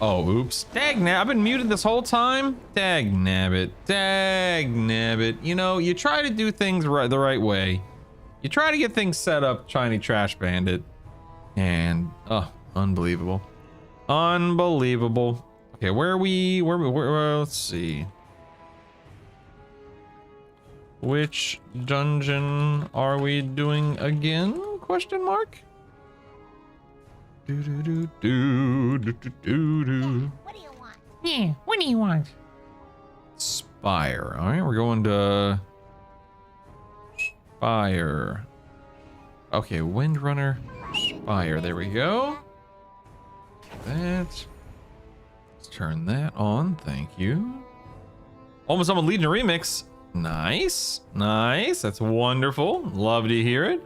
Oh, oops. Dag nab, I've been muted this whole time. Dag nabbit. Dag nabbit. You know, you try to do things the right way. You try to get things set up, Shiny Trash Bandit. And, oh, unbelievable. Unbelievable. Okay, where are we? Where let's see. Which dungeon are we doing again? Question mark? What do you want? Yeah, what do you want? Spire. All right, we're going to Spire. Okay, Windrunner Spire. There we go. Let's turn that on. Thank you. Almost on a Legion remix. Nice. Nice. That's wonderful. Love to hear it.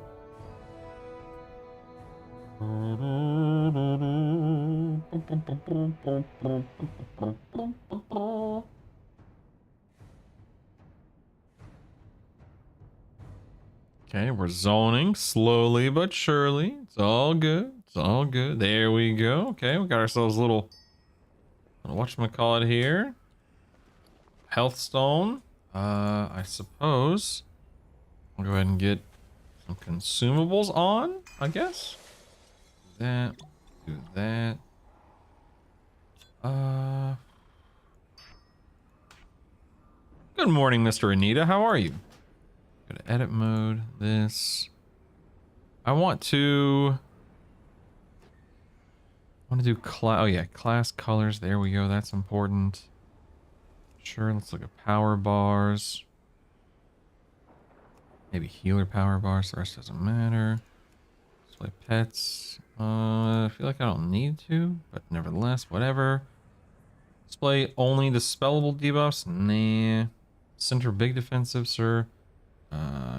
Okay, we're zoning slowly but surely. It's all good. It's all good. There we go. Okay, we got ourselves a little whatchamacallit here. Health stone. I suppose I'll go ahead and get some consumables on, I guess. Do that. Do that. Good morning, Mr. Anita. How are you? Go to edit mode. This. I want to do class. Oh yeah, class colors. There we go. That's important. Sure. Let's look at power bars. Maybe healer power bars. The rest doesn't matter. Display pets. I feel like I don't need to, but nevertheless, whatever. Display only dispellable debuffs. Nah. Center big defensive, sir.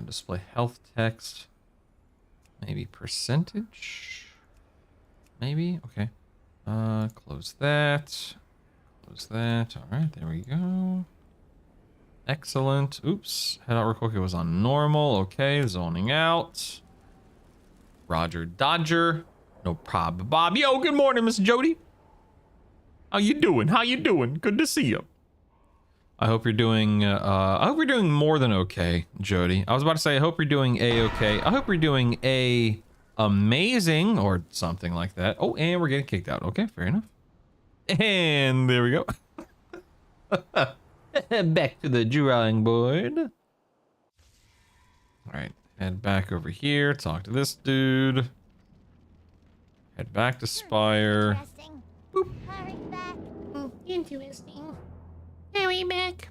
Display health text. Maybe percentage. Maybe. Okay. Close that. Close that. All right, there we go. Excellent. Oops. Head out real quick. It was on normal. Okay, zoning out. Roger Dodger. No problem, Bob. Yo, good morning, Miss Jody. How you doing? How you doing? Good to see you. I hope you're doing more than okay, Jody. I was about to say I hope you're doing a-okay. I hope you're doing a amazing or something like that. Oh, and we're getting kicked out. Okay, fair enough. And there we go. Back to the drawing board. All right, head back over here. Talk to this dude. Head back to Spire. Boop. Hurry back. Interesting. Hurry back.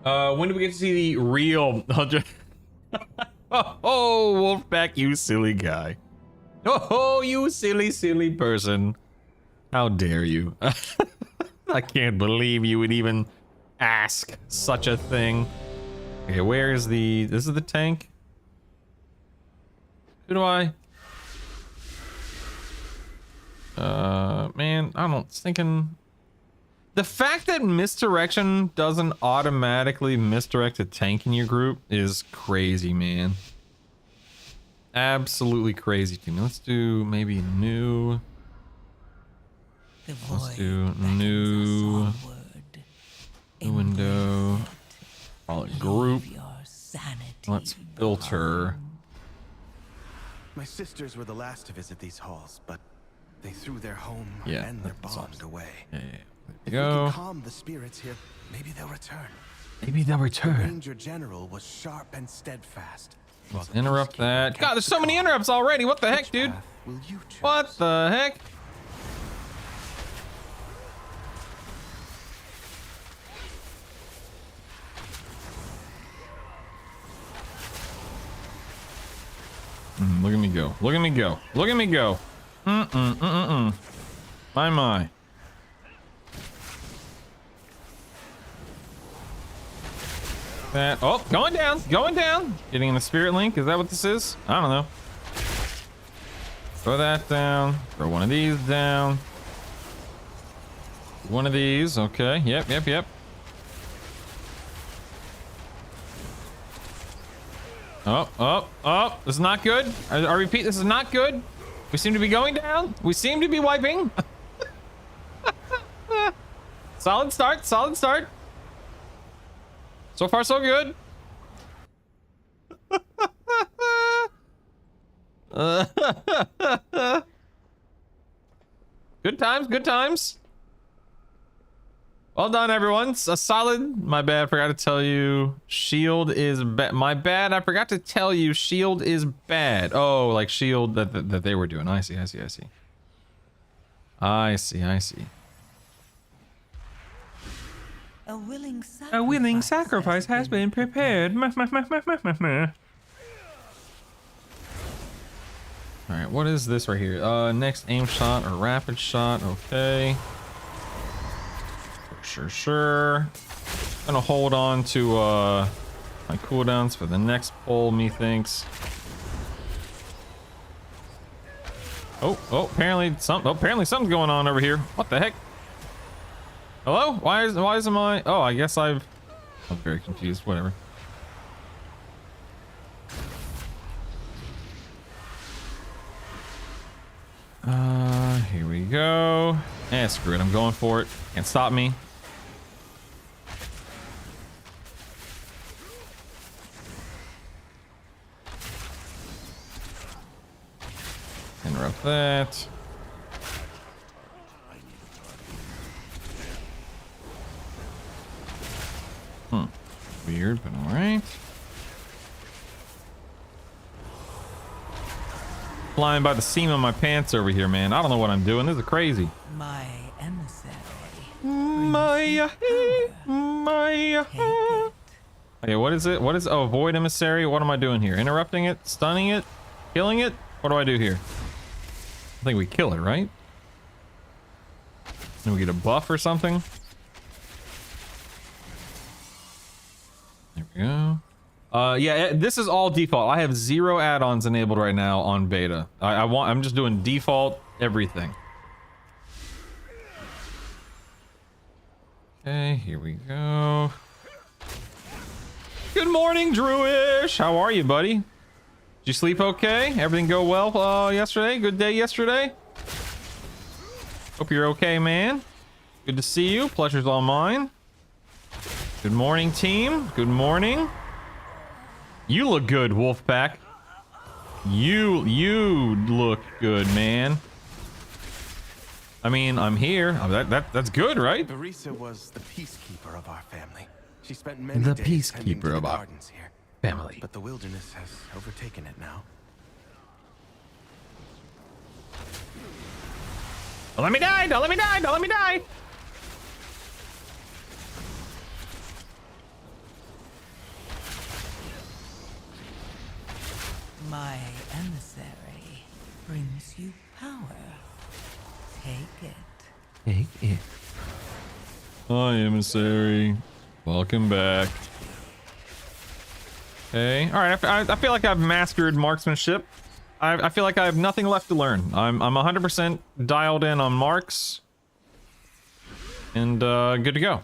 When do we get to see the real? Oh, Wolfpack, you silly guy. Oh, you silly person. How dare you? I can't believe you would even ask such a thing. Okay, where is the... This is the tank? Who do I... man, I don't... Thinking... The fact that misdirection doesn't automatically misdirect a tank in your group is crazy, man. Absolutely crazy to me. Let's do maybe new... Let's do new window. Call it group. Let's filter. My sisters were the last to visit these halls, but they threw their home Yeah, and their that's bombs awesome. away. Yeah, yeah. If There we you can go. calm the spirits here, maybe they'll return. Maybe they'll The return. Ranger General was sharp and steadfast. Let's interrupt that. God, there's so many interrupts already. What the heck, dude? Will you choose? What the heck? Look at me go. Look at me go. Look at me go. My. That, oh, going down. Getting in the spirit link. Is that what this is? I don't know. Throw that down. Throw one of these down. One of these. Okay. Yep. Oh, oh, oh, this is not good. I repeat, this is not good. We seem to be going down. We seem to be wiping. Solid start, solid start. So far, so good. Good times, good times. Well done, everyone. It's a solid. My bad, forgot to tell you. Shield is bad. My bad, I forgot to tell you. Shield is bad. Oh, like shield that they were doing. I see, I see, I see. I see, I see. A willing sacrifice has been prepared. All right, what is this right here? Next aim shot or rapid shot. Okay. Sure. Gonna hold on to my cooldowns for the next pull, methinks. Oh, apparently something's going on over here. What the heck? Hello? Why isn't my... Oh, I guess I'm very confused. Whatever. Here we go. Screw it. I'm going for it. Can't stop me. Interrupt that. Weird, but all right. Flying by the seam of my pants over here, man. I don't know what I'm doing. This is crazy. My emissary. Okay, what is it? What is... Oh, void emissary. What am I doing here? Interrupting it? Stunning it? Killing it? What do I do here? I think we kill it, right? Then we get a buff or something. There we go. Yeah, this is all default. I have 0 add-ons enabled right now on beta. I'm just doing default everything. Okay, here we go. Good morning, Druish. How are you, buddy? Did you sleep okay? Everything go well yesterday? Good day yesterday? Hope you're okay, man. Good to see you. Pleasure's all mine. Good morning, team. Good morning. You look good, Wolfpack. You look good, man. I mean, I'm here. That's good, right? Barisa was the peacekeeper of our family. She spent many The days tending to peacekeeper the of our gardens here. family. But the wilderness has overtaken it now. Don't let me die! Don't let me die! Don't let me die! My emissary brings you power. Take it. Take it. Hi, emissary. Welcome back. Okay. All right. I feel like I've mastered marksmanship. I feel like I have nothing left to learn. I'm 100% dialed in on marks. And good to go.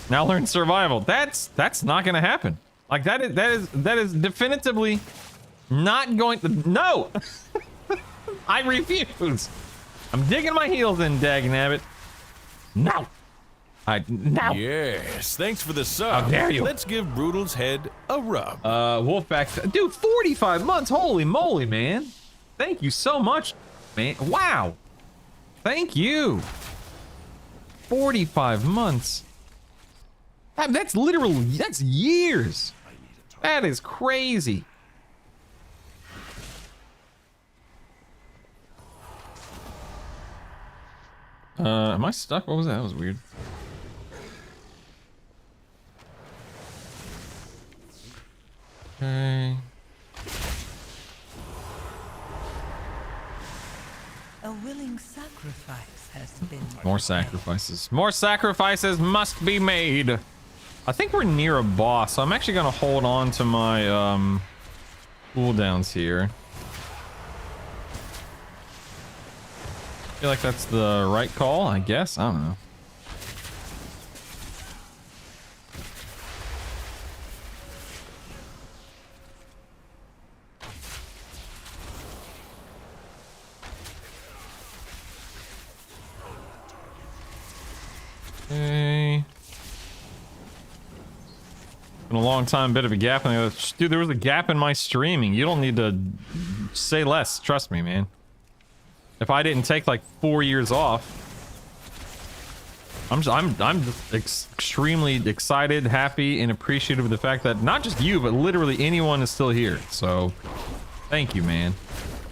Now learn survival. That's not gonna happen. Like that is definitively not going to. No. I refuse. I'm digging my heels in, dagnabbit. No. No. Yes, thanks for the sub. How dare you? Let's give Brutal's head a rub. Wolfpack, dude, 45 months. Holy moly, man. Thank you so much, man. Wow. Thank you. 45 months. That's literally, that's years. That is crazy. Am I stuck? What was that? That was weird. Okay. A willing sacrifice has been More made. sacrifices. More sacrifices must be made. I think we're near a boss, so I'm actually gonna hold on to my cooldowns here. feel like that's the right call, I guess. I don't know. Okay. Been a long time, bit of a gap. Dude, there was a gap in my streaming. You don't need to say less. Trust me, man. If I didn't take like 4 years off, I'm just extremely excited, happy, and appreciative of the fact that not just you, but literally anyone is still here. So, thank you, man.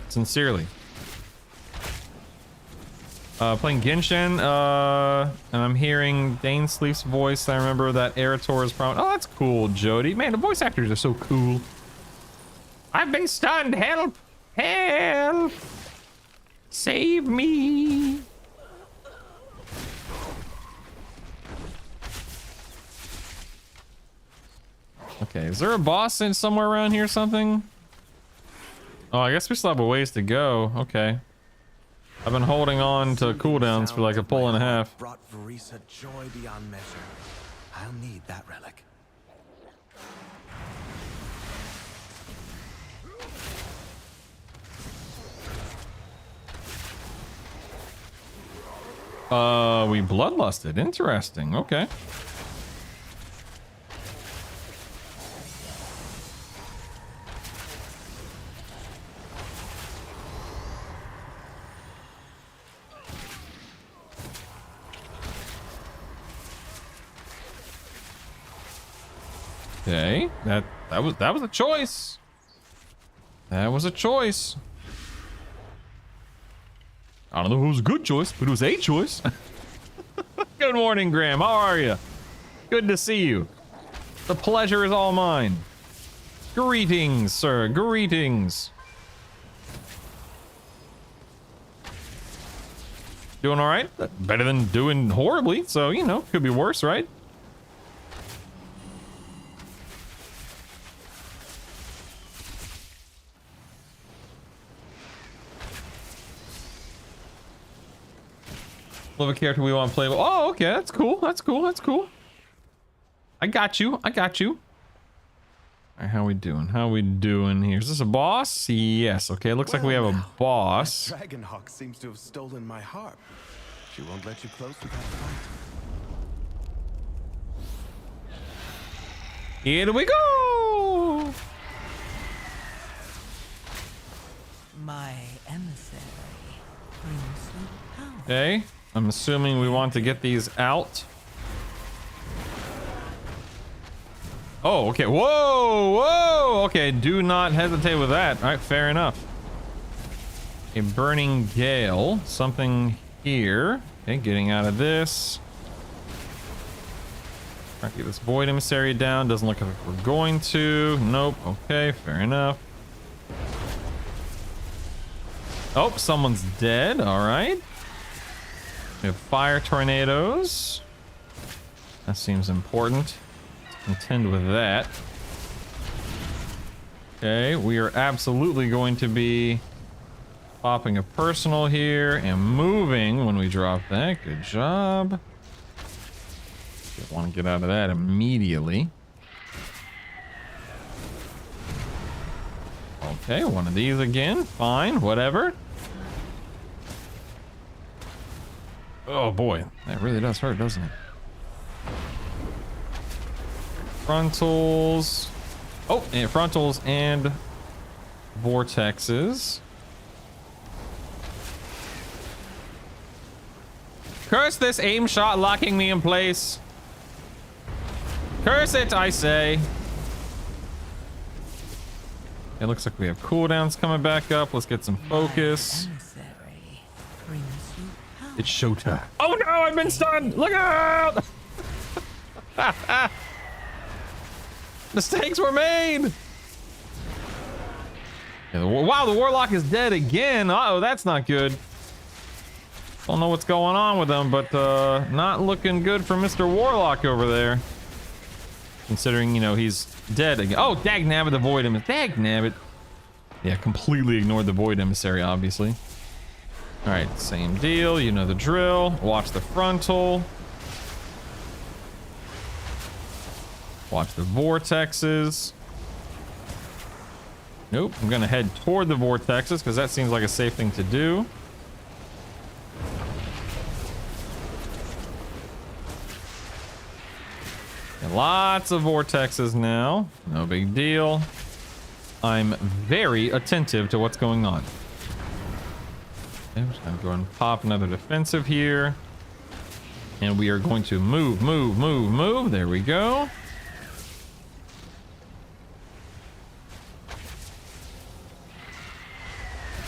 Sincerely. Playing Genshin, and I'm hearing Dane Sleep's voice. I remember that Erator is probably. Oh, that's cool, Jody. Man, the voice actors are so cool. I've been stunned. Help! Help! Save me! Okay, is there a boss in somewhere around here or something? Oh, I guess we still have a ways to go. Okay. I've been holding on to cooldowns for like a pull and a half. Brought Verisa joy beyond measure. I'll need that relic. We bloodlusted. Interesting. Okay. Okay, that was a choice. That was a choice. I don't know if it was a good choice, but it was a choice. Good morning, Graham. How are you? Good to see you. The pleasure is all mine. Greetings, sir. Greetings. Doing all right? Better than doing horribly. So, you know, could be worse, right? Love a character we want to play. Oh, okay. That's cool. That's cool. That's cool. I got you. I got you. All right, how we doing? How we doing here? Is this a boss? Yes. Okay. Looks like we have a boss. Dragonhawk seems to have stolen my harp. She won't let you close without a fight. Here we go. My emissary brings you power. Okay. I'm assuming we want to get these out. Oh, okay. Whoa, whoa. Okay, do not hesitate with that. All right, fair enough. A burning gale. Something here. Okay, getting out of this. Try to get this void emissary down. Doesn't look like we're going to. Nope. Okay, fair enough. Oh, someone's dead. All right. We have fire tornadoes. That seems important. Let's contend with that. Okay, we are absolutely going to be popping a personal here and moving when we drop that. Good job. Want to get out of that immediately. Okay, one of these again. Fine, whatever. Oh boy, that really does hurt, doesn't it? Frontals. Oh, and frontals and vortexes. Curse this aim shot locking me in place. Curse it, I say. It looks like we have cooldowns coming back up. Let's get some focus. It's showtime. Oh no, I've been stunned! Look out! Mistakes were made! Yeah, wow, the Warlock is dead again. Uh-oh, that's not good. Don't know what's going on with him, but not looking good for Mr. Warlock over there. Considering, you know, he's dead again. Oh, dagnabbit, the Void Emissary. Dagnabbit. Yeah, completely ignored the Void Emissary, obviously. All right, same deal. You know the drill. Watch the frontal. Watch the vortexes. Nope, I'm gonna head toward the vortexes because that seems like a safe thing to do. And lots of vortexes now. No big deal. I'm very attentive to what's going on. Okay, I'm just gonna go and pop another defensive here. And we are going to move. There we go.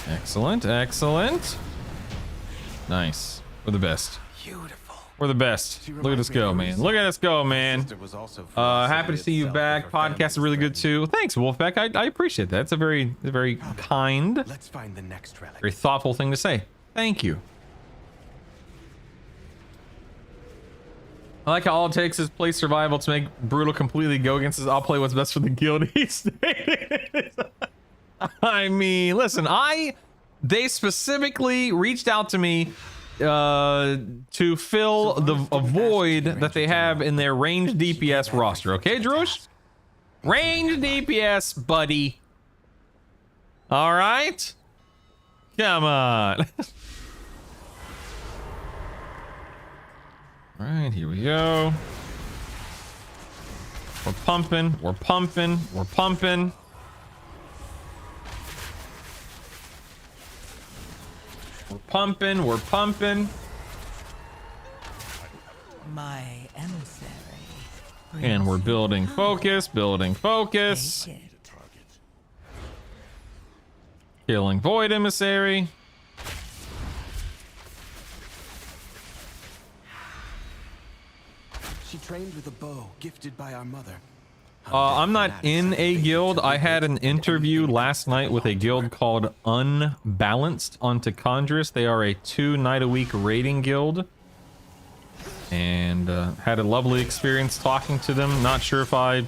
Excellent, excellent. Nice. We're the best. Beautiful. We're the best. Look at us go, man. Look at us go, man. Happy to see you back. Podcast is really good too. Thanks, Wolfpack. I appreciate that. It's a very kind, Let's find the next relic. very thoughtful thing to say. Thank you. I like how all it takes is play survival to make Brutal completely go against his I'll play what's best for the guild. He stated. I mean, listen, they specifically reached out to me to fill a void that they have in their ranged DPS roster. Okay, Drush? Ranged DPS, buddy. All right? Come on. All right, here we go. We're pumping. We're pumping. We're pumping. We're pumping, we're pumping. My emissary. And we're building focus, building focus. Take it. Killing Void Emissary. She trained with a bow gifted by our mother. I'm not in a guild. I had an interview last night with a guild called Unbalanced on Tichondris. They are a 2-night-a-week raiding guild. And had a lovely experience talking to them. Not sure if I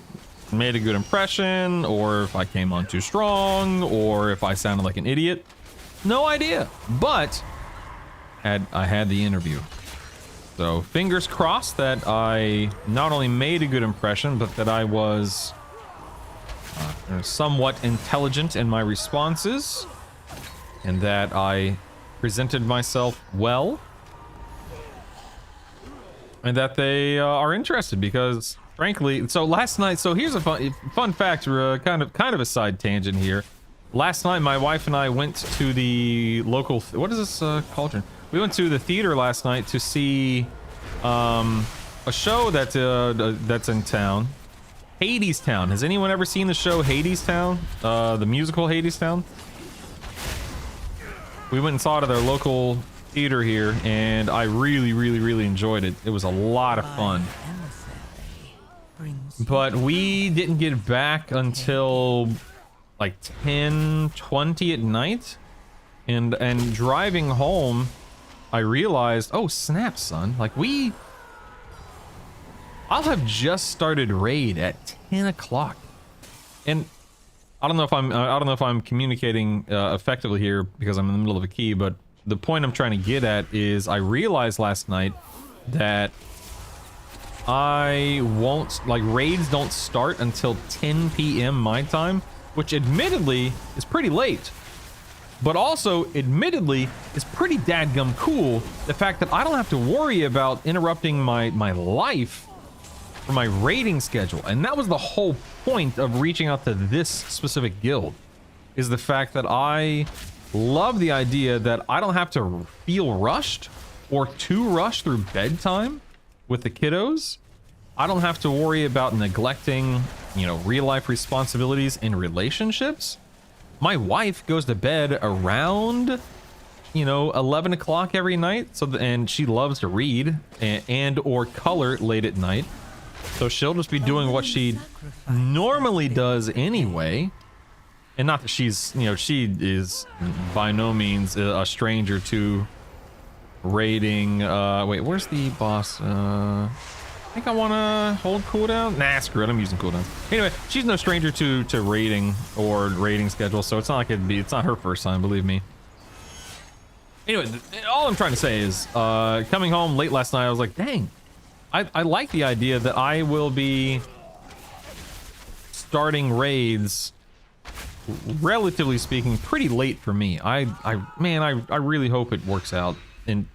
made a good impression, or if I came on too strong, or if I sounded like an idiot. No idea. But I had the interview. So fingers crossed that I not only made a good impression, but that I was somewhat intelligent in my responses, and that I presented myself well, and that they are interested. Because frankly, so last night, so here's a fun fact, kind of a side tangent here. Last night, my wife and I went to the local, what is this cauldron? We went to the theater last night to see a show that's in town, Hades Town. Has anyone ever seen the show Hades Town? The musical Hades Town? We went and saw it at our local theater here, and I really enjoyed it. It was a lot of fun. But we didn't get back until like 10:20 at night, and driving home I realized, oh snap, son, like I'll have just started raid at 10 o'clock, and I don't know if I'm communicating effectively here because I'm in the middle of a key, but the point I'm trying to get at is I realized last night that I won't, like, raids don't start until 10 p.m. my time, which admittedly is pretty late, but also admittedly is pretty dadgum cool. The fact that I don't have to worry about interrupting my life for my raiding schedule. And that was the whole point of reaching out to this specific guild, is the fact that I love the idea that I don't have to feel rushed or too rushed through bedtime with the kiddos. I don't have to worry about neglecting, real life responsibilities in relationships. My wife goes to bed around, 11 o'clock every night. And she loves to read and or color late at night. So she'll just be doing what she normally does anyway. And not that she's, she is by no means a stranger to raiding. Wait, where's the boss? I think I want to hold cooldown. Nah, screw it. I'm using cooldowns. Anyway, she's no stranger to raiding or raiding schedule, so it's not like it's not her first time, believe me. Anyway, all I'm trying to say is, coming home late last night, I was like, dang, I like the idea that I will be starting raids, relatively speaking, pretty late for me. Man, I really hope it works out. And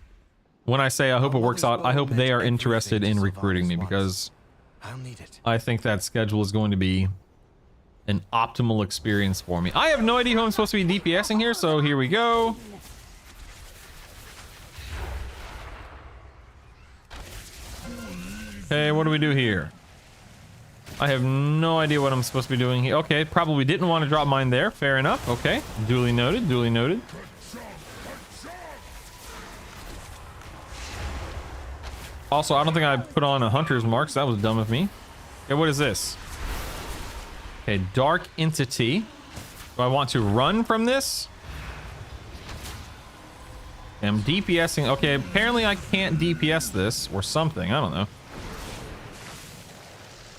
when I say I hope it works out, I hope they are interested in recruiting me, because I'll need it. I think that schedule is going to be an optimal experience for me. I have no idea who I'm supposed to be DPSing here, so here we go. Okay, what do we do here? I have no idea what I'm supposed to be doing here. Okay, probably didn't want to drop mine there. Fair enough. Okay, duly noted, duly noted. Also, I don't think I put on a hunter's mark, so that was dumb of me. Okay, what is this? Okay, dark entity. Do I want to run from this? I'm DPSing. Okay, apparently I can't DPS this or something. I don't know.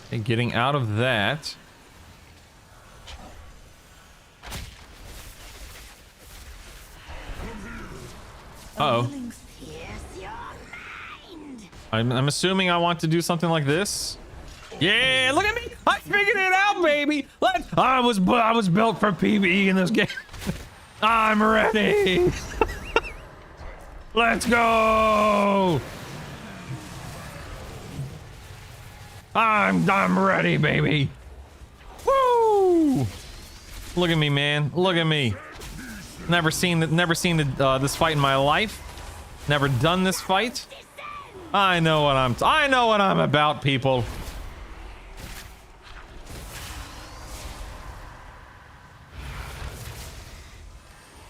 Okay, getting out of that. Uh-oh. I'm assuming I want to do something like this. Yeah, look at me! I figured it out, baby. I was built for PvE in this game. I'm ready. Let's go. I'm ready, baby. Woo! Look at me, man. Look at me. Never seen this fight in my life. Never done this fight. I know what I'm about, people.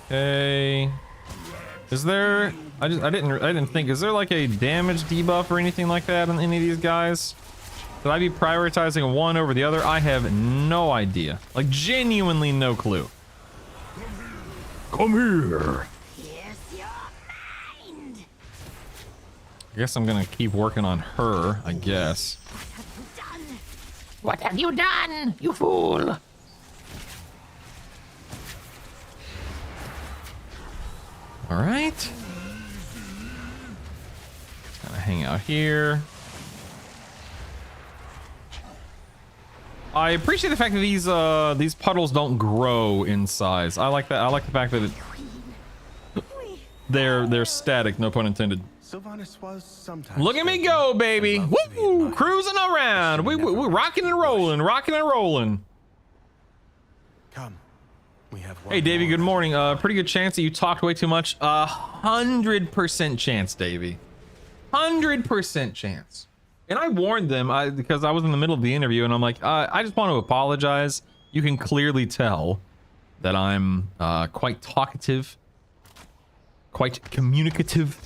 Okay. Is there? I didn't think. Is there like a damage debuff or anything like that on any of these guys? Should I be prioritizing one over the other? I have no idea. Like, genuinely no clue. Come here. I guess I'm gonna keep working on her, I guess. What have you done, you fool? All right. Kind of hang out here. I appreciate the fact that these puddles don't grow in size. I like that. I like the fact that they're static. No pun intended. Sylvanas was sometimes. Look at me go, baby! Woo! Cruising around. We're rocking and rolling, rocking and rolling. Come. We have one Hey, Davey. more. Good morning. Pretty good chance that you talked way too much. 100% chance, Davey. 100% chance. And I warned them because I was in the middle of the interview, and I'm like, I just want to apologize. You can clearly tell that I'm quite talkative, quite communicative.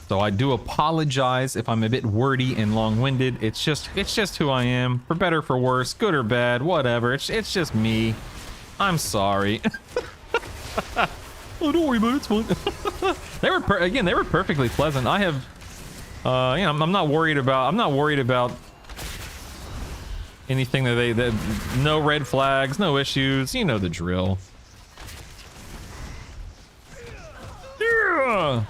So I do apologize if I'm a bit wordy and long-winded. It's just who I am, for better or for worse, good or bad, whatever. It's just me. I'm sorry. Oh, don't worry about it. It's fine. They were perfectly pleasant. I have, I'm not worried about anything that no red flags, no issues. You know the drill. Yeah.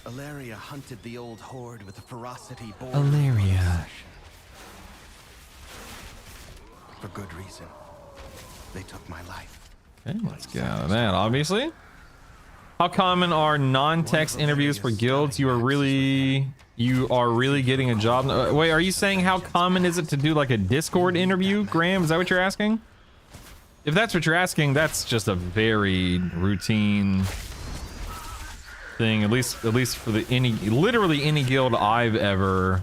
Alaria hunted the old horde with a ferocity born. Alaria. For good reason. They took my life. Okay, let's get out of that, obviously. How common are non-text interviews for guilds? You are really getting a job. Wait, are you saying how common is it to do like a Discord interview, Graham? Is that what you're asking? If that's what you're asking, that's just a very routine thing. At least for literally any guild I've ever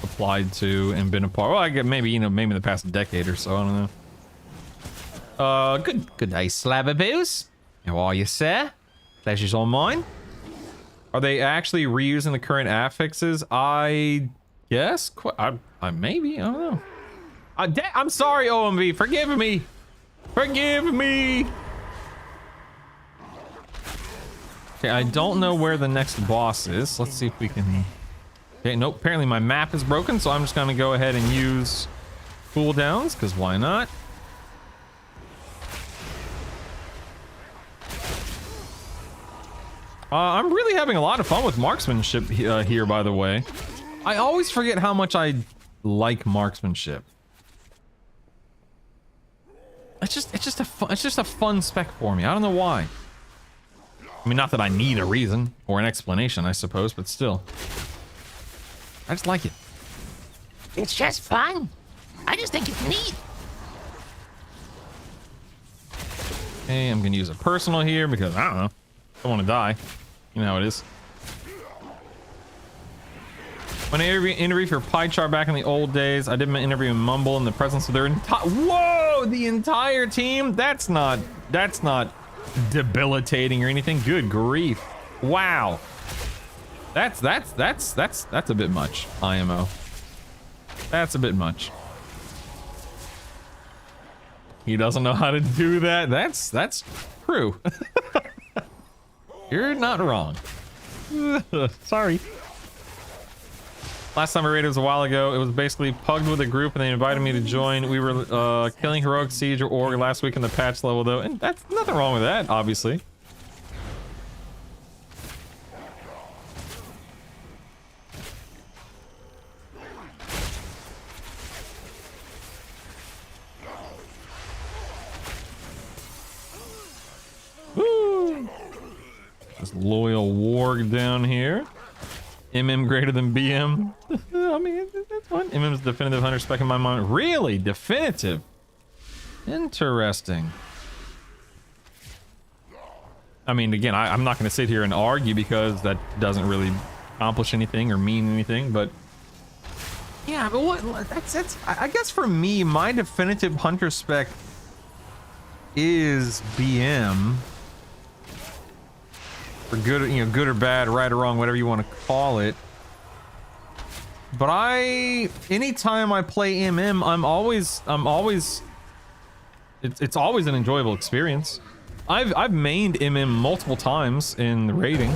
applied to and been a part. Well, I get maybe in the past decade or so. I don't know. Good day, Slabberboos. How are you, sir? Pleasure's all mine. Are they actually reusing the current affixes? I guess. I maybe. I don't know. I'm sorry, OMV. Forgive me. Forgive me. Okay, I don't know where the next boss is. Let's see if we can. Okay, nope. Apparently my map is broken, so I'm just gonna go ahead and use cooldowns, because why not? I'm really having a lot of fun with marksmanship here, by the way. I always forget how much I like marksmanship. It's just a fun spec for me. I don't know why. I mean, not that I need a reason or an explanation, I suppose, but still. I just like it. It's just fun. I just think it's neat. Okay, I'm gonna use a personal here because I don't know. I don't want to die. You know how it is. When I interviewed for Pie Chart back in the old days, I did my interview in Mumble in the presence of their the entire team. That's not debilitating or anything. Good grief! Wow, that's a bit much. IMO. That's a bit much. He doesn't know how to do that. That's true. You're not wrong. Sorry. Last time I raided was a while ago. It was basically pugged with a group and they invited me to join. We were killing Heroic Siege or Org last week in the patch level though, and that's nothing wrong with that, obviously. Woo! This loyal warg down here. MM greater than BM. I mean, that's fine. MM's definitive hunter spec in my mind. Really? Definitive? Interesting. I mean, again, I'm not going to sit here and argue because that doesn't really accomplish anything or mean anything, but... Yeah, but what... That's I guess for me, my definitive hunter spec is BM. For good, you know, good or bad, right or wrong, whatever you want to call it. But anytime I play MM, it's always an enjoyable experience. I've mained MM multiple times in the raiding.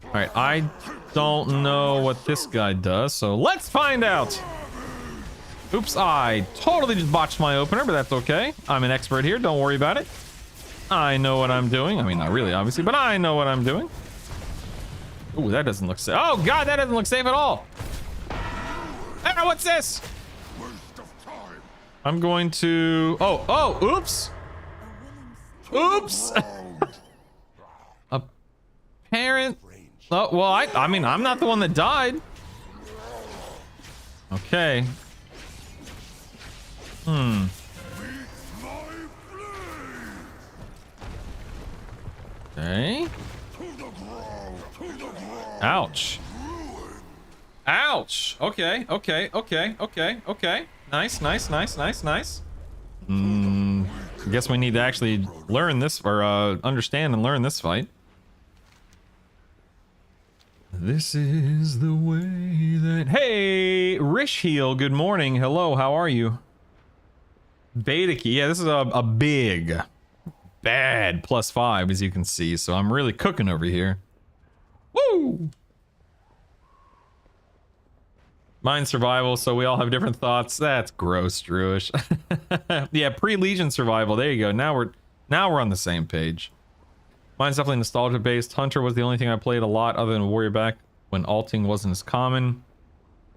All right, I don't know what this guy does, so let's find out. Oops, I totally just botched my opener, but that's okay. I'm an expert here, don't worry about it. I know what I'm doing. I mean, not really, obviously, but I know what I'm doing. Ooh, that doesn't look safe. Oh, God, that doesn't look safe at all. Ah, what's this? I'm going to... Oh, oops. Oops. Apparent... Oh, well, I mean, I'm not the one that died. Okay. Okay. Ouch. Ouch. Okay. Nice. I guess we need to actually learn this, or understand and learn this fight. This is the way that... Hey, Rish Heel, good morning. Hello, how are you? Beta key. Yeah, this is a big, bad +5, as you can see, so I'm really cooking over here. Woo! Mine's survival, so we all have different thoughts. That's gross, Druish. Yeah, pre-Legion survival. There you go. Now we're on the same page. Mine's definitely nostalgia based. Hunter was the only thing I played a lot other than Warrior back when alting wasn't as common.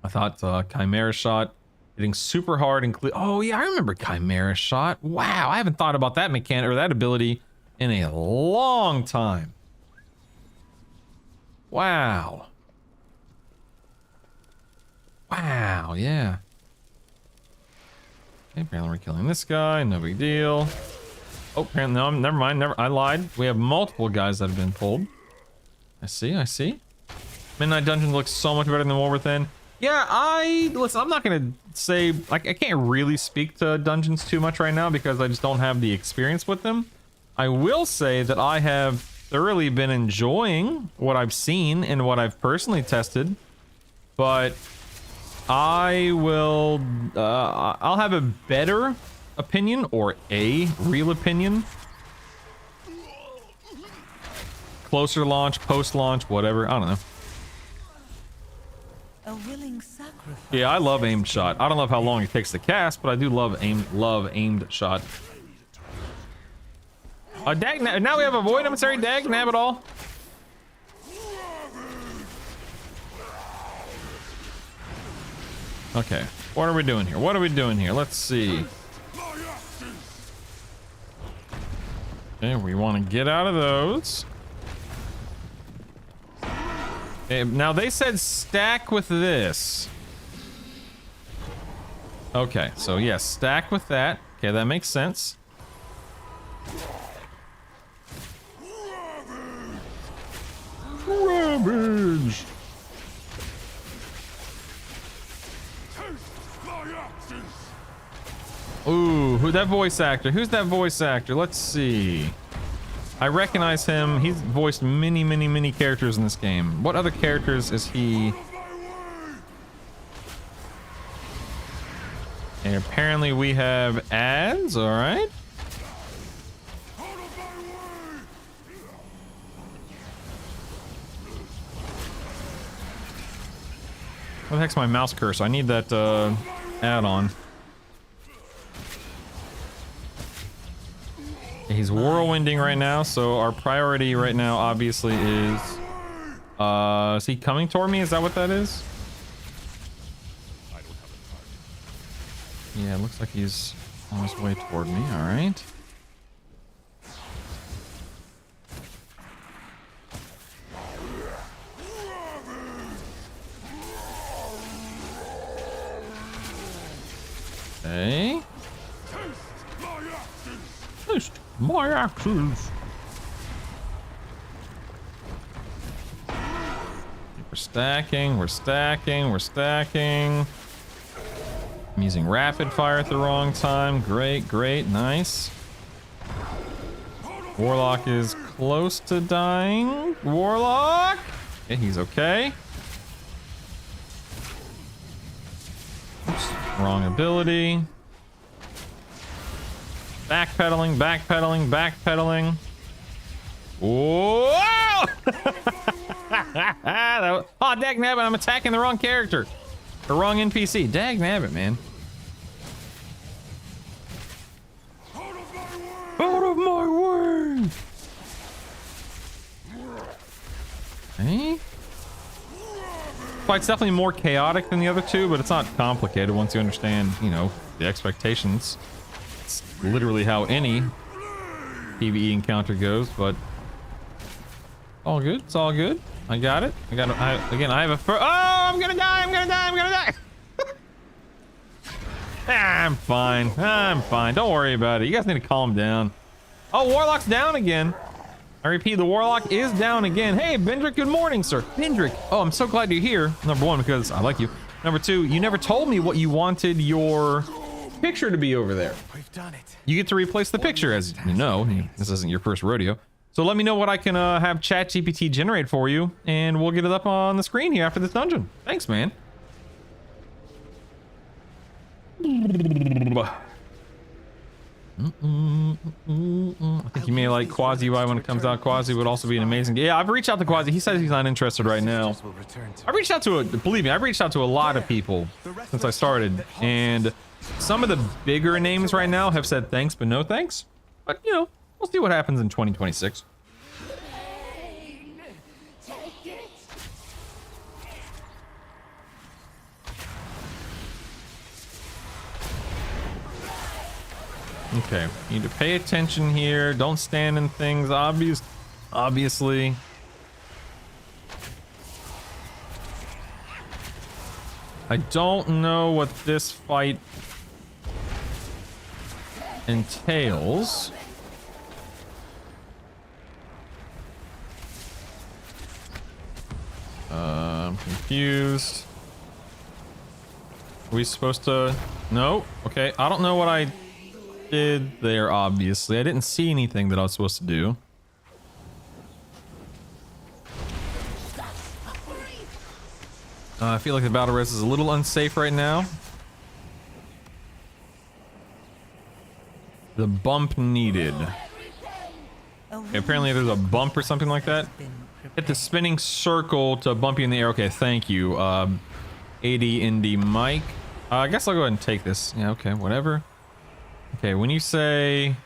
I thought Chimera Shot hitting super hard and clear. Oh yeah, I remember Chimera Shot. Wow, I haven't thought about that mechanic or that ability in a long time. Wow. Wow, yeah. Okay, apparently we're killing this guy, no big deal. Oh, apparently, no, never mind, I lied. We have multiple guys that have been pulled. I see. Midnight Dungeon looks so much better than War Within. Yeah, listen, I'm not gonna say, like, I can't really speak to dungeons too much right now because I just don't have the experience with them. I will say that I have thoroughly been enjoying what I've seen and what I've personally tested, but I will, I'll have a better opinion, or a real opinion, closer to launch, post-launch, whatever, I don't know. A willing sacrifice. Yeah, I love aimed shot. I don't love how long it takes to cast, but I do love aimed shot. Now we have a void emissary dag nab it all. Okay, what are we doing here? What are we doing here? Let's see. Okay, we want to get out of those. Okay, now they said stack with this. Okay, so yes, stack with that. Okay, that makes sense. Ravage. Ooh, who's that voice actor? Who's that voice actor? Let's see. I recognize him. He's voiced many, many, many characters in this game. What other characters is he? And apparently we have ads, all right. What the heck's my mouse cursor? I need that add-on. He's whirlwinding right now, so our priority right now obviously is he coming toward me? Is that what that is? Yeah, it looks like he's on his way toward me. All right. Okay. Taste my axes. We're stacking, we're stacking, we're stacking. I'm using rapid fire at the wrong time. Great, great, nice. Warlock is close to dying. Warlock! Okay, he's okay. Oops, wrong ability. Backpedaling, backpedaling, backpedaling. Whoa! Oh, dag nabbit, I'm attacking the wrong character. The wrong NPC. Dag nabbit, man. Out of my way! Hey? Fight's definitely more chaotic than the other two, but it's not complicated once you understand, you know, the expectations. It's literally how any PvE encounter goes, but all good. It's all good. I got it. I have a oh, I'm gonna die. I'm gonna die. I'm gonna die. I'm fine. I'm fine. Don't worry about it. You guys need to calm down. Oh, Warlock's down again. I repeat, the Warlock is down again. Hey, Bendrick, good morning, sir. Bendrick. Oh, I'm so glad you're here. Number one, because I like you. Number two, you never told me what you wanted your picture to be over there. We've done it. You get to replace the picture, as you know. This isn't your first rodeo. So let me know what I can have ChatGPT generate for you, and we'll get it up on the screen here after this dungeon. Thanks, man. I think you may like Quasi UI when it comes out. Quasi would also be an amazing game. Yeah, I've reached out to Quasi. He says he's not interested right now. I reached out to believe me, I've reached out to a lot of people since I started, and some of the bigger names right now have said thanks, but no thanks. But you know, we'll see what happens in 2026. Okay, you need to pay attention here. Don't stand in things, obviously. I don't know what this fight entails. I'm confused. Are we supposed to? No? Okay, I don't know what I did there, obviously. I didn't see anything that I was supposed to do. I feel like the battle res is a little unsafe right now. The bump needed. Okay, apparently there's a bump or something like that. Hit the spinning circle to bump you in the air. Okay, thank you. 80 indie mic. I guess I'll go ahead and take this. Yeah, okay, whatever. Okay, when you say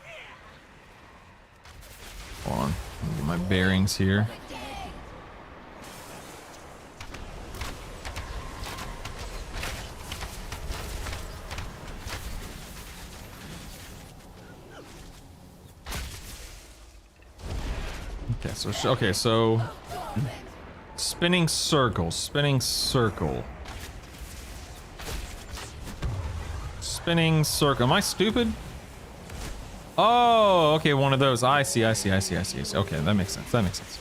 Hold on. Let me get my bearings here. Okay, so spinning circle, spinning circle. Spinning circle. Am I stupid? Oh, okay, one of those. I see. Okay, that makes sense.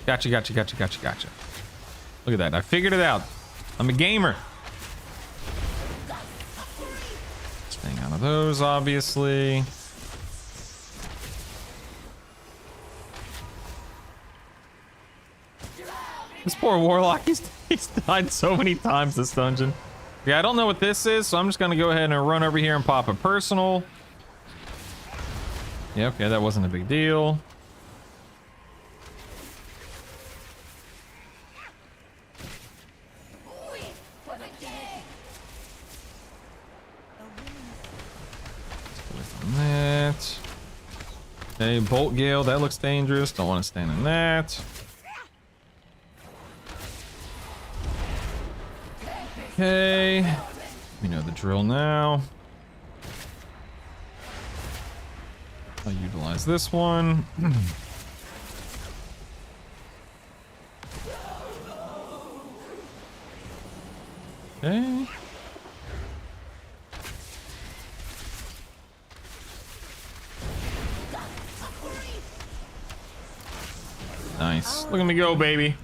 Gotcha. Look at that. I figured it out. I'm a gamer. Staying out of those, obviously. This poor warlock, he's died so many times this dungeon. Yeah, I don't know what this is, so I'm just gonna go ahead and run over here and pop a personal. Yeah, okay, that wasn't a big deal. That. Okay, Bolt Gale, that looks dangerous. Don't want to stand in that. Okay, we know the drill now. I'll utilize this one. Okay. Nice. Look at me go, baby.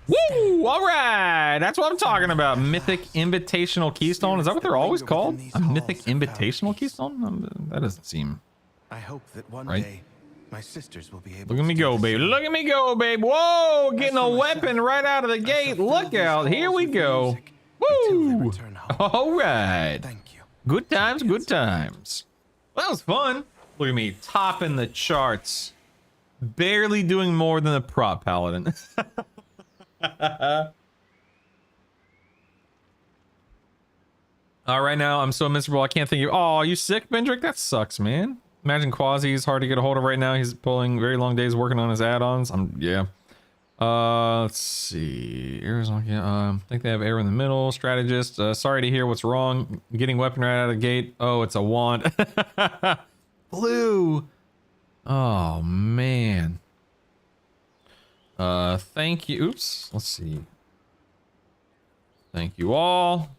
Woo! All right, that's what I'm talking about. Mythic Invitational Keystone. Is that what they're always called? A Mythic Invitational Keystone? That doesn't seem. I hope that one Right. day my sisters will be able. Look at me go, baby. Look at me go, baby. Whoa! Getting a weapon right out of the gate. Look out! Here we go. Woo! All right. Thank you. Good times, good times. Well, that was fun. Look at me topping the charts. Barely doing more than a prop paladin. Right now, I'm so miserable. I can't think of. Oh, you sick, Bendrick? That sucks, man. Imagine Quasi is hard to get a hold of right now. He's pulling very long days working on his add-ons. Yeah. Let's see. Arizona. I think they have air in the middle. Strategist. Sorry to hear what's wrong. Getting weapon right out of the gate. Oh, it's a wand. Blue. Oh man. Thank you. Oops. Let's see. Thank you all.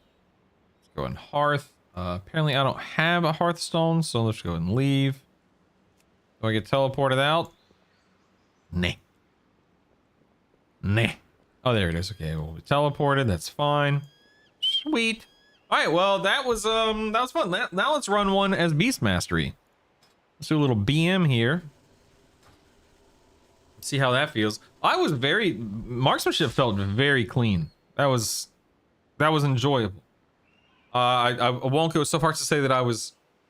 Let's go in Hearth. Apparently I don't have a Hearthstone, so let's go and leave. Do I get teleported out? Nah. Oh, there it is. Okay, we'll be teleported. That's fine. Sweet. All right. Well, that was fun. Now let's run one as Beast Mastery. Let's do a little BM here. See how that feels. Marksmanship felt very clean. That was enjoyable. I won't go so far as to say that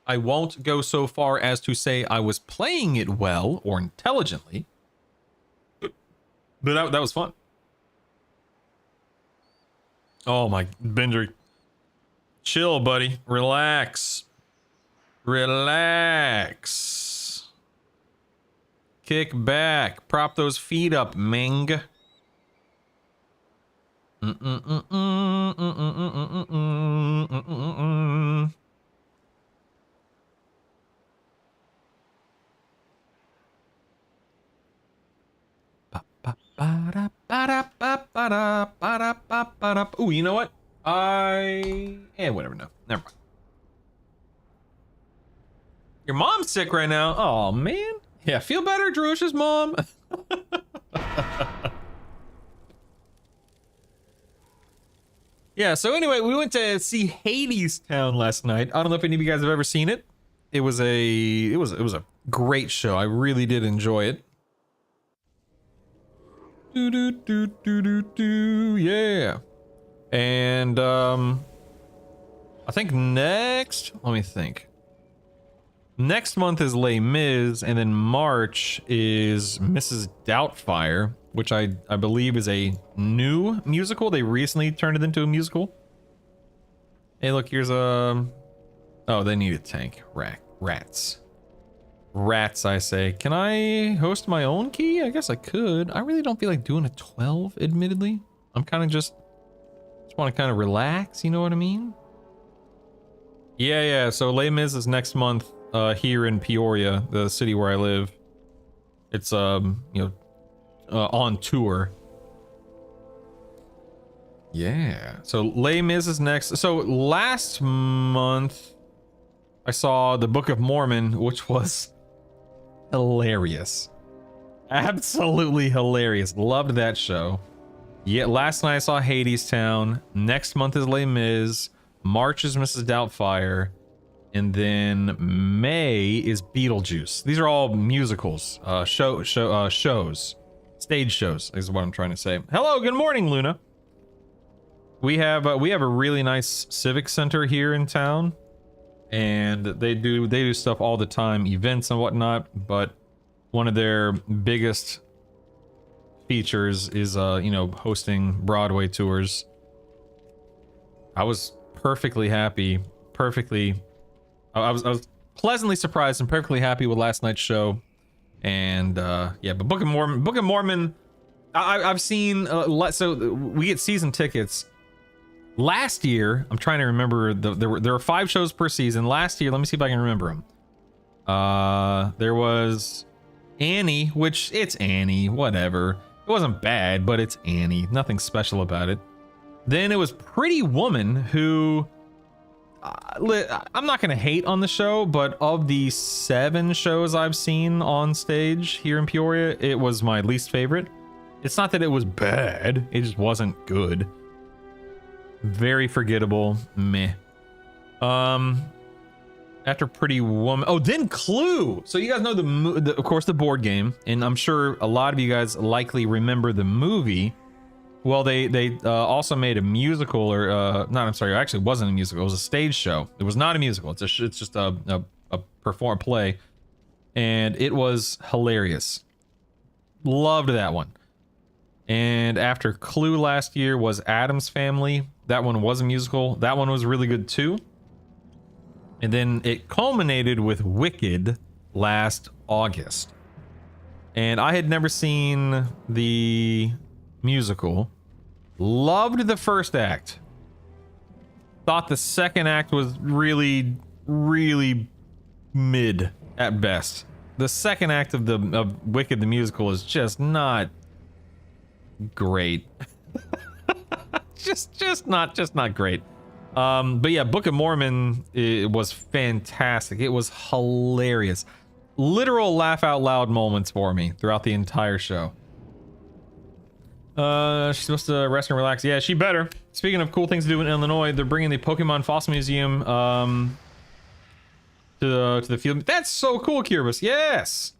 I won't go so far as to say I was playing it well or intelligently. But that was fun. Oh my, Bender. Chill, buddy. Relax. Kick back. Prop those feet up, Ming. Ooh, you know what? Whatever. No, never mind. Your mom's sick right now. Oh man. Yeah, feel better, Drusha's mom. Yeah, so anyway, we went to see Hades Town last night. I don't know if any of you guys have ever seen it. It was a great show. I really did enjoy it. Yeah. And I think next month is Les Mis, and then March is Mrs. Doubtfire, which I believe is a new musical. They recently turned it into a musical. Hey, look, here's a... Oh, they need a tank. Rats. Rats, I say. Can I host my own key? I guess I could. I really don't feel like doing a 12, admittedly. I'm kind of just want to kind of relax, you know what I mean? Yeah, so Les Mis is next month here in Peoria, the city where I live. It's you know, on tour. Yeah, so Les Mis is next. So last month I saw the Book of Mormon, which was hilarious. Absolutely hilarious. Loved that show. Yeah, last night I saw Hadestown. Next month is Les Mis. March is Mrs. Doubtfire. And then May is Beetlejuice. These are all musicals, shows. Stage shows is what I'm trying to say. Hello, good morning, Luna. We have a really nice civic center here in town. And they do stuff all the time, events and whatnot, but one of their biggest features is you know, hosting Broadway tours. I was perfectly happy, I was pleasantly surprised and perfectly happy with last night's show. And yeah, but Book of Mormon, I've seen so we get season tickets. Last year, I'm trying to remember, there were 5 shows per season. Last year, let me see if I can remember them. There was Annie, which it's Annie, whatever. It wasn't bad, but it's Annie. Nothing special about it. Then it was Pretty Woman, who I'm not going to hate on the show, but of the 7 shows I've seen on stage here in Peoria, it was my least favorite. It's not that it was bad, it just wasn't good. Very forgettable. Meh. After Pretty Woman, oh, then Clue. So you guys know of course, the board game, and I'm sure a lot of you guys likely remember the movie. Well, they also made a musical, or I'm sorry, it actually wasn't a musical. It was a stage show. It was not a musical. It's just a play, and it was hilarious. Loved that one. And after Clue last year was Addams Family. That one was a musical. That one was really good too. And then it culminated with Wicked last August. And I had never seen the musical. Loved the first act. Thought the second act was really, really mid at best. The second act of Wicked the musical is just not great. just not great. But yeah, Book of Mormon, it was fantastic. It was hilarious. Literal laugh out loud moments for me throughout the entire show. She's supposed to rest and relax. Yeah, she better. Speaking of cool things to do in Illinois, they're bringing the Pokemon Fossil Museum to the field. That's so cool, Kiribus. Yes.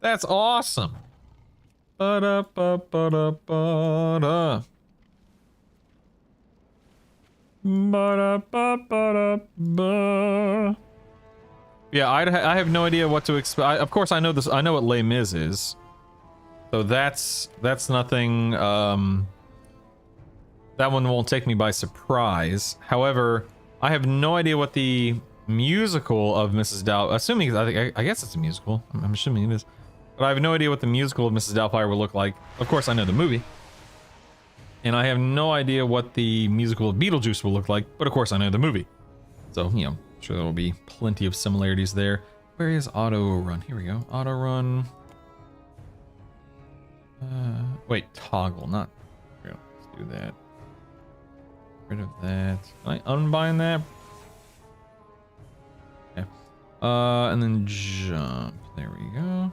That's awesome. Ba-da-ba-ba-da-ba-da. Ba-da-ba-ba-da-ba. Yeah, I have no idea what to expect. Of course, I know this. I know what Les Mis is. So that's nothing. That one won't take me by surprise. However, I have no idea what the musical of Mrs. Doubtfire. Assuming, I guess it's a musical. I'm assuming it is. But I have no idea what the musical of Mrs. Doubtfire will look like. Of course, I know the movie. And I have no idea what the musical of Beetlejuice will look like. But of course, I know the movie. So, you know, I'm sure there will be plenty of similarities there. Where is auto run? Here we go. Auto run. Wait, toggle, not. Here we go. Let's do that. Rid of that. Can I unbind that? Okay. And then jump. There we go.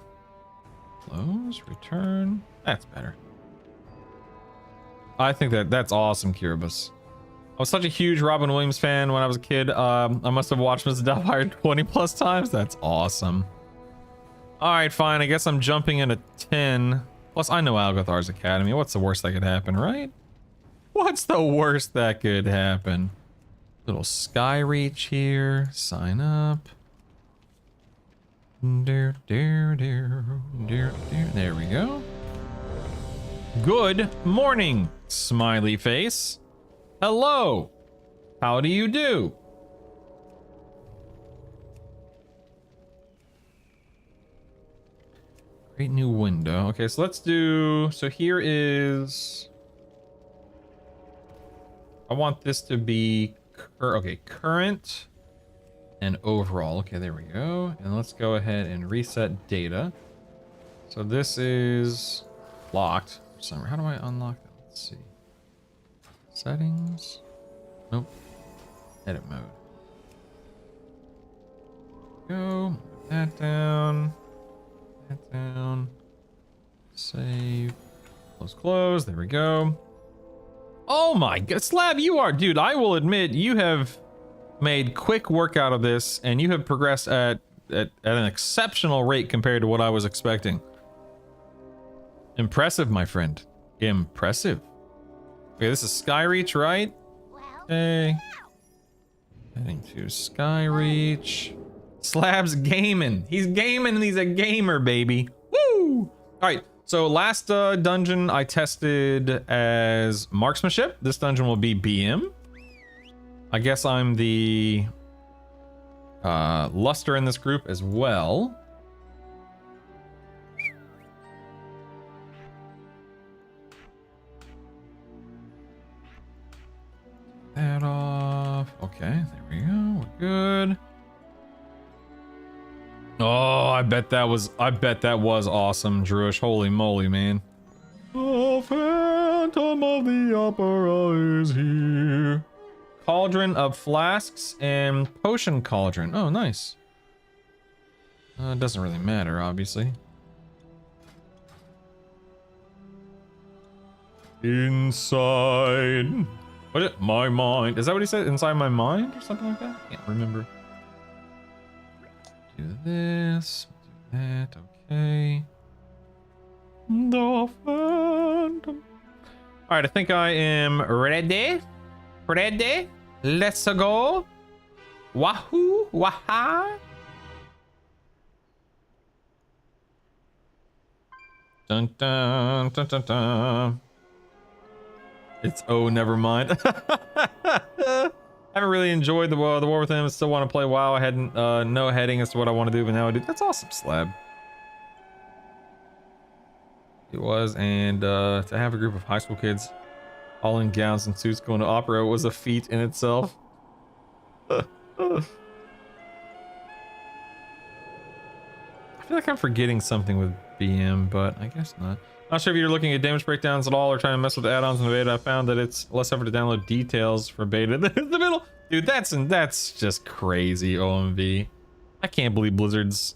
Close, return. That's better. I think that's awesome, Kiribus. I was such a huge Robin Williams fan when I was a kid. I must have watched Mrs. Doubtfire 20 plus times. That's awesome. All right, fine. I guess I'm jumping into 10. Plus, I know Algathar's Academy. What's the worst that could happen, right? What's the worst that could happen? Little sky reach here. Sign up. There we go. Good morning, smiley face. Hello. How do you do? Great new window. Okay, so let's do, so here is, I want this to be, okay, current and overall. Okay, there we go. And let's go ahead and reset data. So this is locked. How do I unlock that? Let's see. Settings. Nope. Edit mode. Go. Move that down. That down. Save. Close. There we go. Oh my god, Slab, you are, dude. I will admit, you have made quick work out of this, and you have progressed at an exceptional rate compared to what I was expecting. Impressive, my friend. Impressive. Okay, this is Skyreach, right? Okay. Heading to Skyreach. Slab's gaming. He's gaming and he's a gamer, baby. Woo! Alright, so last dungeon I tested as marksmanship. This dungeon will be BM. I guess I'm the luster in this group as well. That off. Okay, there we go. We're good. Oh, I bet that was awesome, Druish. Holy moly, man. The Phantom of the Opera is here. Cauldron of flasks and potion cauldron. Oh, nice. It doesn't really matter, obviously. Inside. What is it? My mind. Is that what he said? Inside my mind or something like that? I can't remember. Do this. Do that. Okay. The Phantom. All right, I think I am ready. Ready? Let's go. Wahoo! Waha! Dun dun dun dun dun. It's oh, never mind. I haven't really enjoyed the war with him. I still want to play WoW. I hadn't no heading as to what I want to do, but now I do. That's awesome, Slab. It was, and to have a group of high school kids all in gowns and suits going to opera was a feat in itself. I feel like I'm forgetting something with BM, but I guess not. Not sure if you're looking at damage breakdowns at all or trying to mess with the add-ons in the beta. I found that it's less effort to download details for beta than in the middle. Dude, that's just crazy, OMV. I can't believe Blizzard's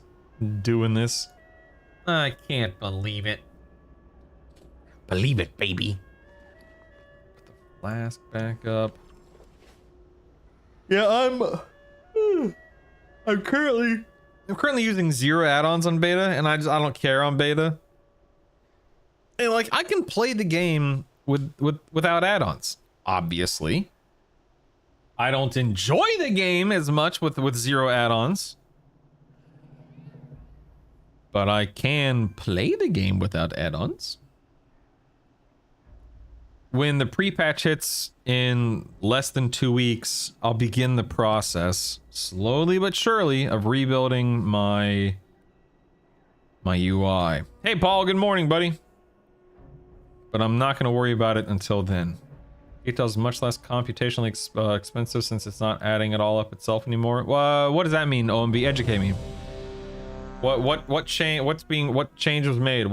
doing this. I can't believe it. Believe it, baby. Put the flask back up. Yeah, I'm currently using 0 add-ons on beta, and I don't care on beta. And like, I can play the game without add-ons. Obviously, I don't enjoy the game as much with 0 add-ons, but I can play the game without add-ons. When the pre-patch hits in less than 2 weeks, I'll begin the process, slowly but surely, of rebuilding my UI. Hey, Paul, good morning, buddy. But I'm not going to worry about it until then. It is much less computationally expensive since it's not adding it all up itself anymore. What does that mean, OMB? Educate me. What change? What change was made?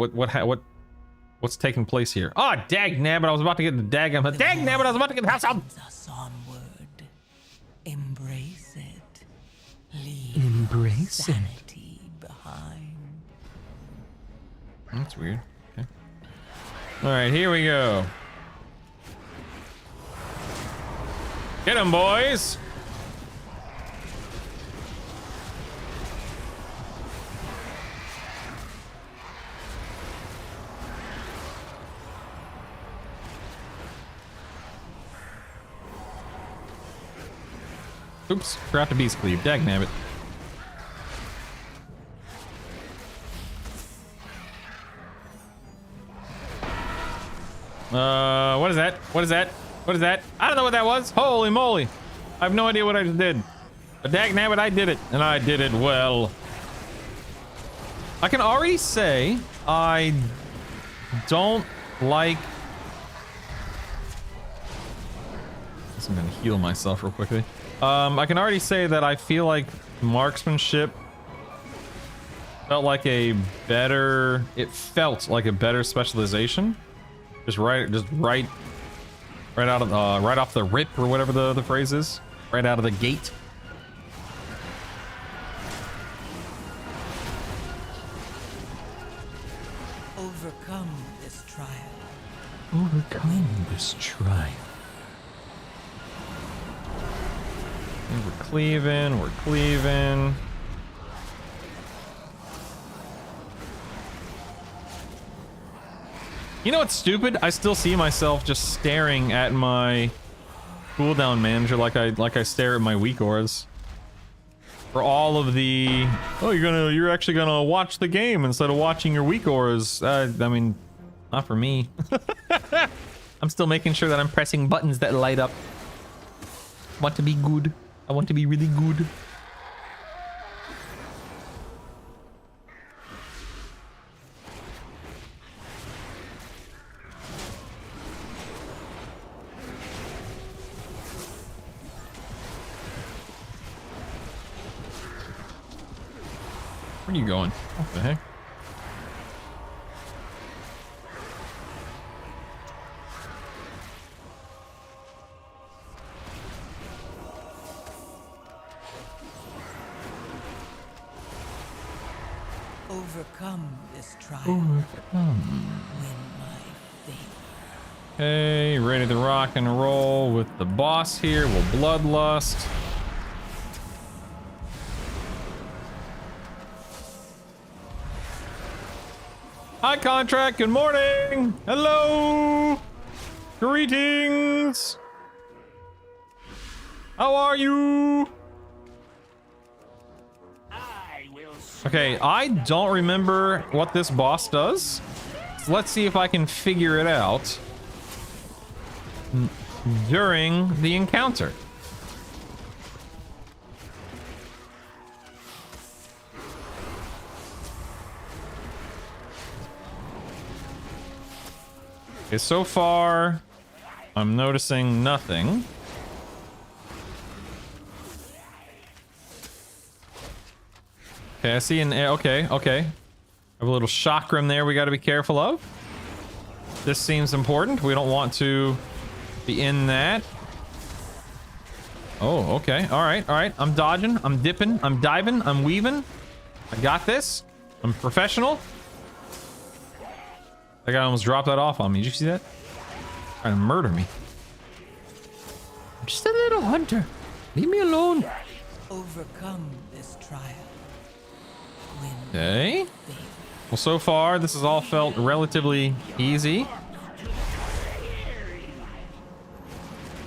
What's taking place here? Oh, dag nabbit! I was about to get the dag nabbit! I was about to get the house out. Us onward. Embrace it. Leave Embrace sanity behind. That's weird. Okay. All right, here we go. Get 'em, boys. Oops, forgot to beast cleave. Dagnabbit. What is that? What is that? What is that? I don't know what that was. Holy moly. I have no idea what I just did. But dagnabbit, I did it. And I did it well. I can already say I don't like... I'm gonna heal myself real quickly. I can already say that I feel like marksmanship felt like a better... It felt like a better specialization. Just right out of right off the rip, or whatever the phrase is. Right out of the gate. Overcome this trial. Overcome this trial. And we're cleaving, we're cleaving. You know what's stupid? I still see myself just staring at my cooldown manager like I stare at my weak auras. For all of the... Oh, you're actually gonna watch the game instead of watching your weak auras. I mean, not for me. I'm still making sure that I'm pressing buttons that light up. I want to be good. I want to be really good. Where are you going? What the heck? Overcome this trial. Overcome. Win my favor. Okay, ready to rock and roll with the boss here. We'll bloodlust. Hi, Contract. Good morning. Hello. Greetings. How are you? Okay, I don't remember what this boss does. So let's see if I can figure it out during the encounter. Okay, so far, I'm noticing nothing. Okay, I see an... Okay. I have a little chakram there we got to be careful of. This seems important. We don't want to be in that. Oh, okay. All right. I'm dodging. I'm dipping. I'm diving. I'm weaving. I got this. I'm professional. That guy almost dropped that off on me. Did you see that? Trying to murder me. I'm just a little hunter. Leave me alone. Overcome this trial. Win Okay. my favor. Well, so far, this has all felt relatively easy.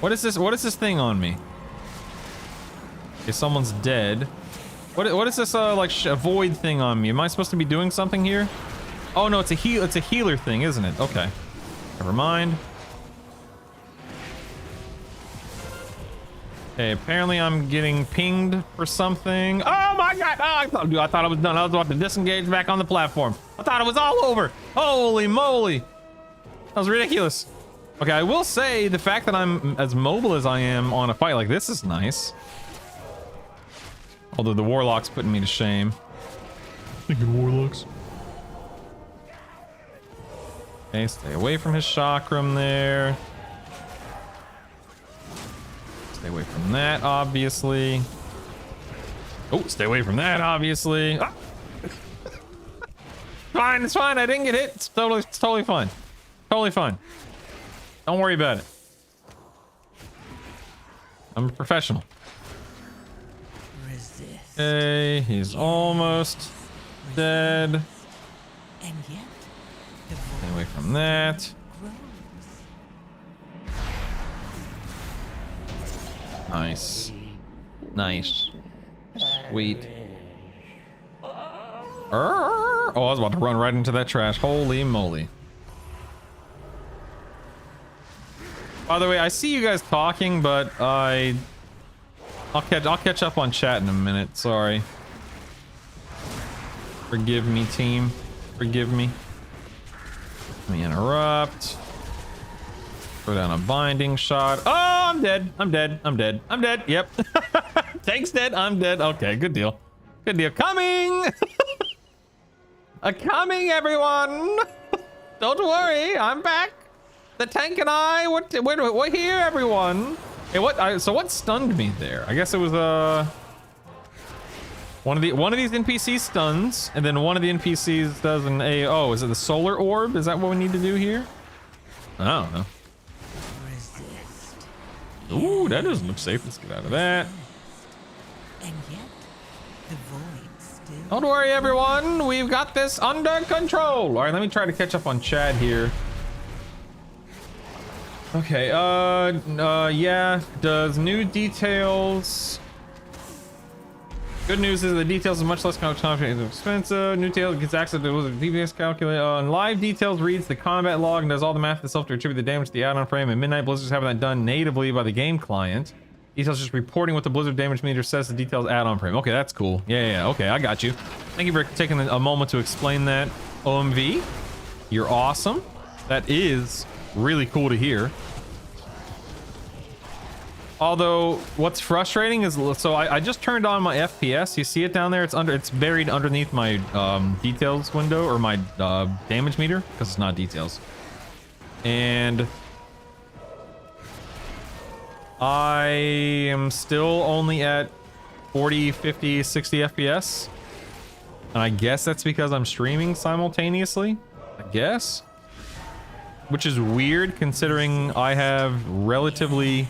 What is this? What is this thing on me? Okay, someone's dead. What is this, like, a void thing on me? Am I supposed to be doing something here? Oh, no, it's a healer thing, isn't it? Okay. Never mind. Okay, apparently I'm getting pinged for something. Oh my god! Oh, I thought I was done. I was about to disengage back on the platform. I thought it was all over. Holy moly. That was ridiculous. Okay, I will say the fact that I'm as mobile as I am on a fight like this is nice. Although the Warlock's putting me to shame. Thinking Warlocks. Okay, stay away from his chakram there. Stay away from that, obviously. Oh, stay away from that, obviously. Ah! Fine, it's fine. I didn't get hit. It's totally fine. Totally fine. Don't worry about it. I'm a professional. Resist. Okay, he's almost dead. And yet, the Stay away from that. grows. Nice. Nice. Sweet. Oh, I was about to run right into that trash. Holy moly. By the way, I see you guys talking, but I'll catch up on chat in a minute. Sorry. Forgive me, team. Forgive me. Let me interrupt. Throw down a binding shot. Oh, I'm dead. I'm dead. I'm dead. I'm dead. Yep. Tank's dead. I'm dead. Okay, good deal. Good deal. Coming! Coming, everyone! Don't worry, I'm back. The tank and I, we're here, everyone. Hey, so what stunned me there? I guess it was one of these NPCs stuns, and then one of the NPCs does an AO. Is it the solar orb? Is that what we need to do here? I don't know. Ooh, that doesn't look safe. Let's get out of that. And yet, the void still. Don't worry, everyone. We've got this under control. All right, let me try to catch up on Chad here. Okay, yeah, does new details. Good news is the details is much less complicated and expensive. New details gets access to the DPS calculator. Live details reads the combat log and does all the math itself to attribute the damage to the add-on frame. And Midnight Blizzard's having that done natively by the game client. Details just reporting what the Blizzard damage meter says the details add-on frame. Okay, that's cool. Yeah, okay, I got you. Thank you for taking a moment to explain that, OMV. You're awesome. That is really cool to hear. Although what's frustrating is, so I just turned on my FPS. You see it down there? It's buried underneath my details window, or my damage meter, because it's not details. And I am still only at 40, 50, 60 FPS. And I guess that's because I'm streaming simultaneously, I guess. Which is weird considering I have relatively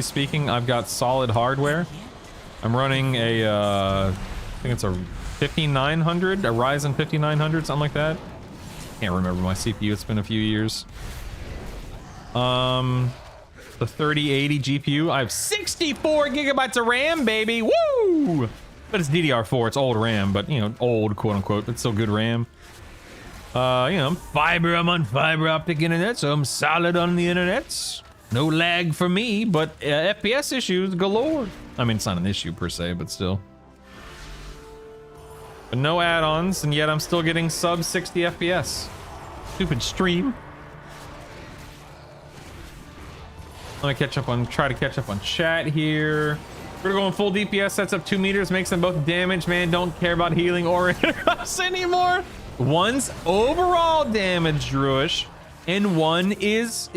speaking, I've got solid hardware. I'm running a, I think it's a 5900, a Ryzen 5900, something like that. Can't remember my CPU, it's been a few years. The 3080 GPU, I have 64 gigabytes of RAM, baby, woo! But it's DDR4, it's old RAM, but you know, old, quote unquote, but still good RAM. You know, I'm on fiber optic internet, so I'm solid on the internet. No lag for me, but FPS issues galore. I mean, it's not an issue per se, but still. But no add-ons, and yet I'm still getting sub 60 FPS. Stupid stream. Let me try to catch up on chat here. We're going full DPS, sets up 2 meters, makes them both damage, man. Don't care about healing or interrupts anymore. One's overall damage, Druish, and one is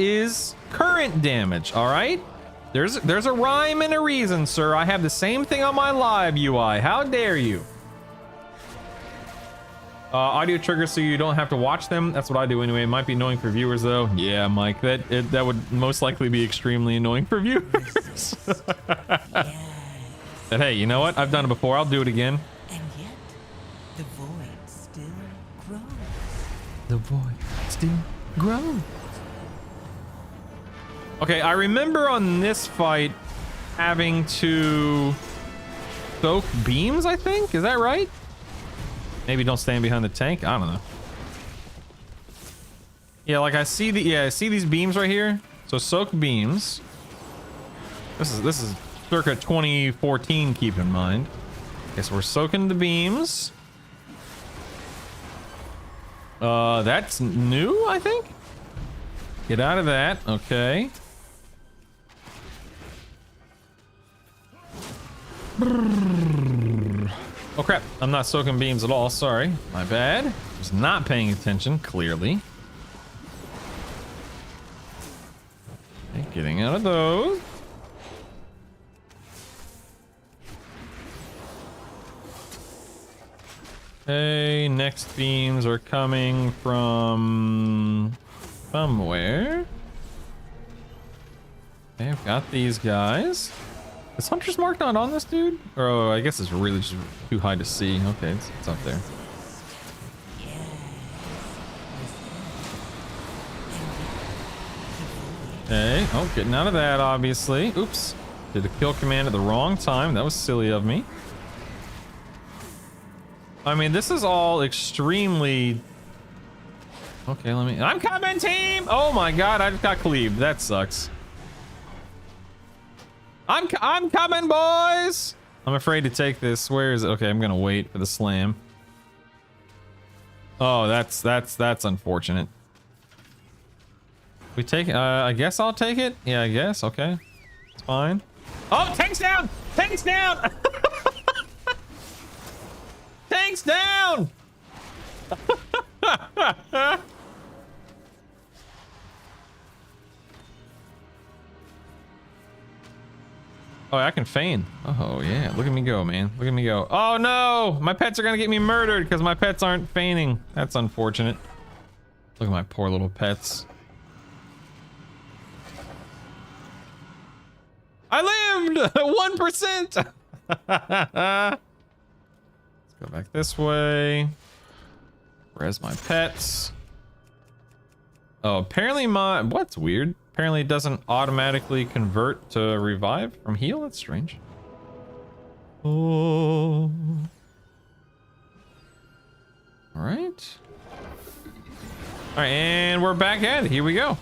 current damage. All right, there's a rhyme and a reason, sir. I have the same thing on my live UI. How dare you? Audio triggers so you don't have to watch them. That's what I do anyway. It might be annoying for viewers though. Yeah, Mike, that would most likely be extremely annoying for viewers. But hey, you know what? I've done it before. I'll do it again. And yet, the void still grows. The void still grows. Okay, I remember on this fight having to soak beams, I think? Is that right? Maybe don't stand behind the tank? I don't know. Yeah, like I see these beams right here. So soak beams. This is circa 2014, keep in mind. Okay, so we're soaking the beams. That's new, I think. Get out of that. Okay. Oh crap, I'm not soaking beams at all, sorry. My bad. Was not paying attention, clearly. Okay, getting out of those. Okay, next beams are coming from somewhere. Okay, I've got these guys. Is Hunter's Mark not on this dude? Or oh, I guess it's really just too high to see. Okay, it's up there. Okay, oh, getting out of that, obviously. Oops. Did a kill command at the wrong time. That was silly of me. I mean, this is all extremely... Okay, I'm coming, team! Oh my god, I just got cleaved. That sucks. I'm coming, boys! I'm afraid to take this. Where is it? Okay, I'm gonna wait for the slam. Oh, that's unfortunate. We take, I guess I'll take it. Yeah, I guess. Okay. It's fine. Oh, tank's down! Tank's down! Tank's down! Oh, I can feign. Oh, yeah. Look at me go, man. Look at me go. Oh, no! My pets are gonna get me murdered because my pets aren't feigning. That's unfortunate. Look at my poor little pets. I lived! 1%! Let's go back this way. Where's my pets? Oh, apparently my... What's weird? Apparently it doesn't automatically convert to revive from heal. That's strange. Oh. Alright. Alright, and we're back at it. Here we go.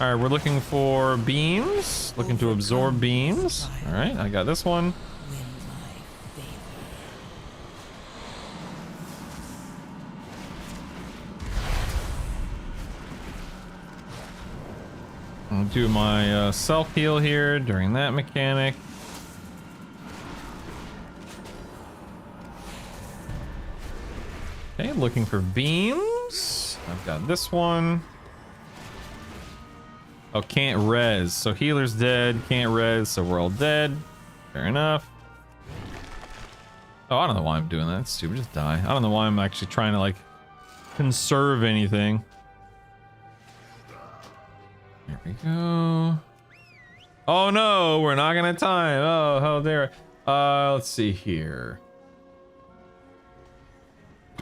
Alright, we're looking for beams. Looking to absorb beams. Alright, I got this one. I'll do my self-heal here during that mechanic. Okay, looking for beams. I've got this one. Oh, can't res. So healer's dead, can't res, so we're all dead. Fair enough. Oh, I don't know why I'm doing that. It's stupid, just die. I don't know why I'm actually trying to, like, conserve anything. There we go. Oh no, we're not gonna time. Oh, how dare I. Let's see here.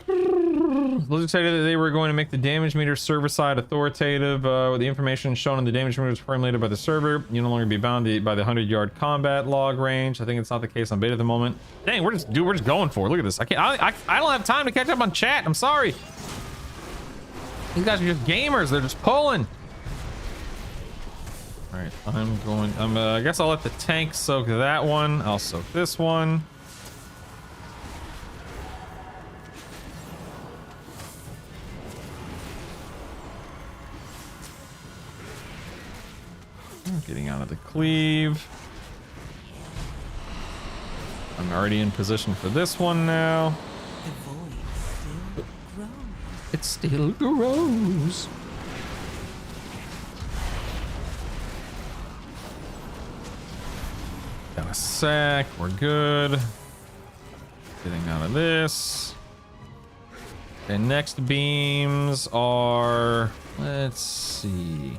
Blizzard stated that they were going to make the damage meter server-side authoritative. With the information shown in the damage meter is formulated by the server, you no longer be bound by the 100-yard combat log range. I think it's not the case on beta at the moment. Dang, we're just going for it. Look at this. I don't have time to catch up on chat. I'm sorry. These guys are just gamers. They're just pulling. All right, I guess I'll let the tank soak that one. I'll soak this one. Getting out of the cleave. I'm already in position for this one now. The void still grows. It still grows. Got a sack. We're good. Getting out of this. Okay, next beams are... Let's see.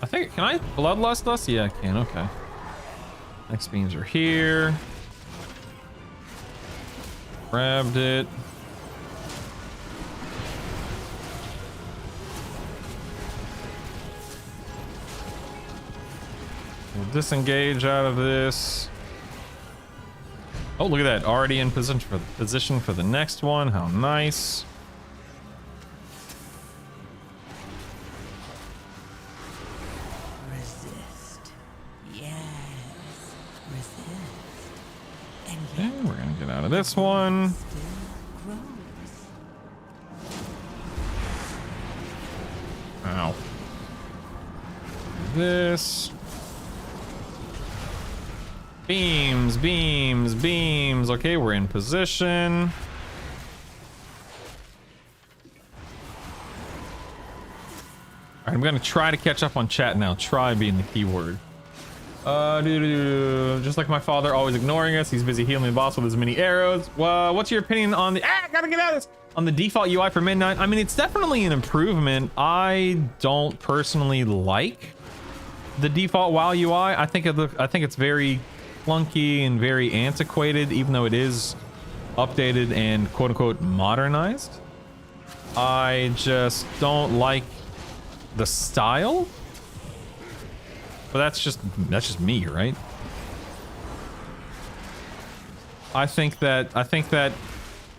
I think, can I bloodlust us? Yeah, I can, okay. Next beams are here. Grabbed it. We'll disengage out of this. Oh, look at that. Already in position for the next one. How nice. Okay, we're gonna get out of this one. Ow. This. Beams, beams, beams. Okay, we're in position. Alright, I'm gonna try to catch up on chat now. Try being the key word. Just like my father, always ignoring us. He's busy healing the boss with his mini arrows. Well, what's your opinion on the... gotta get out of this! On the default UI for Midnight? I mean, it's definitely an improvement. I don't personally like the default WoW UI. I think it's very clunky and very antiquated, even though it is updated and quote-unquote modernized. I just don't like the style. But that's just me, right? I think that,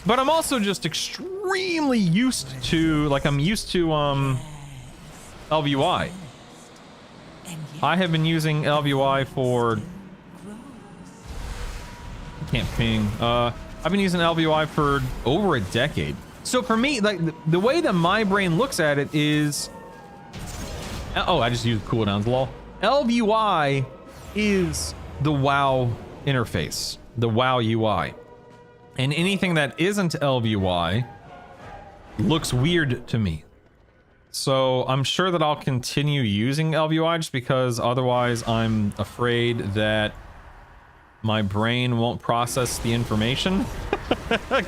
but I'm also just extremely used to, like, I'm used to, LVUI. I have been using LVUI for, I can't ping, I've been using LVUI for over a decade. So for me, like the way that my brain looks at it is, oh, I just used cooldowns, lol. LVUI is the WoW interface, the WoW UI. And anything that isn't LVUI looks weird to me. So I'm sure that I'll continue using LVUI just because otherwise I'm afraid that my brain won't process the information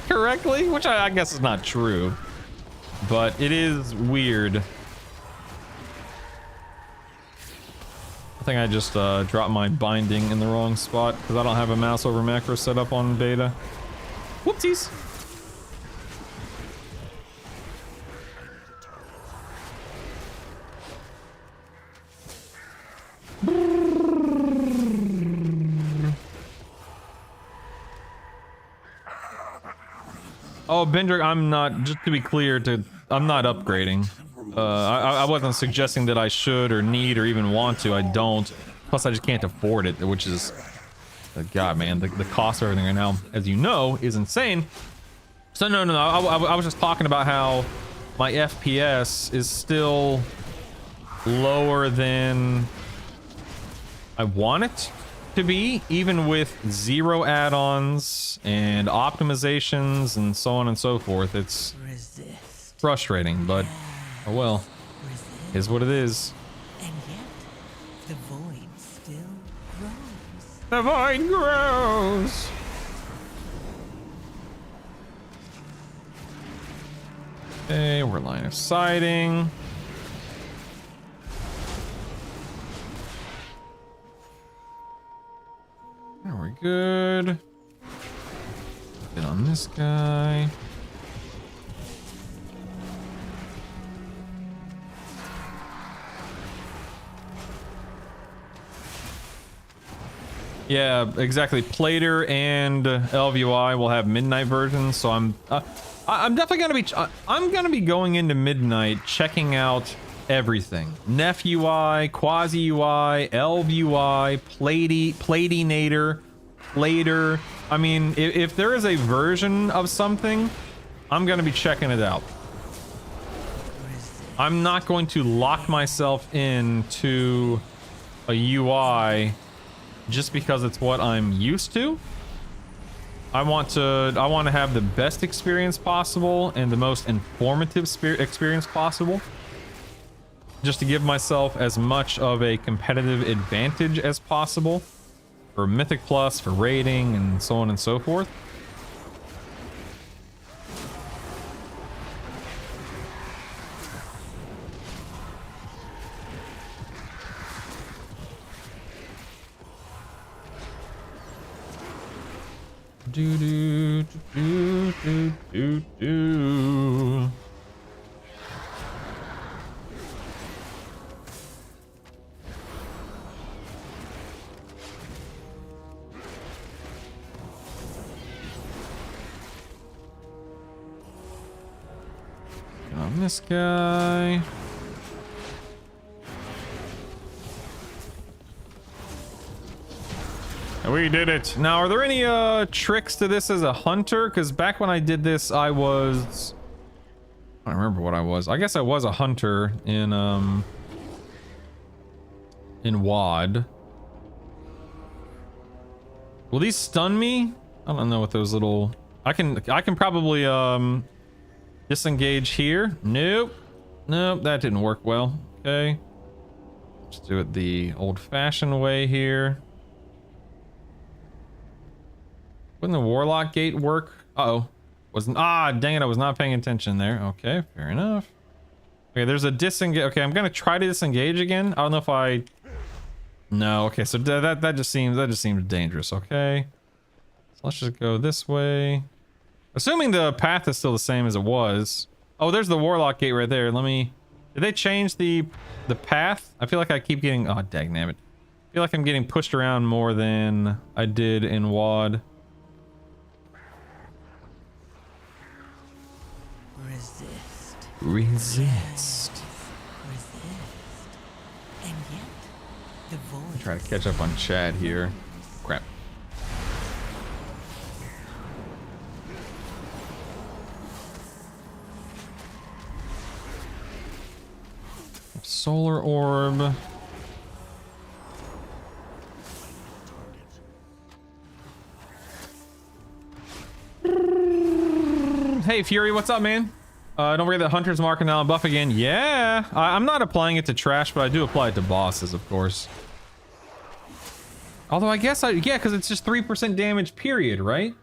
correctly, which I guess is not true, but it is weird. I think I just dropped my binding in the wrong spot because I don't have a mouse over macro set up on beta. Whoopsies. Oh, Bender, I'm not, just to be clear, I'm not upgrading. I wasn't suggesting that I should or need or even want to. I don't. Plus, I just can't afford it, which is, God, man, the cost of everything right now, as you know, is insane. So no, I was just talking about how my FPS is still lower than I want it to be, even with 0 add-ons and optimizations and so on and so forth. It's frustrating, but oh well. Is what it is. And yet, the void still grows. The void grows. Okay, we're line of sighting. There we good. Get on this guy. Yeah, exactly. Plater and LVUI will have midnight versions, so I'm definitely gonna be going into midnight, checking out everything. Nef UI, Quasi UI, LVUI, Platinator, Plater. I mean, if there is a version of something, I'm gonna be checking it out. I'm not going to lock myself into a UI just because it's what I'm used to. I want to have the best experience possible and the most informative experience possible, just to give myself as much of a competitive advantage as possible for Mythic Plus, for rating, and so on and so forth. Do do do do do do. Get on this guy. We did it. Now, are there any tricks to this as a hunter? Because back when I did this, I was... I don't remember what I was. I guess I was a hunter in WoD. Will these stun me? I don't know what those little... I can probably disengage here. Nope. Nope, that didn't work well. Okay. Let's do it the old-fashioned way here. Wouldn't the Warlock Gate work? Uh-oh. Wasn't... Ah, dang it, I was not paying attention there. Okay, fair enough. Okay, there's a disengage... Okay, I'm gonna try to disengage again. I don't know if I... No, okay, so that just seems dangerous, okay? So let's just go this way. Assuming the path is still the same as it was. Oh, there's the Warlock Gate right there. Let me... Did they change the path? I feel like I keep getting... Oh, dagnabbit. I feel like I'm getting pushed around more than I did in WoD. Resist. And yet, the void Try to catch up on Chad here. Crap. solar orb. Hey Fury, what's up, man? Don't forget that Hunter's Mark and now buff again. Yeah, I'm not applying it to trash, but I do apply it to bosses, of course. Although I guess yeah, because it's just 3% damage, period, right?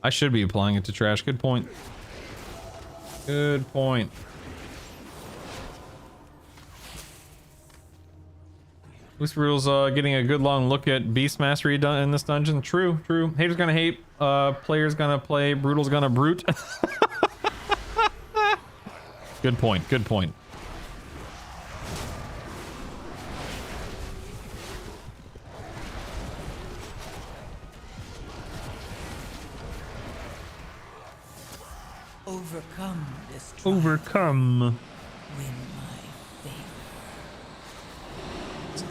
I should be applying it to trash. Good point. Good point. Loose Rules getting a good long look at Beast Mastery in this dungeon. True, true. Haters gonna hate, players gonna play, Brutal's gonna brute. Good point, good point. Overcome this trial. Overcome. Win my favor.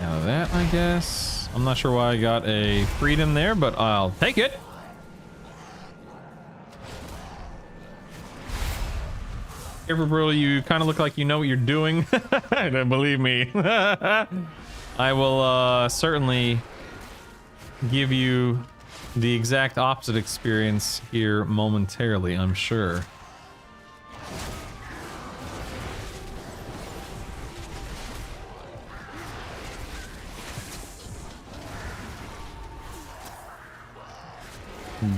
Now that, I guess. I'm not sure why I got a freedom there, but I'll take it. Careful, Brutal, you kind of look like you know what you're doing. Don't believe me. I will certainly give you the exact opposite experience here momentarily, I'm sure.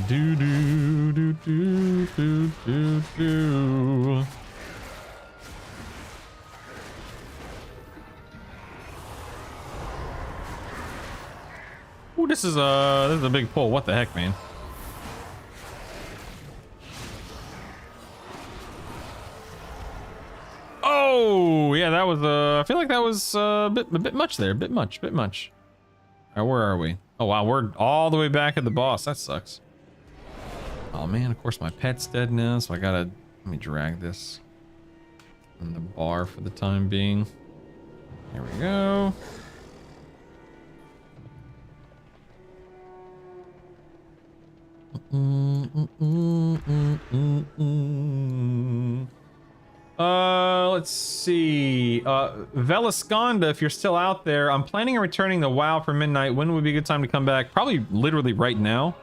Do do do do do do do. Ooh, this is a big pull. What the heck, man? Oh yeah, that was I feel like that was a bit much there. Bit much. All right, where are we? Oh wow, we're all the way back at the boss. That sucks. Oh man, of course my pet's dead now, so I gotta, let me drag this on the bar for the time being. There we go. Let's see. Velasconda, if you're still out there, I'm planning on returning to WoW for midnight. When would be a good time to come back? Probably literally right now.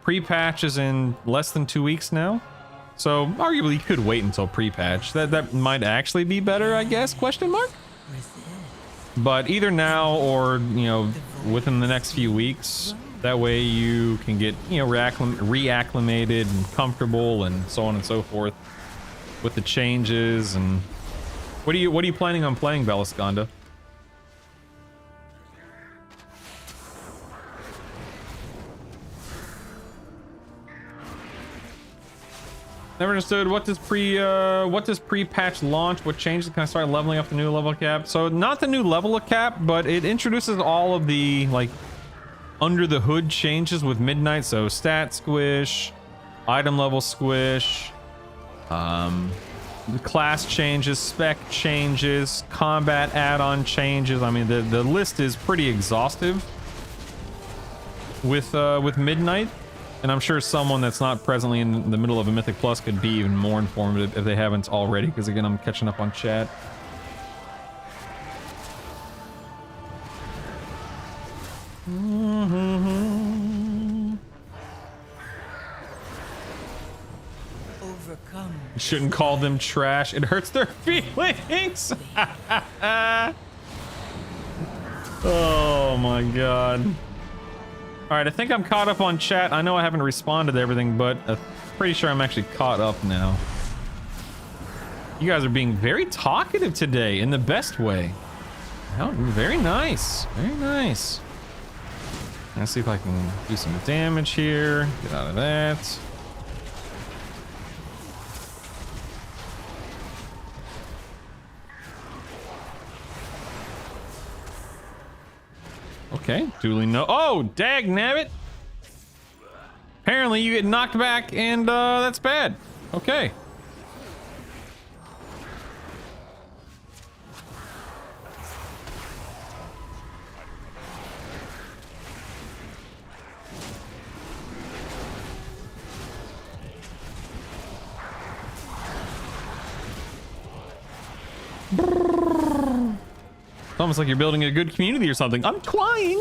Pre-patch is in less than 2 weeks now, so arguably you could wait until pre-patch. That might actually be better, I guess, question mark? But either now or, you know, within the next few weeks, that way you can get, you know, reacclimated and comfortable and so on and so forth with the changes. And what are you planning on playing, Velasconda? Never understood what does pre-patch launch? What changes can I start leveling up the new level cap? So not the new level cap, but it introduces all of the like under the hood changes with Midnight. So stat squish, item level squish, class changes, spec changes, combat add-on changes. I mean the list is pretty exhaustive with Midnight. And I'm sure someone that's not presently in the middle of a Mythic Plus could be even more informative if they haven't already, because again, I'm catching up on chat. Overcome. You shouldn't call them trash. It hurts their feelings. Oh my god. All right, I think I'm caught up on chat. I know I haven't responded to everything, but I'm pretty sure I'm actually caught up now. You guys are being very talkative today in the best way. Oh, very nice. Very nice. Let's see if I can do some damage here. Get out of that. Okay, duly no. Oh, dag nabbit! Apparently you get knocked back, and that's bad. Okay. It's almost like you're building a good community or something. I'm trying.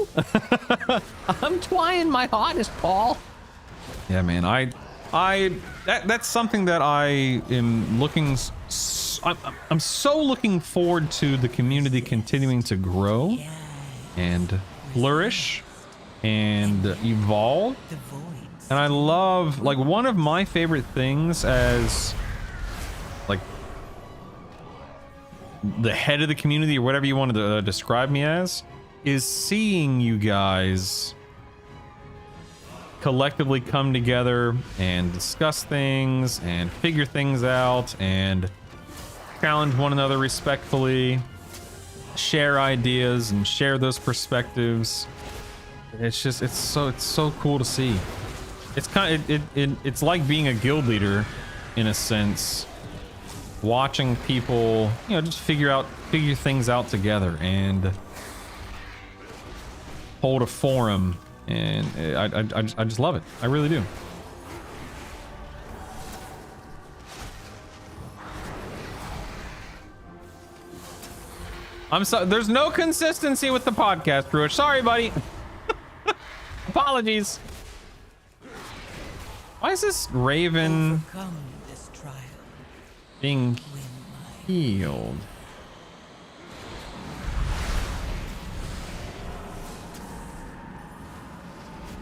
I'm trying my hardest, Paul. Yeah, man. That's something that I am looking. I'm so looking forward to the community continuing to grow and flourish and evolve. The voids. And I love, like, one of my favorite things as, like, the head of the community or whatever you want to describe me as, is seeing you guys collectively come together and discuss things and figure things out and challenge one another respectfully, share ideas and share those perspectives. It's just, it's so cool to see. It's kind of, it's like being a guild leader in a sense, watching people, you know, just figure things out together and hold a forum. And I just love it. I really do. I'm sorry. There's no consistency with the podcast, Bruce. Sorry, buddy. Apologies. Why is this Raven Overcome this trial. being Win my healed?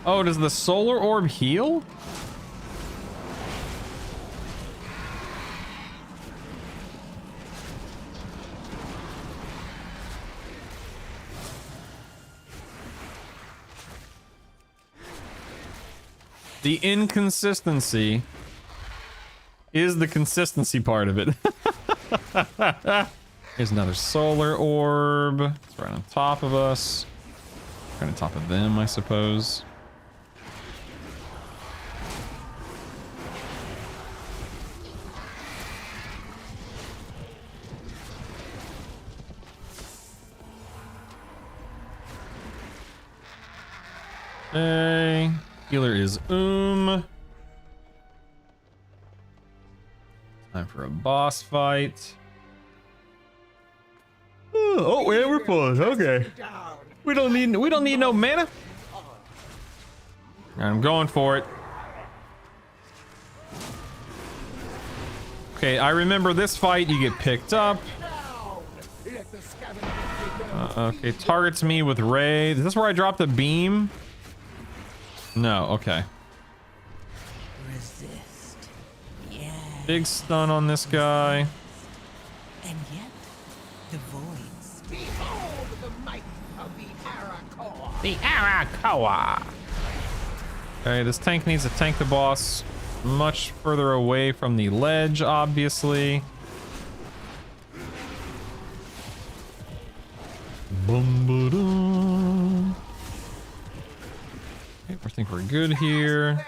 Oh, does the solar orb heal? The inconsistency is the consistency part of it. Here's another solar orb. It's right on top of us. Right on top of them, I suppose. Okay. Healer is Time for a boss fight. Oh, yeah, we're paused. Okay. We don't need no mana. I'm going for it. Okay, I remember this fight. You get picked up. Okay, targets me with Ray. Is this where I dropped the beam? No, okay. resist. Yeah. Big stun on this guy. And yet, the voids. Behold the might of the Arakoa. The Arakoa. Okay, this tank needs to tank the boss much further away from the ledge, obviously. Bum-ba-dum. Okay, I think we're good here.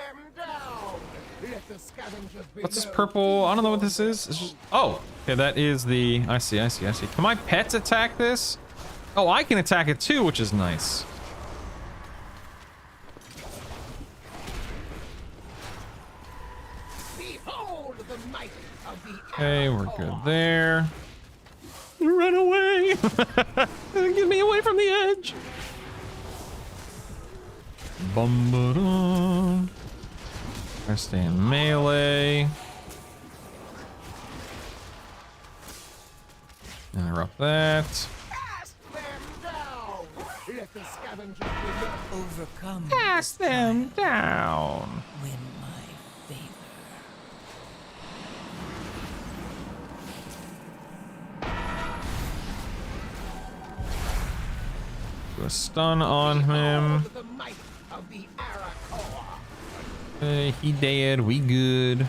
What's this purple? I don't know what this is. It's just, oh, okay, that is the. I see. Can my pets attack this? Oh, I can attack it too, which is nice. Okay, we're good there. Run away! Get me away from the edge! Bum-ba-dum. I stay in melee. Interrupt that. Overcome. Cast them down. Win my favor. Do a stun on him. Okay, he dead. We good.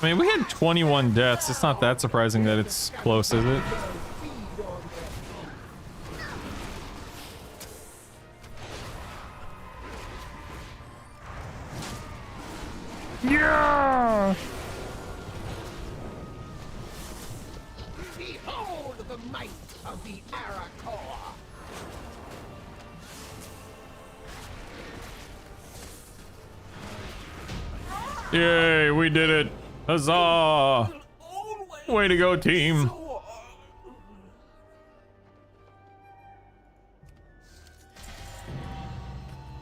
I mean, we had 21 deaths. It's not that surprising that it's close, is it? Yeah! Behold the might of the Arakoa. Yay, we did it. Huzzah. Way to go, team.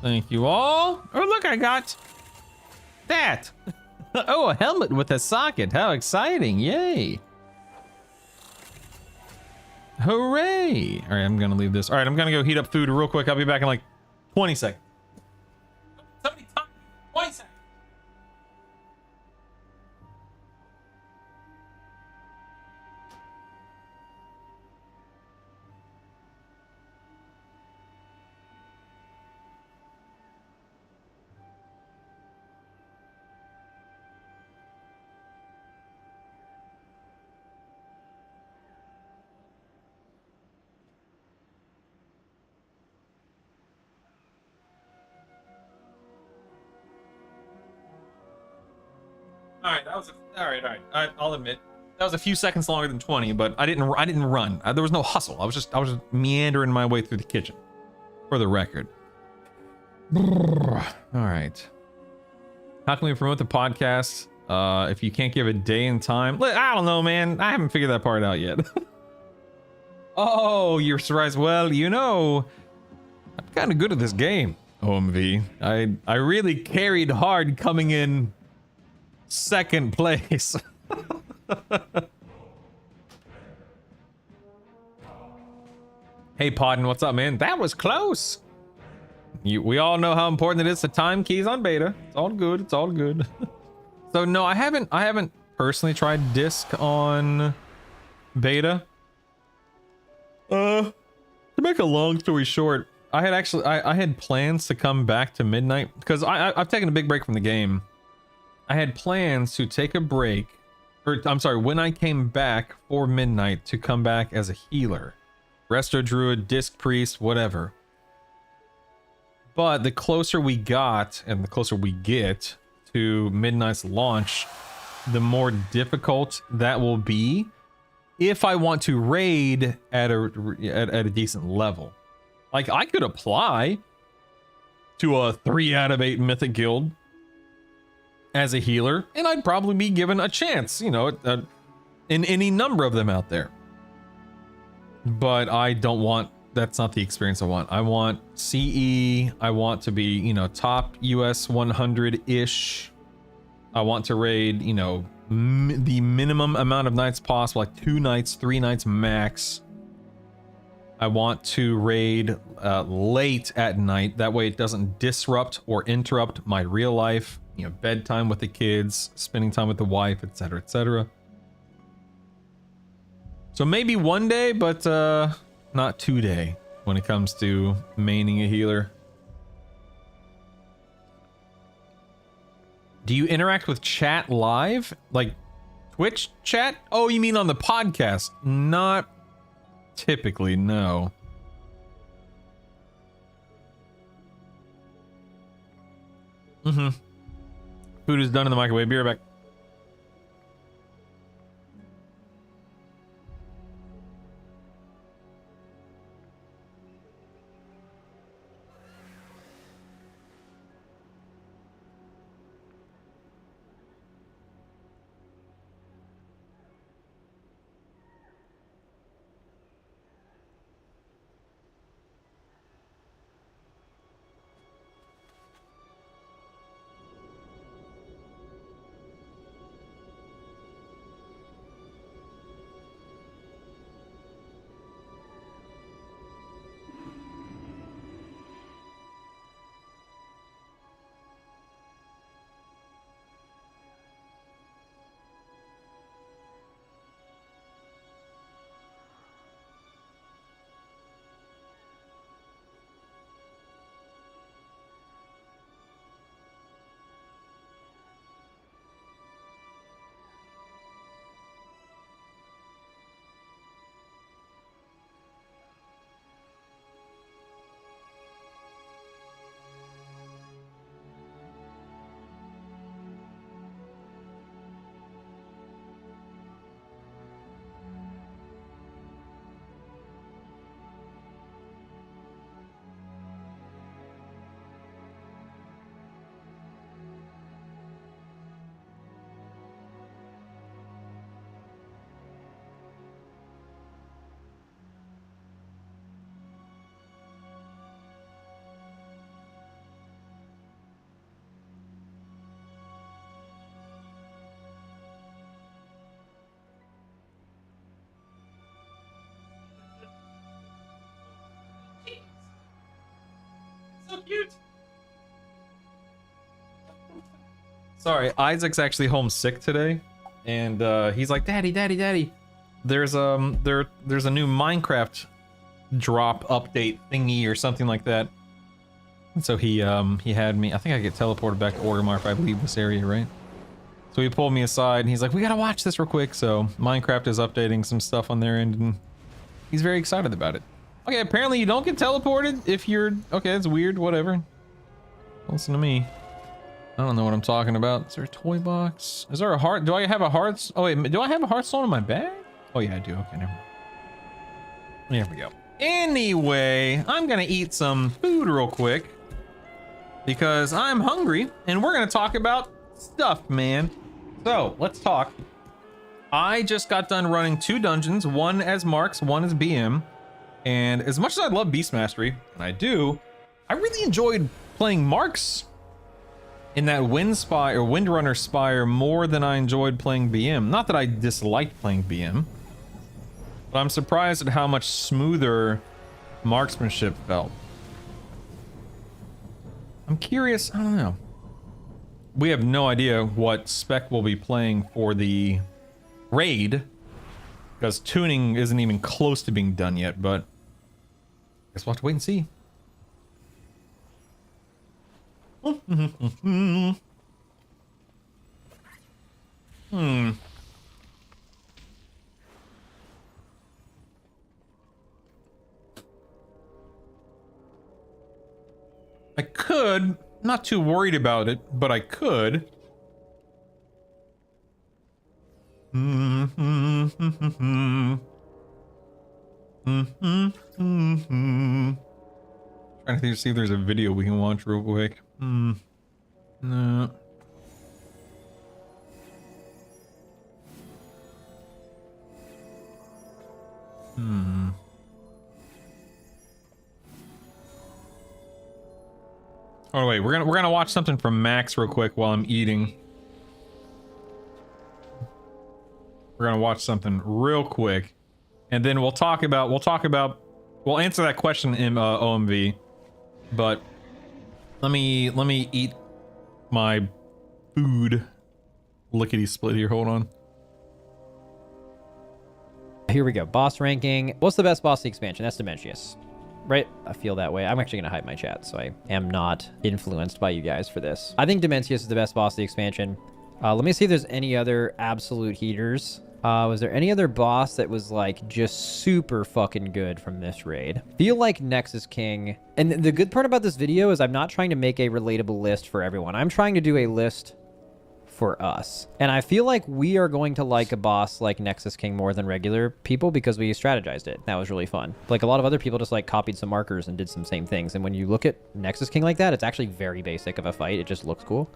Thank you all. Oh, look, I got that. Oh, a helmet with a socket. How exciting. Yay. Hooray. All right, I'm going to leave this. All right, I'm going to go heat up food real quick. I'll be back in like 20 seconds. 20 seconds. All right, that was all right. I'll admit that was a few seconds longer than 20, but I didn't run. There was no hustle. I was just meandering my way through the kitchen. For the record. All right. How can we promote the podcast if you can't give a day and time? I don't know, man. I haven't figured that part out yet. Oh, you're surprised. Well, you know, I'm kind of good at this game. OMV. I really carried hard coming in second place. Hey Podden, what's up, man? That was close. We all know how important it is to time keys on beta. It's all good. It's all good. So no, I haven't personally tried disc on beta. To make a long story short, I had plans to come back to midnight because I've taken a big break from the game. I had plans to take a break, or I'm sorry, when I came back for midnight to come back as a healer, resto druid, disc priest, whatever. But the closer we got and the closer we get to midnight's launch, the more difficult that will be if I want to raid at a decent level. Like I could apply to a 3 out of 8 mythic guild as a healer, and I'd probably be given a chance, you know, in any number of them out there. But I don't want, that's not the experience I want. I want CE, I want to be, you know, top US 100-ish. I want to raid, you know, the minimum amount of nights possible, like 2 nights, 3 nights max. I want to raid late at night. That way it doesn't disrupt or interrupt my real life, you know, bedtime with the kids, spending time with the wife, etc., etc. So maybe one day, but not today when it comes to maining a healer. Do you interact with chat live? Like Twitch chat? Oh, you mean on the podcast? Not typically, no. Food is done in the microwave. Be right back. cute. Sorry, Isaac's actually homesick today, and he's like, "Daddy, Daddy, Daddy." There's a new Minecraft drop update thingy or something like that. And so he had me. I think I get teleported back to Orgrimmar if I leave this area, right? So he pulled me aside and he's like, "We gotta watch this real quick." So Minecraft is updating some stuff on their end, and he's very excited about it. Okay, apparently you don't get teleported if you're... Okay, that's weird, whatever. Listen to me. I don't know what I'm talking about. Is there a toy box? Is there a heart? Do I have a heart? Oh wait, do I have a heartstone in my bag? Oh yeah, I do. Okay, never mind. There we go. Anyway, I'm gonna eat some food real quick because I'm hungry and we're gonna talk about stuff, man. So let's talk. I just got done running 2 dungeons, one as Marks, one as BM. And as much as I love Beast Mastery, and I do, I really enjoyed playing Marks in that Windrunner Spire more than I enjoyed playing BM. Not that I disliked playing BM, but I'm surprised at how much smoother marksmanship felt. I'm curious, I don't know. We have no idea what spec we'll be playing for the raid, because tuning isn't even close to being done yet, but I guess we'll have to wait and see. I could, not too worried about it, but I could. Trying to see if there's a video we can watch real quick. No. Oh wait, we're gonna watch something from Max real quick while I'm eating. We're gonna watch something real quick, and then we'll answer that question in OMV. But let me eat my food. Lickety split here. Hold on. Here we go. Boss ranking. What's the best boss of the expansion? That's Dementius. Right? I feel that way. I'm actually going to hide my chat, so I am not influenced by you guys for this. I think Dementius is the best boss of the expansion. Let me see if there's any other absolute heaters. Was there any other boss that was like just super fucking good from this raid? Feel like Nexus King. And the good part about this video is I'm not trying to make a relatable list for everyone. I'm trying to do a list for us. And I feel like we are going to like a boss like Nexus King more than regular people because we strategized it. That was really fun. Like a lot of other people just like copied some markers and did some same things. And when you look at Nexus King like that, it's actually very basic of a fight. It just looks cool.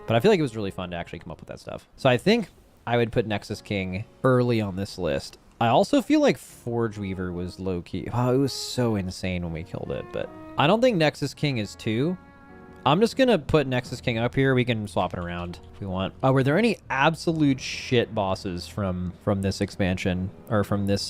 But I feel like it was really fun to actually come up with that stuff. So I think I would put Nexus King early on this list. I also feel like Forge Weaver was low-key. Wow, it was so insane when we killed it, but I don't think Nexus King is 2. I'm just gonna put Nexus King up here. We can swap it around if we want. Were there any absolute shit bosses from this expansion or from this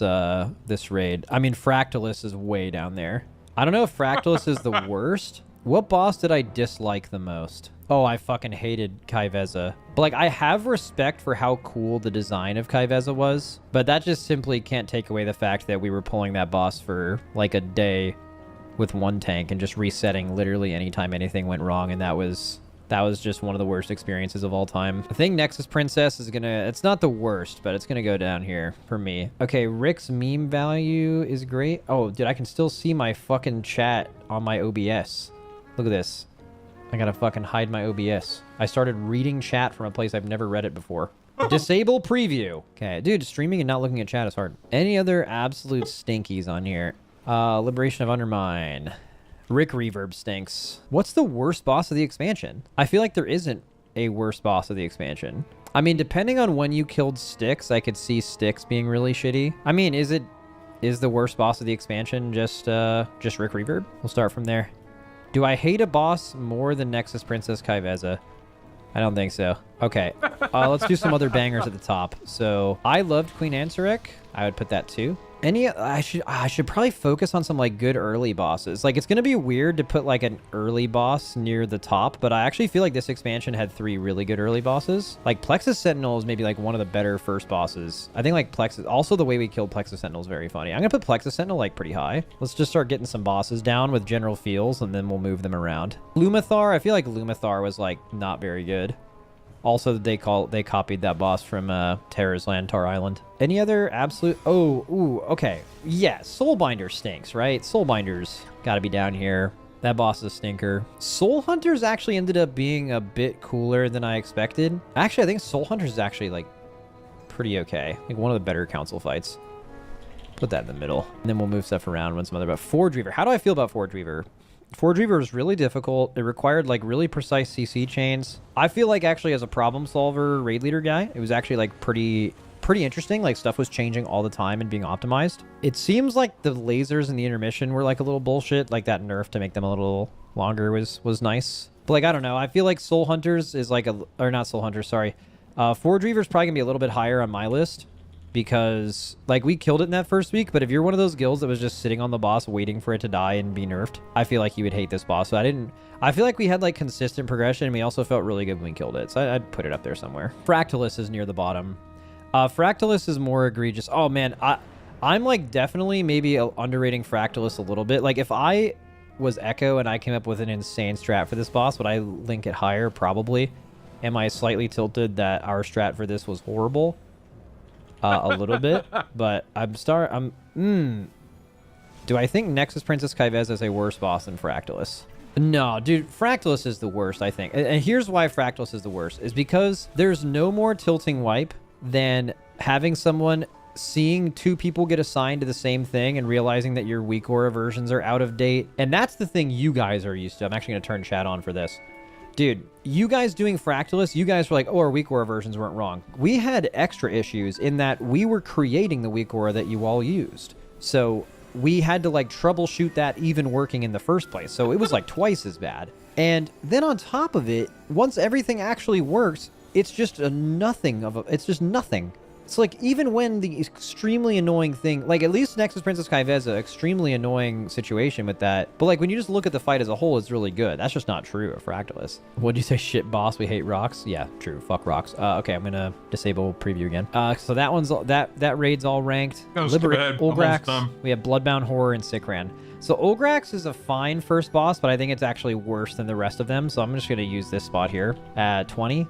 this raid? I mean, Fractalus is way down there. I don't know if Fractalus is the worst. What boss did I dislike the most? Oh, I fucking hated Kaiveza. But like, I have respect for how cool the design of Kaiveza was, but that just simply can't take away the fact that we were pulling that boss for like a day with one tank and just resetting literally anytime anything went wrong, and that was just one of the worst experiences of all time. I think Nexus Princess is gonna... It's not the worst, but it's gonna go down here for me. Okay, Rick's meme value is great. Oh, dude, I can still see my fucking chat on my OBS. Look at this. I gotta fucking hide my OBS. I started reading chat from a place I've never read it before. Disable preview. Okay, dude, streaming and not looking at chat is hard. Any other absolute stinkies on here? Liberation of Undermine. Rick Reverb stinks. What's the worst boss of the expansion? I feel like there isn't a worst boss of the expansion. I mean, depending on when you killed Styx, I could see Styx being really shitty. I mean, is the worst boss of the expansion just Rick Reverb? We'll start from there. Do I hate a boss more than Nexus Princess Kaiveza? I don't think so. Okay, let's do some other bangers at the top. So, I loved Queen Ansarek. I would put that too. I should probably focus on some like good early bosses. Like it's gonna be weird to put like an early boss near the top, but I actually feel like this expansion had 3 really good early bosses. Like Plexus Sentinel is maybe like one of the better first bosses. I think like Plexus, also the way we killed Plexus Sentinel is very funny. I'm gonna put Plexus Sentinel like pretty high. Let's just start getting some bosses down with general feels and then we'll move them around. Lumathar, I feel like Lumathar was like not very good. Also, they copied that boss from Terror's Land, Tar Island. Any other absolute... Oh, ooh, okay. Yeah, Soulbinder stinks, right? Soulbinder's got to be down here. That boss is a stinker. Soul Hunters actually ended up being a bit cooler than I expected. Actually, I think Soul Hunters is actually, like, pretty okay. Like, one of the better council fights. Put that in the middle. And then we'll move stuff around when some other... But Forge Reaver. How do I feel about Forge Reaver? Forge Reaver was really difficult. It required like really precise CC chains. I feel like actually as a problem solver raid leader guy, it was actually like pretty interesting. Like stuff was changing all the time and being optimized. It seems like the lasers in the intermission were like a little bullshit. Like that nerf to make them a little longer was nice. But like, I don't know. I feel like Soul Hunters is like or not Soul Hunters, sorry. Forge Reaver is probably gonna be a little bit higher on my list. Because, like, we killed it in that first week, but if you're one of those guilds that was just sitting on the boss waiting for it to die and be nerfed, I feel like you would hate this boss. So I feel like we had, like, consistent progression, and we also felt really good when we killed it. So I'd put it up there somewhere. Fractalus is near the bottom. Fractalus is more egregious. Oh, man, I'm, like, definitely maybe underrating Fractalus a little bit. Like, if I was Echo and I came up with an insane strat for this boss, would I link it higher? Probably. Am I slightly tilted that our strat for this was horrible? A little bit, but do I think Nexus Princess Kaivez is a worse boss than Fractalus? No, dude, Fractalus is the worst, I think. And here's why Fractalus is the worst, is because there's no more tilting wipe than having someone seeing 2 people get assigned to the same thing and realizing that your weak aura versions are out of date. And that's the thing you guys are used to. I'm actually going to turn chat on for this. Dude, you guys doing Fractalus, you guys were like, oh, our weak aura versions weren't wrong. We had extra issues in that we were creating the weak aura that you all used. So we had to like troubleshoot that even working in the first place. So it was like twice as bad. And then on top of it, once everything actually works, it's just it's just nothing. It's like, even when the extremely annoying thing, like at least Nexus Princess Kaivez, extremely annoying situation with that. But like when you just look at the fight as a whole, it's really good. That's just not true of Fractalus. What'd you say? Shit, boss. We hate rocks. Yeah, true. Fuck rocks. Okay, I'm gonna disable preview again. So that one's that raid's all ranked. Olgrax. We have Bloodbound Horror and Sikran. So Olgrax is a fine first boss, but I think it's actually worse than the rest of them. So I'm just gonna use this spot here at 20.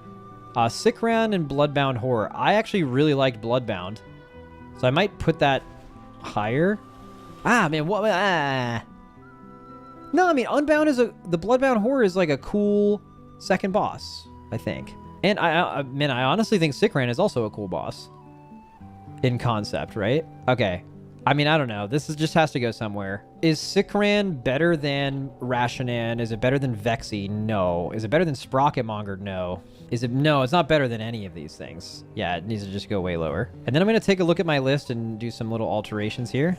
Sikran and Bloodbound Horror. I actually really liked Bloodbound, so I might put that higher. Man, what? No, I mean, Unbound is the Bloodbound Horror is like a cool second boss, I think. And I honestly think Sikran is also a cool boss in concept, right? Okay. I mean, I don't know. This just has to go somewhere. Is Sikran better than Rashanan? Is it better than Vexy? No. Is it better than Sprocketmonger? No. No, it's not better than any of these things. Yeah, it needs to just go way lower. And then I'm going to take a look at my list and do some little alterations here.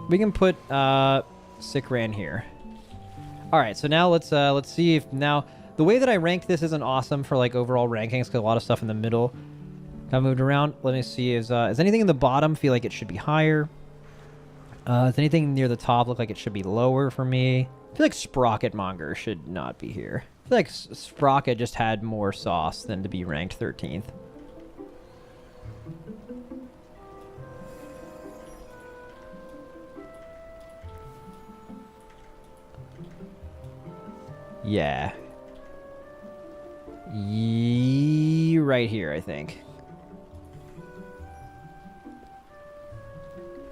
We can put Sikran here. All right, so now let's see if now the way that I ranked this isn't awesome for like overall rankings because a lot of stuff in the middle got moved around. Let me see, is anything in the bottom feel like it should be higher? Does anything near the top look like it should be lower for me? I feel like Sprocketmonger should not be here. I feel like Sprocket just had more sauce than to be ranked 13th. Yeah. Right here, I think.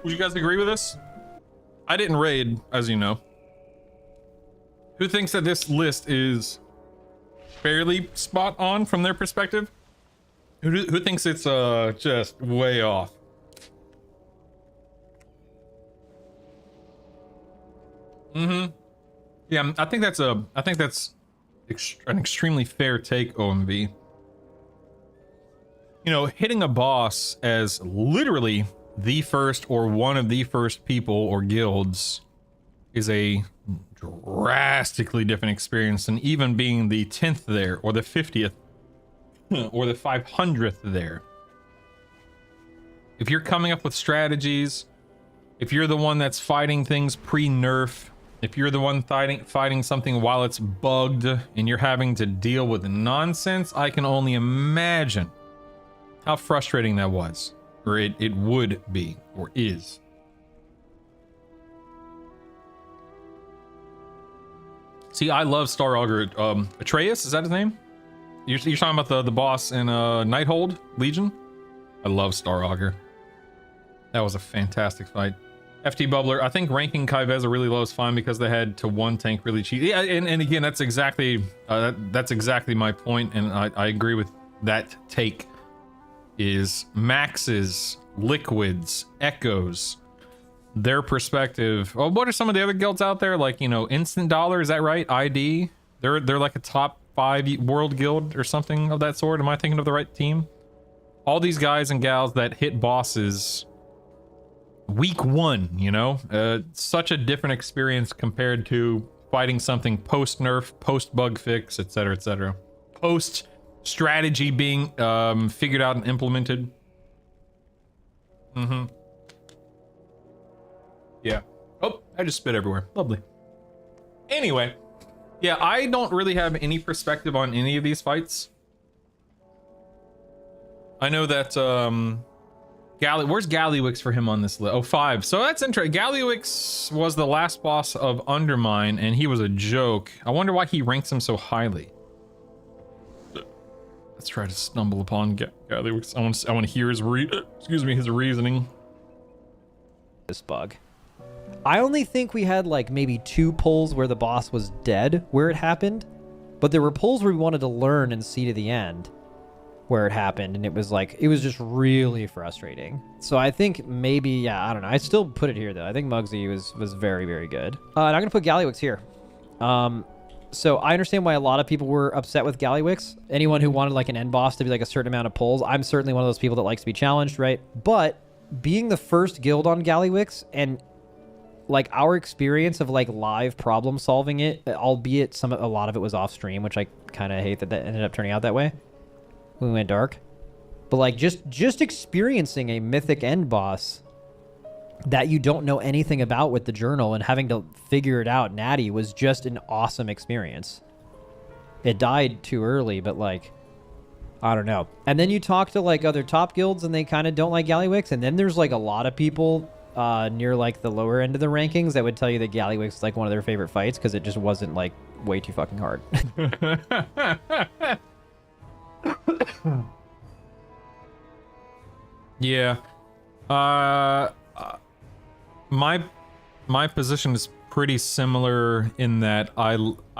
Would you guys agree with this? I didn't raid, as you know. Who thinks that this list is fairly spot on from their perspective? Who thinks it's just way off? Yeah, I think that's an extremely fair take, OMV. You know, hitting a boss as literally the first or one of the first people or guilds is a drastically different experience than even being the 10th there or the 50th. or the 500th there. If you're coming up with strategies, if you're the one that's fighting things pre-nerf, if you're the one fighting something while it's bugged and you're having to deal with nonsense, I can only imagine how frustrating that was, or it would be, or is. See, I love Star Augur. Atreus, is that his name? You're talking about the boss in Nighthold Legion? I love Star Augur. That was a fantastic fight. FT Bubbler, I think ranking Kaiveza really low is fine because they had to one tank really cheap. Yeah, and again, that's exactly my point, and I agree with that take. Is Maxes, Liquids, Echoes, their perspective. Oh, what are some of the other guilds out there? Like, you know, Instant Dollar, is that right? ID, they're like a top 5 world guild or something of that sort. Am I thinking of the right team? All these guys and gals that hit bosses week 1, you know, such a different experience compared to fighting something post nerf, post bug fix, etc., post strategy being figured out and implemented. Yeah. Oh, I just spit everywhere. Lovely. Anyway, yeah, I don't really have any perspective on any of these fights. I know that where's Gallywix for him on this list? Oh, 5. So that's interesting. Gallywix was the last boss of Undermine, and he was a joke. I wonder why he ranks him so highly. Let's try to stumble upon Gallywix. I want to hear his his reasoning. This bug. I only think we had like maybe 2 pulls where the boss was dead where it happened, but there were pulls where we wanted to learn and see to the end where it happened, and it was just really frustrating. So I think maybe, yeah, I don't know. I still put it here though. I think Muggsy was very, very good. And I'm gonna put Gallywix here. So I understand why a lot of people were upset with Gallywix. Anyone who wanted like an end boss to be like a certain amount of pulls, I'm certainly one of those people that likes to be challenged, right? But being the first guild on Gallywix and like our experience of like live problem solving it, albeit a lot of it was off stream, which I kind of hate that ended up turning out that way. We went dark, but like just experiencing a mythic end boss that you don't know anything about with the journal and having to figure it out, Natty, was just an awesome experience. It died too early, but like, I don't know. And then you talk to like other top guilds and they kind of don't like Gallywix, and then there's like a lot of people near like the lower end of the rankings that would tell you that Gallywix is like one of their favorite fights because it just wasn't like way too fucking hard. Yeah. My position is pretty similar in that I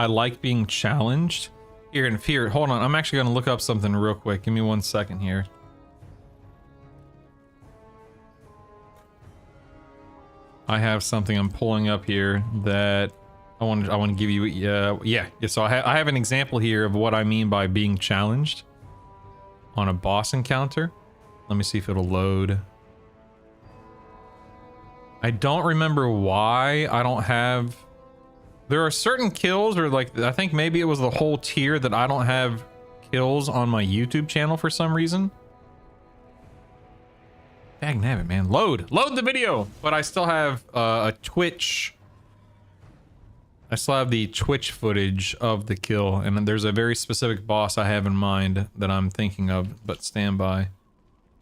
like being challenged. Here, hold on. I'm actually gonna look up something real quick. Give me 1 second here. I have something I'm pulling up here that I want to give you. Yeah. So I have an example here of what I mean by being challenged on a boss encounter. Let me see if it'll load. I don't remember why I don't have... There are certain kills, or like, I think maybe it was the whole tier that I don't have kills on my YouTube channel for some reason. Dagnabbit, man. Load the video! But I still have a Twitch... I still have the Twitch footage of the kill, and there's a very specific boss I have in mind that I'm thinking of, but stand by.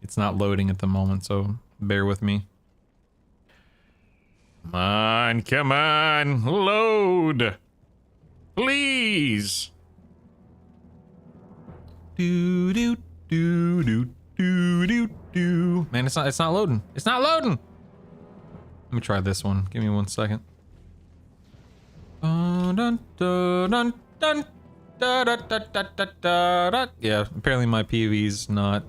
It's not loading at the moment, so bear with me. Come on, load! Please! Do. Man, it's not loading. It's not loading! Let me try this one. Give me 1 second. Yeah, apparently my PV's not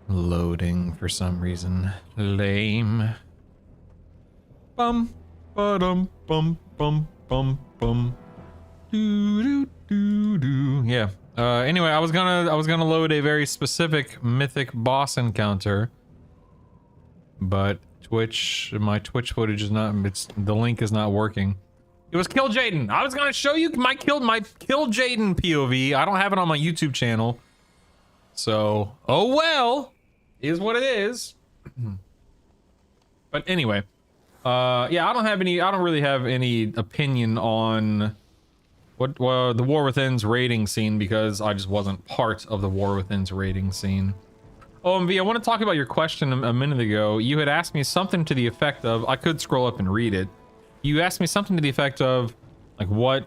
loading for some reason. Lame. Bum ba-dum bum bum bum bum. Do. Yeah. Anyway, I was gonna load a very specific mythic boss encounter, but my Twitch footage is not. The link is not working. It was Kill Jaden. I was gonna show you my Kill Jaden POV. I don't have it on my YouTube channel. So, oh well, is what it is. But anyway, yeah, I don't really have any opinion on what the War Within's raiding scene because I just wasn't part of the War Within's raiding scene. Oh, and V, I want to talk about your question a minute ago. You had asked me something to the effect of, I could scroll up and read it. You asked me something to the effect of, like, what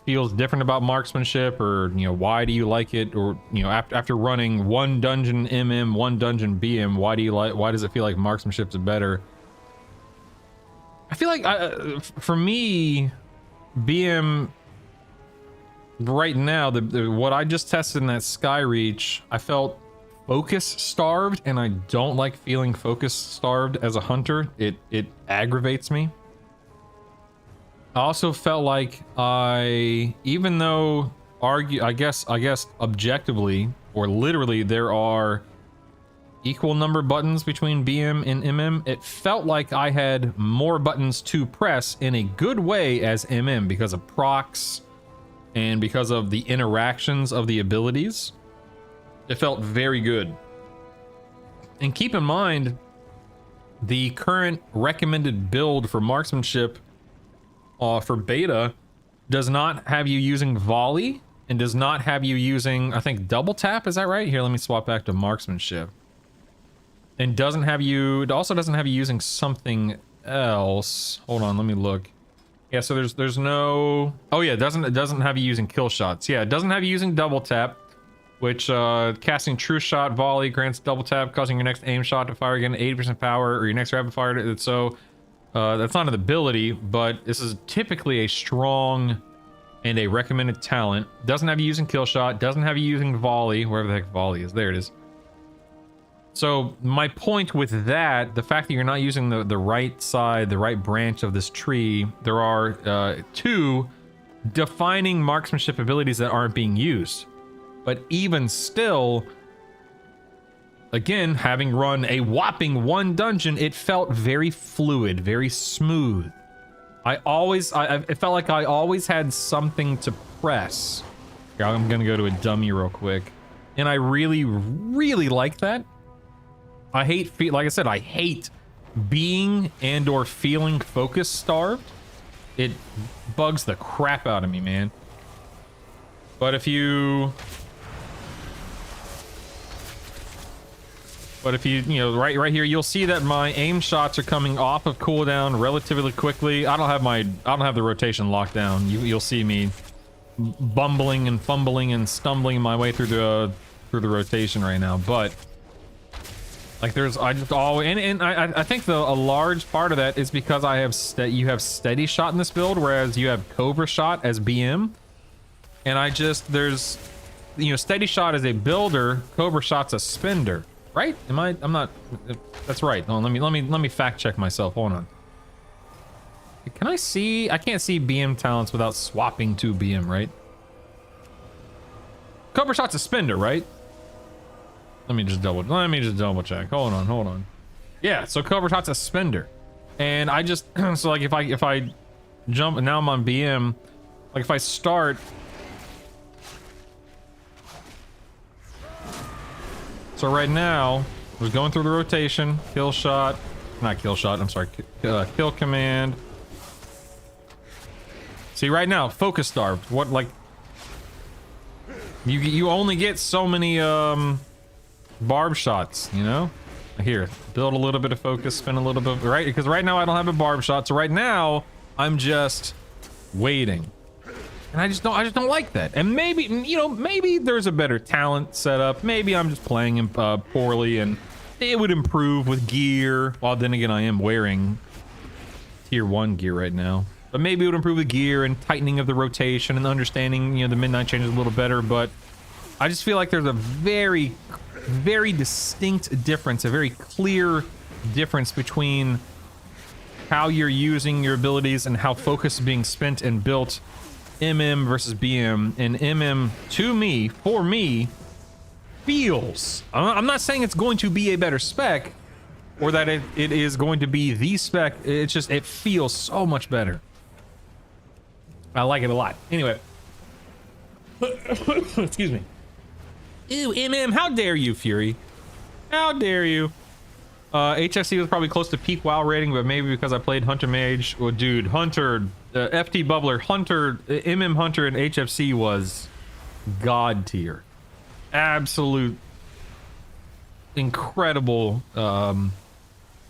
feels different about marksmanship, or, you know, why do you like it, or, you know, after running one dungeon MM, one dungeon BM, why does it feel like marksmanship's better? I feel like, for me, BM right now, what I just tested in that Skyreach, I felt focus starved, and I don't like feeling focus starved as a hunter. It aggravates me. I also felt like even though I guess objectively or literally there are equal number buttons between BM and MM, it felt like I had more buttons to press in a good way as MM because of procs and because of the interactions of the abilities. It felt very good. And keep in mind, the current recommended build for marksmanship for beta does not have you using volley and does not have you using, I think, double tap. Is that right? Here, let me swap back to marksmanship. And it also doesn't have you using something else. Hold on, let me look. Yeah, so there's no, oh yeah, it doesn't have you using kill shots. Yeah, it doesn't have you using double tap, which casting true shot volley grants double tap, causing your next aim shot to fire again 80% power, or your next rapid fire. So that's not an ability, but this is typically a strong and a recommended talent. Doesn't have you using kill shot, doesn't have you using volley, wherever the heck volley is. There it is. So my point with that, the fact that you're not using the right side, the right branch of this tree, there are two defining marksmanship abilities that aren't being used. But even still, again, having run a whopping one dungeon, it felt very fluid, very smooth. It felt like I always had something to press. Here, I'm gonna go to a dummy real quick. And I really, really like that. Like I said, I hate being and or feeling focus starved. It bugs the crap out of me, man. But if you right here, you'll see that my aim shots are coming off of cooldown relatively quickly. I don't have the rotation locked down. You'll see me bumbling and fumbling and stumbling my way through the rotation right now. But like I think a large part of that is because you have steady shot in this build, whereas you have cobra shot as BM, and steady shot is a builder, cobra shot's a spender, right? I'm not. That's right. Oh, let me fact check myself. Hold on. Can I see? I can't see BM talents without swapping to BM, right? Cobra shot's a spender, right? Let me just double check. Hold on. Yeah, so cobra shot's a spender. And I just so like if I jump, now I'm on BM, like if I start, so right now I was going through the rotation, kill command. See, right now, focus starved. What, like, you only get so many barb shots, you know? Here, build a little bit of focus, spin a little bit, right? Because right now I don't have a barb shot, so right now I'm just waiting. And I just don't like that. And maybe, maybe there's a better talent set up. Maybe I'm just playing him poorly, and it would improve with gear. Well, then again, I am wearing tier 1 gear right now. But maybe it would improve the gear and tightening of the rotation and understanding, the midnight changes a little better. But I just feel like there's a very, very distinct difference, a very clear difference between how you're using your abilities and how focus is being spent and built MM versus BM. And MM, for me, feels, I'm not saying it's going to be a better spec or that it is going to be the spec. It's just, it feels so much better. I like it a lot. Anyway. Excuse me. Ew, MM, how dare you, Fury? How dare you? HFC was probably close to peak WoW rating, but maybe because I played Hunter Mage. Well, dude, Hunter, FT Bubbler, Hunter, MM Hunter, and HFC was god tier. Absolute incredible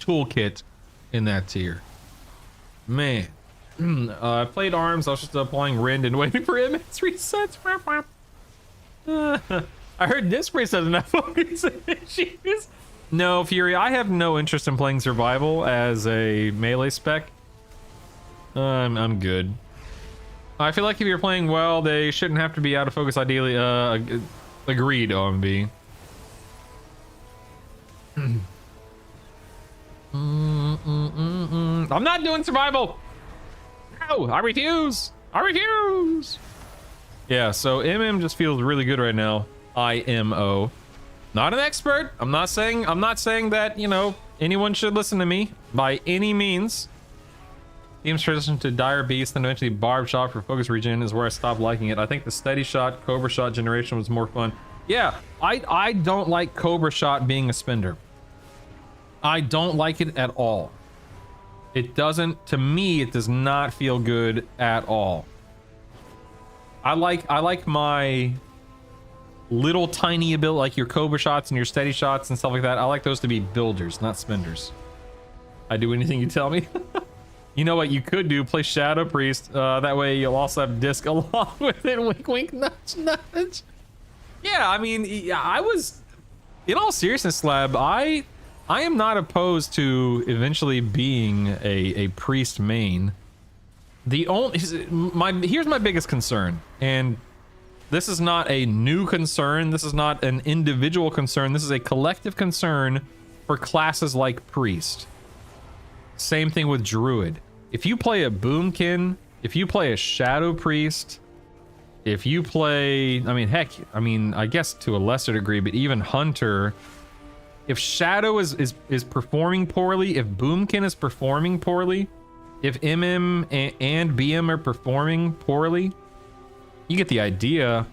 toolkit in that tier. Man. I played ARMS. I was just applying Rend and waiting for MS resets. I heard disc race doesn't have focus issues. No, Fury, I have no interest in playing Survival as a melee spec. I'm good. I feel like if you're playing well, they shouldn't have to be out of focus ideally. Agreed, OMB. I'm not doing Survival! No, I refuse! I refuse! Yeah, so MM just feels really good right now. IMO. Not an expert. I'm not saying that, you know, anyone should listen to me by any means. Team's transition to Dire Beast and eventually Barb Shot for focus regen is where I stopped liking it. I think the Steady Shot, Cobra Shot generation was more fun. Yeah, I don't like Cobra Shot being a spender. I don't like it at all. It doesn't, to me, it does not feel good at all. I like my little tiny ability, like your Cobra Shots and your Steady Shots and stuff like that. I like those to be builders, not spenders. I do anything you tell me. You know what you could do? Play Shadow Priest. That way you'll also have disc along with it. Wink, wink, nudge, nudge. Yeah, I mean, I was, in all seriousness, Slab, I am not opposed to eventually being a priest main. The only, here's my biggest concern, and this is not a new concern. This is not an individual concern. This is a collective concern for classes like priest. Same thing with druid. If you play a boomkin, if you play a shadow priest, if you play, I mean, heck, I mean, I guess to a lesser degree, but even hunter, if shadow is performing poorly, if boomkin is performing poorly, if MM and BM are performing poorly, you get the idea.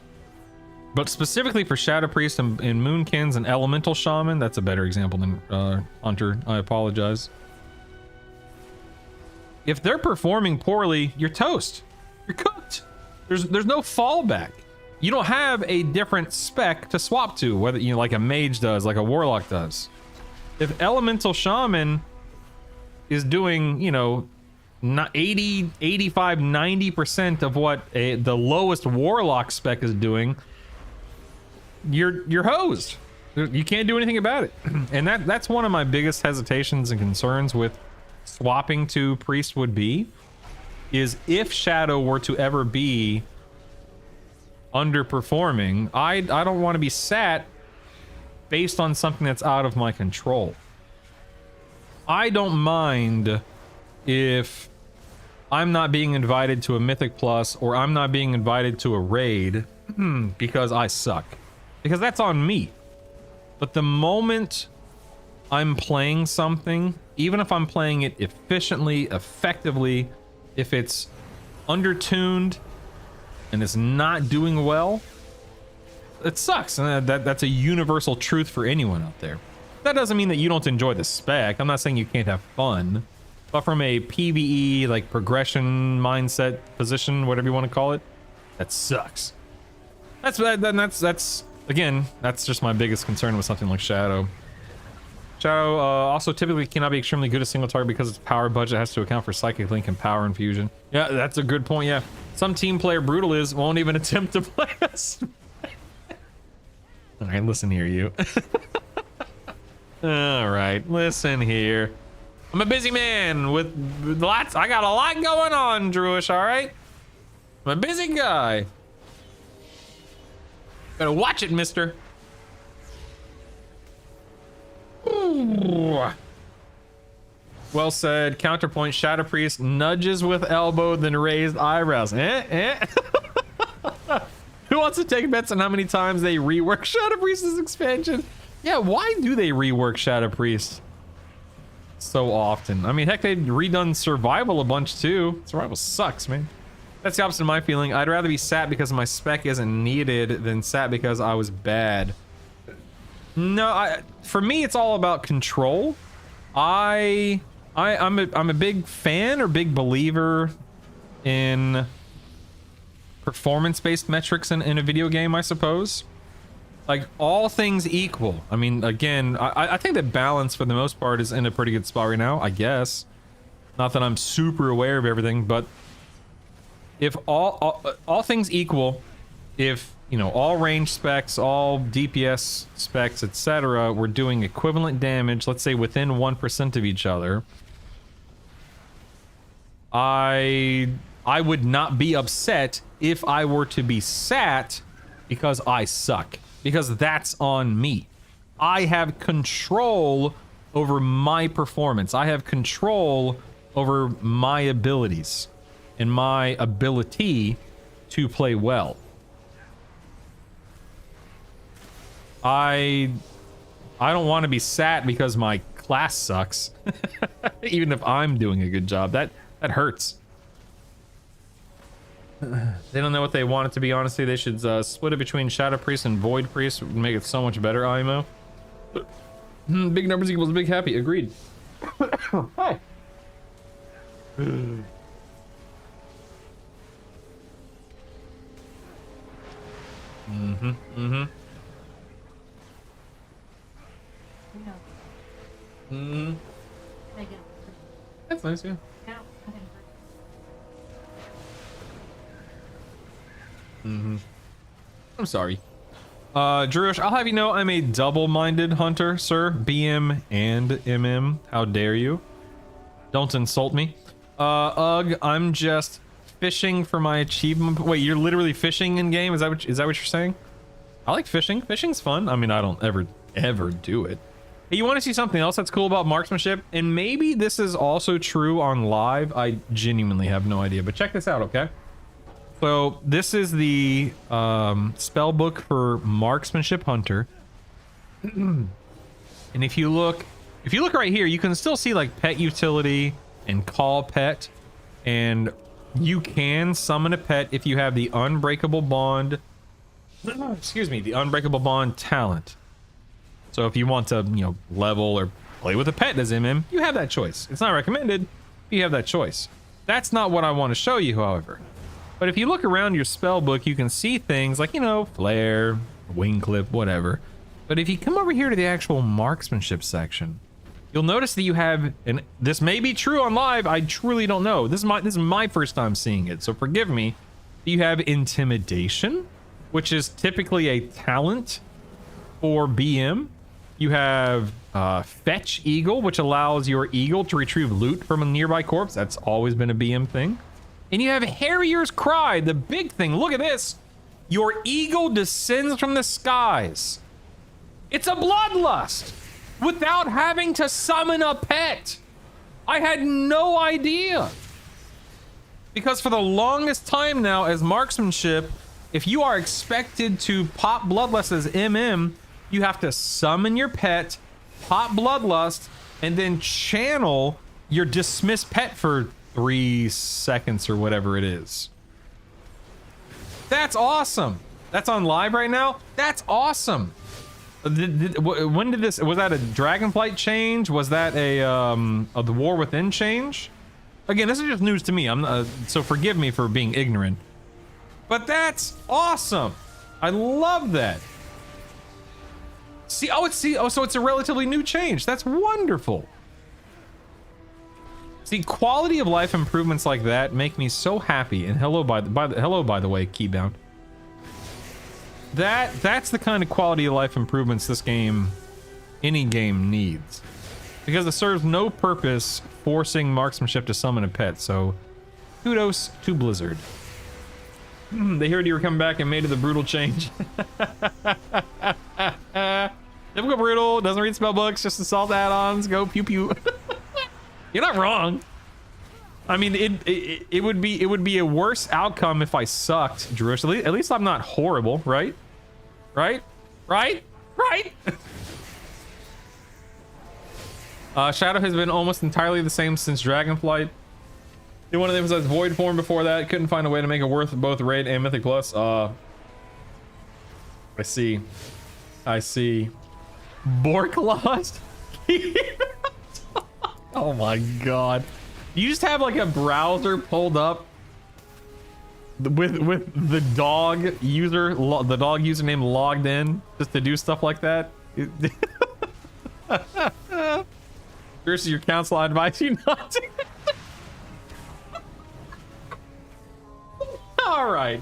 But specifically for Shadow Priest and Moonkins and Elemental Shaman, that's a better example than Hunter. I apologize. If they're performing poorly, you're toast. You're cooked. There's no fallback. You don't have a different spec to swap to, whether you know, like a mage does, like a warlock does. If Elemental Shaman is doing, you know, 80, 85, 90% of what the lowest warlock spec is doing, you're hosed. You can't do anything about it. And that's one of my biggest hesitations and concerns with swapping to priest would be, is if Shadow were to ever be underperforming, I don't want to be sat based on something that's out of my control. I don't mind if I'm not being invited to a Mythic Plus or I'm not being invited to a raid because I suck. Because that's on me. But the moment I'm playing something, even if I'm playing it efficiently, effectively, if it's undertuned and it's not doing well, it sucks. And that's a universal truth for anyone out there. That doesn't mean that you don't enjoy the spec. I'm not saying you can't have fun. But from a PvE, like progression mindset position, whatever you want to call it, that sucks. That's again, that's just my biggest concern with something like Shadow. Shadow also typically cannot be extremely good at single target because its power budget has to account for Psychic Link and Power Infusion. Yeah, that's a good point, yeah. Some team player Brutal won't even attempt to play us. Alright, listen here, you. Alright, listen here. I'm a busy man with lots. I got a lot going on, Druish, alright? I'm a busy guy. Better watch it, mister. Ooh. Well said. Counterpoint, Shadow Priest nudges with elbow, then raised eyebrows. Who wants to take bets on how many times they rework Shadow Priest's expansion? Yeah, why do they rework Shadow Priest so often? I mean, heck, they've redone Survival a bunch too. Survival sucks, man. That's the opposite of my feeling. I'd rather be sat because my spec isn't needed than sat because I was bad. No, for me, it's all about control. I'm a big fan or big believer in performance-based metrics in a video game, I suppose. Like, all things equal. I mean, again, I think that balance for the most part is in a pretty good spot right now, I guess. Not that I'm super aware of everything, but if all things equal, if, you know, all range specs, all DPS specs, etc., we're doing equivalent damage, let's say within 1% of each other, I would not be upset if I were to be sat because I suck. Because that's on me. I have control over my performance. I have control over my abilities and my ability to play well. I don't want to be sat because my class sucks. Even if I'm doing a good job. That hurts. They don't know what they want it to be, honestly. They should split it between Shadow Priest and Void Priest. Would make it so much better, IMO. Big numbers equals big happy. Agreed. Hi. That's nice, yeah. I'm sorry. Druish, I'll have you know I'm a double-minded hunter, sir. BM and MM. How dare you? Don't insult me. Ugh, I'm just fishing for my achievement. Wait, you're literally fishing in game? Is that what you're saying? I like fishing. Fishing's fun. I mean, I don't ever do it. Hey, you want to see something else that's cool about marksmanship? And maybe this is also true on live. I genuinely have no idea, but check this out, okay? So this is the spell book for Marksmanship Hunter. And if you look right here, you can still see like pet utility and call pet. And you can summon a pet if you have the Unbreakable Bond, excuse me, the Unbreakable Bond talent. So if you want to, you know, level or play with a pet as MM, you have that choice. It's not recommended, but you have that choice. That's not what I want to show you, however. But if you look around your spell book, you can see things like, you know, flare, wing clip, whatever. But if you come over here to the actual marksmanship section, you'll notice that you have, and this may be true on live, I truly don't know. This is my first time seeing it, so forgive me. You have intimidation, which is typically a talent for BM. You have fetch eagle, which allows your eagle to retrieve loot from a nearby corpse. That's always been a BM thing. And you have Harrier's Cry, the big thing. Look at this. Your eagle descends from the skies. It's a bloodlust without having to summon a pet. I had no idea. Because for the longest time now as marksmanship, if you are expected to pop bloodlust as MM, you have to summon your pet, pop bloodlust, and then channel your dismissed pet for 3 seconds or whatever it is. That's awesome. That's on live right now. That's awesome. When did this, was that a Dragonflight change? Was that a the War Within change? Again, this is just news to me. So forgive me for being ignorant. But that's awesome. I love that. So it's a relatively new change. That's wonderful. See, quality of life improvements like that make me so happy. And hello by the way, Keybound. That's the kind of quality of life improvements this game, any game needs, because it serves no purpose forcing marksmanship to summon a pet. So, kudos to Blizzard. They heard you were coming back and made it a brutal change. Typical brutal. Doesn't read spell books. Just assault add-ons. Go pew pew. You're not wrong. I mean, it would be a worse outcome if I sucked, Druish. At least I'm not horrible, right? Right? Shadow has been almost entirely the same since Dragonflight. They wanted to emphasize void form before that. Couldn't find a way to make it worth both raid and mythic plus. I see. I see. Bork lost. Oh my god. You just have like a browser pulled up with the dog username logged in just to do stuff like that. Versus your counsel, I advise you not to. All right.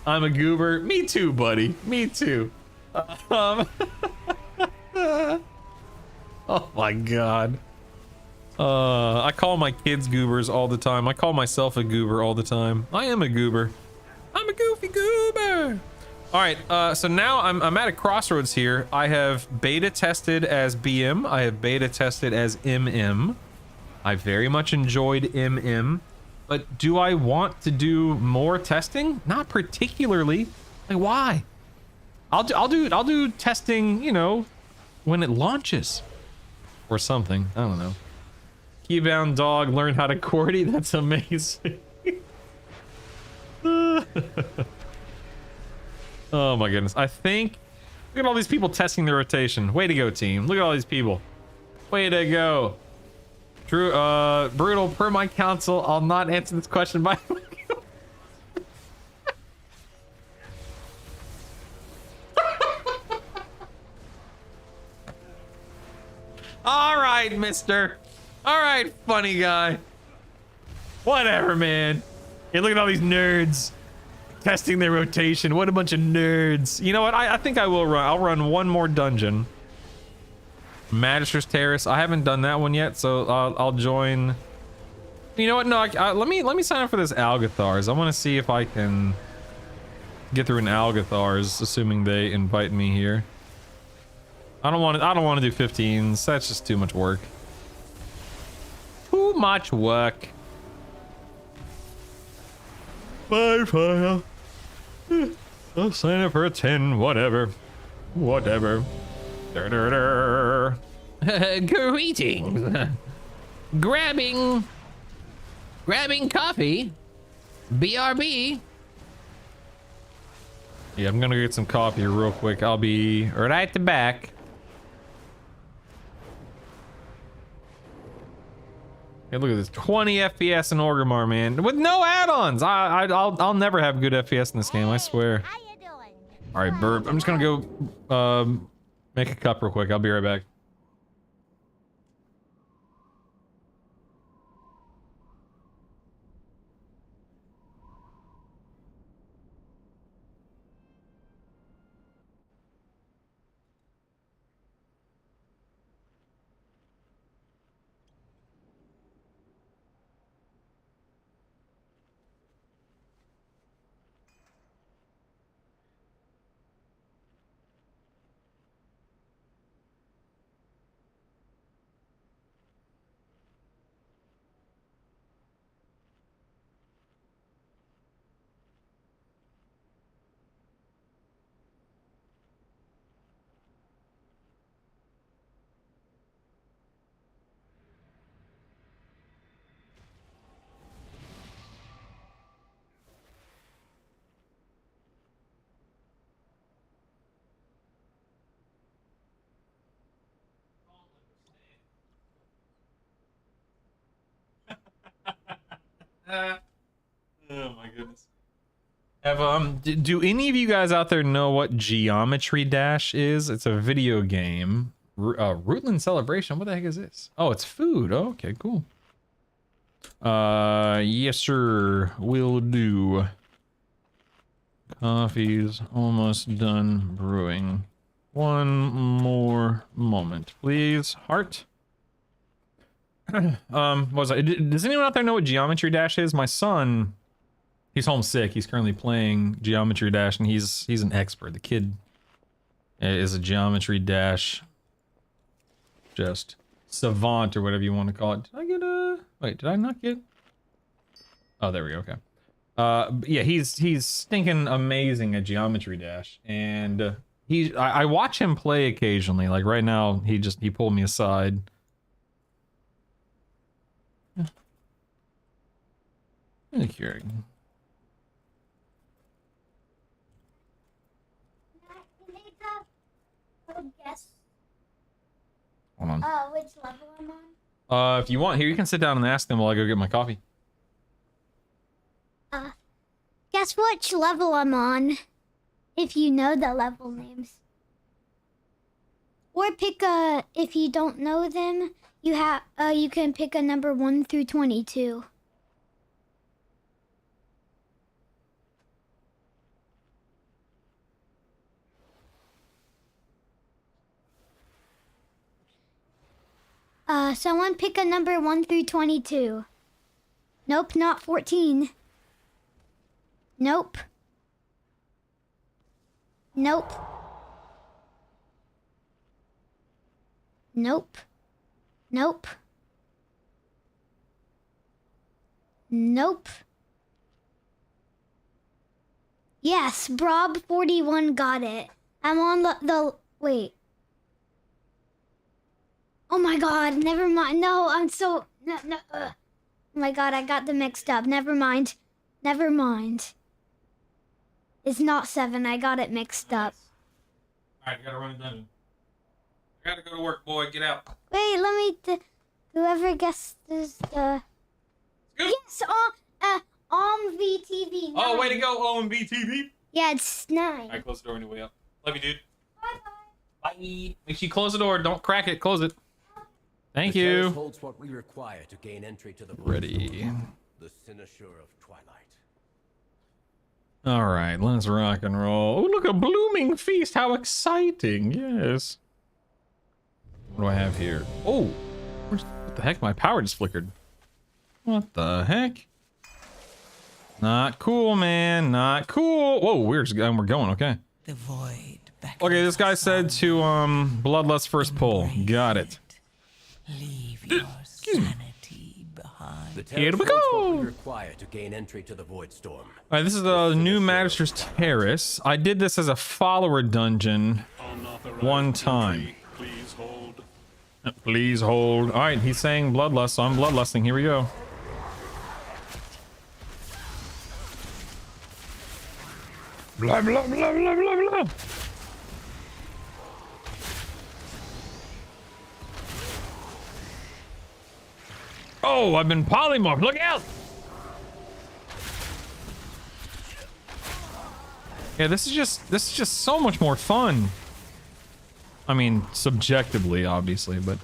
I'm a goober. Me too, buddy. Me too. Oh my god. I call my kids goobers all the time. I call myself a goober all the time. I am a goober. I'm a goofy goober. All right, so now I'm at a crossroads here. I have beta tested as BM. I have beta tested as MM. I very much enjoyed MM, but do I want to do more testing? Not particularly. Like, why? I'll do testing, you know, when it launches or something. I don't know. Keybound dog learned how to QWERTY. That's amazing. Oh my goodness. I think, look at all these people testing their rotation. Way to go, team. Look at all these people. Way to go. True, brutal, per my counsel, I'll not answer this question by all right, mister. All right, funny guy. Whatever, man. Hey, look at all these nerds testing their rotation. What a bunch of nerds. You know what? I think I will run. I'll run one more dungeon. Magister's Terrace. I haven't done that one yet, so I'll join. You know what? No, let me sign up for this Algathars. I want to see if I can get through an Algathars, assuming they invite me here. I don't want to do 15s. That's just too much work. Too much work. Bye, file. I'll sign up for a 10. Whatever. Greetings. Grabbing coffee. BRB. Yeah, I'm gonna get some coffee real quick. I'll be right at the back. Hey, look at this, 20 FPS in Orgrimmar, man, with no add-ons. I'll never have good FPS in this game, I swear. How you doing? All right, Burp. I'm just gonna go make a cup real quick. I'll be right back. Oh my goodness. Have do any of you guys out there know what Geometry Dash is? It's a video game. Rootland Celebration. What the heck is this? Oh, it's food. Oh, okay, cool. Yes sir, will do. Coffee's almost done brewing. One more moment, please. Heart. What was I? Does anyone out there know what Geometry Dash is? My son, he's homesick. He's currently playing Geometry Dash, and he's an expert. The kid is a Geometry Dash just savant, or whatever you want to call it. Did I get a? Wait, did I not get? Oh, there we go. Okay. Yeah, he's stinking amazing at Geometry Dash, and I watch him play occasionally. Like right now, he pulled me aside. Really curious. Guess Hold on. which level I'm on. If you want, here you can sit down and ask them while I go get my coffee. Guess which level I'm on, if you know the level names. Or pick a, if you don't know them, you can pick a number 1 through 22. Someone pick a number 1 through 22. Nope, not 14. Nope. Nope. Nope. Nope. Nope. Yes, Brob41 got it. I'm on the wait. Oh my god, never mind. No, I'm so no. Oh my god, I got them mixed up. Never mind. Never mind. It's not 7. I got it mixed up. Alright, gotta run a dungeon. I gotta go to work, boy. Get out. Wait, let me. Whoever guessed this. Yes, VTV. Oh, way to go, OMB TV. Yeah, it's 9. Alright, close the door on your way up. Love you, dude. Bye bye. Bye. Make sure you close the door. Don't crack it. Close it. Thank The terrace you. holds what we require to gain entry to the Ready. the cynosure of twilight. All right, let's rock and roll. Oh, look, a blooming feast. How exciting. Yes. What do I have here? Oh, what the heck? My power just flickered. What the heck? Not cool, man. Not cool. Whoa, we're going. Okay. The void Okay, this guy said to Bloodlust first pull. Got it. Leave your sanity behind. The Here terrace we holds what go. we require to gain entry to the void storm. All right, this is the new Magister's Terrace. I did this as a follower dungeon one time. Please hold. Please hold. All right, he's saying bloodlust, so I'm bloodlusting. Here we go. Blah, blah, blah, blah, blah, blah. Oh, I've been polymorphed. Look out! Yeah, this is just so much more fun. I mean, subjectively, obviously, but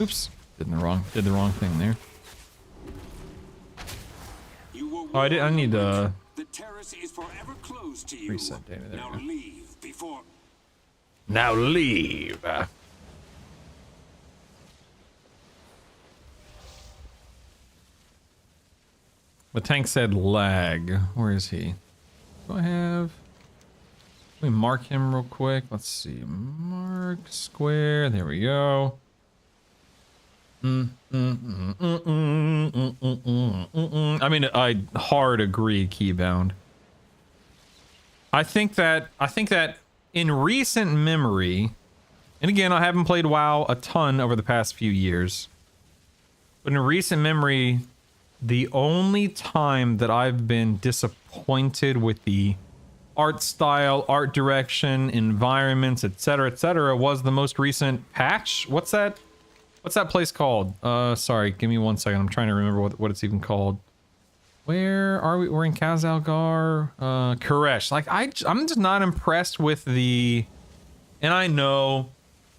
oops, did the wrong thing there. Oh, I need to The terrace is forever closed to you. reset data there. Now leave before. Now leave. The tank said lag. Where is he? Do I have? Let me mark him real quick. Let's see. Mark square. There we go. I mean, I hard agree, Keybound. I think that in recent memory, and again, I haven't played WoW a ton over the past few years, but in recent memory, the only time that I've been disappointed with the art style, art direction, environments, etc., was the most recent patch. What's that place called? Sorry, give me 1 second. I'm trying to remember what it's even called. Where are we? We're in Khazalgar. Koresh. Like, I'm just not impressed with the... And I know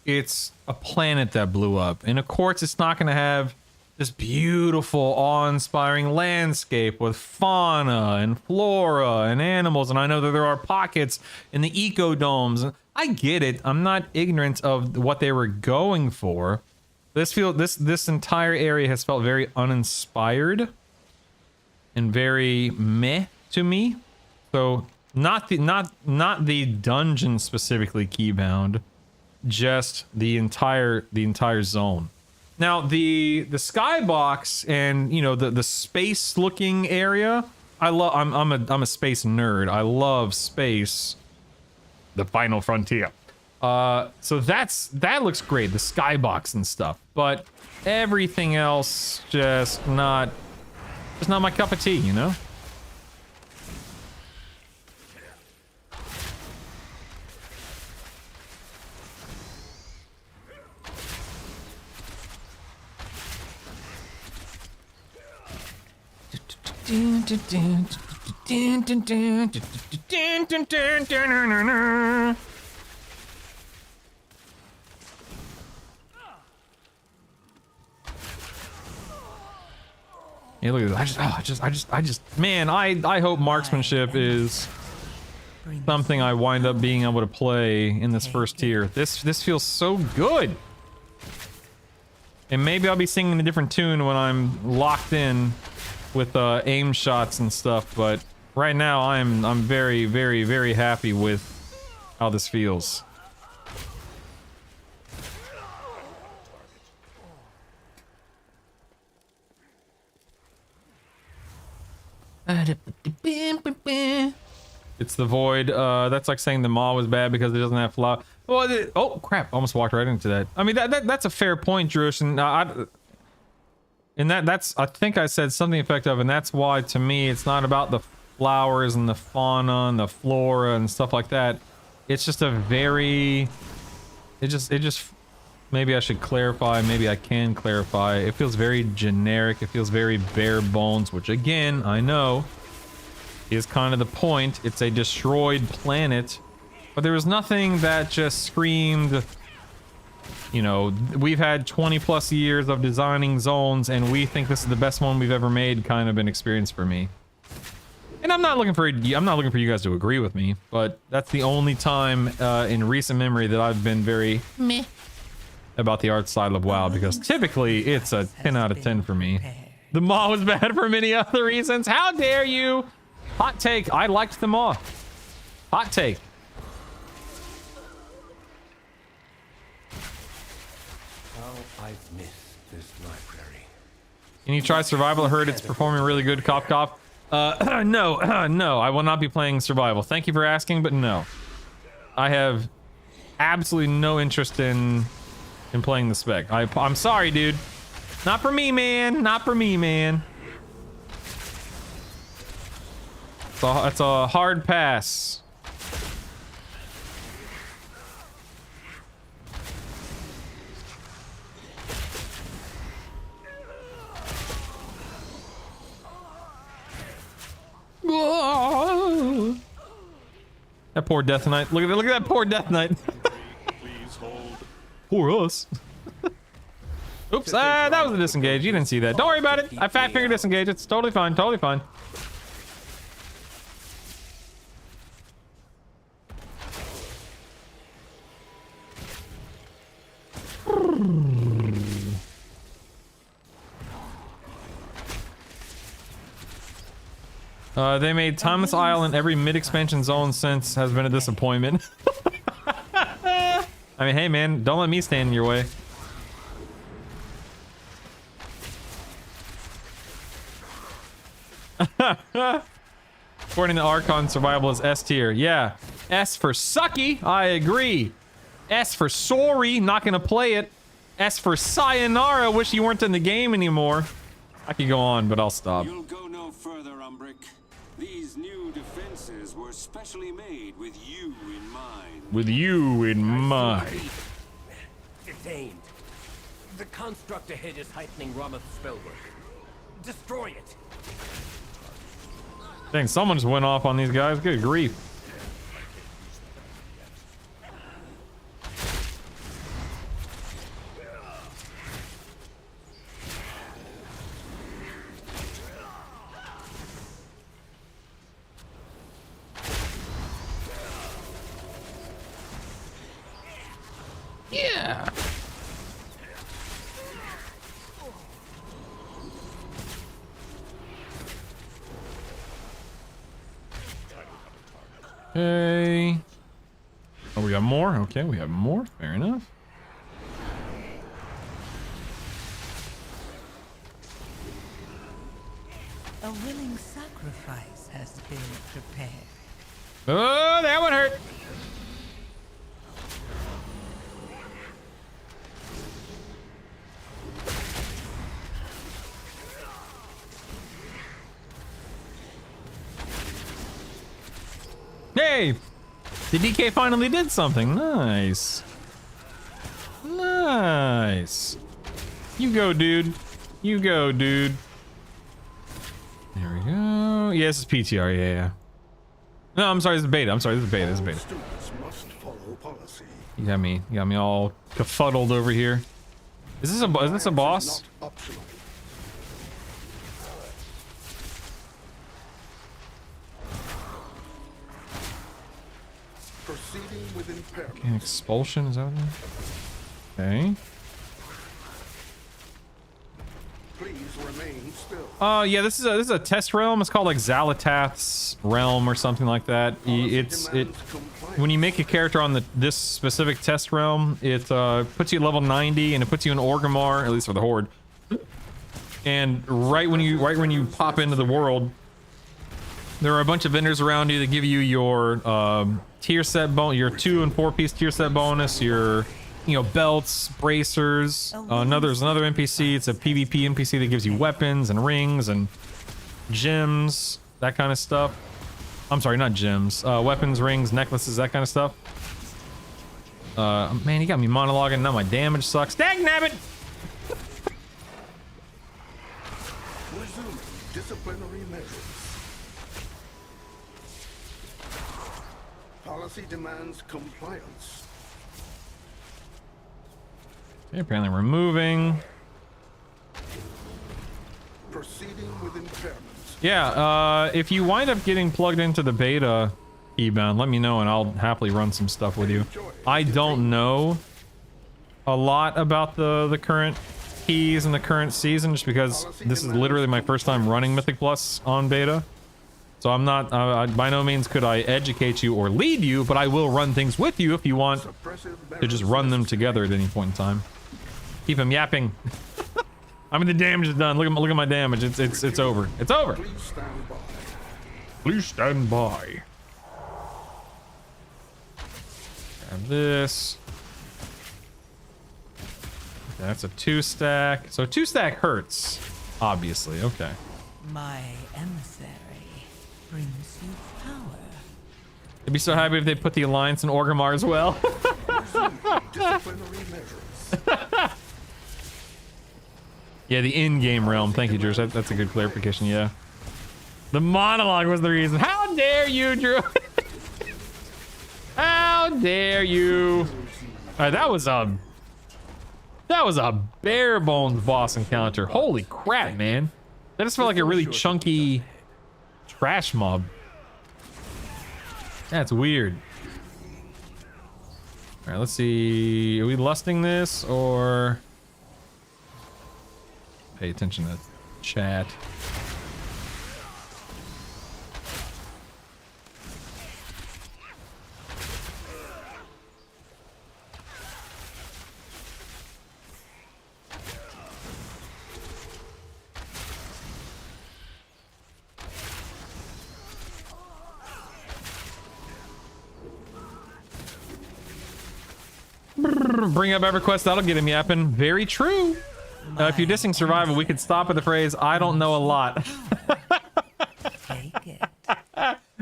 it's a planet that blew up. And of course, it's not going to have this beautiful, awe-inspiring landscape with fauna and flora and animals. And I know that there are pockets in the ecodomes. I get it. I'm not ignorant of what they were going for. This entire area has felt very uninspired and very meh to me. So not the dungeon specifically, Keybound, just the entire zone. Now the skybox and the space looking area, I'm a space nerd. I love space. The final frontier. So that looks great, the skybox and stuff. But everything else just not my cup of tea, Yeah, look at this. I just, man, I hope marksmanship is something I wind up being able to play in this first tier. This feels so good. And maybe I'll be singing a different tune when I'm locked in with aim shots and stuff, but right now I'm very, very, very happy with how this feels. It's the void. That's like saying the maw was bad because it doesn't have flower. Well, oh crap! Almost walked right into that. I mean, that's a fair point, Drush, and that's I think I said something effective, and that's why to me it's not about the flowers and the fauna and the flora and stuff like that. It's just a very, it just maybe I should clarify. Maybe I can clarify. It feels very generic. It feels very bare bones, which again I know is kind of the point. It's a destroyed planet, but there was nothing that just screamed, you know, we've had 20 plus years of designing zones and we think this is the best one we've ever made kind of an experience for me. And I'm not looking for you guys to agree with me, but that's the only time in recent memory that I've been very meh about the art style of WoW, because typically it's a 10 out of 10 for me. The maw was bad for many other reasons. How dare you? Hot take, I liked the maw. Hot take. How I've missed this library. Can you try survival? I heard it's performing really good. Cough cough. No, I will not be playing survival. Thank you for asking, but no. I have absolutely no interest in playing the spec. I'm sorry, dude. Not for me, man. Not for me, man. It's a hard pass. That poor Death Knight. Look at that poor Death Knight. Please hold. Poor us. Oops, that was a disengage. You didn't see that. Don't worry about it. I fat finger disengage. It's totally fine. Totally fine. They made Thomas Isle in every mid-expansion zone since has been a disappointment. I mean, hey man, don't let me stand in your way. According to Archon, survival is S tier. Yeah, S for sucky. I agree. S for sorry, not gonna play it. S for sayonara, wish you weren't in the game anymore. I could go on, but I'll stop. You'll go no further, Umbrick. These new defenses were specially made with you in mind. With you in mind. Detained. The construct ahead is heightening Rama's spellwork. Destroy it. Dang, someone just went off on these guys. Good grief. Yeah. Okay. Oh, we got more? Okay, we have more. Fair enough. A willing sacrifice has been prepared. Oh, that one hurt. Hey, the DK finally did something. Nice. Nice. You go, dude. You go, dude. There we go. Oh, yeah, this is PTR. Yeah, yeah. No, I'm sorry. This is beta. I'm sorry. This is beta. This is beta. Students must follow policy. You got me all befuddled over here. Is this a boss? Not optional. Proceeding with impairment. An expulsion, is that what that is? Okay. Please remain still. Yeah, this is a test realm. It's called like Zalatath's realm or something like that. When you make a character on this specific test realm, it puts you at level 90 and it puts you in Orgrimmar, at least for the Horde. And right when you pop into the world, there are a bunch of vendors around you that give you your tier set your 2 and 4 piece tier set bonus, your belts, bracers. There's another NPC. It's a PvP NPC that gives you weapons and rings and gems, that kind of stuff. I'm sorry, not gems. Weapons, rings, necklaces, that kind of stuff. Man, you got me monologuing. Now my damage sucks. Dagnabbit! Resuming disciplinary measures. Policy demands compliance. Okay, apparently we're moving. Proceeding with impairment. Yeah, if you wind up getting plugged into the beta, E-bound, let me know and I'll happily run some stuff with you. I don't know a lot about the current keys and the current season just because this is literally my first time running Mythic Plus on beta. So I'm not, by no means could I educate you or lead you, but I will run things with you if you want to just run them together at any point in time. Keep him yapping. I mean, the damage is done. Look at my damage. It's over. It's over. Please stand by. Please stand by. Grab this. Okay, that's a 2-stack. So 2-stack hurts, obviously. Okay. My emissary brings you power. I'd be so happy if they put the Alliance in Orgrimmar as well. Disciplinary measures. Yeah, the in-game realm. Thank you, Drew. That's a good clarification, yeah. The monologue was the reason. How dare you, Drew? How dare you? Alright, that was a bare bones boss encounter. Holy crap, man. That just felt like a really chunky trash mob. That's weird. Alright, let's see. Are we lusting this or... Pay attention to chat. Bring up EverQuest, that'll get him yapping. Very true. If you're dissing survival, we could stop at the phrase, I don't know a lot. Take it.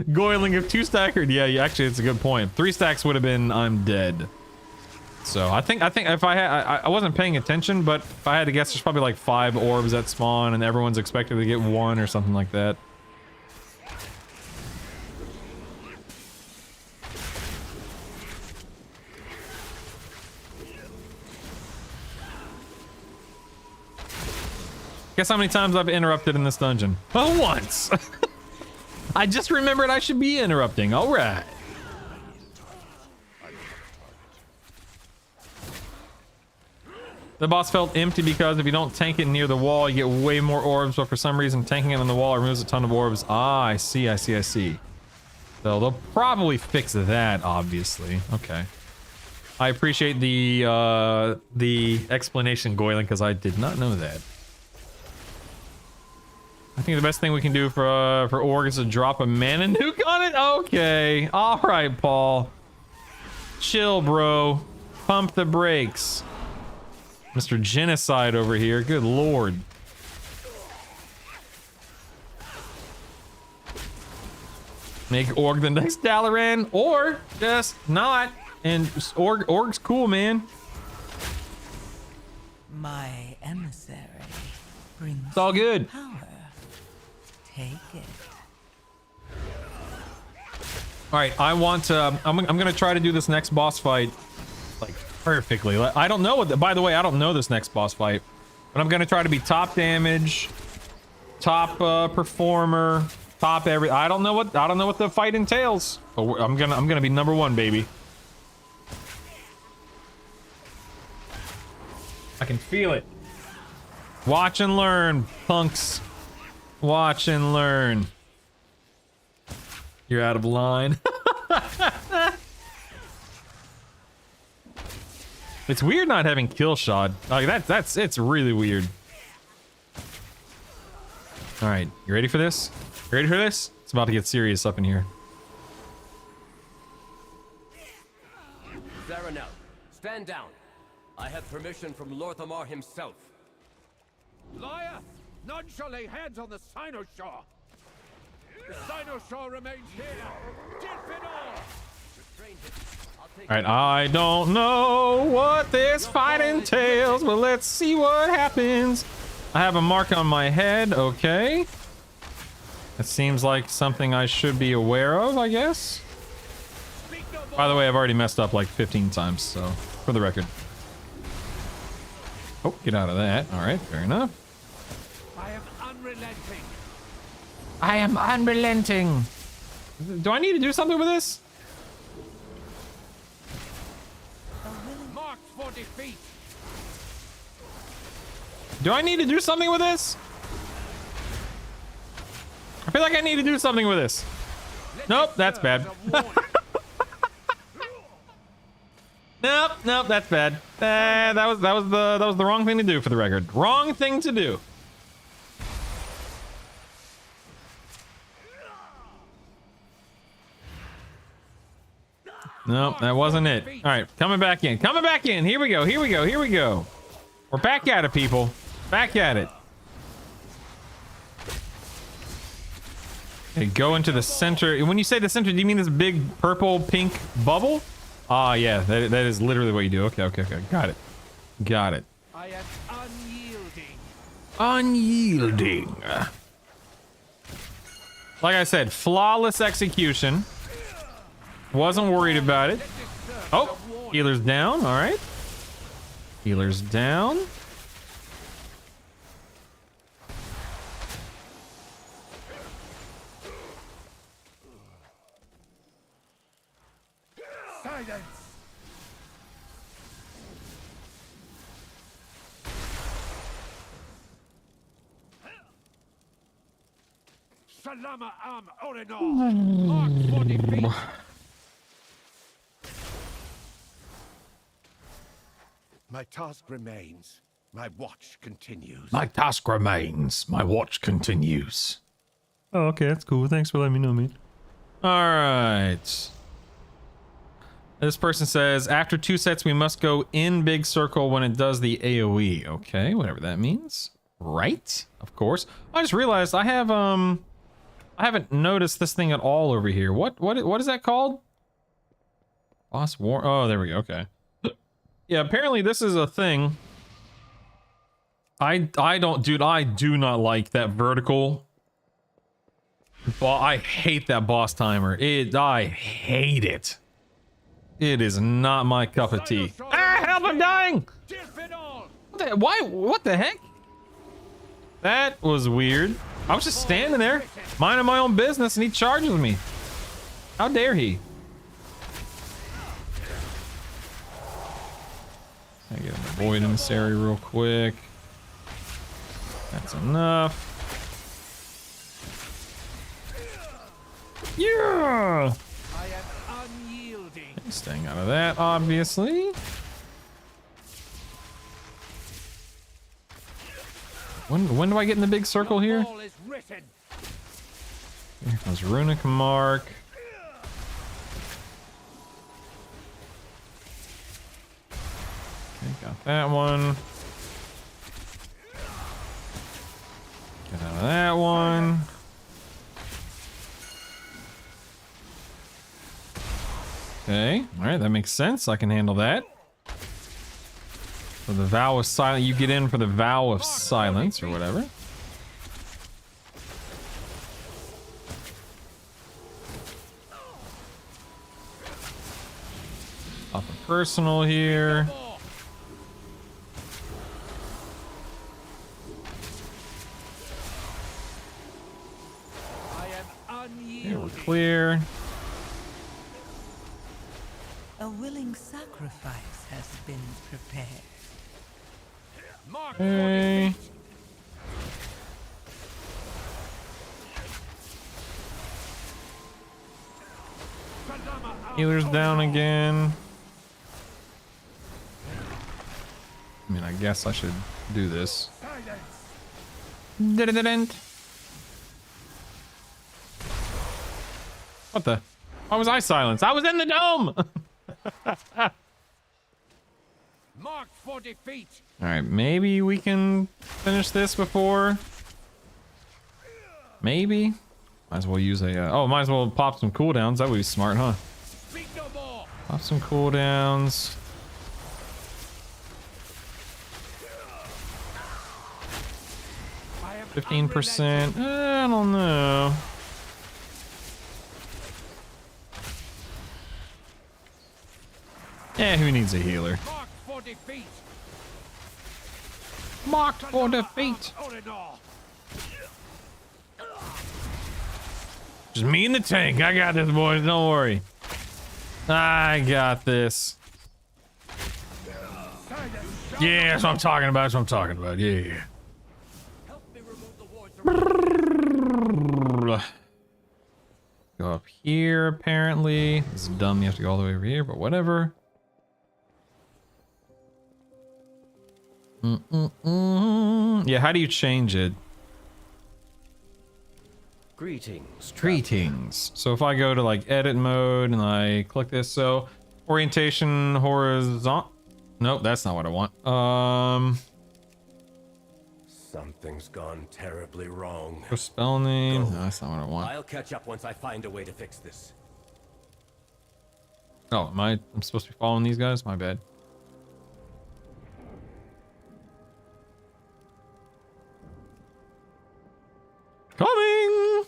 Goiling of 2-stacker. Yeah, actually, it's a good point. 3 stacks would have been, I'm dead. So I think if I wasn't paying attention, but if I had to guess, there's probably like 5 orbs that spawn and everyone's expected to get 1 or something like that. Guess how many times I've interrupted in this dungeon? Oh, once! I just remembered I should be interrupting. Alright. The boss felt empty because if you don't tank it near the wall, you get way more orbs, but for some reason tanking it on the wall removes a ton of orbs. Ah, I see. So they'll probably fix that, obviously. Okay. I appreciate the explanation, Goylan, because I did not know that. I think the best thing we can do for Org is to drop a mana nuke on it. Okay. All right, Paul. Chill, bro. Pump the brakes. Mr. Genocide over here. Good lord. Make Org the next Dalaran, or just not. And Org's cool, man. My emissary brings It's all good. power. Take it. All right, I want to. I'm gonna try to do this next boss fight like perfectly. I don't know what. By the way, I don't know this next boss fight, but I'm gonna try to be top damage, top performer, top every. I don't know what the fight entails, but I'm gonna be number one, baby. I can feel it. Watch and learn, punks. Watch and learn. You're out of line. It's weird not having kill shot. Like it's really weird. All right, you ready for this? You ready for this? It's about to get serious up in here. Zaranel, stand down. I have permission from Lorthamar himself. Liar! None shall lay hands on the Cynosure! The Cynosure remains here! Dilf it all! All right, I don't know what this fight entails, but let's see what happens. I have a mark on my head. Okay. That seems like something I should be aware of, I guess. By the way, I've already messed up like 15 times, so for the record. Oh, get out of that. All right, fair enough. I am unrelenting. I am unrelenting. Do I need to do something with this? Marked for defeat. Do I need to do something with this? I feel like I need to do something with this. Nope, that's bad. Nope, that's bad. That was the wrong thing to do, for the record. Wrong thing to do. Nope, that wasn't it. All right, coming back in. Coming back in. Here we go. Here we go. Here we go. We're back at it, people. Back at it. Okay, go into the center. When you say the center, do you mean this big purple pink bubble? Ah, yeah, that is literally what you do. Okay. Got it. Got it. I am unyielding. Unyielding. Like I said, flawless execution. Wasn't worried about it. Oh, healer's down. All right. Healer's down. Silence. Salama am Orenor. Marked for defeat. My task remains. My watch continues. My task remains. My watch continues. Oh, okay, that's cool. Thanks for letting me know, man. All right. This person says, after 2 sets, we must go in big circle when it does the AoE. Okay, whatever that means. Right? Of course. I just realized I have, I haven't noticed this thing at all over here. What is that called? Boss War. Oh, there we go. Okay. Yeah, apparently this is a thing. I do not like that vertical. I hate that boss timer. I hate it. It is not my cup of tea. Ah, help, I'm dying! What the heck? That was weird. I was just standing there, minding my own business, and he charges me. How dare he? I get an avoid emissary real quick. That's enough. Yeah! I am unyielding. Staying out of that, obviously. When do I get in the big circle here? Here comes Runic Mark. Okay, got that one. Get out of that one. Okay, alright, that makes sense. I can handle that. For the vow of silence, you get in for the vow of silence or whatever. personal here. I am Okay, we're unyielding. clear. A willing sacrifice has been prepared. Mark Okay. 40 feet. Healer's down again. I mean, I guess I should do this. Didn't. What the? Why was I silenced? I was in the dome! Mark 40 feet. Alright, maybe we can finish this before. Maybe. Might as well use a... oh, might as well pop some cooldowns. That would be smart, huh? Speak no more. Pop some cooldowns. I am 15%. I don't know. Who needs a healer? Mark 40 feet. Marked for defeat. Orinor. Just me and the tank. I got this, boys. Don't worry. I got this. Yeah, that's what I'm talking about. That's what I'm talking about. Yeah. Help me remove the wards. Go up here, apparently. This is dumb. You have to go all the way over here, but whatever. Yeah, how do you change it? Greetings. Greetings. So if I go to like edit mode and I click this, so orientation horizontal. Nope, that's not what I want. Something's gone terribly wrong. Go spell name. No, that's not what I want. I'll catch up once I find a way to fix this. Oh, I'm supposed to be following these guys? My bad. Coming!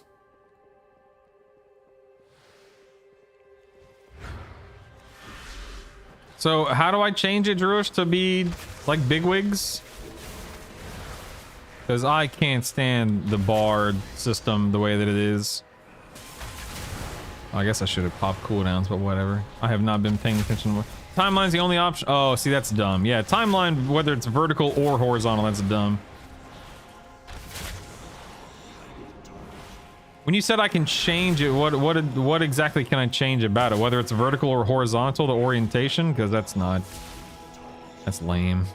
So how do I change it, Druish, to be like bigwigs? Because I can't stand the bard system the way that it is. I guess I should have popped cooldowns, but whatever. I have not been paying attention. Timeline's the only option. Oh, see, that's dumb. Yeah, timeline, whether it's vertical or horizontal, that's dumb. When you said I can change it, what exactly can I change about it? Whether it's vertical or horizontal, the orientation? Because that's lame.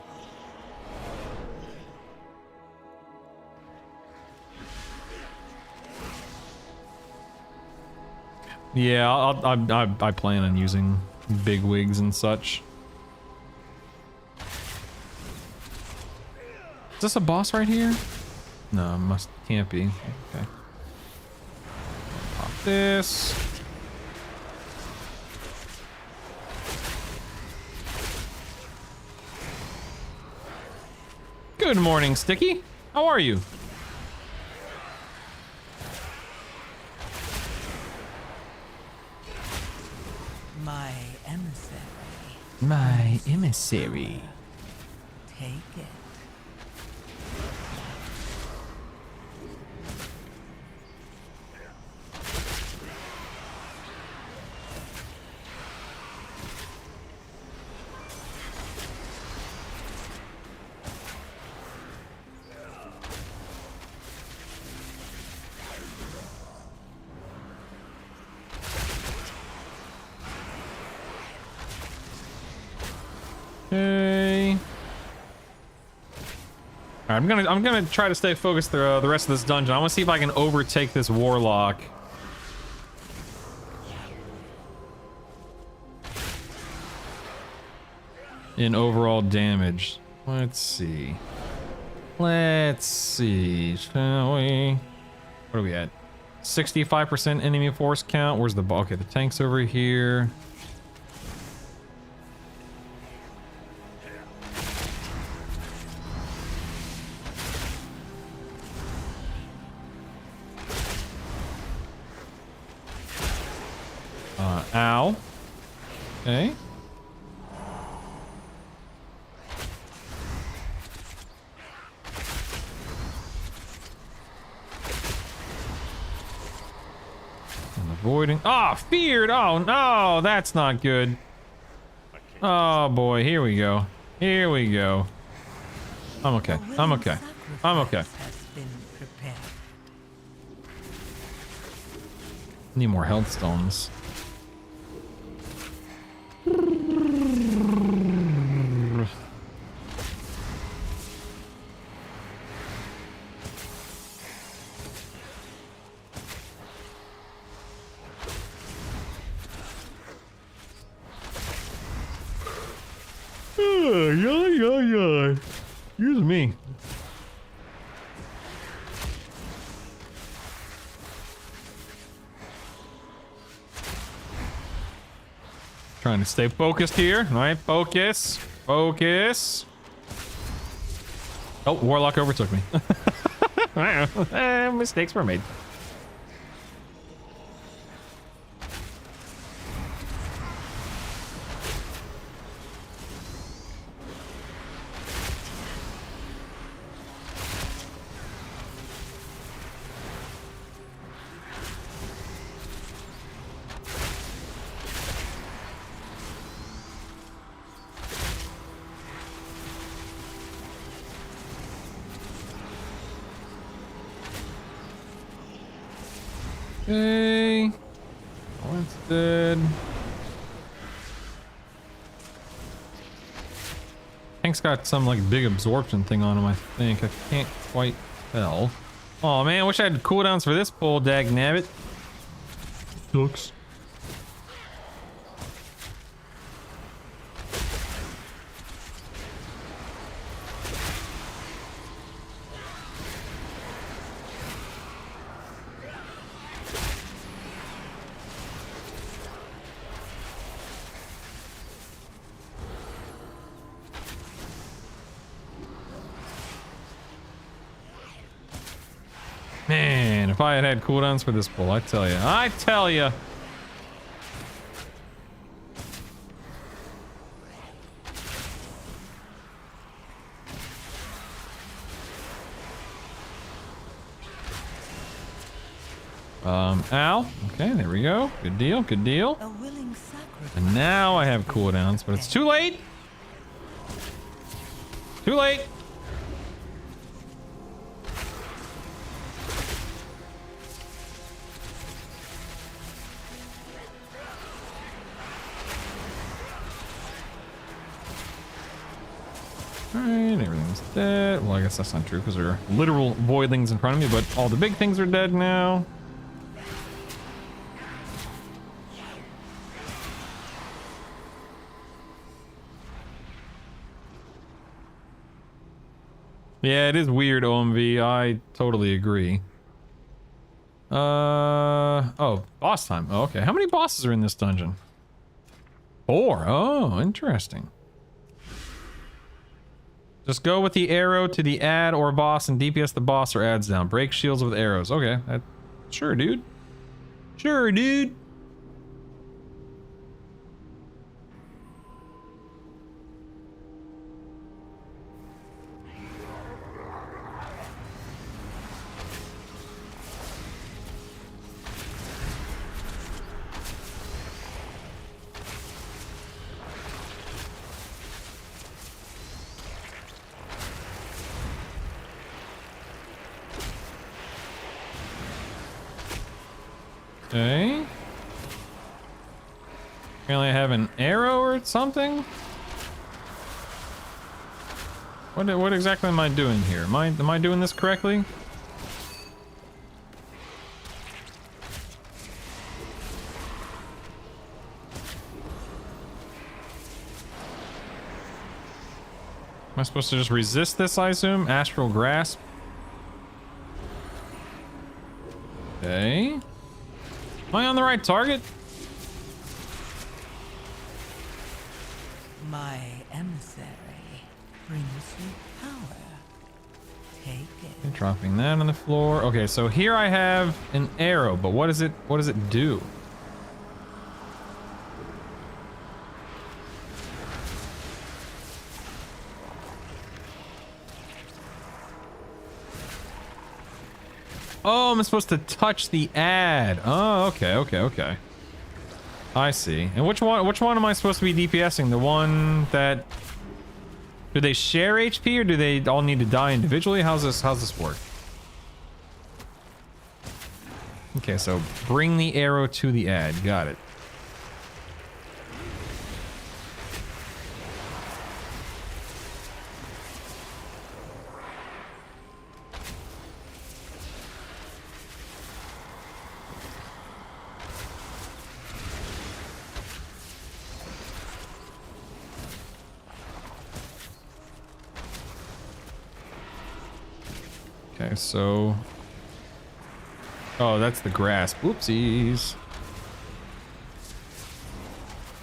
Yeah, I plan on using big wigs and such. Is this a boss right here? No, can't be. Okay. Pop this. Good morning, Sticky. How are you? My emissary. My emissary. Take it. Okay. Alright, I'm gonna try to stay focused the rest of this dungeon. I want to see if I can overtake this warlock. In overall damage. Let's see. Let's see, shall we? What are we at? 65% enemy force count. Where's the ball? Okay, the tank's over here. Ow. Okay. I'm avoiding. Oh, feared. Oh, no, that's not good. Oh, boy. Here we go. Here we go. I'm okay. I'm okay. I'm okay. Has been prepared. Need more health stones. Yeah. Excuse me. Trying to stay focused here. All right, focus. Focus. Oh, Warlock overtook me. Mistakes were made. Okay. One's dead. Tank's got some like big absorption thing on him, I think. I can't quite tell. Oh man, I wish I had cooldowns for this pull, dag nabbit. Sucks. Man, if I had cooldowns for this pull, I tell you. Ow. Okay, there we go. Good deal, good deal. A willing sacrifice. And now I have cooldowns, but it's too late. Too late. Alright, everything's dead. Well, I guess that's not true because there are literal voidlings in front of me, but all the big things are dead now. Yeah, it is weird, OMV. I totally agree. Oh, boss time. Oh, okay. How many bosses are in this dungeon? 4. Oh, interesting. Just go with the arrow to the add or boss and DPS the boss or adds down. Break shields with arrows. Okay. Sure, dude. Sure, dude. Okay. Apparently I have an arrow or something? What exactly am I doing here? Am I doing this correctly? Am I supposed to just resist this, I assume? Astral Grasp? Okay. Am I on the right target? My emissary brings you power. Take it. Dropping that on the floor. Okay, so here I have an arrow, but what does it do? Oh, I'm supposed to touch the ad. Oh, okay. I see. And which one am I supposed to be DPSing? The one that... Do they share HP or do they all need to die individually? How's this work? Okay, so bring the arrow to the ad. Got it. Okay, so... Oh, that's the grass. Whoopsies.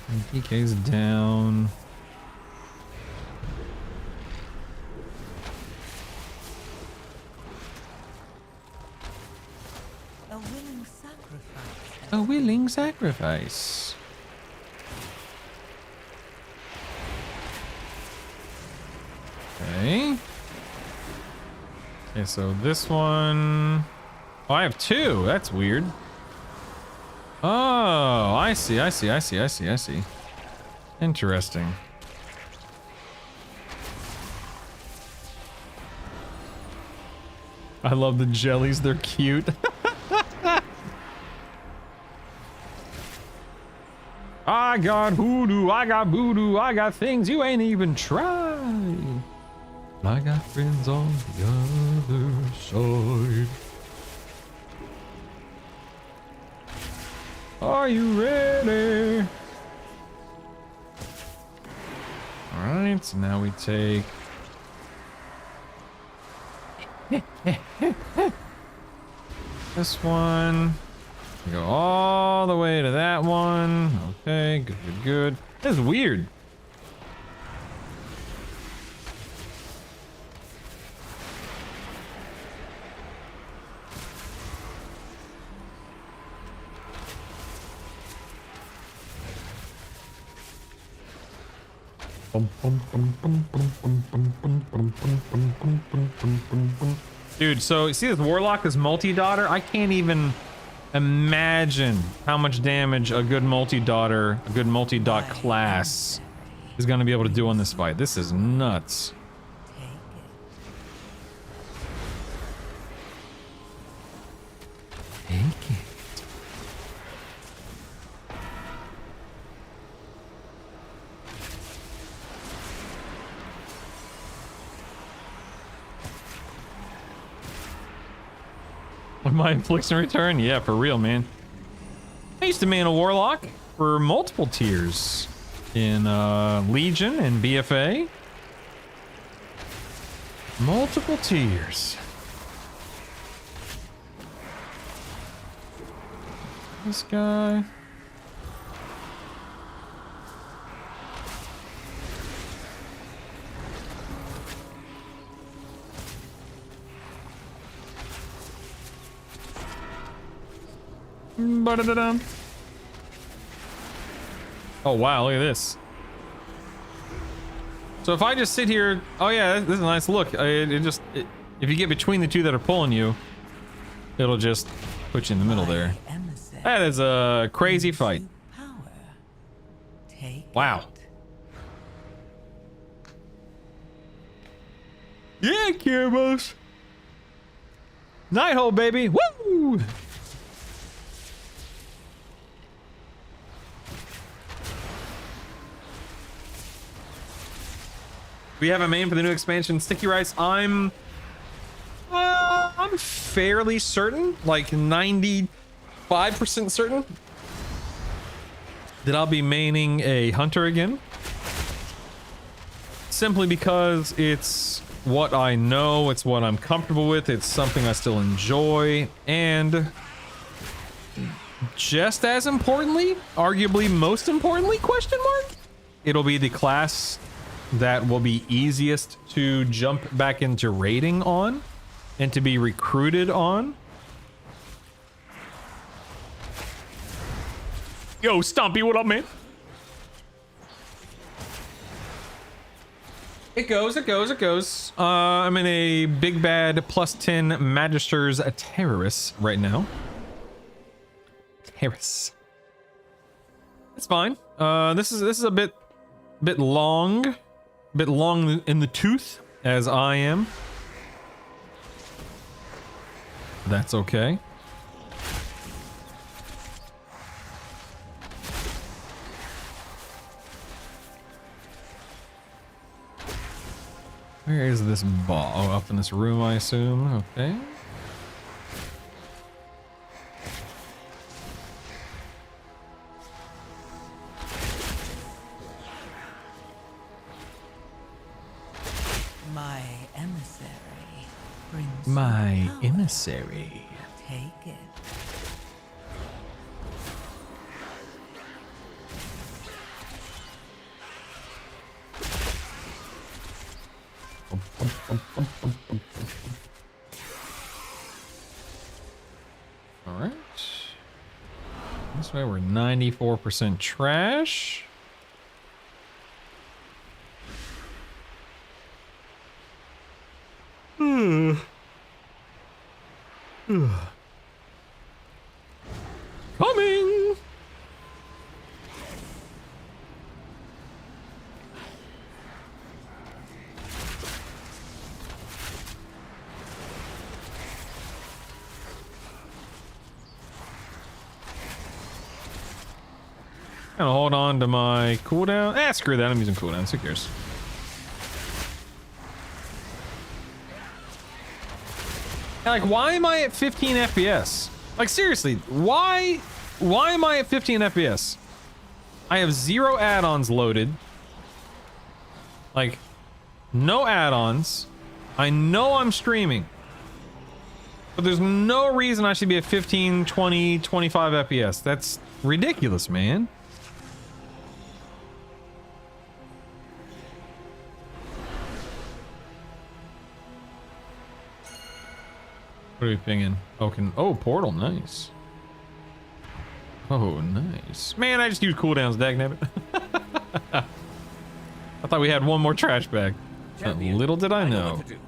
And DK's down. A willing sacrifice. A willing sacrifice. Okay. Okay, so this one... Oh, I have two. That's weird. Oh, I see. Interesting. I love the jellies. They're cute. I got hoodoo. I got voodoo. I got things you ain't even tried. I got friends on the other side. Are you ready? Alright, so now we take... this one. We go all the way to that one. Okay, good. This is weird. Dude, so see this warlock, this multi-daughter? I can't even imagine how much damage a good multi-daughter, a good multi-dot class is going to be able to do on this fight. This is nuts. Take it. My infliction return? Yeah, for real, man. I used to main a warlock for multiple tiers in Legion and BFA. Multiple tiers. This guy. Ba-da-da-dum. Oh wow, look at this. So if I just sit here, oh yeah, this is a nice look. If you get between the two that are pulling you, it'll just put you in the middle there. That is a crazy fight. Wow. Yeah, Kiribos. Nighthole, baby. Woo! We have a main for the new expansion, Sticky Rice. I'm fairly certain, like 95% certain, that I'll be maining a hunter again. Simply because it's what I know, it's what I'm comfortable with, it's something I still enjoy, and just as importantly, arguably most importantly, question mark, it'll be the class that will be easiest to jump back into raiding on and to be recruited on. Yo, Stompy, what up, man? It goes. I'm in a big bad +10 Magisters Terrorist right now. Terrace. It's fine. This is a bit long in the tooth, as I am. That's okay. Where is this ball? Oh, up in this room, I assume. Okay. My emissary brings My power. emissary. Take it. All right. This way we're 94% trash. Coming. Gonna hold on to my cooldown. Ah, screw that. I'm using cooldowns. Who cares? Like, why am I at 15 FPS? Like, seriously, why am I at 15 FPS? I have 0 add-ons loaded. Like, no add-ons. I know I'm streaming. But there's no reason I should be at 15, 20, 25 FPS. That's ridiculous, man. What are we pinging? Oh, portal, nice. Oh, nice. Man, I just used cooldowns, dagnabbit. I thought we had one more trash bag. Champion, Little did I know. what to do.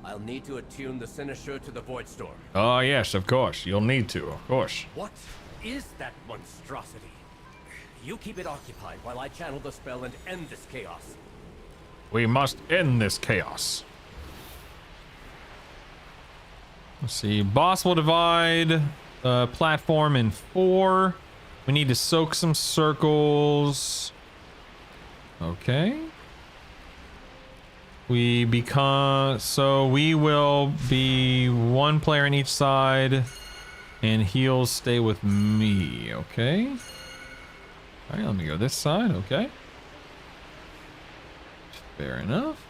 I'll need to attune the Cynosure to the Void Storm. Oh, yes, of course. You'll need to, of course. What is that monstrosity? You keep it occupied while I channel the spell and end this chaos. We must end this chaos. Let's see. Boss will divide platform in 4. We need to soak some circles. Okay. We will be 1 player on each side, and heals stay with me. Okay. All right, let me go this side. Okay. Fair enough.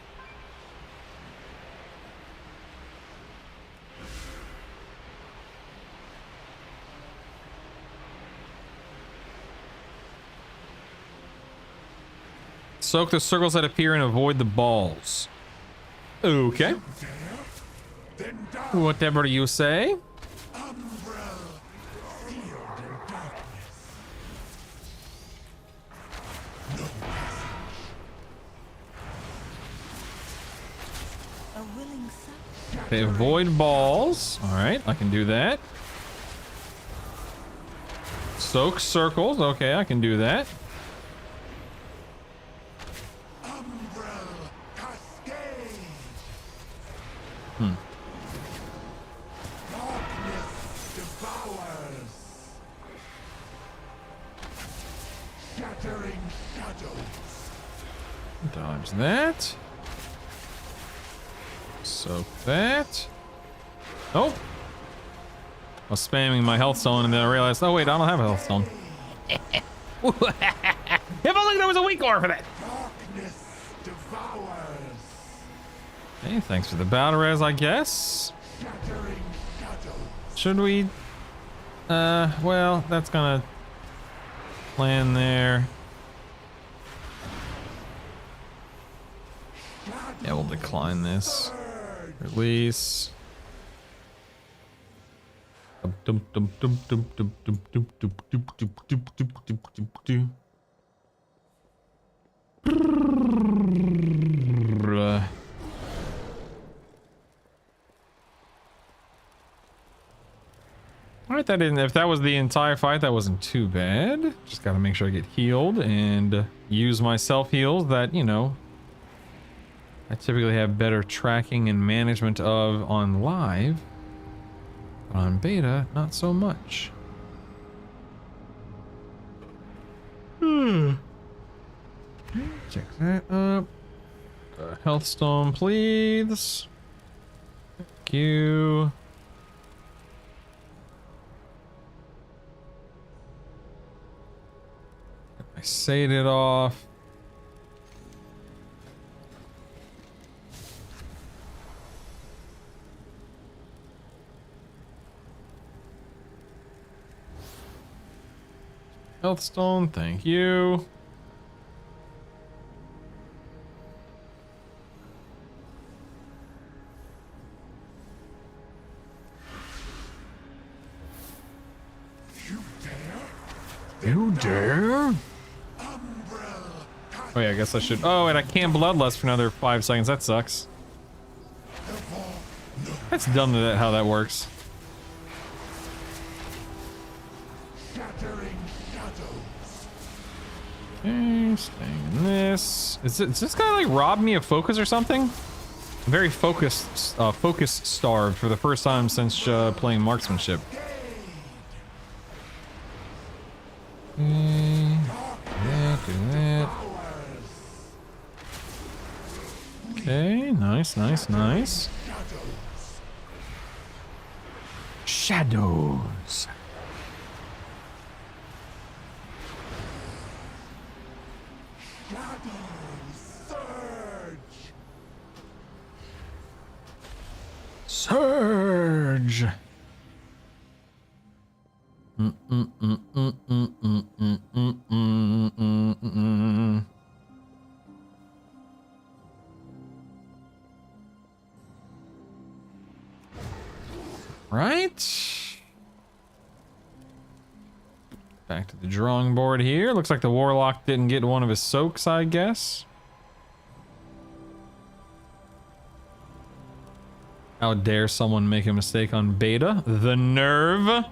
Soak the circles that appear and avoid the balls. Okay. Whatever you say. A willing sacrifice. Okay, avoid balls. All right, I can do that. Soak circles. Okay, I can do that. Dodge that. Soak that. Nope. I was spamming my health stone and then I realized, oh wait, I don't have a health stone. If only there was a weak ore for that. Hey, thanks for the battle res, I guess. Should we? Well, that's gonna land there. Yeah, we'll decline this. Release. That didn't. If that was the entire fight, that wasn't too bad. Just gotta make sure I get healed and use my self heals. That, you know, I typically have better tracking and management of on live. But on beta, not so much. Check that up. Health stone, please. Thank you. I saved it off. Health stone, thank you. You dare? Oh yeah, I guess I should. Oh, and I can't bloodlust for another 5 seconds. That sucks. That's dumb that how that works. Okay, staying in this. Is this guy like robbed me of focus or something? I'm very focus starved for the first time since playing marksmanship. Do that. Okay, nice. Shadows. Surge. Right. Back to the drawing board here. Looks like the warlock didn't get one of his soaks, I guess. How dare someone make a mistake on beta? The nerve.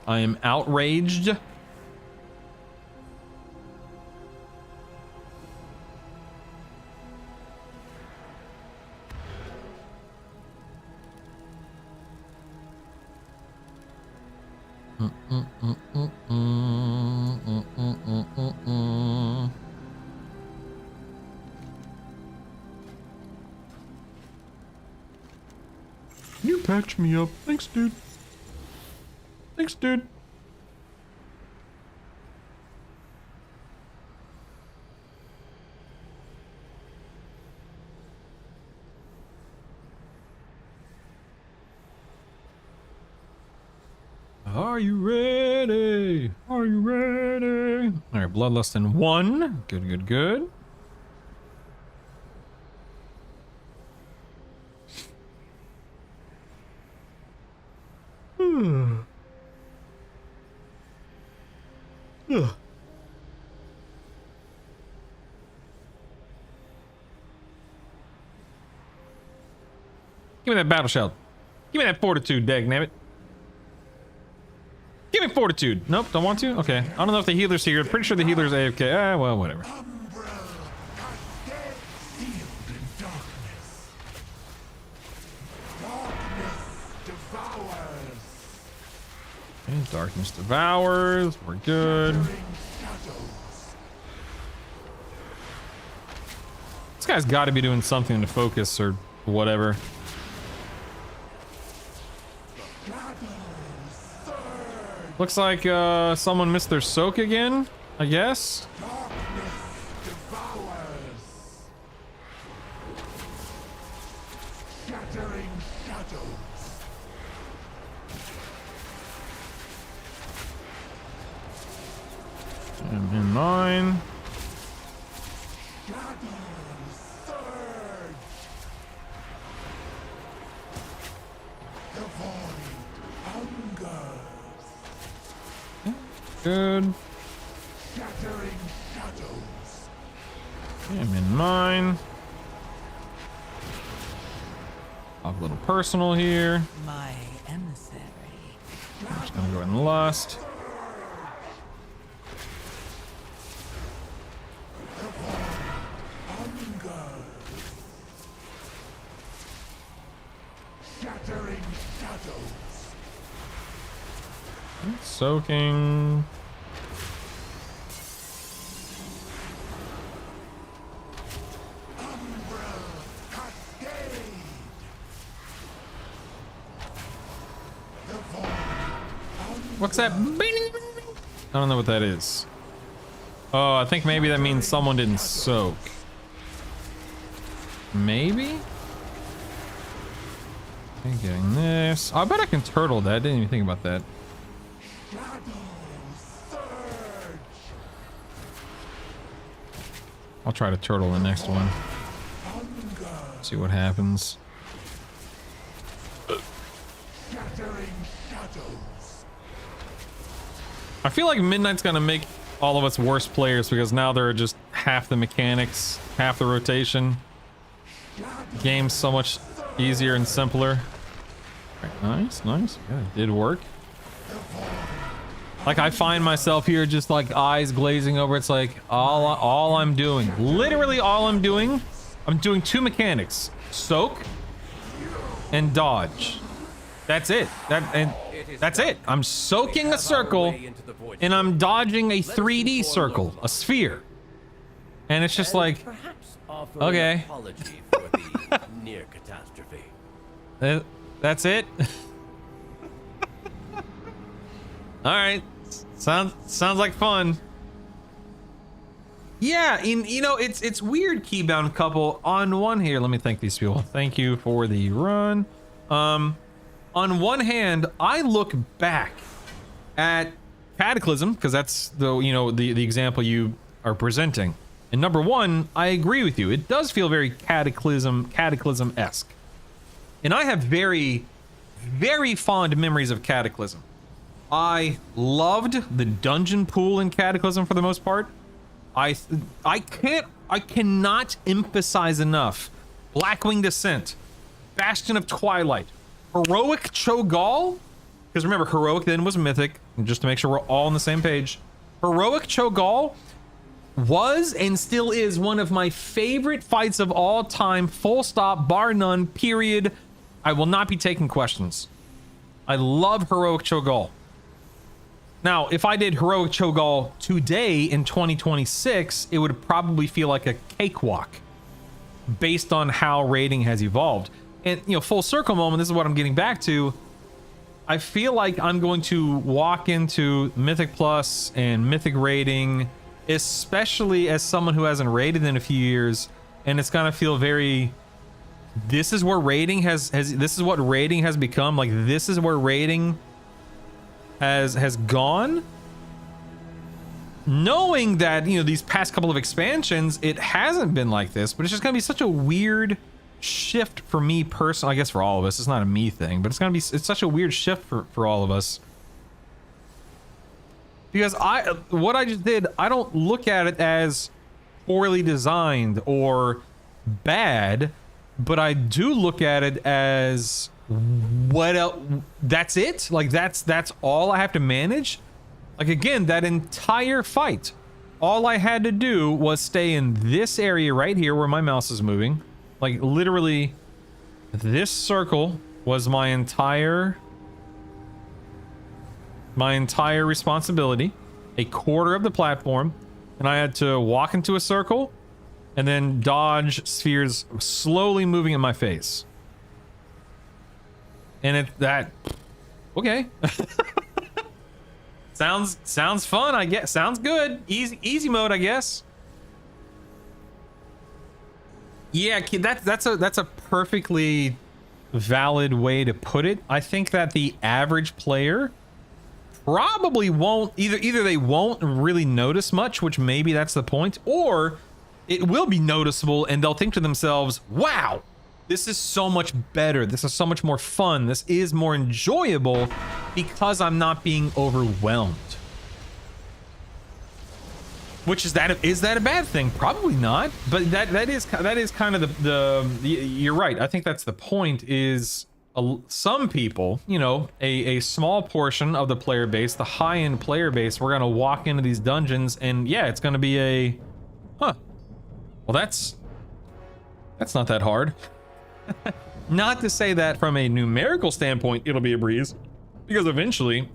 I am outraged. You patched me up. Thanks, dude. Thanks, dude. Are you ready? Are you ready? All right, bloodlust in 1. Good. Ugh. Give me that battle shout. Give me that fortitude, dagnabbit. Give me fortitude. Nope, don't want to? Okay. I don't know if the healer's here. I'm pretty sure the healer's AFK. Ah, well, whatever. Okay, darkness devours. We're good. This guy's got to be doing something to focus or whatever. Looks like someone missed their soak again, I guess. I'm in 9. Good. I'm in 9. I'll have a little personal here. My emissary I'm just gonna go in Lust. Shattering shadows. Soaking. What's that? I don't know what that is. Oh, I think maybe that means someone didn't soak. Maybe? Okay, getting this. I bet I can turtle that. I didn't even think about that. I'll try to turtle the next one. See what happens. I feel like Midnight's gonna make all of us worse players because now there are just half the mechanics, half the rotation. Game's so much easier and simpler. Right, nice, nice. Yeah, it did work. Like I find myself here just like eyes glazing over. It's like all I'm doing, literally all I'm doing two mechanics: soak and dodge. That's it. That's it. I'm soaking a circle and I'm dodging a 3D circle, a sphere. And it's just like, okay. Near catastrophe. That's it. All right. Sounds like fun. Yeah, it's weird, Keybound couple. On one here, let me thank these people. Thank you for the run. On one hand, I look back at Cataclysm because that's the example you are presenting. And number one, I agree with you. It does feel very Cataclysm-esque. And I have very, very fond memories of Cataclysm. I loved the dungeon pool in Cataclysm for the most part. I cannot emphasize enough Blackwing Descent, Bastion of Twilight, Heroic Cho'Gall, because remember, Heroic then was Mythic, and just to make sure we're all on the same page. Heroic Cho'Gall was and still is one of my favorite fights of all time, full stop, bar none, period. I will not be taking questions. I love Heroic Cho'Gall. Now, if I did Heroic Cho'Gall today in 2026, it would probably feel like a cakewalk based on how rating has evolved. And, full circle moment, this is what I'm getting back to. I feel like I'm going to walk into Mythic Plus and Mythic rating, especially as someone who hasn't rated in a few years, and it's gonna feel very, this is where rating this is what rating has become. Like, this is where rating has gone. Knowing that, these past couple of expansions, it hasn't been like this, but it's just gonna be such a weird shift for me personally. I guess for all of us, it's not a me thing, but it's such a weird shift for all of us. Because what I just did, I don't look at it as poorly designed or bad, but I do look at it as what else? That's it? Like that's all I have to manage? Like again, that entire fight, all I had to do was stay in this area right here where my mouse is moving. Like literally this circle was my entire responsibility, a quarter of the platform, and I had to walk into a circle and then dodge spheres slowly moving in my face. And okay. sounds fun, I guess. Sounds good. Easy mode, I guess. Yeah, that's a perfectly valid way to put it. I think that the average player probably won't either they won't really notice much, which maybe that's the point, or it will be noticeable and they'll think to themselves, wow, this is so much better, this is so much more fun, this is more enjoyable because I'm not being overwhelmed. Which is that a bad thing? Probably not, but that is kind of the you're right. I think that's the point, is some people, you know, a small portion of the player base, the high-end player base, we're gonna walk into these dungeons and yeah, it's gonna be a, huh, well that's not that hard. Not to say that from a numerical standpoint it'll be a breeze, because eventually you're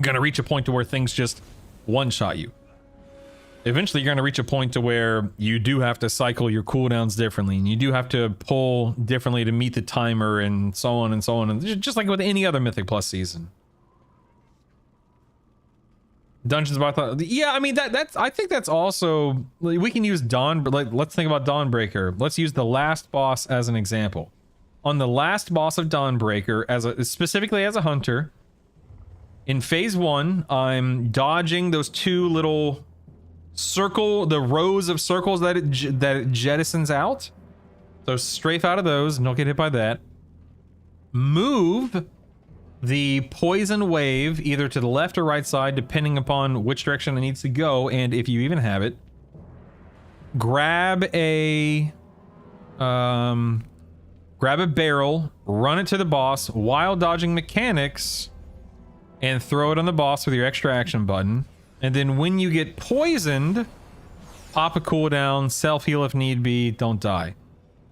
gonna reach a point to where things just one-shot you. Eventually you're going to reach a point to where you do have to cycle your cooldowns differently, and you do have to pull differently to meet the timer, and so on and so on, and just like with any other Mythic Plus season. Dungeons by Thought, yeah, I mean that's I think that's also, we can use let's think about Dawnbreaker. Let's use the last boss as an example. On the last boss of Dawnbreaker, specifically as a hunter, in phase 1, I'm dodging those two little the rows of circles that it jettisons out. So strafe out of those and don't get hit by that. Move the poison wave either to the left or right side, depending upon which direction it needs to go, and if you even have it. Grab a barrel, run it to the boss while dodging mechanics, and throw it on the boss with your extra action button. And then when you get poisoned, pop a cooldown, self-heal if need be, don't die.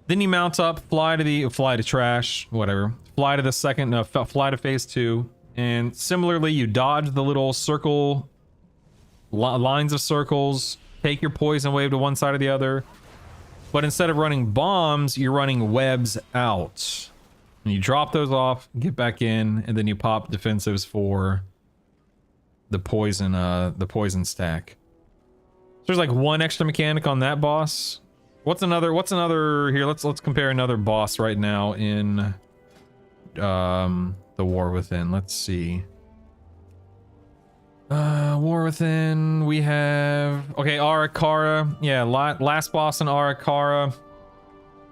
Then you mount up, fly to trash, whatever. Fly to the fly to phase 2. And similarly, you dodge the little circle, lines of circles, take your poison wave to one side or the other. But instead of running bombs, you're running webs out. And you drop those off, get back in, and then you pop defensives for the poison stack. So there's like one extra mechanic on that boss. What's another here? Let's compare another boss right now in the War Within. Let's see. War Within, we have, okay, Arakara. Yeah, last boss in Arakara.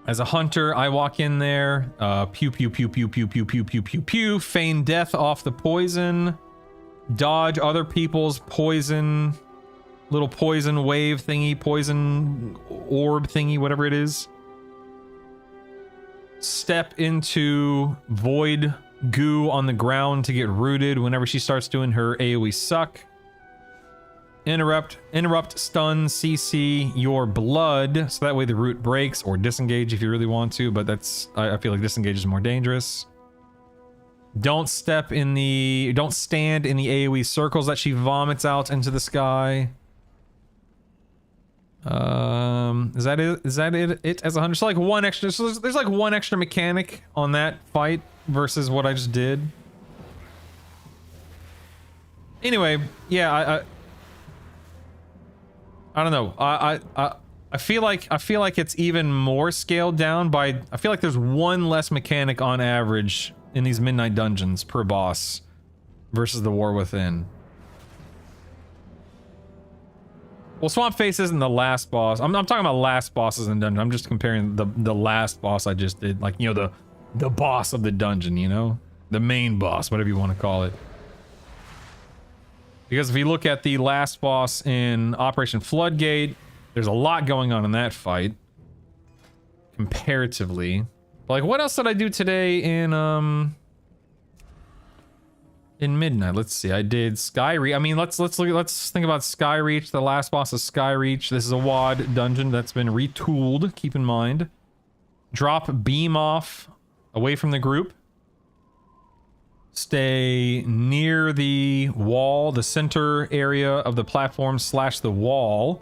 As a hunter, I walk in there, pew pew pew pew pew pew pew pew pew pew, feign death off the poison, dodge other people's poison, little poison wave thingy, poison orb thingy, whatever it is. Step into void goo on the ground to get rooted whenever she starts doing her AoE suck. Interrupt, stun, CC your blood, so that way the root breaks, or disengage if you really want to, but that's, I feel like disengage is more dangerous. Don't stand in the AoE circles that she vomits out into the sky. Is that it as a hunter? So like one extra, so there's like one extra mechanic on that fight versus what I just did. Anyway, yeah, I don't know. I feel like it's even more scaled down by, I feel like there's one less mechanic on average in these midnight dungeons per boss versus the War Within. Well, Swamp Face isn't the last boss. I'm talking about last bosses in dungeon. I'm just comparing the last boss I just did, like, you know, the boss of the dungeon, you know, the main boss, whatever you want to call it. Because if you look at the last boss in Operation Floodgate, there's a lot going on in that fight comparatively. Like, what else did I do today in Midnight? Let's see. I did Skyreach. I mean, let's think about Skyreach, the last boss of Skyreach. This is a WoD dungeon that's been retooled, keep in mind. Drop beam off away from the group. Stay near the wall, the center area of the platform / the wall,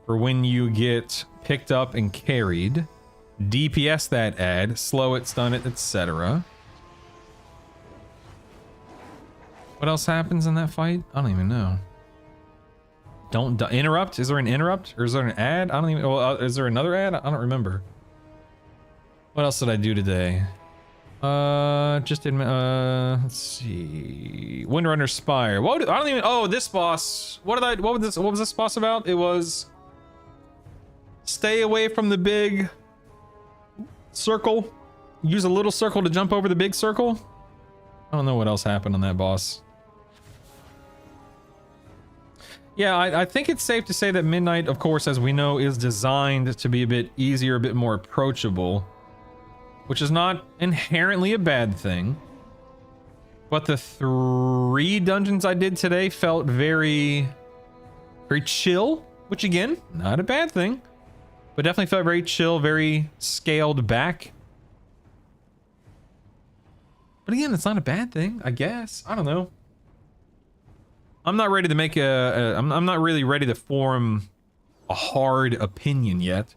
for when you get picked up and carried. DPS that ad, slow it, stun it, etc. What else happens in that fight? I don't even know. Don't interrupt? Is there an interrupt? Or is there an ad? I don't even, well, is there another ad? I don't remember. What else did I do today? Just did, let's see. Windrunner Spire. I don't even, oh, this boss. What was this boss about? It was stay away from the big circle. Use a little circle to jump over the big circle. I don't know what else happened on that boss. Yeah, I think it's safe to say that Midnight, of course, as we know, is designed to be a bit easier, a bit more approachable. which is not inherently a bad thing. But the 3 dungeons I did today felt very chill, which again, not a bad thing, but definitely felt very chill, very scaled back. But again, it's not a bad thing, I guess. I don't know. I'm not ready to make I'm not really ready to form a hard opinion yet.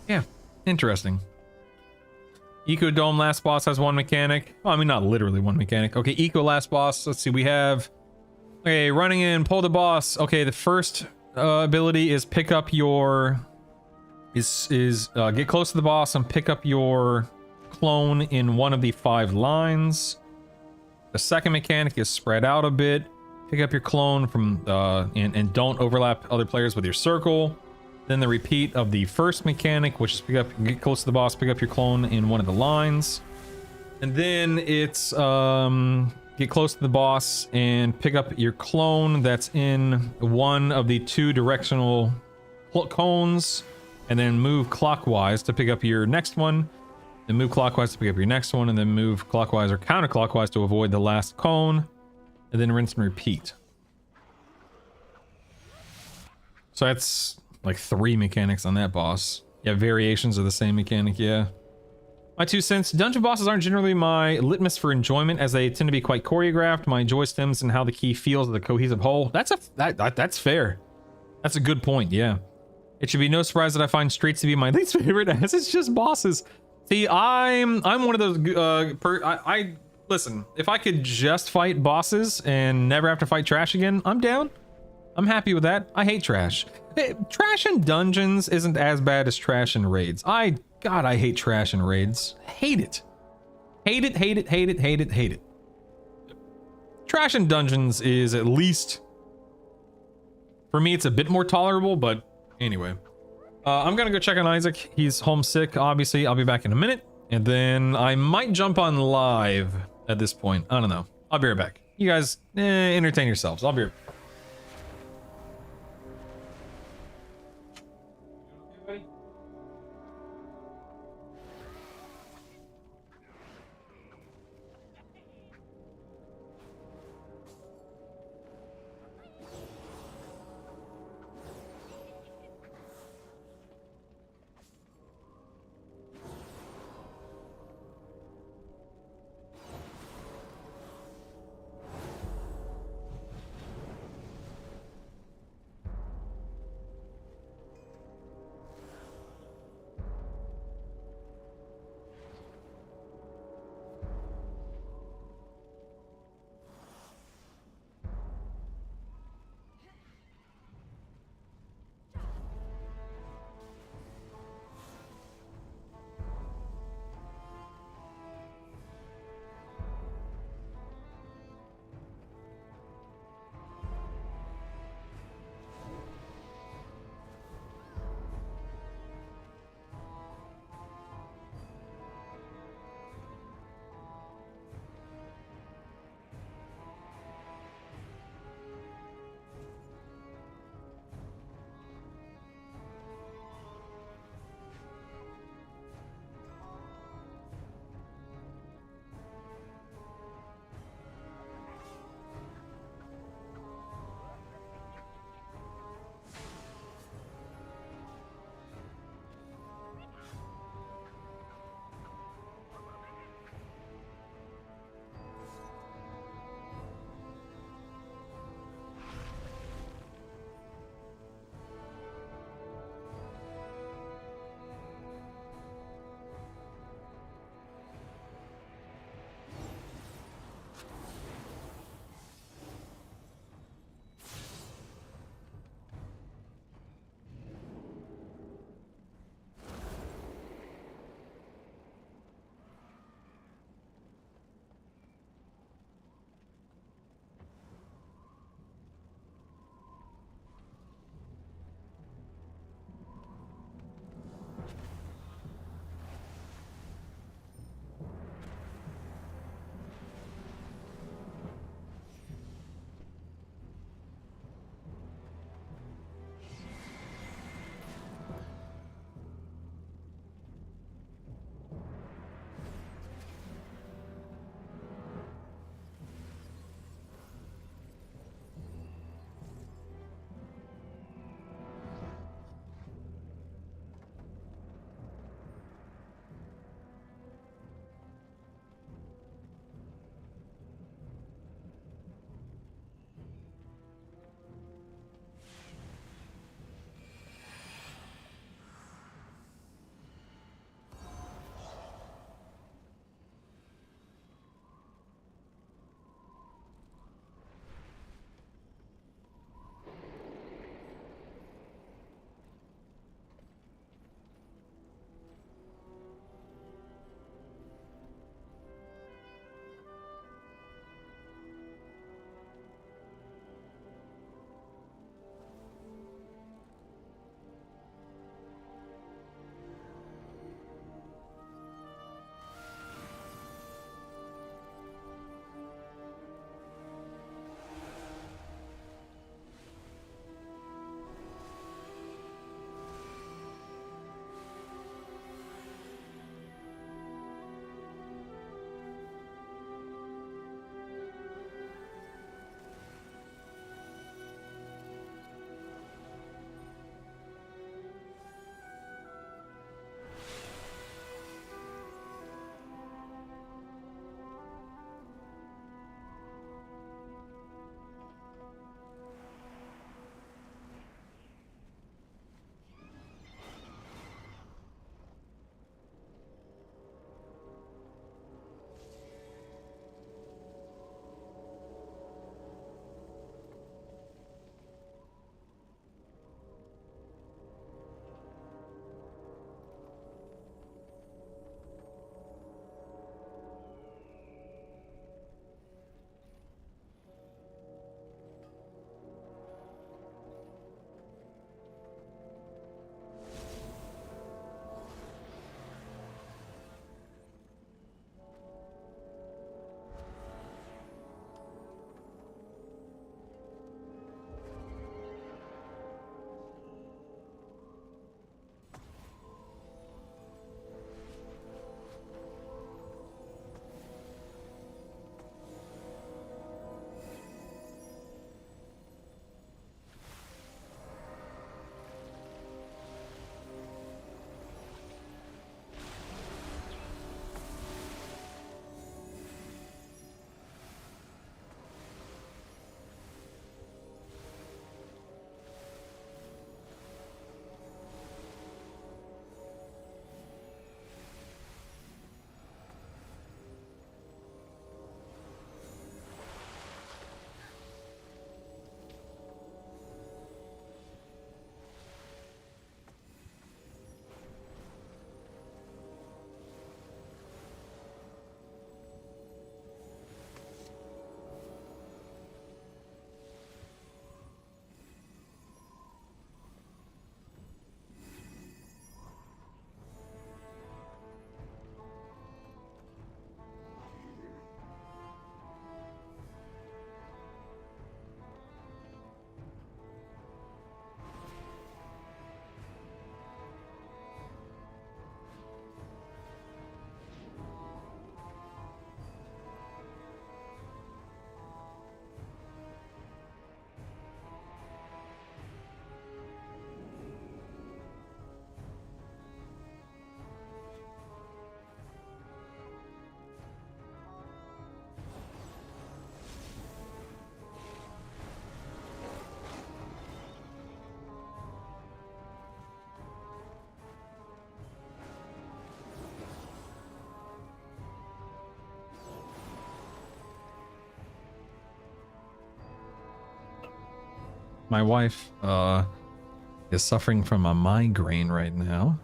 Yeah, interesting. Eco Dome last boss has 1 mechanic. Well, I mean, not literally 1 mechanic. Okay, Eco last boss. Let's see, we have... Okay, running in, pull the boss. Okay, the first ability is pick up your... get close to the boss and pick up your clone in one of the 5 lines. The second mechanic is spread out a bit. Pick up your clone from... and don't overlap other players with your circle. Then the repeat of the first mechanic, which is get close to the boss, pick up your clone in one of the lines. And then it's get close to the boss and pick up your clone that's in one of the 2 directional cones, and then move clockwise to pick up your next one, then move clockwise to pick up your next one, and then move clockwise or counterclockwise to avoid the last cone, and then rinse and repeat. So that's like 3 mechanics on that boss. Yeah, variations of the same mechanic, yeah. My 2 cents, dungeon bosses aren't generally my litmus for enjoyment, as they tend to be quite choreographed. My joy stems in how the key feels as a cohesive whole. That's fair. That's a good point, yeah. It should be no surprise that I find streets to be my least favorite, as it's just bosses. See, I'm one of those listen, if I could just fight bosses and never have to fight trash again, I'm down. I'm happy with that. I hate trash. Trash in dungeons isn't as bad as trash in raids. God, I hate trash in raids. Hate it. Hate it, hate it, hate it, hate it, hate it. Trash in dungeons is at least... For me, it's a bit more tolerable, but anyway. I'm gonna go check on Isaac. He's homesick, obviously. I'll be back in a minute. And then I might jump on live at this point. I don't know. I'll be right back. You guys, entertain yourselves. I'll be right back. my wife is suffering from a migraine right now,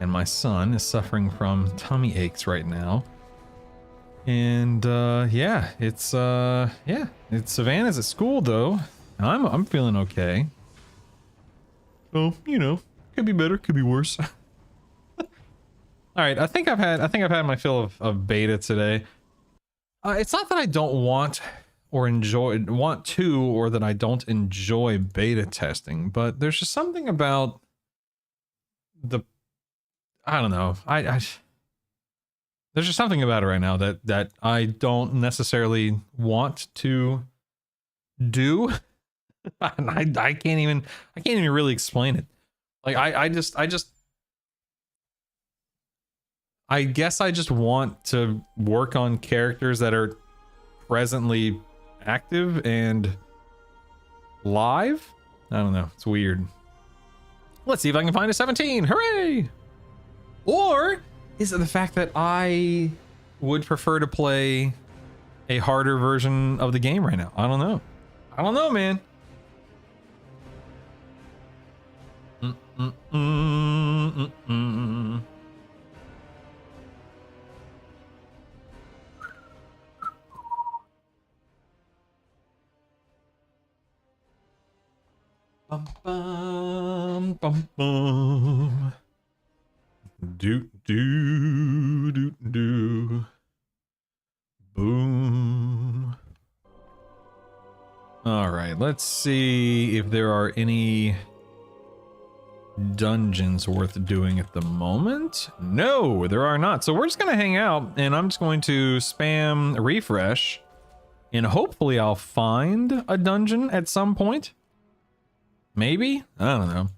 and my son is suffering from tummy aches right now. And yeah, it's Savannah's at school though. And I'm feeling okay. So, you know, could be better, could be worse. All right, I think I've had my fill of beta today. It's not that I don't want or or that I don't enjoy beta testing, but there's just something about I don't know. There's just something about it right now that I don't necessarily want to do. I can't even really explain it. Like I guess I just want to work on characters that are presently active and live. I don't know. It's weird. Let's see if I can find a 17. Hooray! Or is it the fact that I would prefer to play a harder version of the game right now? I don't know. I don't know, man. Bum, bum, bum, bum. Do, do, do, do. Boom. All right, let's see if there are any dungeons worth doing at the moment. No, there are not. So we're just gonna hang out, and I'm just going to spam refresh, and hopefully I'll find a dungeon at some point. Maybe? I don't know.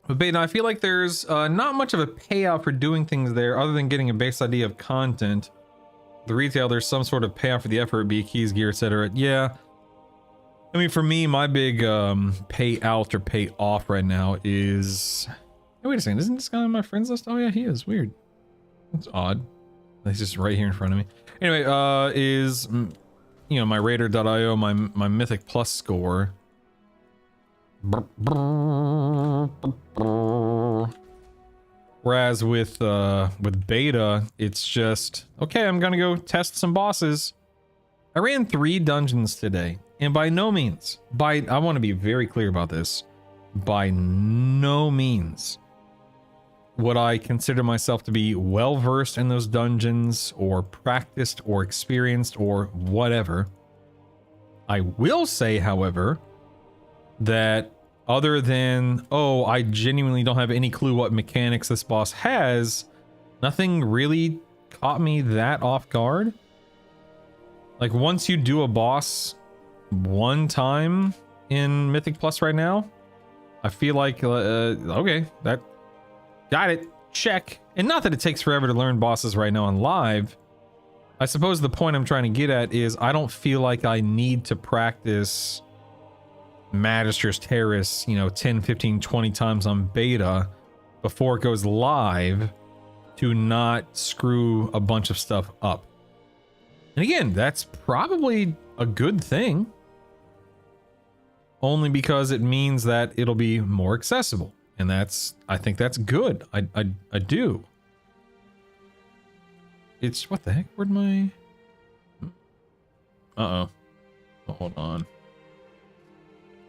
But Beta, I feel like there's not much of a payout for doing things there other than getting a base idea of content. The retail, there's some sort of payout for the effort, be it keys, gear, etc. Yeah. I mean, for me, my big pay out or pay off right now is... Hey, wait a second, isn't this guy on my friends list? Oh yeah, he is. Weird. That's odd. He's just right here in front of me. Anyway, is, you know, my Raider.io, my Mythic Plus score. Whereas with beta, it's just, okay, I'm gonna go test some bosses. I ran 3 dungeons today, and by no means, I want to be very clear about this, by no means would I consider myself to be well-versed in those dungeons, or practiced, or experienced, or whatever. I will say, however, that other than, oh, I genuinely don't have any clue what mechanics this boss has, nothing really caught me that off guard. Like, once you do a boss one time in Mythic Plus right now, I feel like, okay, that got it, check. And not that it takes forever to learn bosses right now on live. I suppose the point I'm trying to get at is I don't feel like I need to practice Magister's Terrace, you know, 10, 15, 20 times on beta before it goes live to not screw a bunch of stuff up. And again, that's probably a good thing. Only because it means that it'll be more accessible. And I think that's good. I do. It's, what the heck? Where'd my... Uh-oh. Oh, hold on.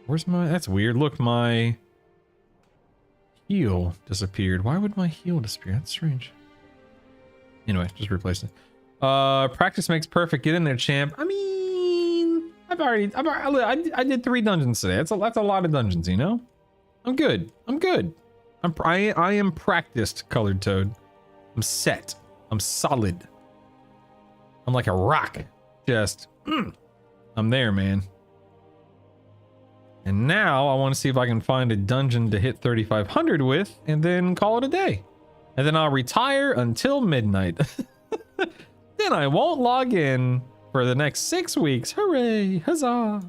Where's my... That's weird. Look, my heal disappeared. Why would my heal disappear? That's strange. Anyway, just replace it. Practice makes perfect. Get in there, champ. I mean, I did 3 dungeons today. That's a lot of dungeons, you know? I'm good. I am practiced, Colored Toad. I'm set. I'm solid. I'm like a rock. Just, I'm there, man. And now I want to see if I can find a dungeon to hit 3,500 with, and then call it a day. And then I'll retire until midnight. Then I won't log in for the next 6 weeks. Hooray! Huzzah!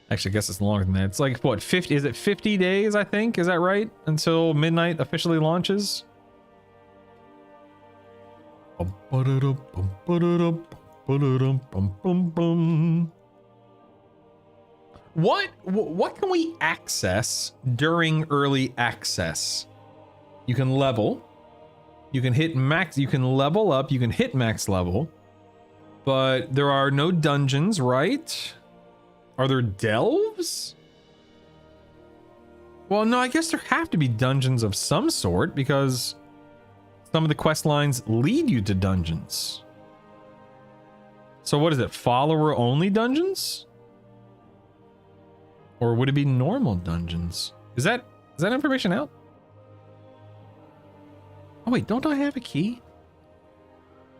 Actually, I guess it's longer than that. It's like, what, 50? Is it 50 days, I think? Is that right? Until midnight officially launches? What can we access during early access? You can level. You can hit max. You can level up. You can hit max level. But there are no dungeons, right? Are there delves? Well, no, I guess there have to be dungeons of some sort because some of the quest lines lead you to dungeons. So what is it? Follower only dungeons? Or would it be normal dungeons? Is that information out? Oh wait, don't I have a key?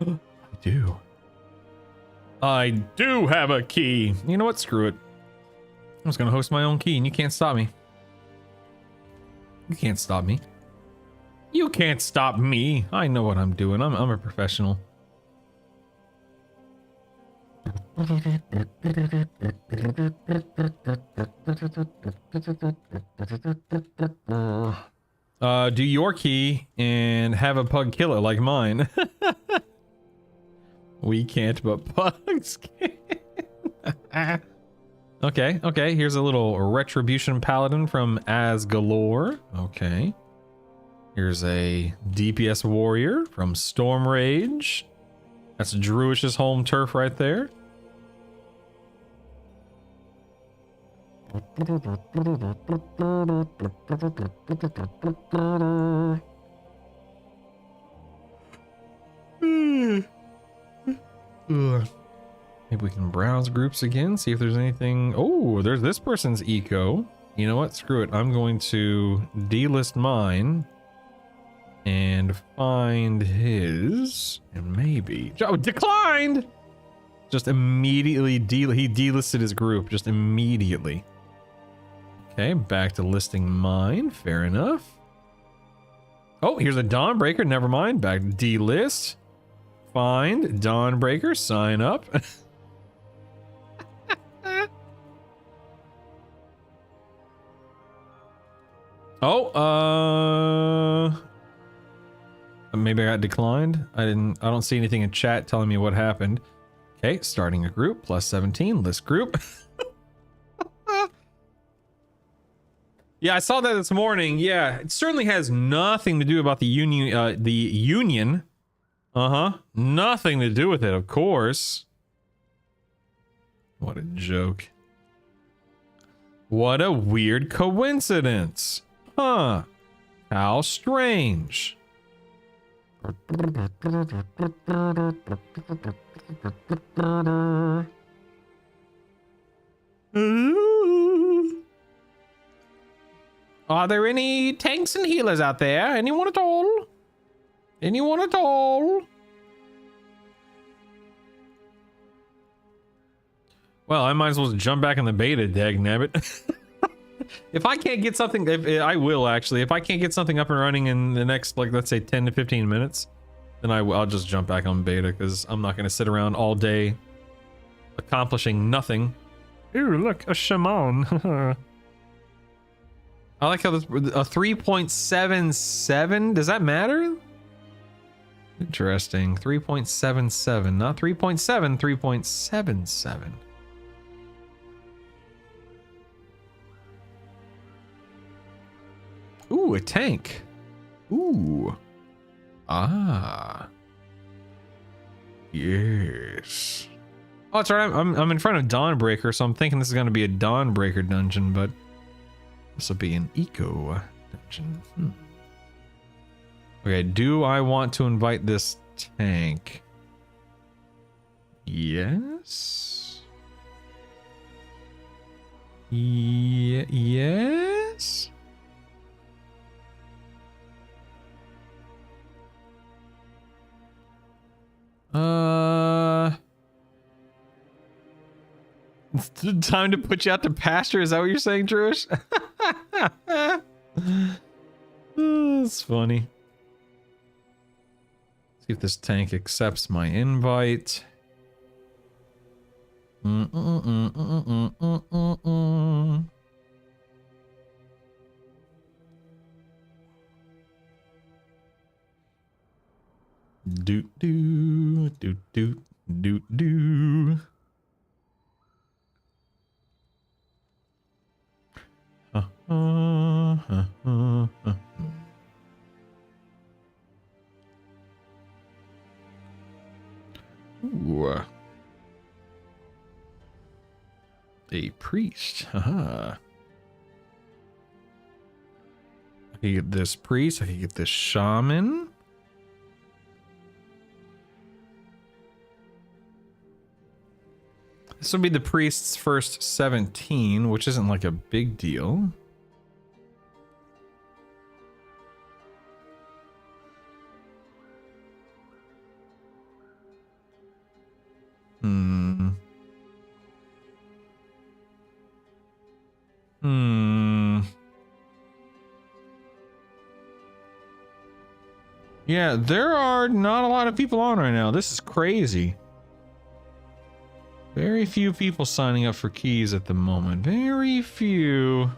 I do. I do have a key. You know what? Screw it. I'm just gonna host my own key and you can't stop me. You can't stop me. You can't stop me. I know what I'm doing. I'm a professional. Do your key and have a pug kill it like mine. We can't, but pugs can. Okay, here's a little Retribution Paladin from Asgalore. Okay. Here's a DPS Warrior from Storm Rage. That's Druish's home turf right there. Maybe we can browse groups again, see if there's anything. Oh, there's this person's eco. You know what? Screw it. I'm going to delist mine and find his, and maybe. Oh, declined! Just immediately he delisted his group just immediately. Okay, back to listing mine. Fair enough. Oh, here's a Dawnbreaker. Never mind. Back to delist. Find Dawnbreaker. Sign up. Oh, maybe I got declined. I don't see anything in chat telling me what happened. Okay, starting a group, plus 17, list group. Yeah, I saw that this morning. Yeah, it certainly has nothing to do about the union. Nothing to do with it, of course. What a joke. What a weird coincidence. Huh. How strange. Are there any tanks and healers out there? Anyone at all? Anyone at all? Well, I might as well jump back in the beta, dagnabbit. If I can't get something, I will actually. If I can't get something up and running in the next, like, let's say 10 to 15 minutes, then I'll just jump back on beta because I'm not going to sit around all day accomplishing nothing. Ooh, look, a shaman. I like how this, a 3.77, does that matter? Interesting. 3.77, not 3.7, 3.77. Ooh, a tank. Ooh. Ah. Yes. Oh, that's right. I'm in front of Dawnbreaker, so I'm thinking this is going to be a Dawnbreaker dungeon, but this will be an eco dungeon. Okay, do I want to invite this tank? Yes. Yes. It's time to put you out to pasture. Is that what you're saying, Druish? That's funny. See if this tank accepts my invite. Doot doo doot doot doot doo. Ooh. A priest. I can get this priest. I can get this shaman. This will be the priest's first 17, which isn't like a big deal. Yeah, there are not a lot of people on right now. This is crazy. Very few people signing up for keys at the moment. Very few.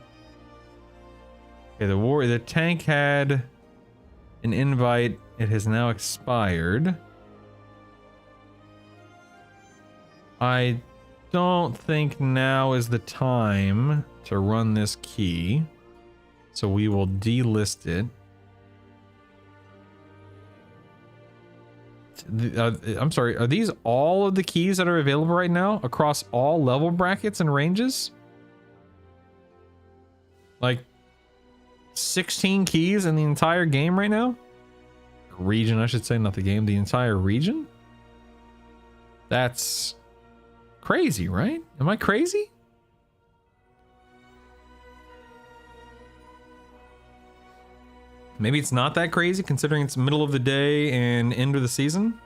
Okay, the tank had an invite. It has now expired. I don't think now is the time to run this key. So we will delist it. I'm sorry, are these all of the keys that are available right now across all level brackets and ranges? Like 16 keys in the entire game right now? Region, I should say, not the game, the entire region? That's crazy, right? Am I crazy? Maybe it's not that crazy considering it's middle of the day and end of the season?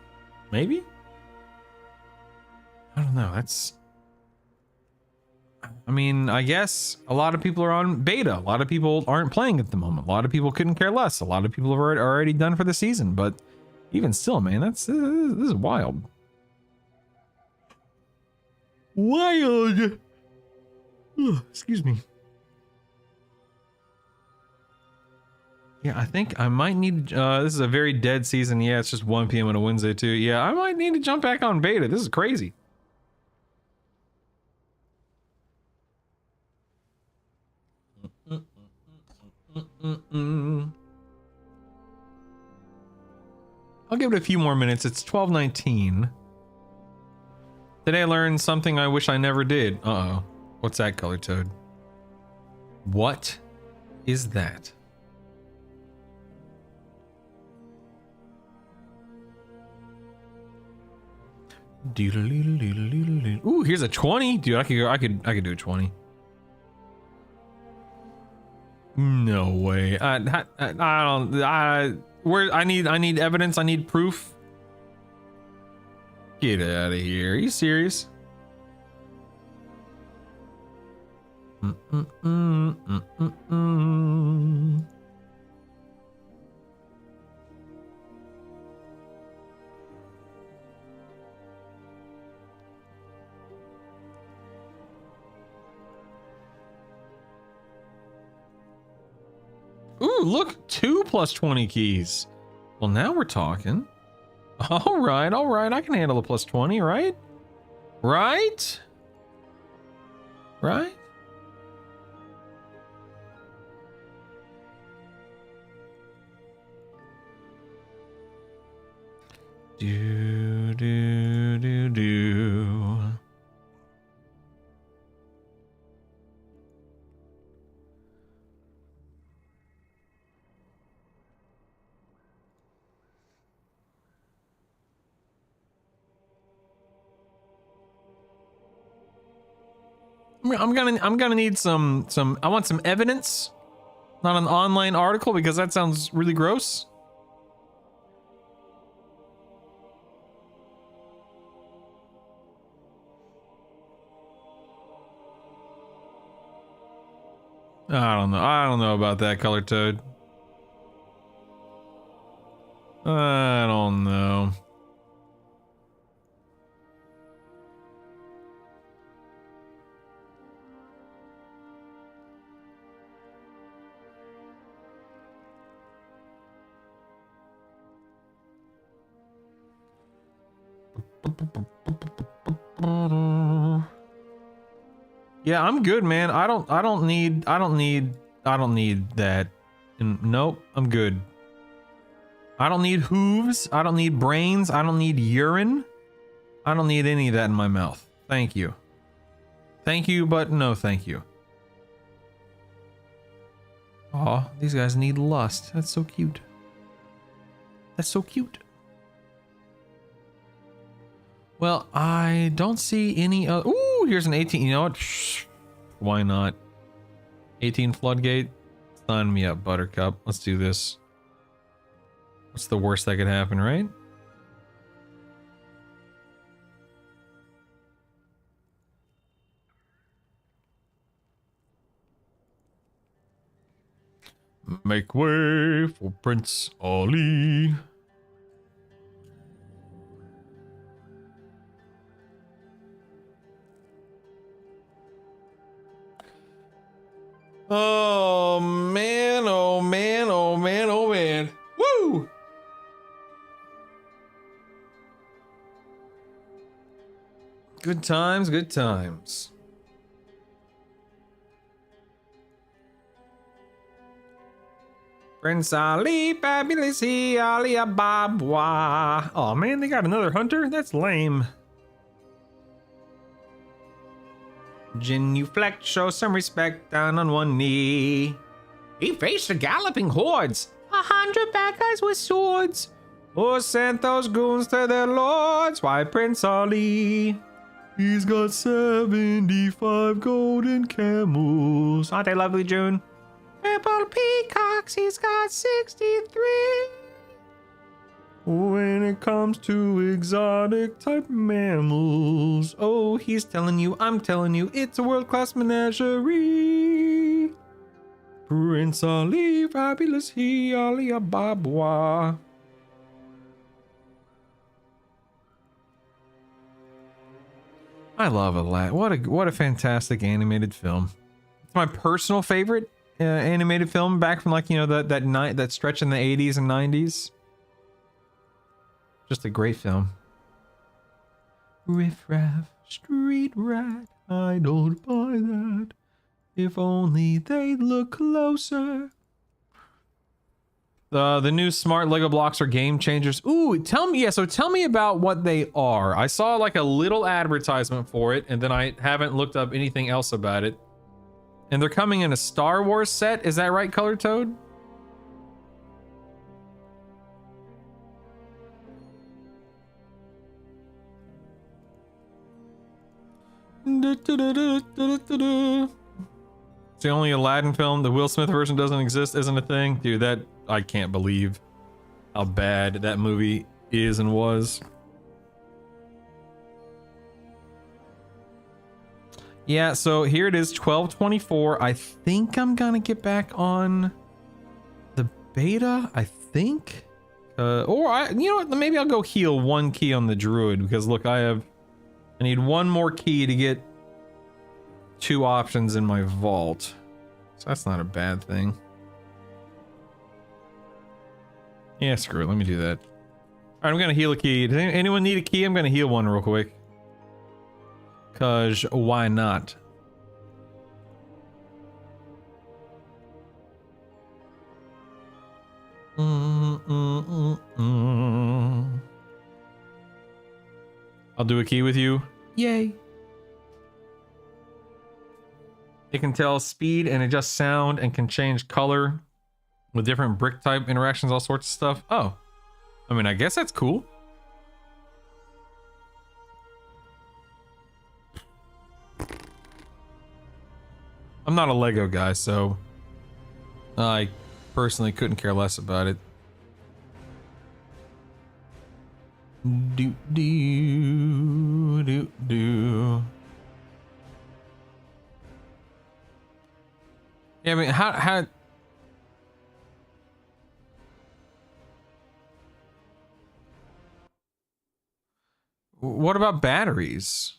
Maybe? I don't know. That's... I mean, I guess a lot of people are on beta. A lot of people aren't playing at the moment. A lot of people couldn't care less. A lot of people are already done for the season. But even still, man, this is wild. Wild! Ugh, excuse me. Yeah, I think I might need, this is a very dead season. Yeah, it's just 1 p.m. on a Wednesday too. Yeah, I might need to jump back on beta. This is crazy. I'll give it a few more minutes. It's 12:19. Today I learned something I wish I never did. Uh-oh. What's that, Color Toad? What is that? Ooh, here's a 20. Dude, I could do a 20. No way. I don't, where I need evidence, I need proof. Get out of here. Are you serious? Ooh, look, 2 plus 20 keys. Well, now we're talking. All right, I can handle a plus 20, right? Right? Right? Do, do, do, do. I'm gonna need some I want some evidence, not an online article because that sounds really gross. I don't know about that, Color Toad. I don't know. Yeah, I'm good, man. I don't need I don't need that. And nope, I'm good. I don't need hooves. I don't need brains. I don't need urine. I don't need any of that in my mouth. Thank you. Thank you, but no thank you. Aw, these guys need lust. That's so cute. That's so cute. Well, I don't see any other... Ooh, here's an 18. You know what? Shh. Why not? 18 floodgate. Sign me up, Buttercup. Let's do this. What's the worst that could happen, right? Make way for Prince Ali. Oh man, oh man, oh man, oh man. Woo! Good times, good times. Prince Ali, fabulous he, Ali Ababwa. Oh man, they got another hunter? That's lame. Genuflect, show some respect, down on one knee. He faced the galloping hordes, 100 bad guys with swords. Who sent those goons to their lords? Why, Prince Ali? He's got 75 golden camels. Aren't they lovely, June? Purple peacocks, he's got 63. When it comes to exotic type mammals, oh, he's telling you, I'm telling you, it's a world-class menagerie. Prince Ali, fabulous he, Ali Ababwa. I love Aladdin. What a fantastic animated film. It's my personal favorite animated film back from, like, you know, that stretch in the 80s and 90s. Just a great film. Riff raff, street rat, I don't buy that. If only they'd look closer. The new smart Lego blocks are game changers. Ooh, tell me about what they are. I saw like a little advertisement for it, and then I haven't looked up anything else about it. And they're coming in a Star Wars set. Is that right, Color Toad? It's the only Aladdin film. The Will Smith version doesn't exist, isn't a thing. Dude, that I can't believe how bad that movie is and was. Yeah, so here it is, 12/24. I think I'm gonna get back on the beta, I think. Or you know what, maybe I'll go heal one key on the druid, because look, I need one more key to get 2 options in my vault. So that's not a bad thing. Yeah, screw it, let me do that. Alright, I'm gonna heal a key. Does anyone need a key? I'm gonna heal one real quick. Cause why not? I'll do a key with you. Yay. It can tell speed and adjust sound and can change color with different brick type interactions, all sorts of stuff. Oh, I mean, I guess that's cool. I'm not a Lego guy, so I personally couldn't care less about it. Do do do do. Yeah, I mean, how? What about batteries?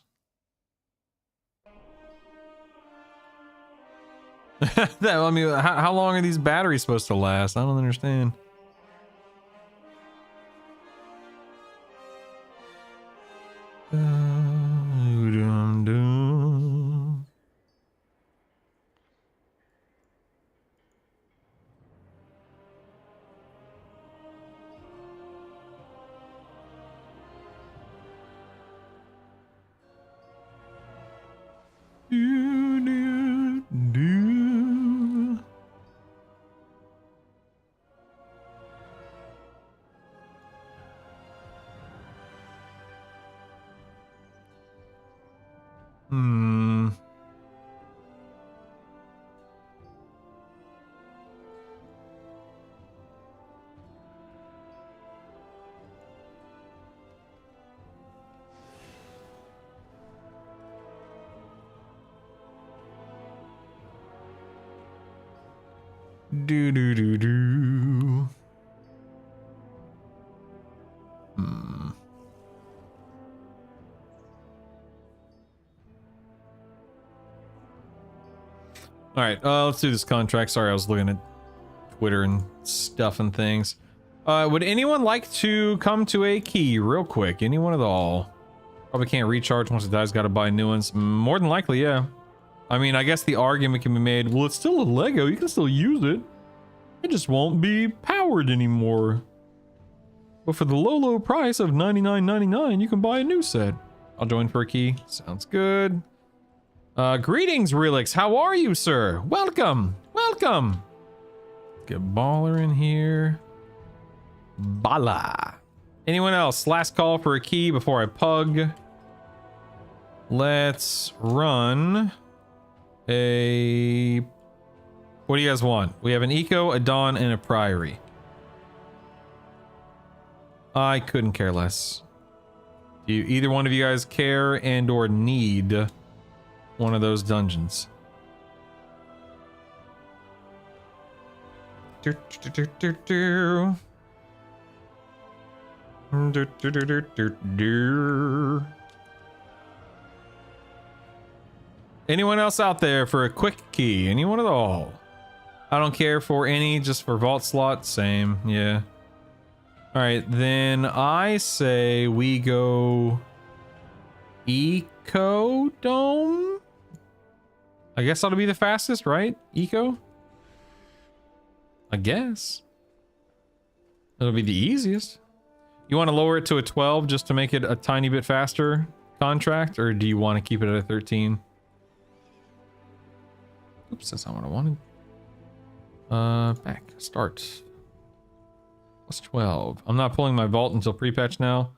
I mean, how long are these batteries supposed to last? I don't understand. Do, do, do. Hmm. Do do do do. Hmm. All right, let's do this contract. Sorry, I was looking at Twitter and stuff and things. Would anyone like to come to a key real quick? Anyone at all? Probably can't recharge once it dies. Got to buy new ones. More than likely, yeah. I mean, I guess the argument can be made. Well, it's still a Lego. You can still use it. It just won't be powered anymore. But for the low price of $99.99, you can buy a new set. I'll join for a key. Sounds good. Greetings, Relix. How are you, sir? Welcome. Welcome. Get Baller in here. Bala. Anyone else? Last call for a key before I pug. Let's run a... What do you guys want? We have an Eco, a Dawn, and a Priory. I couldn't care less. Do either one of you guys care and or need one of those dungeons? Anyone else out there for a quick key? Anyone at all? I don't care for any, just for vault slot, same, yeah. All right, then I say we go Eco Dome. I guess that'll be the fastest, right? Eco? I guess. It'll be the easiest. You want to lower it to a 12 just to make it a tiny bit faster contract, or do you want to keep it at a 13? Oops, that's not what I wanted. Back, start. Plus 12. I'm not pulling my vault until pre-patch now.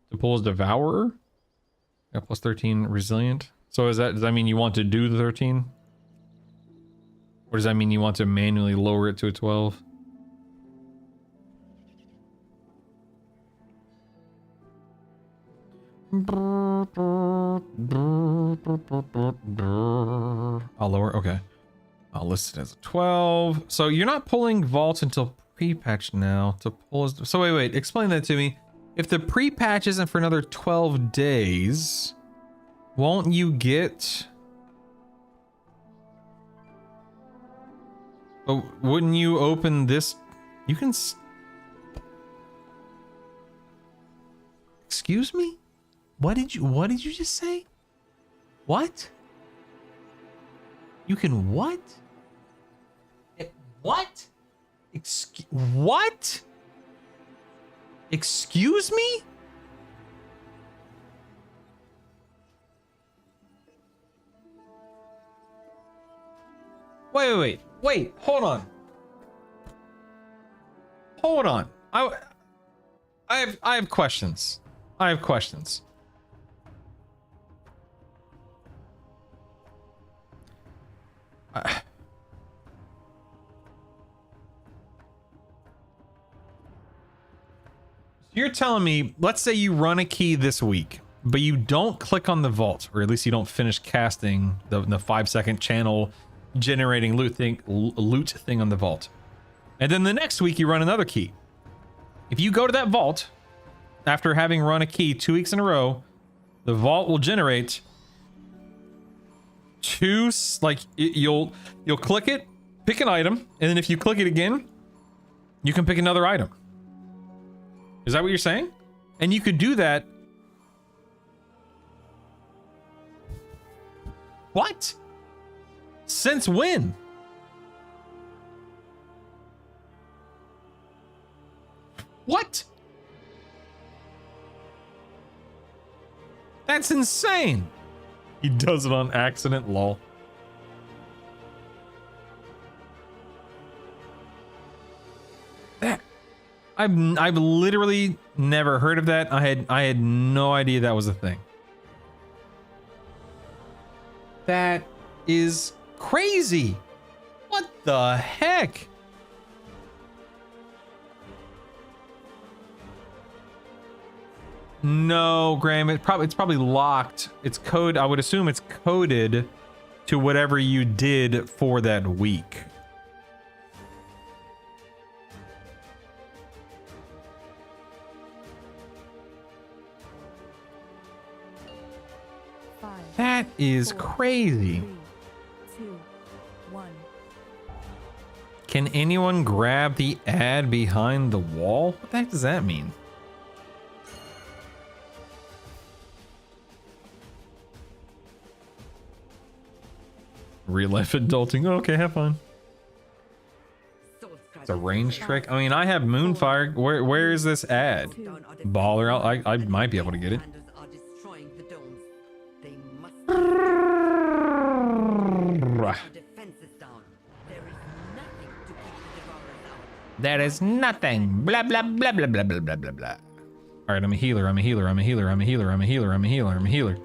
To pull as Devourer. Got plus 13 Resilient. So does that mean you want to do the 13? Or does that mean you want to manually lower it to a 12? I'll lower, okay. I'll list it as a 12. So you're not pulling vaults until pre-patch now to pull. So wait, explain that to me. If the pre-patch isn't for another 12 days, won't you get... Oh, wouldn't you open this? You can... Excuse me? What did you just say? What? You can what? What? What? Excuse me? Wait, hold on. Hold on. I have questions. I have questions. You're telling me, let's say you run a key this week, but you don't click on the vault, or at least you don't finish casting the 5-second channel generating loot thing on the vault. And then the next week you run another key. If you go to that vault after having run a key 2 weeks in a row, the vault will generate two, like you'll click it, pick an item, and then if you click it again, you can pick another item. Is that what you're saying? And you could do that. What? Since when? What? That's insane. He does it on accident, lol. I've literally never heard of that. I had no idea that was a thing. That is crazy. What the heck? No, Graham, it's probably locked. It's code. I would assume it's coded to whatever you did for that week. That is crazy. 3, 2, 1. Can anyone grab the ad behind the wall? What the heck does that mean? Real life adulting. Okay, have fun. It's a range trick. I mean, I have Moonfire. Where is this ad? Baller. I might be able to get it. That is nothing. Blah blah blah blah blah blah blah blah blah. All right, I'm a healer. I'm a healer. I'm a healer. I'm a healer. I'm a healer. I'm a healer. I'm a healer.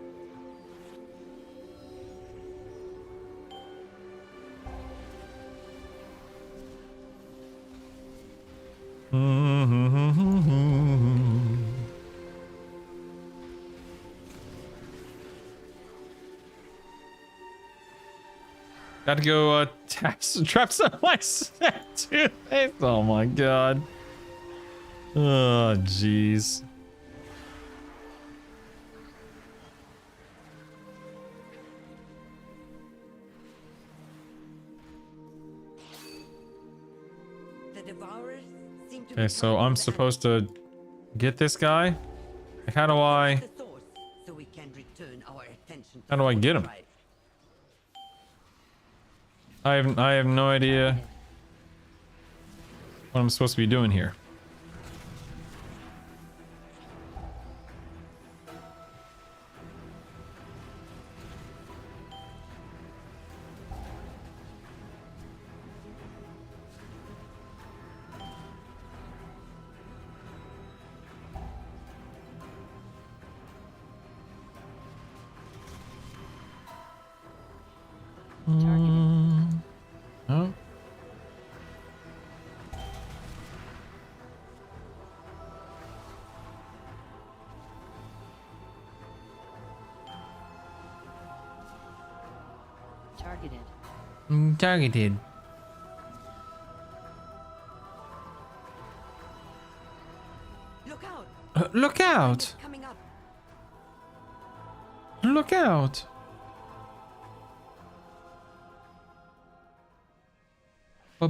Got to go trap some of my set too. Oh my god. Oh jeez. Okay, so I'm supposed to get this guy. Like, how do I get him? I have no idea what I'm supposed to be doing here. Oh. Targeted. Targeted. Look out! Look out! Coming up. Look out! Oh,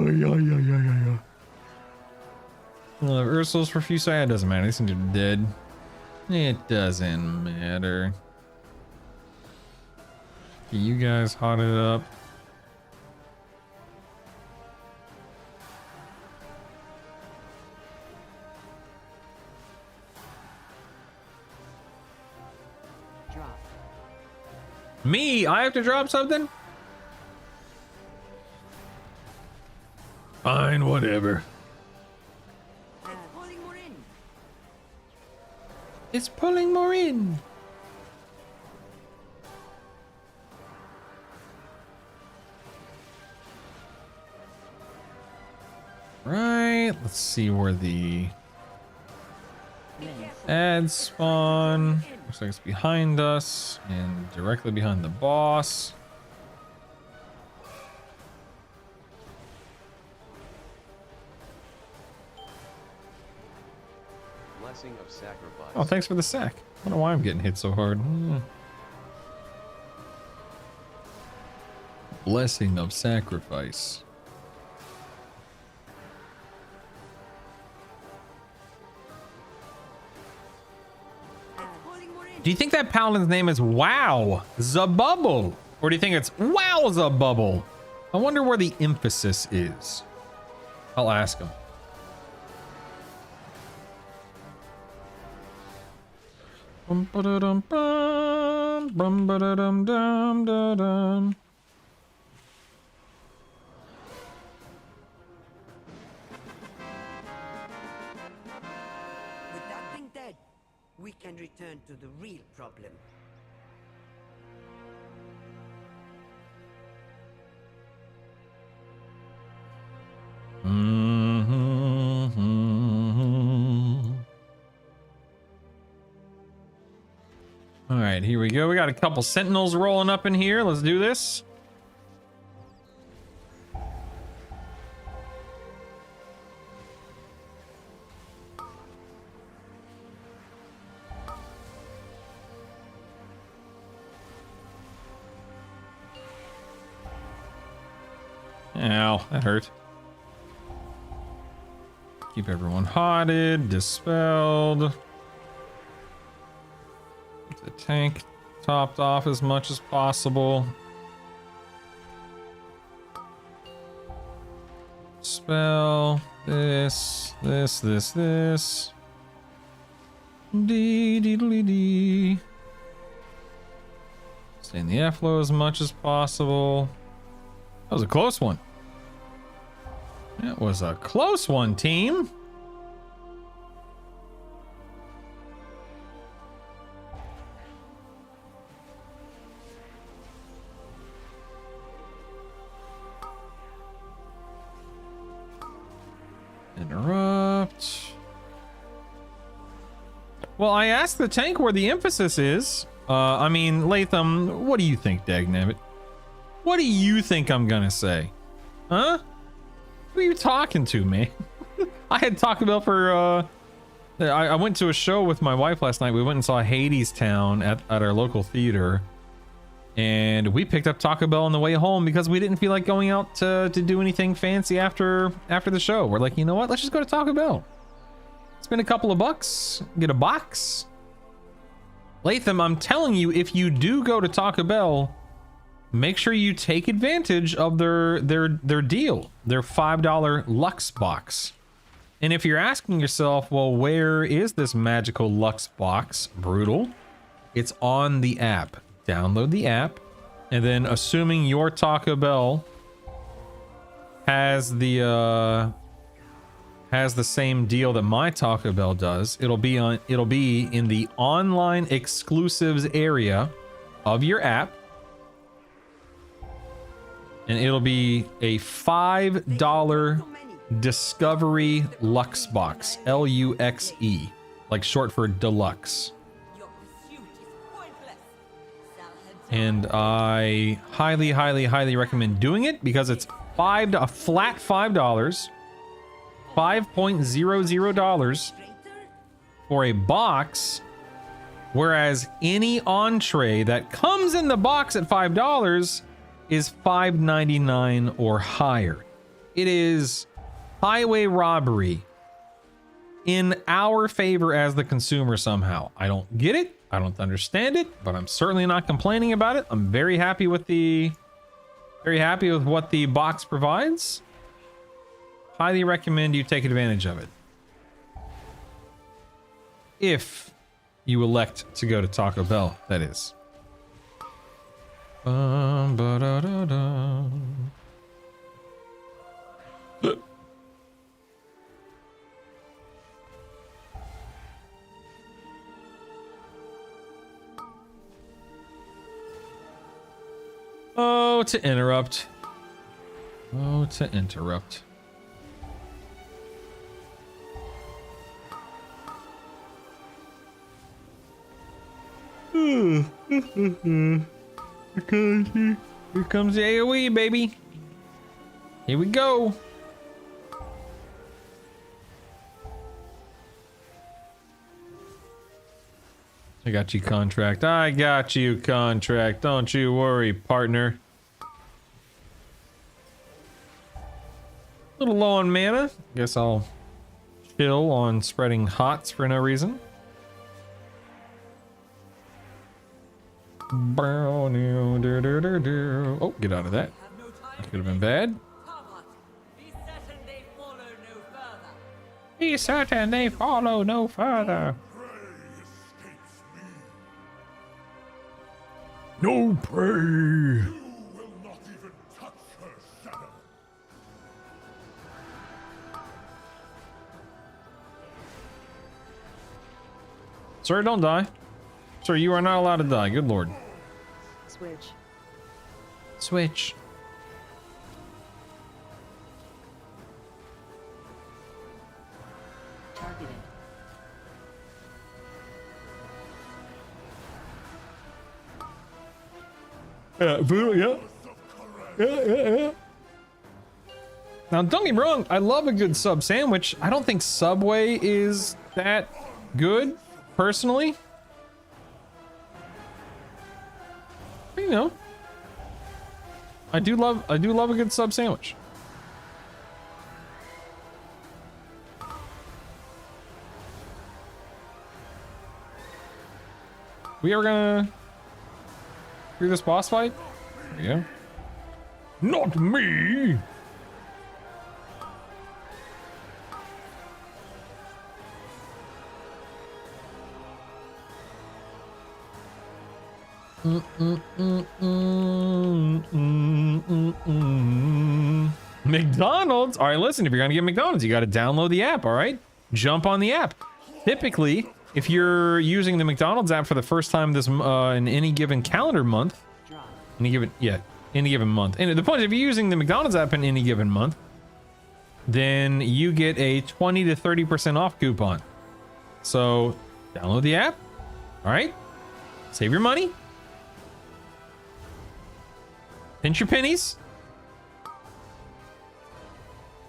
yeah. Ursul's profuse. It doesn't matter. These things are dead. It doesn't matter. You guys hot it up. Drop. Me? I have to drop something? Fine, whatever. Pulling more in. It's pulling more in. Right, let's see where the ads spawn. Looks like it's behind us and directly behind the boss. Blessing of sacrifice. Oh, thanks for the sack. I don't know why I'm getting hit so hard. Blessing of sacrifice. Do you think that paladin's name is Wow? Zabubble? Or do you think it's wowza bubble? I wonder where the emphasis is. I'll ask him. Bum ba dum bum bum ba dum dum dum. With that thing dead, we can return to the real problem. All right, here we go. We got a couple sentinels rolling up in here. Let's do this. Ow, that hurt. Keep everyone hotted, dispelled. Keep the tank topped off as much as possible. Spell this. Dee dee dee dee. Stay in the F-low as much as possible. That was a close one. That was a close one, team. Interrupt. Well, I asked the tank where the emphasis is. I mean, Latham, what do you think, Dagnabbit? What do you think I'm gonna say? Huh? Who are you talking to, man? I had Taco Bell for, I went to a show with my wife last night. We went and saw Hades Town at our local theater. And we picked up Taco Bell on the way home because we didn't feel like going out to do anything fancy after the show. We're like, you know what? Let's just go to Taco Bell. Spend a couple of bucks, get a box. Latham, I'm telling you, if you do go to Taco Bell, make sure you take advantage of their deal, their $5 Lux box. And if you're asking yourself, well, where is this magical Lux box, Brutal? It's on the app. Download the app, and then assuming your Taco Bell has the same deal that my Taco Bell does, it'll be in the online exclusives area of your app. And it'll be a $5 Discovery Lux box, L-U-X-E, like short for deluxe. And I highly recommend doing it because it's a flat $5, $5.00 for a box, whereas any entree that comes in the box at $5 is $5.99 or higher. It is highway robbery in our favor as the consumer somehow. I don't get it. I don't understand it, but I'm certainly not complaining about it. I'm very happy with what the box provides. Highly recommend you take advantage of it. If you elect to go to Taco Bell, that is. Oh, to interrupt. Oh, to interrupt. Here comes the AoE, baby. Here we go. I got you, contract. I got you, contract. Don't you worry, partner. A little low on mana. Guess I'll chill on spreading hots for no reason. Oh, get out of that. That could have been bad. Be certain they follow no further. No prey. Sir, don't die. Sir, you are not allowed to die. Good lord. Switch. Switch. Targeted. Yeah. Yeah. Now, don't get me wrong. I love a good sub sandwich. I don't think Subway is that good, personally. You know, I do love a good sub sandwich. We ever gonna do this boss fight? Yeah. Not me. McDonald's. All right, listen, if you're gonna get McDonald's, you got to download the app. All right, jump on the app. Typically, if you're using the McDonald's app for the first time this in any given calendar month, any given month. And the point is, if you're using the McDonald's app in any given month, then you get a 20 to 30% off coupon. So download the app. All right, save your money. Pinch your pennies.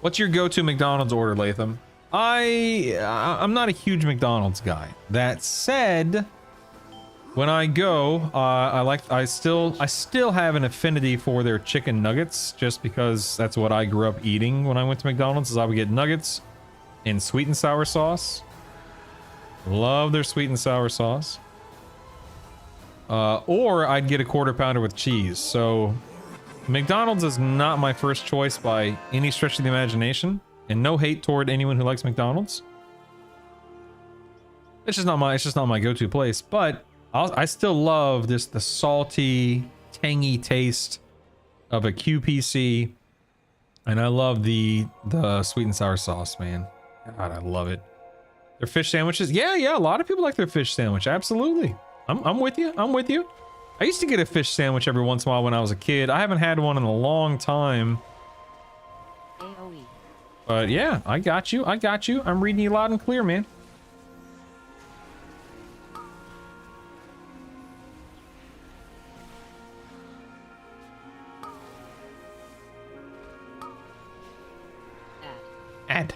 What's your go-to McDonald's order, Latham? I'm not a huge McDonald's guy. That said, when I go, I still have an affinity for their chicken nuggets, just because that's what I grew up eating when I went to McDonald's. Is I would get nuggets and sweet and sour sauce. Love their sweet and sour sauce. Or I'd get a quarter pounder with cheese. So McDonald's is not my first choice by any stretch of the imagination, and no hate toward anyone who likes McDonald's. It's just not my go-to place, but I still love the salty, tangy taste of a QPC, and I love the sweet and sour sauce, man. God, I love it. Their fish sandwiches, yeah, a lot of people like their fish sandwich. Absolutely, I'm with you. I'm with you. I used to get a fish sandwich every once in a while when I was a kid. I haven't had one in a long time. AOE. But yeah, I got you. I'm reading you loud and clear, man. Add.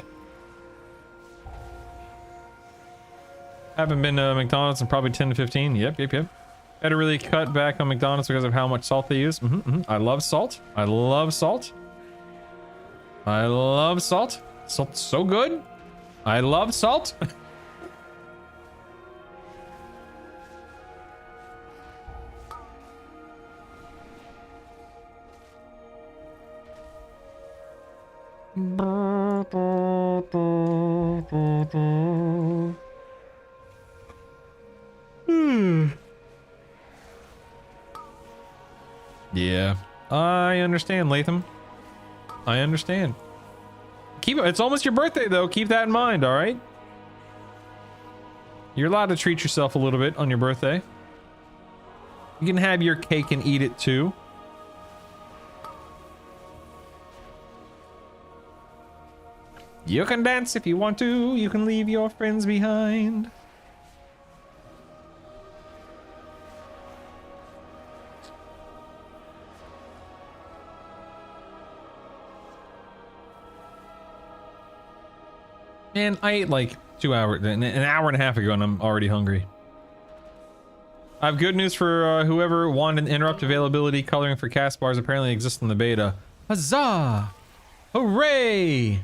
Haven't been to McDonald's in probably 10 to 15. Yep. Had to really cut back on McDonald's because of how much salt they use. I love salt. I love salt. Salt's so good. I love salt. Yeah, I understand, Latham. I understand. It's almost your birthday, though. Keep that in mind, all right? You're allowed to treat yourself a little bit on your birthday. You can have your cake and eat it, too. You can dance if you want to. You can leave your friends behind. Man, I ate like an hour and a half ago, and I'm already hungry. I have good news for whoever wanted interrupt availability. Coloring for cast bars apparently exists in the beta. Huzzah! Hooray!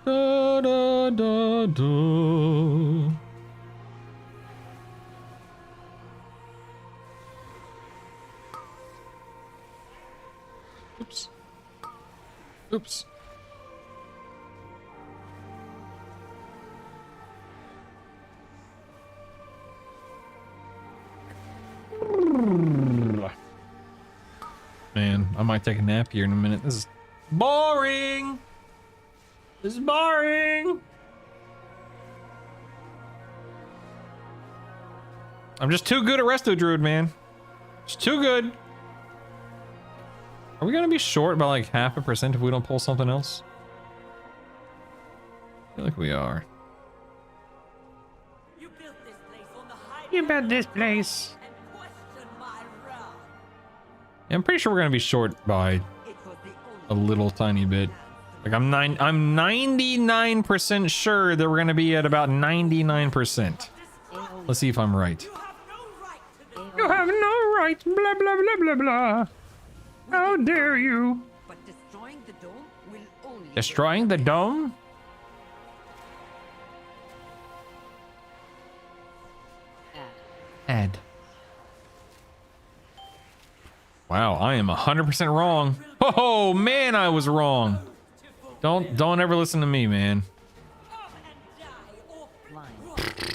Da, da, da, da. Oops. Oops. Man, I might take a nap here in a minute. This is boring. This is boring. I'm just too good at Resto Druid, man. Just too good. Are we gonna be short by like 0.5% if we don't pull something else? I feel like we are. You built this place. Yeah, I'm pretty sure we're gonna be short by a little tiny bit. Like I'm 99% sure that we're gonna be at about 99%. Let's see if I'm right. You have no right. Blah blah blah blah blah. How dare you? But destroying the dome will only Destroying the dome? Add. Wow, I am 100% wrong. Oh man, I was wrong. Don't ever listen to me, man.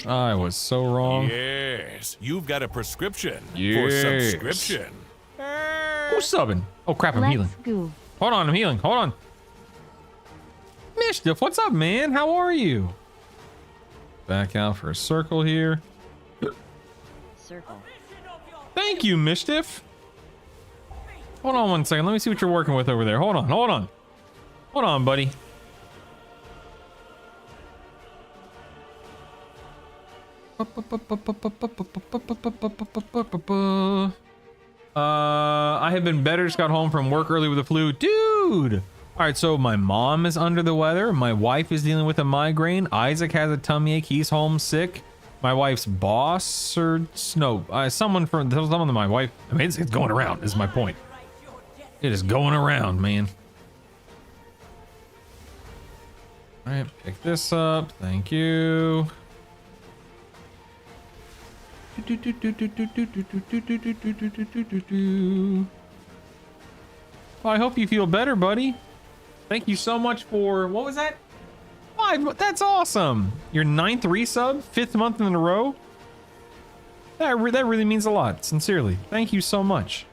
I was so wrong. Yes, you've got a prescription for Yes. subscription. Who's subbing? Oh crap, I'm healing. Go. Hold on, I'm healing. Hold on. Mischief, what's up, man? How are you? Back out for a circle here. Circle. Thank you, Mischief. Hold on one second. Let me see what you're working with over there. Hold on, hold on. Hold on, buddy. I have been better. Just got home from work early with the flu. Dude! Alright, so my mom is under the weather. My wife is dealing with a migraine. Isaac has a tummy ache. He's homesick. My wife's boss or no, someone of my wife. I mean, it's going around, is my point. It is going around, man. Alright, pick this up. Thank you. Well, I hope you feel better, buddy. Thank you so much for, what was that? 5, that's awesome. Your 9th resub, 5th month in a row. That really means a lot, sincerely. Thank you so much.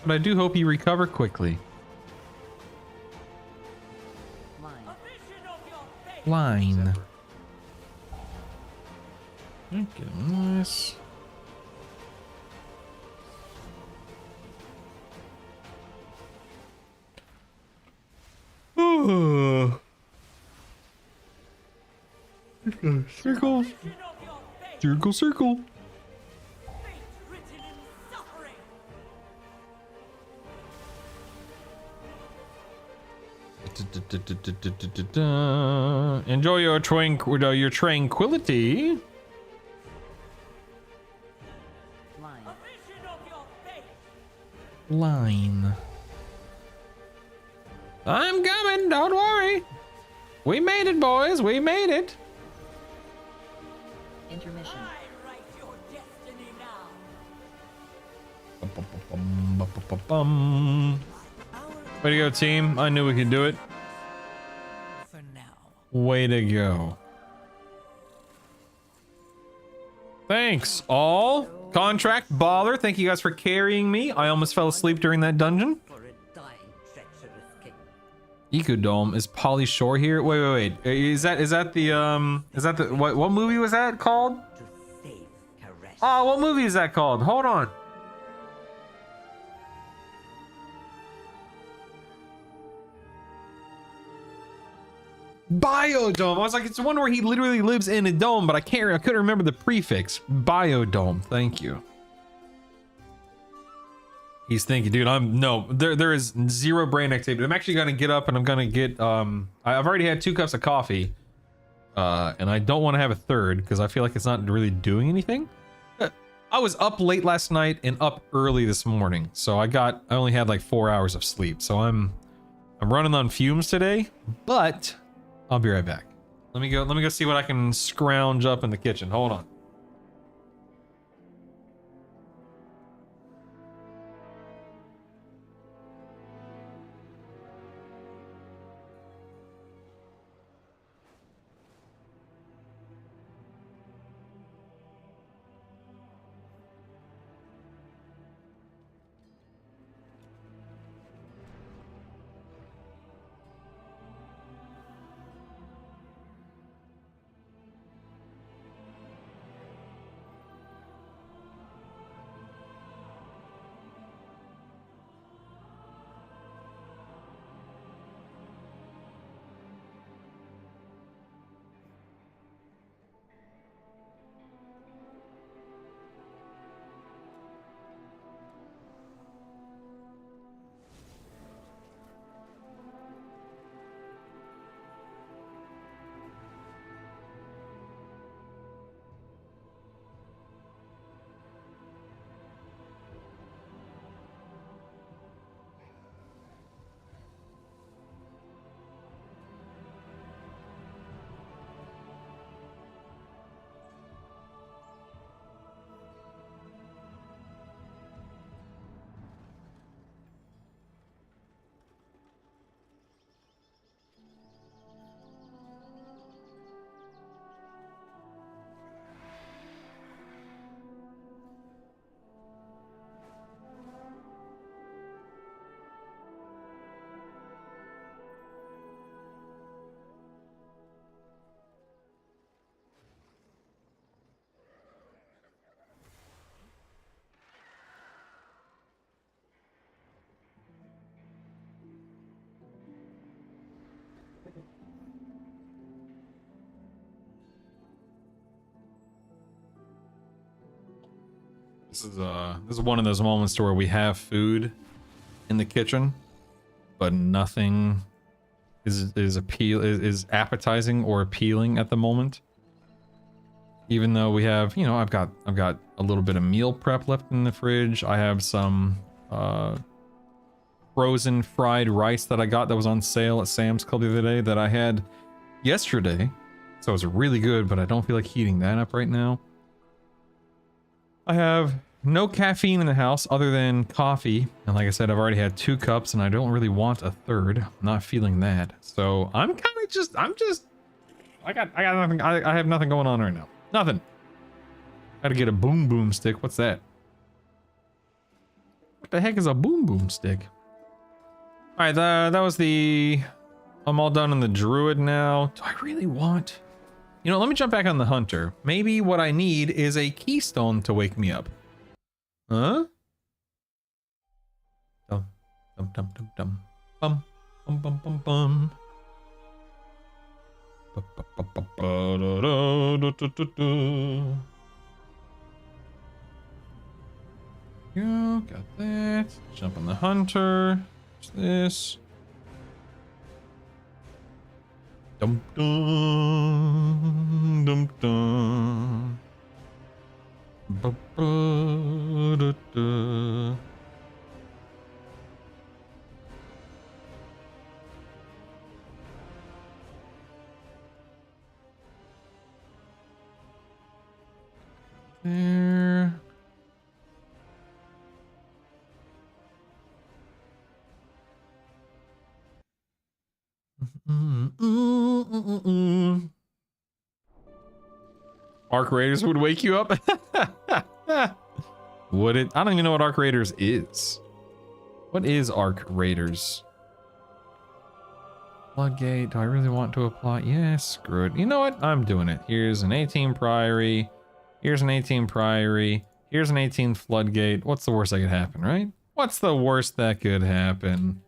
But I do hope you recover quickly. Line. Get him this. Circle. Circle, circle. Enjoy your tranquility. Line. I'm coming, don't worry. We made it, boys. We made it. Intermission. Way to go, team. I knew we could do it. For now. Way to go. Thanks, all. Contract Baller, thank you guys for carrying me. I almost fell asleep during that dungeon. Ecodome, is Polly Shore here? Wait. Is that the what movie was that called? Oh, what movie is that called? Hold on. Biodome. I was like, it's the one where he literally lives in a dome, but I couldn't remember the prefix. Biodome. Thank you. He's thinking, dude, there is zero brain activity. I'm actually gonna get up and I'm gonna get I've already had 2 cups of coffee. And I don't want to have a third because I feel like it's not really doing anything. I was up late last night and up early this morning, so I only had like 4 hours of sleep. So I'm running on fumes today, but I'll be right back. Let me go see what I can scrounge up in the kitchen. Hold on. This is one of those moments to where we have food in the kitchen, but nothing is appetizing or appealing at the moment. Even though we have, you know, I've got a little bit of meal prep left in the fridge. I have some frozen fried rice that I got that was on sale at Sam's Club the other day that I had yesterday. So it was really good, but I don't feel like heating that up right now. I have no caffeine in the house other than coffee. And like I said, I've already had 2 cups and I don't really want a third. I'm not feeling that. So I'm kind of just, I got nothing. I have nothing going on right now. Nothing. Gotta get a boom boom stick. What's that? What the heck is a boom boom stick? All right, that was the... I'm all done on the druid now. Do I really want... You know, let me jump back on the hunter. Maybe what I need is a keystone to wake me up. Huh? Dum, dum, dum, dum, dum. Bum, bum, bum, bum, bum. You got that. Jump on the hunter. What's this? Dum dum dum dum. Ba, ba, da, da. There. Arc Raiders would wake you up? Would it? I don't even know what Arc Raiders is. What is Arc Raiders? Floodgate. Do I really want to apply? Yeah, screw it. You know what? I'm doing it. Here's an 18 Priory. Here's an 18 Priory. Here's an 18 Floodgate. What's the worst that could happen, right? What's the worst that could happen?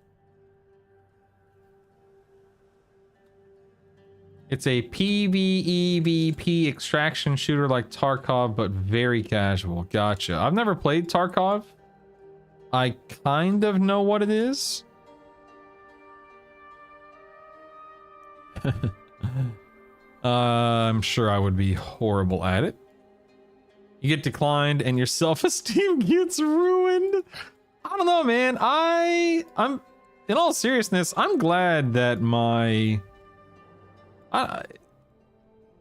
It's a PvEVP extraction shooter like Tarkov, but very casual. Gotcha. I've never played Tarkov. I kind of know what it is. I'm sure I would be horrible at it. You get declined and your self-esteem gets ruined. I don't know, man. I'm in all seriousness, I'm glad that my... I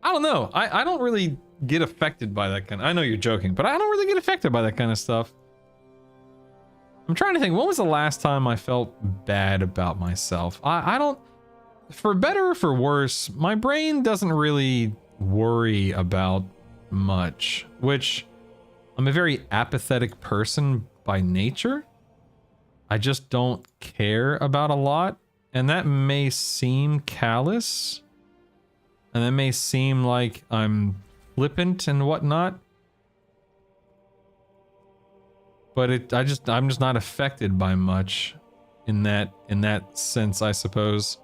don't know. I don't really get affected by that kind of... I know you're joking, but I don't really get affected by that kind of stuff. I'm trying to think, when was the last time I felt bad about myself? I don't... For better or for worse, my brain doesn't really worry about much, which I'm a very apathetic person by nature. I just don't care about a lot, and that may seem callous. And that may seem like I'm flippant and whatnot. But I'm just not affected by much in that sense, I suppose.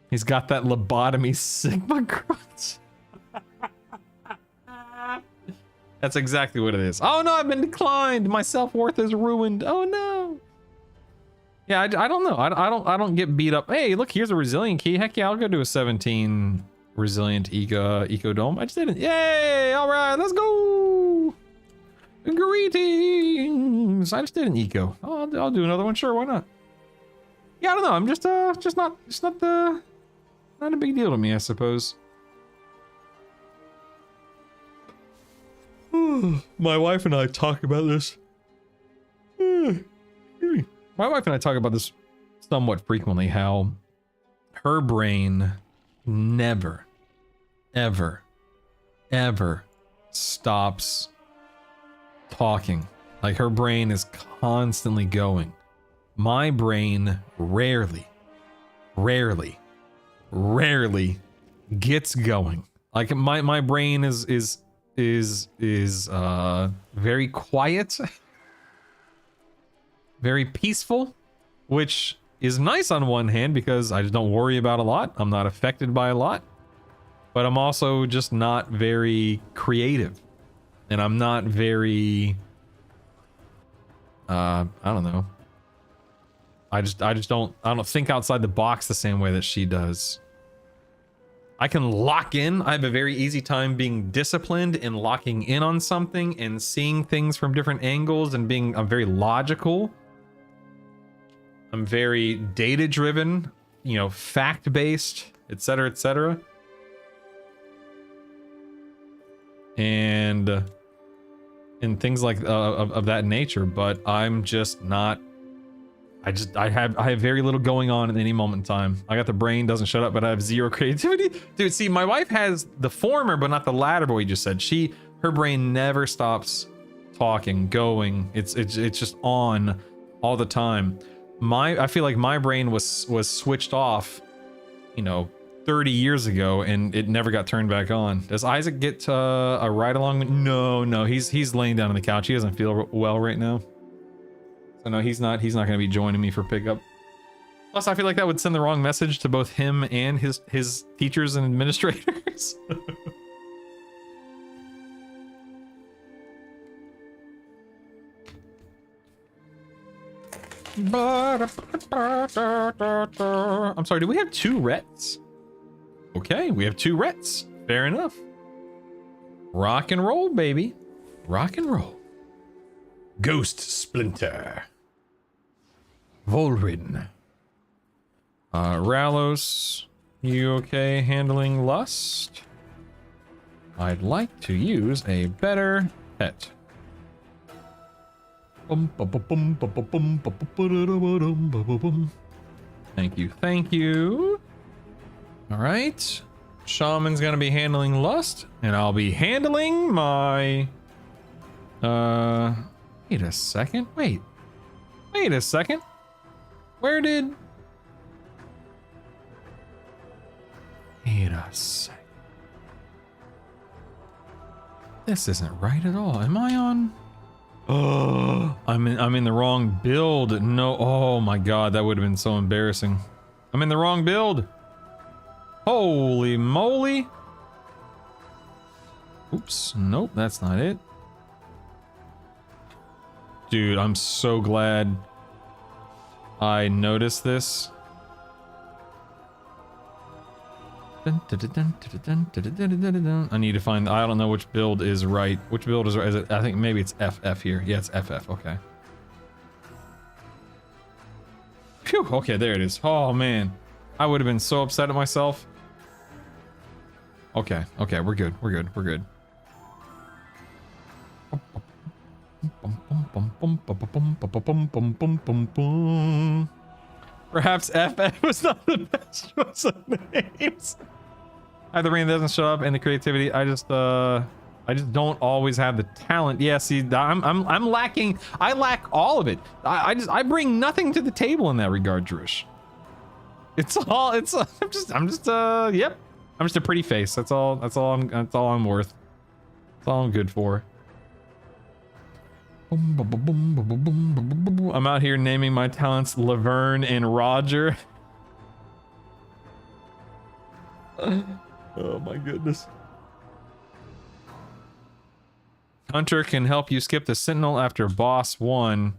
He's got that lobotomy Sigma grunt. That's exactly what it is. Oh no, I've been declined. My self-worth is ruined. Oh no. Yeah, I don't know. I don't get beat up. Hey, look, here's a resilient key. Heck yeah, I'll go do a 17 resilient eco dome. I just didn't. Yay! All right, let's go. Greetings. I just did an eco. I'll do another one. Sure, why not? Yeah, I don't know. I'm just not a big deal to me, I suppose. My wife and I talk about this. My wife and I talk about this somewhat frequently, how her brain never, ever, ever stops talking. Like, her brain is constantly going. My brain rarely gets going. Like, my brain is very quiet. Very peaceful, which is nice on one hand because I just don't worry about a lot. I'm not affected by a lot. but I'm also just not very creative, and I'm not very I don't know. I don't think outside the box the same way that she does. I can lock in. I have a very easy time being disciplined and locking in on something and seeing things from different angles and I'm very logical. I'm very data driven, you know, fact based, etc., etc. And things like of that nature, but I'm just not. I have very little going on at any moment in time. I got the brain doesn't shut up, but I have zero creativity. Dude, see, my wife has the former, but not the latter. But we just said her brain never stops talking, going. It's just on all the time. I feel like my brain was switched off, you know, 30 years ago, and it never got turned back on. Does Isaac get a ride along? No, he's laying down on the couch. He doesn't feel well right now. So no, he's not going to be joining me for pickup. Plus, I feel like that would send the wrong message to both him and his teachers and administrators. I'm sorry, do we have 2 Rets? Okay, we have 2 Rets. Fair enough. Rock and roll, baby. Rock and roll. Ghost Splinter. Volrin. Ralos, you okay handling lust? I'd like to use a better pet. Thank you, thank you. All right. Shaman's gonna be handling lust, and I'll be handling my... Wait a second. Wait a second. Where did... Wait a sec. This isn't right at all. Am I on... Oh, I'm in the wrong build. No, oh my god, that would have been so embarrassing. I'm in the wrong build. Holy moly. Oops, nope, that's not it. Dude, I'm so glad I noticed this. I need to find, I don't know which build is right. Which build is right? Is it, I think maybe it's FF here. Yeah, it's FF, okay. Phew, okay, there it is. Oh man, I would have been so upset at myself. Okay, we're good. Perhaps FF was not the best choice of names. Either brain doesn't show up and the creativity. I just don't always have the talent. Yeah, see, I'm lacking. I lack all of it. I bring nothing to the table in that regard, Drush. I'm just yep. I'm just a pretty face. That's all I'm worth. That's all I'm good for. I'm out here naming my talents Laverne and Roger. Oh my goodness. Hunter can help you skip the Sentinel after boss 1.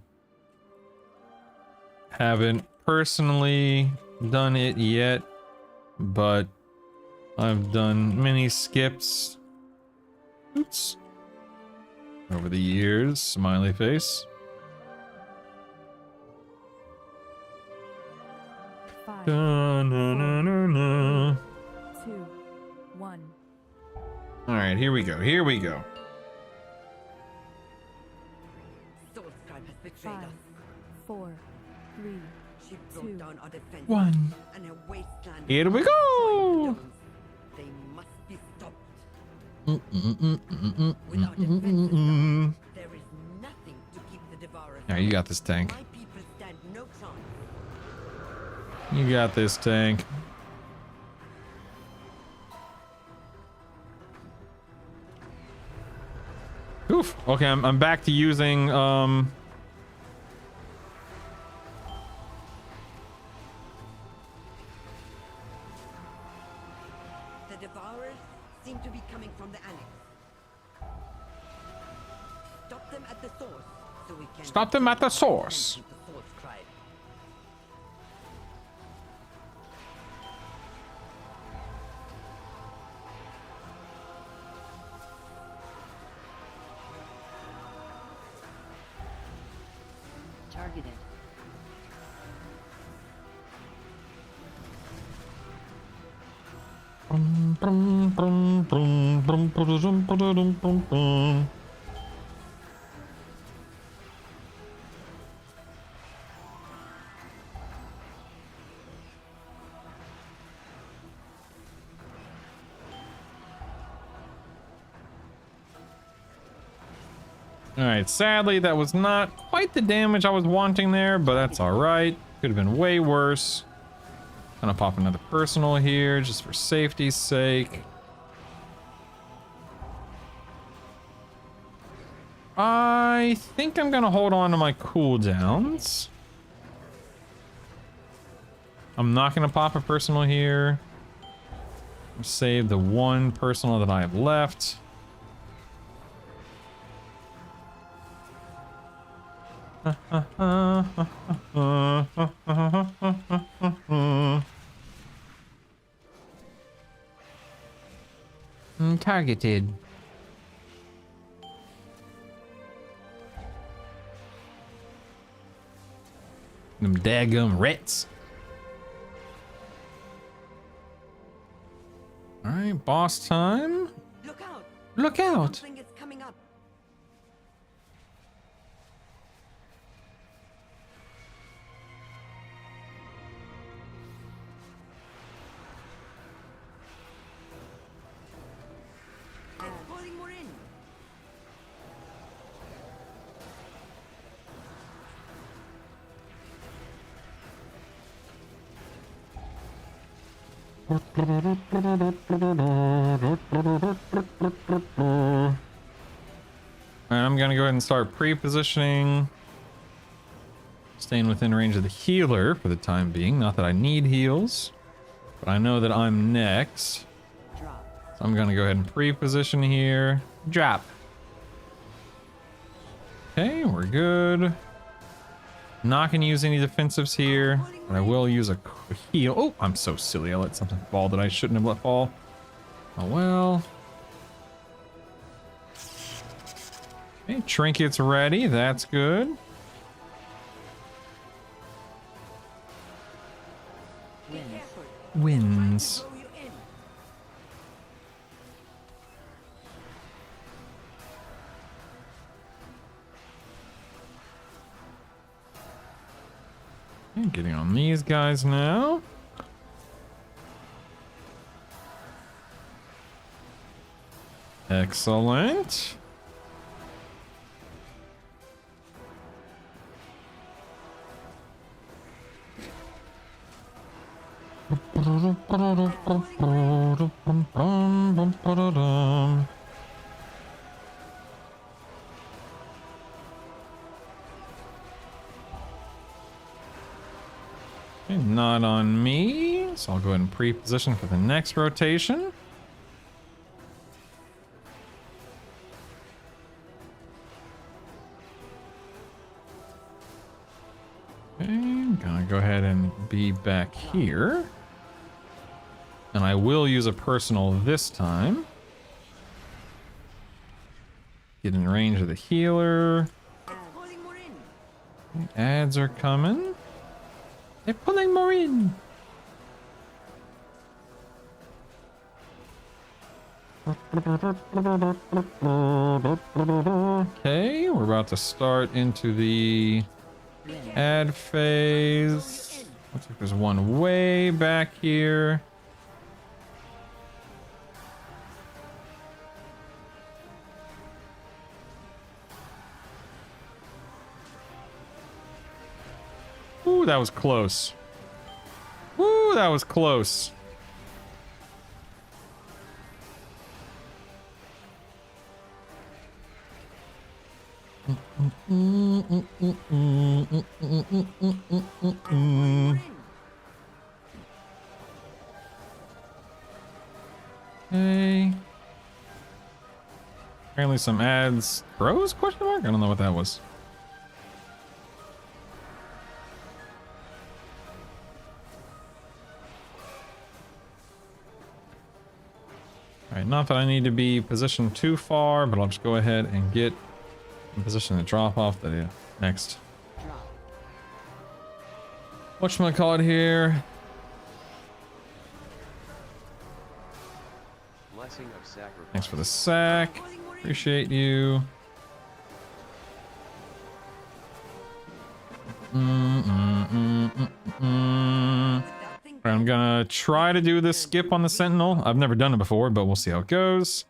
Haven't personally done it yet, but I've done many skips. Oops. Over the years, smiley face. 5, Da, na, na, na, na. 2, 1. All right, here we go. 5, 4, 3, She broke down our defense. 1. And her wasteland. Here we go. They must be stopped. Without defenses, there is nothing to keep the devourers. Yeah, you got this tank. My people stand no chance. You got this tank. Oof. Okay, I'm back to using The devourers the source, so we can Stop them at the source. keep the source cried. Targeted. Alright, sadly that was not quite the damage I was wanting there, but that's alright. Could have been way worse. Gonna pop another personal here, just for safety's sake. I think I'm gonna hold on to my cooldowns. I'm not gonna pop a personal here. Save the one personal that I have left. Targeted. Them daggum rats. Alright, boss time. Look out! Look out! Something is coming up. It's pulling more in. Alright, I'm gonna go ahead and start pre-positioning. Staying within range of the healer for the time being. Not that I need heals, but I know that I'm next. So I'm gonna go ahead and pre-position here. Drop. Okay, we're good. Not gonna use any defensives here, but I will use a heal. Oh, I'm so silly. I let something fall that I shouldn't have let fall. Oh well. Okay, trinkets ready. That's good. Wins. Okay, getting on these guys now. Excellent. Okay, not on me, so I'll go ahead and pre-position for the next rotation. Okay, I'm gonna go ahead and be back here. And I will use a personal this time. Get in range of the healer. Okay, ads are coming. They're pulling more in. Okay, we're about to start into the ad phase. Looks like there's one way back here. Ooh, that was close. Ooh, that was close. Okay. Apparently some ads. Bros? Question mark? I don't know what that was. Alright, not that I need to be positioned too far, but I'll just go ahead and get in position to drop off the next. Whatchamacallit here? Blessing of sacrifice. Thanks for the sack. Appreciate you. I'm gonna try to do this skip on the Sentinel. I've never done it before, but we'll see how it goes.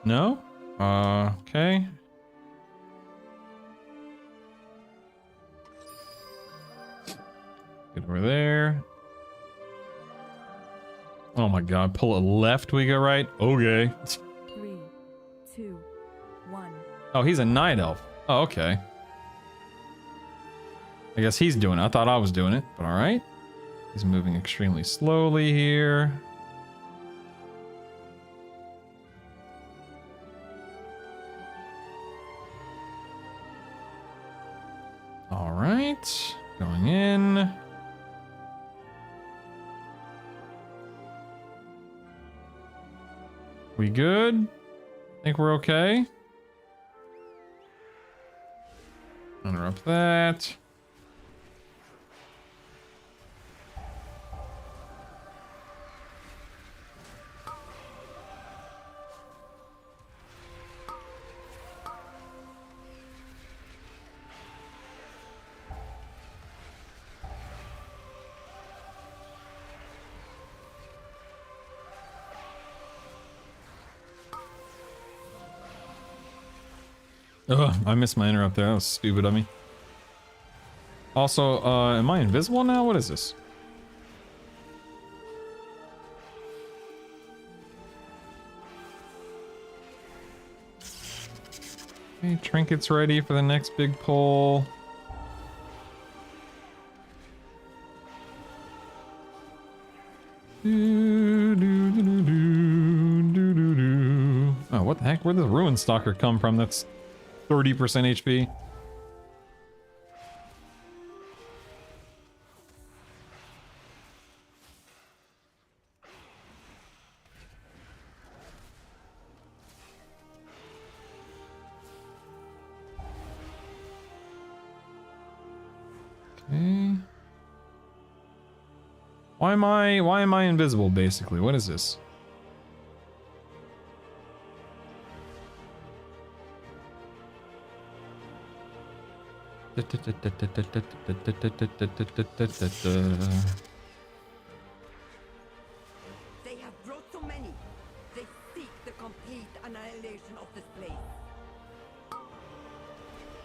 No? Okay. Get over there. Oh my god, pull it left, we go right? Okay. 3, 2, 1. Oh, he's a night elf. Oh, okay. I guess he's doing it. I thought I was doing it, but alright. He's moving extremely slowly here. Alright. Going in. We good? Think we're okay? Interrupt that. Ugh, I missed my interrupt there. That was stupid of me. Also, am I invisible now? What is this? Okay, trinkets ready for the next big pull. Oh, what the heck? Where'd the Ruin Stalker come from? That's 30% HP. Okay. Why am I invisible basically? What is this? They have brought so many. They seek the complete annihilation of this place.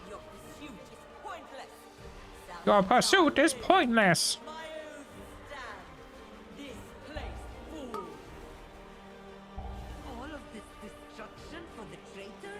Your pursuit is pointless. Your pursuit is pointless. This place full. All of this destruction for the traitor?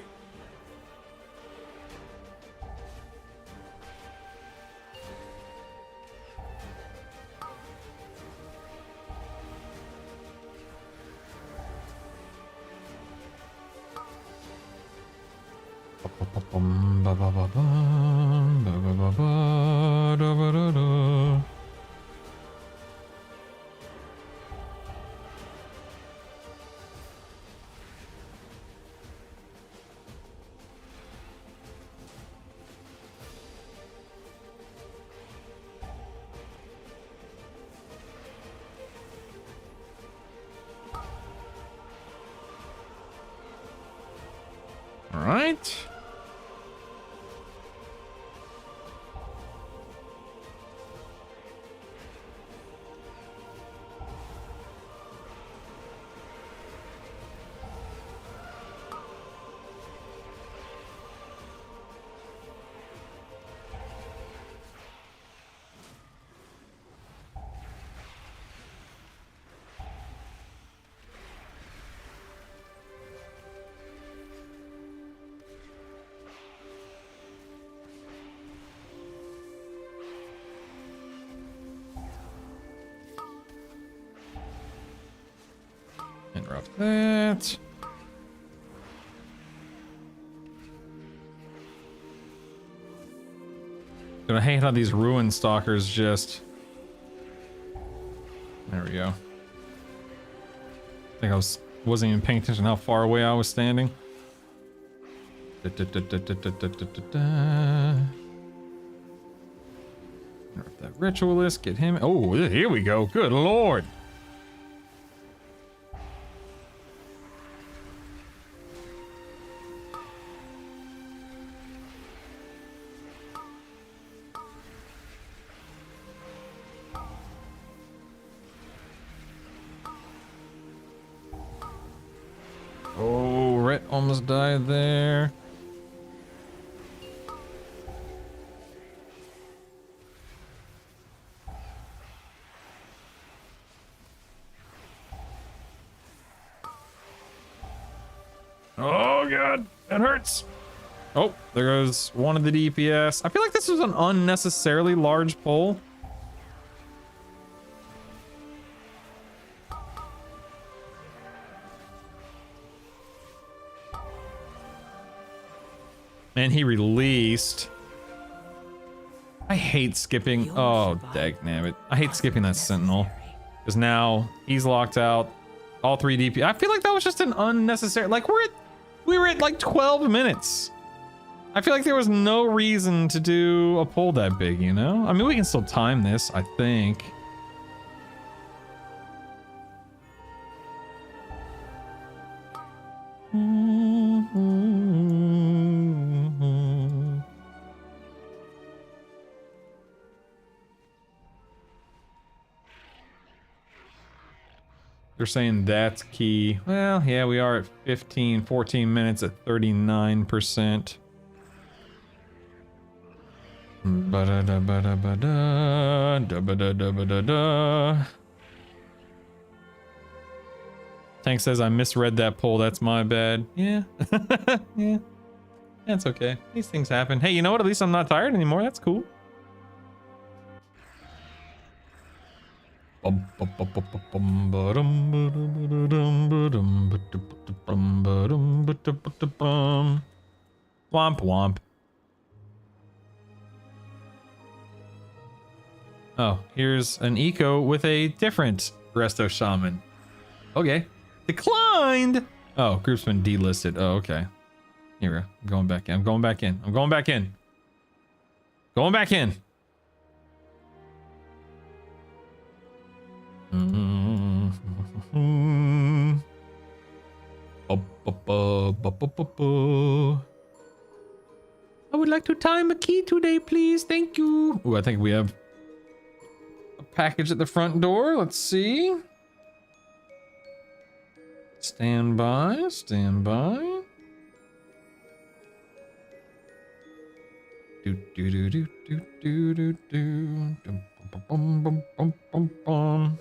All right. Fuck that. Gonna hate how these ruin stalkers just... There we go. I think I wasn't even paying attention how far away I was standing. That ritualist, get him. Oh, here we go. Good lord. Oh, Rhett almost died there. Oh god, that hurts. Oh, there goes one of the DPS. I feel like this was an unnecessarily large pull. And he released. I hate skipping. Oh, dagnabbit. I hate skipping that sentinel. Because now he's locked out. All 3 DP. I feel like that was just an unnecessary. Like we were at like 12 minutes. I feel like there was no reason to do a pull that big, you know? I mean, we can still time this, I think. They're saying that's key. Well, yeah, we are at 14 minutes at 39%. Tank says I misread that poll. That's my bad. Yeah. Yeah. That's okay. These things happen. Hey, you know what? At least I'm not tired anymore. That's cool. Womp womp. Oh, here's an eco with a different Resto Shaman. Okay. Declined! Oh, group's been delisted. Oh, okay. Here we go. I'm going back in. I'm going back in. I'm going back in. Going back in. I would like to time a key today, please. Thank you. Oh, I think we have a package at the front door. Let's see. Stand by. Stand by. Do do do do do do do do. Bum bum bum bum bum.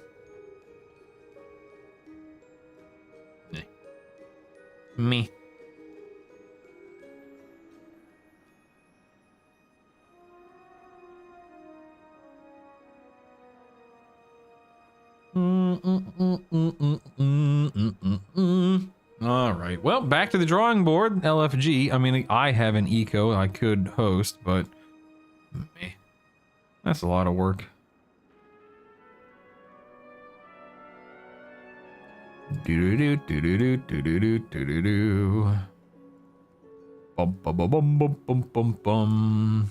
Me. All right. Well, back to the drawing board. LFG. I mean, I have an eco I could host, but meh. That's a lot of work. Do do do do do do do do do do do. Bum bum bum bum bum bum bum bum.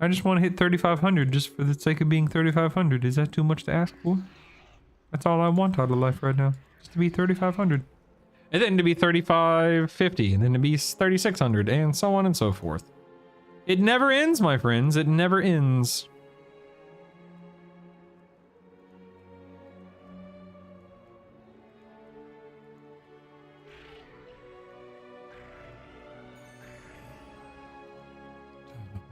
I just want to hit 3,500 just for the sake of being 3,500. Is that too much to ask for? That's all I want out of life right now. Just to be 3,500. And then to be 3,550. And then to be 3,600. And so on and so forth. It never ends, my friends. It never ends.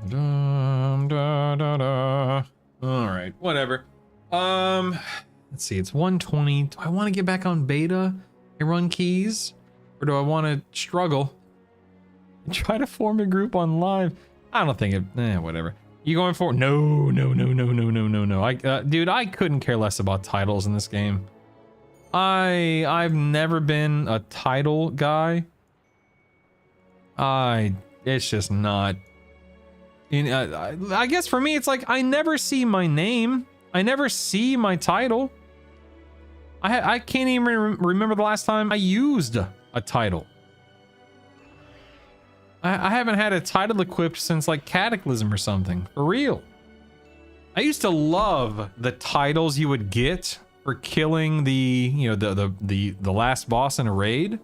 Da, da, da. All right, whatever. Let's see. It's 1:20. Do I want to get back on beta and run keys, or do I want to struggle and try to form a group on live? I don't think it. Whatever. You going for? No. I, dude, I couldn't care less about titles in this game. I've never been a title guy. It's just not. I guess for me, it's like I never see my name. I never see my title. I can't even remember the last time I used a title. I haven't had a title equipped since like Cataclysm or something. For real. I used to love the titles you would get for killing the, you know, the last boss in a raid.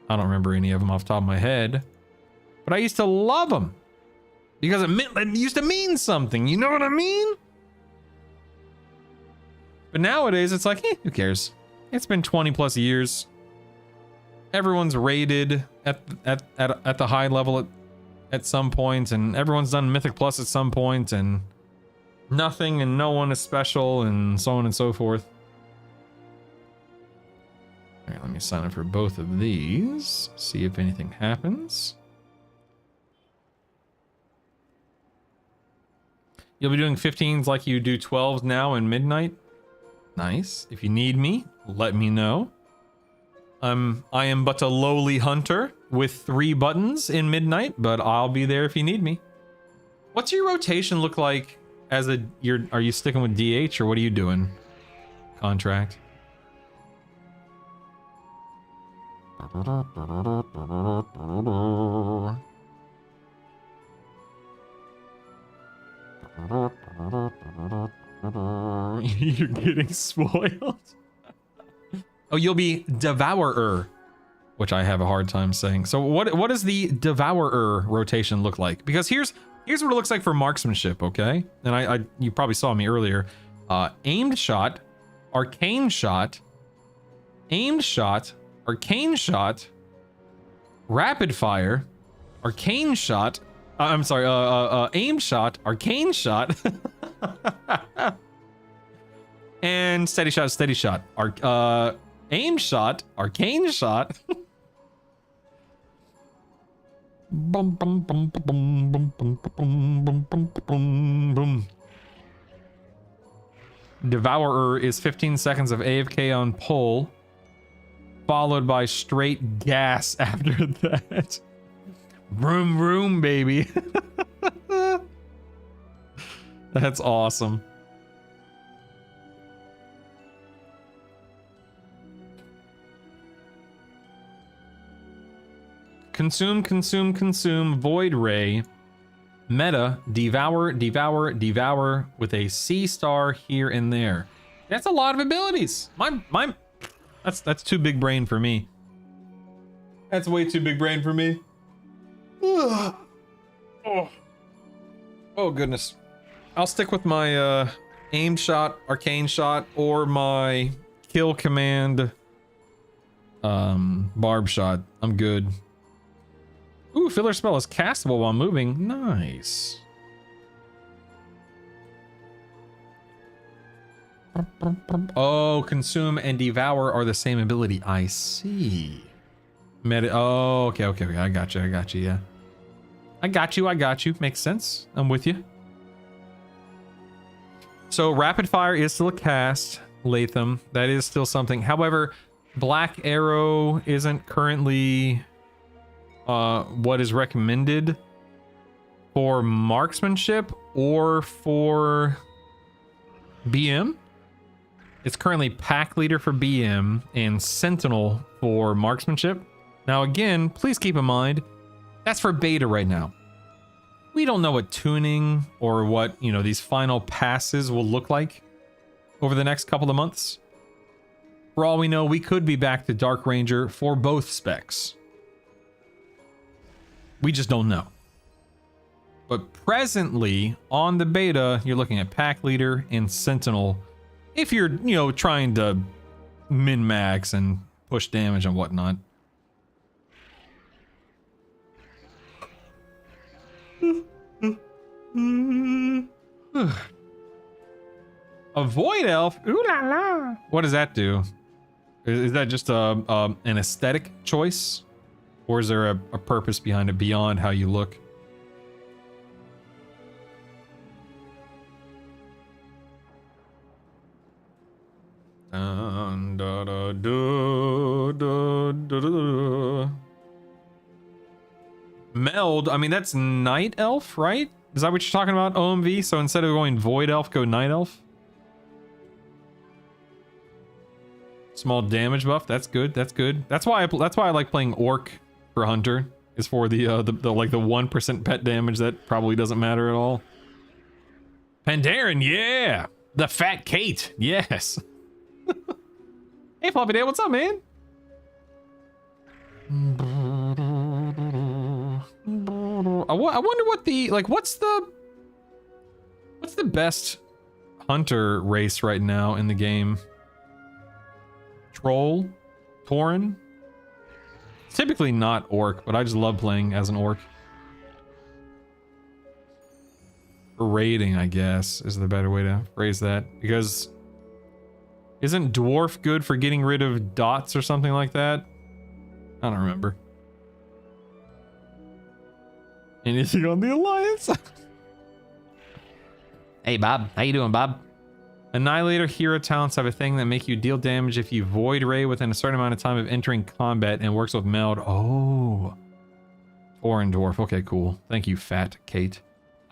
I don't remember any of them off the top of my head, but I used to love them because it used to mean something. You know what I mean? But nowadays it's like, who cares? It's been 20 plus years. Everyone's rated at the high level at some point, and everyone's done Mythic Plus at some point, and nothing and no one is special, and so on and so forth. All right, let me sign up for both of these. See if anything happens. You'll be doing 15s like you do 12s now in midnight. Nice. If you need me, let me know. I am but a lowly hunter with 3 buttons in midnight, but I'll be there if you need me. What's your rotation look like as a are you sticking with DH or what are you doing? Contract. You're getting spoiled. Oh, you'll be Devourer, which I have a hard time saying. So what does the Devourer rotation look like? Because here's what it looks like for marksmanship, okay? And you probably saw me earlier. Aimed shot, arcane shot, aimed shot, arcane shot, rapid fire, arcane shot. I'm sorry, aimed shot, arcane shot, and steady shot, steady shot. Aim shot, arcane shot. Boom, boom, boom, boom, boom, boom, boom, boom, boom, boom, boom. Devourer is 15 seconds of AFK on pull, followed by straight gas after that. Vroom, vroom, baby. That's awesome. Consume, consume, consume, void ray, meta, devour, devour, devour with a C star here and there. That's a lot of abilities. That's too big brain for me. That's way too big brain for me. Oh goodness. I'll stick with my aim shot, arcane shot, or my kill command barb shot. I'm good. Ooh, filler spell is castable while moving. Nice. Oh, consume and devour are the same ability. I see. Oh, okay. I got you, yeah. I got you. Makes sense. I'm with you. So rapid fire is still a cast, Latham. That is still something. However, Black Arrow isn't currently what is recommended for marksmanship or for BM. It's currently pack leader for BM and sentinel for marksmanship. Now again, please keep in mind, that's for beta right now. We don't know what tuning or what, you know, these final passes will look like over the next couple of months. For all we know, we could be back to Dark Ranger for both specs. We just don't know. But presently, on the beta, you're looking at Pack Leader and Sentinel. If you're, you know, trying to min-max and push damage and whatnot. A Void Elf? Ooh la la! What does that do? Is that just an aesthetic choice? Or is there a purpose behind it beyond how you look? Dun, dun, da, da, da, da, da, da. Meld, I mean, that's Night Elf, right? Is that what you're talking about, OMV? So instead of going Void Elf, go Night Elf? Small damage buff, that's good, that's good. That's why I like playing Orc for Hunter, is for the like the 1% pet damage that probably doesn't matter at all. Pandaren, yeah! The Fat Kate, yes! Hey Floppy Day, what's up, man? I wonder what the, like, what's the best hunter race right now in the game? Troll? Tauren? Typically not Orc, but I just love playing as an Orc. For raiding, I guess, is the better way to phrase that. Because isn't Dwarf good for getting rid of dots or something like that? I don't remember. Anything on the Alliance? Hey Bob, how you doing, Bob? Annihilator hero talents have a thing that make you deal damage if you void ray within a certain amount of time of entering combat and works with meld. Oh. Tauren dwarf. Okay, cool. Thank you, Fat Kate.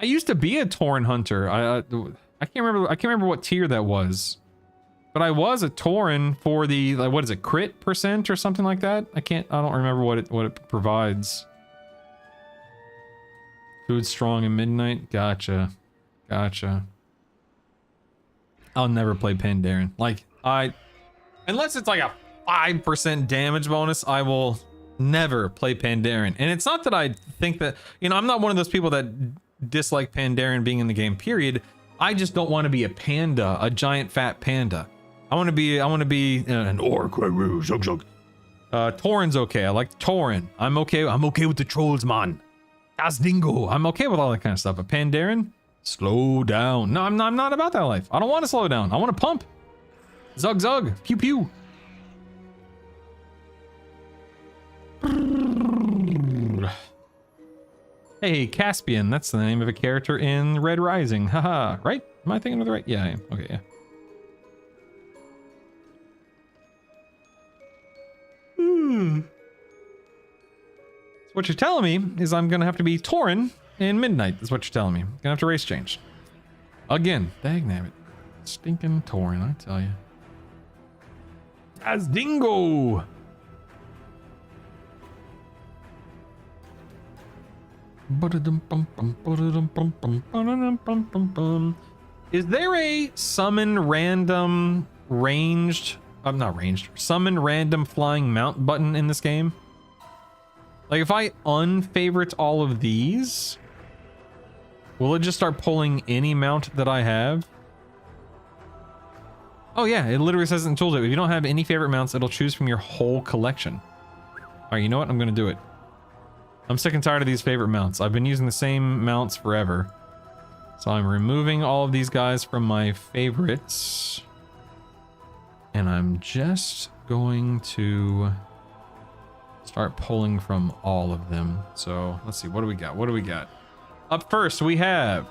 I used to be a Tauren hunter. I can't remember what tier that was. But I was a Tauren for the, like, what is it, crit percent or something like that? I don't remember what it provides. Food strong in midnight. Gotcha. Gotcha. I'll never play Pandaren. Like, unless it's like a 5% damage bonus, I will never play Pandaren. And it's not that I think that, you know, I'm not one of those people that dislike Pandaren being in the game, period. I just don't want to be a panda, a giant fat panda. I want to be an orc. Tauren's okay. I like Tauren. I'm okay with the trolls, man. Das Dingo. I'm okay with all that kind of stuff. But Pandaren, slow down. No, I'm not about that life. I don't want to slow down. I want to pump. Zug zug. Pew pew. Hey, Caspian. That's the name of a character in Red Rising. Haha. Right? Am I thinking of the right? Yeah, I am. Okay, yeah. So what you're telling me is I'm gonna have to be Tauren in midnight. Is what you're telling me. Gonna have to race change. Again. Dagnabbit. Stinking Tauren, I tell you. As dingo! Is there a summon random ranged... not ranged. Summon random flying mount button in this game? Like, if I unfavorite all of these, will it just start pulling any mount that I have? Oh yeah, it literally says it in tooltip. If you don't have any favorite mounts, it'll choose from your whole collection. Alright, you know what? I'm gonna do it. I'm sick and tired of these favorite mounts. I've been using the same mounts forever. So I'm removing all of these guys from my favorites. And I'm just going to start pulling from all of them. So let's see, what do we got? What do we got? Up first, we have...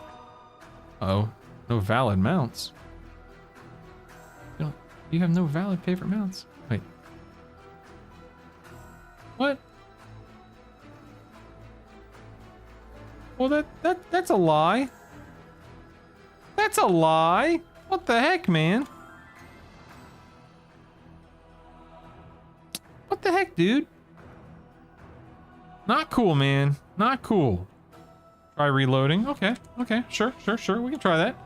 Uh-oh, no valid mounts. You have no valid favorite mounts. Wait. What? Well, that's a lie. That's a lie. What the heck, man? What the heck, dude? Not cool, man. Not cool. Try reloading. Okay, okay, sure. We can try that.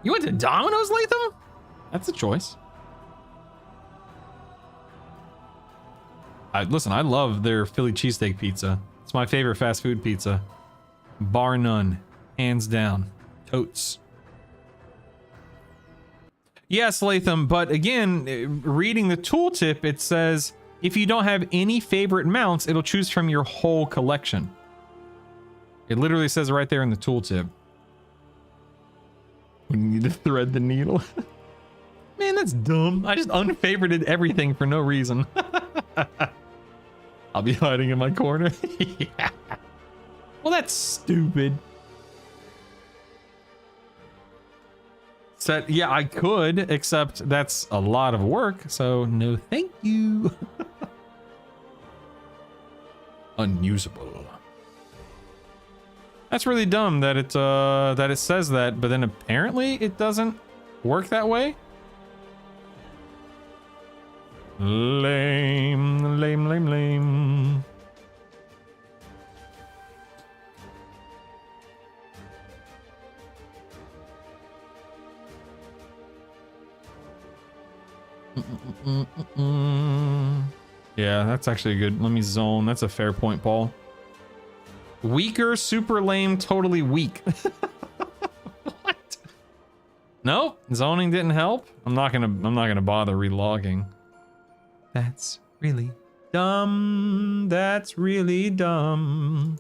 You went to Domino's, Latham? That's a choice. Listen, I love their Philly cheesesteak pizza. It's my favorite fast food pizza. Bar none. Hands down. Totes. Yes, Latham, but again, reading the tooltip, it says, if you don't have any favorite mounts, it'll choose from your whole collection. It literally says right there in the tooltip. We need to thread the needle. Man, that's dumb. I just unfavorited everything for no reason. I'll be hiding in my corner. Yeah. Well, that's stupid. Said, yeah, I could, except that's a lot of work, so no thank you. Unusable. That's really dumb that it says that, but then apparently it doesn't work that way. Lame, lame, lame, lame. Yeah, that's actually a good. Let me zone. That's a fair point, Paul. Weaker, super lame, totally weak. What? Nope, zoning didn't help. I'm not gonna bother relogging. That's really dumb. That's really dumb.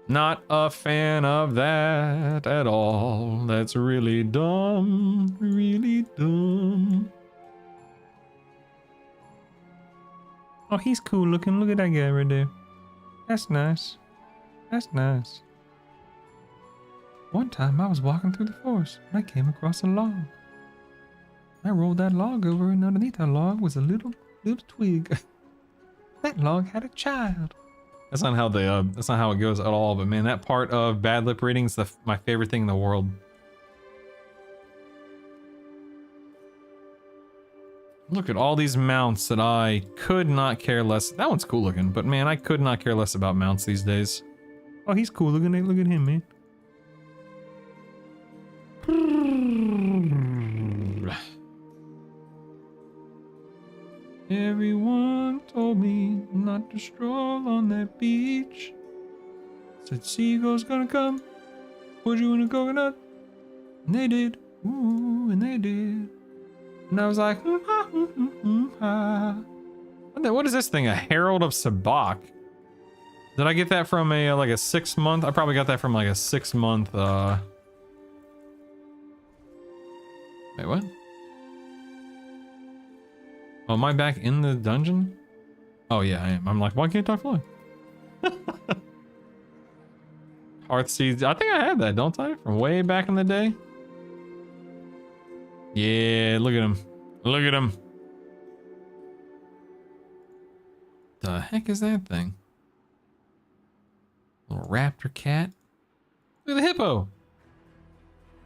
Not a fan of that at all. That's really dumb. Really dumb. Oh, he's cool looking. Look at that guy right there. That's nice. That's nice. One time I was walking through the forest and I came across a log. I rolled that log over and underneath that log was a little twig. That log had a child. That's not how that's not how it goes at all, but man, that part of bad lip reading is my favorite thing in the world. Look at all these mounts that I could not care less. That one's cool looking, but man, I could not care less about mounts these days. Oh, he's cool looking. Look at him, man. Everyone told me not to stroll on that beach. Said seagulls gonna come, put you in a coconut. And they did. Ooh, and they did. And I was like, what is this thing? A Herald of Sabak? Did I get that from a like a 6 month? I probably got that from like a 6 month. Wait, what? Oh, am I back in the dungeon? Oh yeah, I am. I'm like, why can't I fly? Hearthseeds. I think I had that, don't I? From way back in the day. Yeah, look at him. Look at him. The heck is that thing? Little raptor cat. Look at the hippo.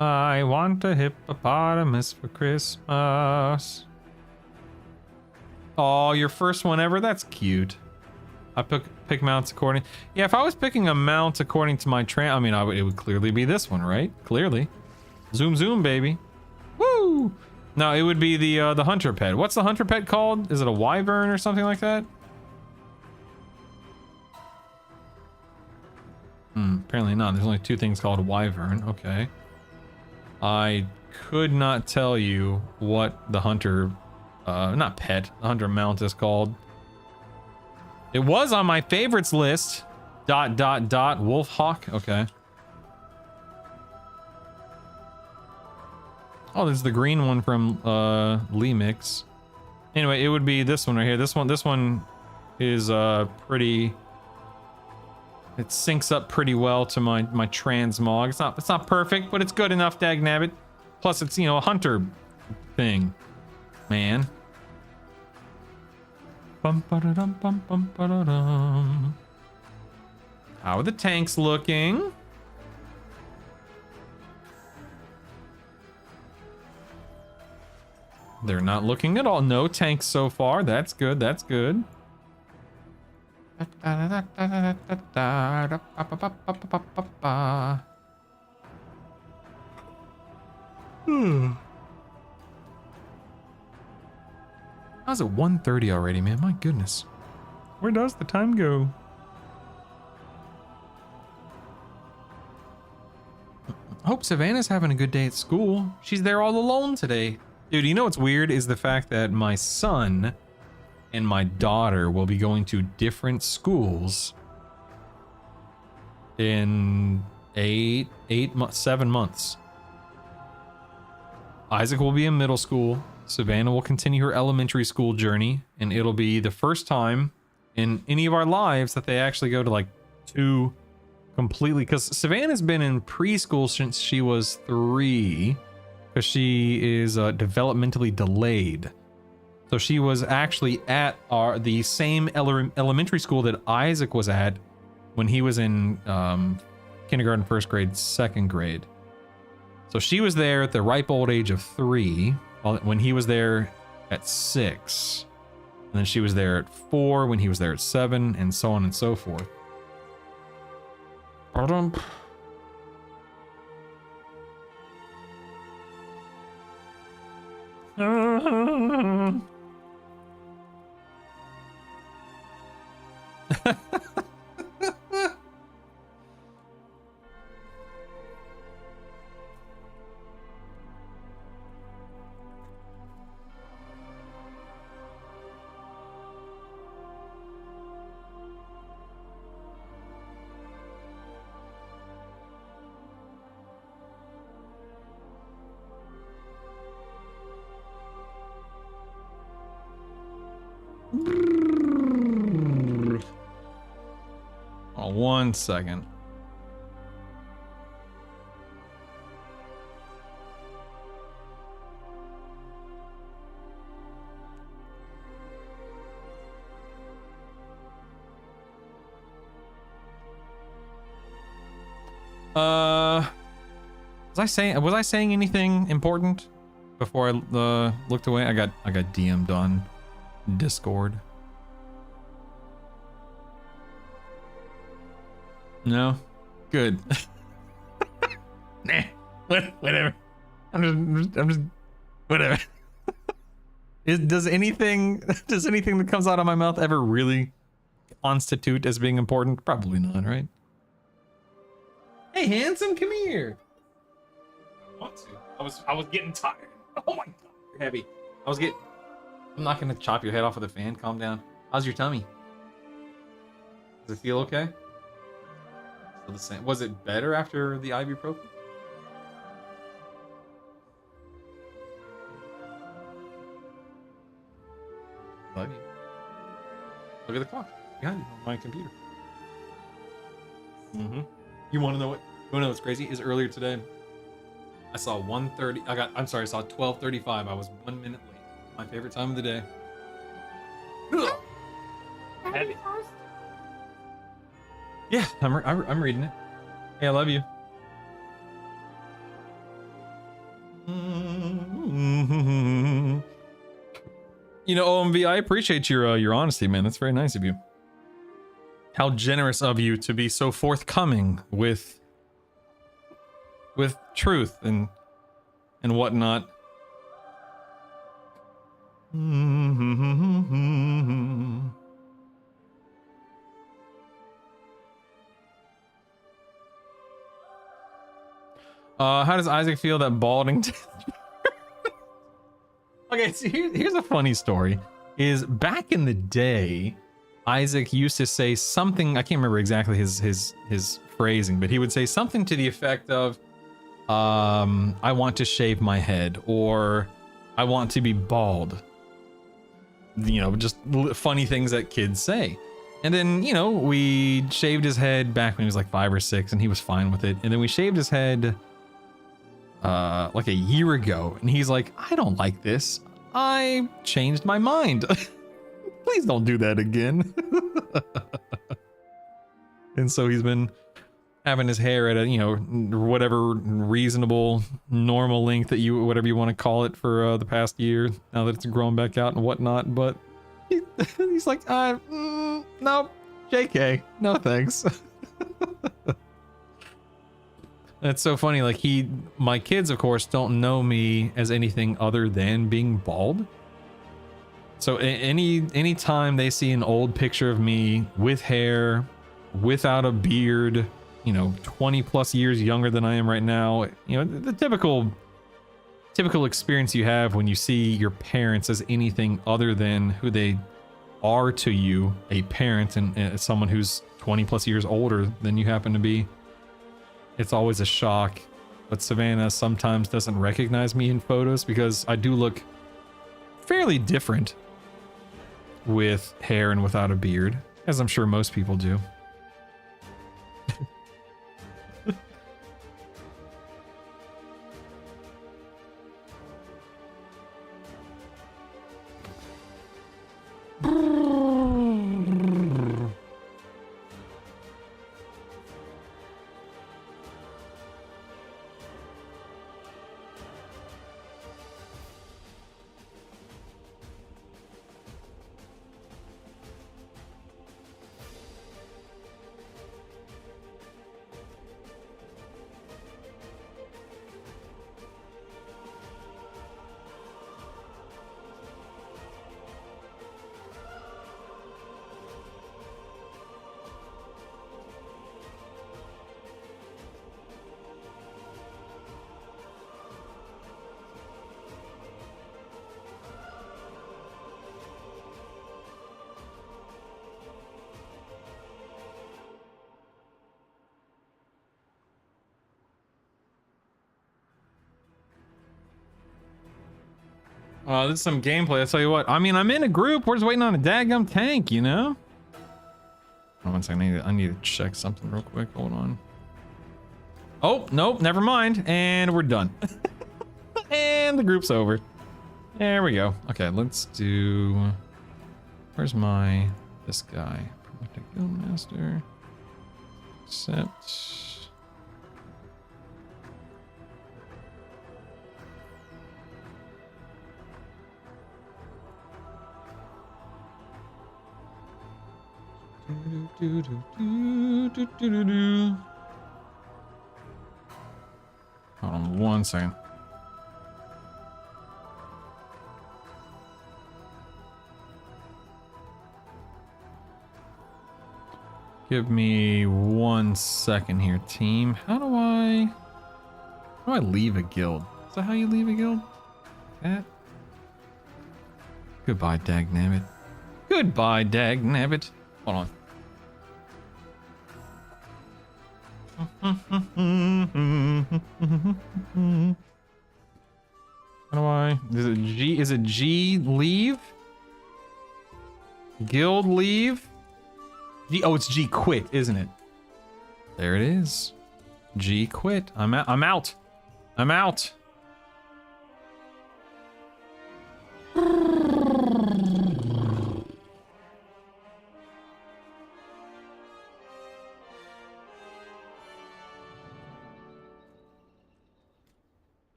I want a hippopotamus for Christmas. Oh, your first one ever? That's cute. I pick mounts according... Yeah, if I was picking a mount according to my I mean, it would clearly be this one, right? Clearly. Zoom, zoom, baby. Woo! No, it would be the hunter pet. What's the hunter pet called? Is it a wyvern or something like that? Apparently not. There's only 2 things called a wyvern. Okay. I could not tell you what the hunter... not pet. The hunter mount is called. It was on my favorites list. ... Wolf Hawk. Okay. Oh, there's the green one from Lee Mix. Anyway, it would be this one right here. This one is pretty. It syncs up pretty well to my transmog. It's not perfect, but it's good enough, dagnabbit. Plus, it's, you know, a hunter thing, man. Bum ba da dum bum bum ba da dum. How are the tanks looking? They're not looking at all. No tanks so far. That's good. That's good. How's it 1:30 already, man? My goodness. Where does the time go? Hope Savannah's having a good day at school. She's there all alone today. Dude, you know what's weird is the fact that my son and my daughter will be going to different schools in 7 months. Isaac will be in middle school. Savannah will continue her elementary school journey, and it'll be the first time in any of our lives that they actually go to like 2 completely, because Savannah's been in preschool since she was 3. because she is developmentally delayed. So she was actually at the same elementary school that Isaac was at when he was in kindergarten, first grade, second grade. So she was there at the ripe old age of 3, when he was there at 6. And then she was there at 4 when he was there at 7, and so on and so forth. Oh, 1 second. Was I saying anything important before I looked away? I got DM'd on Discord. No? Good. Nah. Whatever. I'm just whatever. Does anything that comes out of my mouth ever really constitute as being important? Probably not, right? Hey, handsome, come here. I want to. I was getting tired. Oh my god, you're heavy. I'm not gonna chop your head off with a fan. Calm down. How's your tummy? Does it feel okay? Still the same. Was it better after the ibuprofen? Love you. Look at the clock behind you on my computer. You want to know what's crazy? Is earlier today, I saw 1:30. I saw 12:35. I was 1 minute late. My favorite time of the day. Heavy. Yeah, I'm reading it. Hey, I love you. You know, OMV, I appreciate your honesty, man. That's very nice of you. How generous of you to be so forthcoming with truth and whatnot. How does Isaac feel that balding? Okay, so here's a funny story. Is back in the day, Isaac used to say something, I can't remember exactly his phrasing, but he would say something to the effect of, I want to shave my head, or I want to be bald. You know, just funny things that kids say. And then, you know, we shaved his head back when he was like 5 or 6, and he was fine with it. And then we shaved his head like a year ago, and he's like, I don't like this. I changed my mind. Please don't do that again. And so he's been having his hair at a, you know, whatever reasonable normal length that whatever you want to call it for the past year, now that it's grown back out and whatnot. But he's like, no, JK, no thanks. That's so funny. Like my kids, of course, don't know me as anything other than being bald. So any time they see an old picture of me with hair, without a beard, you know, 20 plus years younger than I am right now, you know, the typical experience you have when you see your parents as anything other than who they are to you, a parent, and someone who's 20 plus years older than you happen to be. It's always a shock. But Savannah sometimes doesn't recognize me in photos because I do look fairly different with hair and without a beard, as I'm sure most people do. This is some gameplay. I'll tell you what. I mean, I'm in a group. We're just waiting on a daggum tank, you know? Oh, one second. I need to check something real quick. Hold on. Oh, nope. Never mind. And we're done. And the group's over. There we go. Okay, let's do... Where's this guy? Promote a guildmaster. Accept. Hold on one second. Give me 1 second here, team. How do I leave a guild? Is that how you leave a guild? That? Goodbye, dagnabbit. Goodbye, dagnabbit. Hold on. How do is it G leave? Guild leave? Oh, it's G quit, isn't it? There it is. G quit. I'm out. I'm out.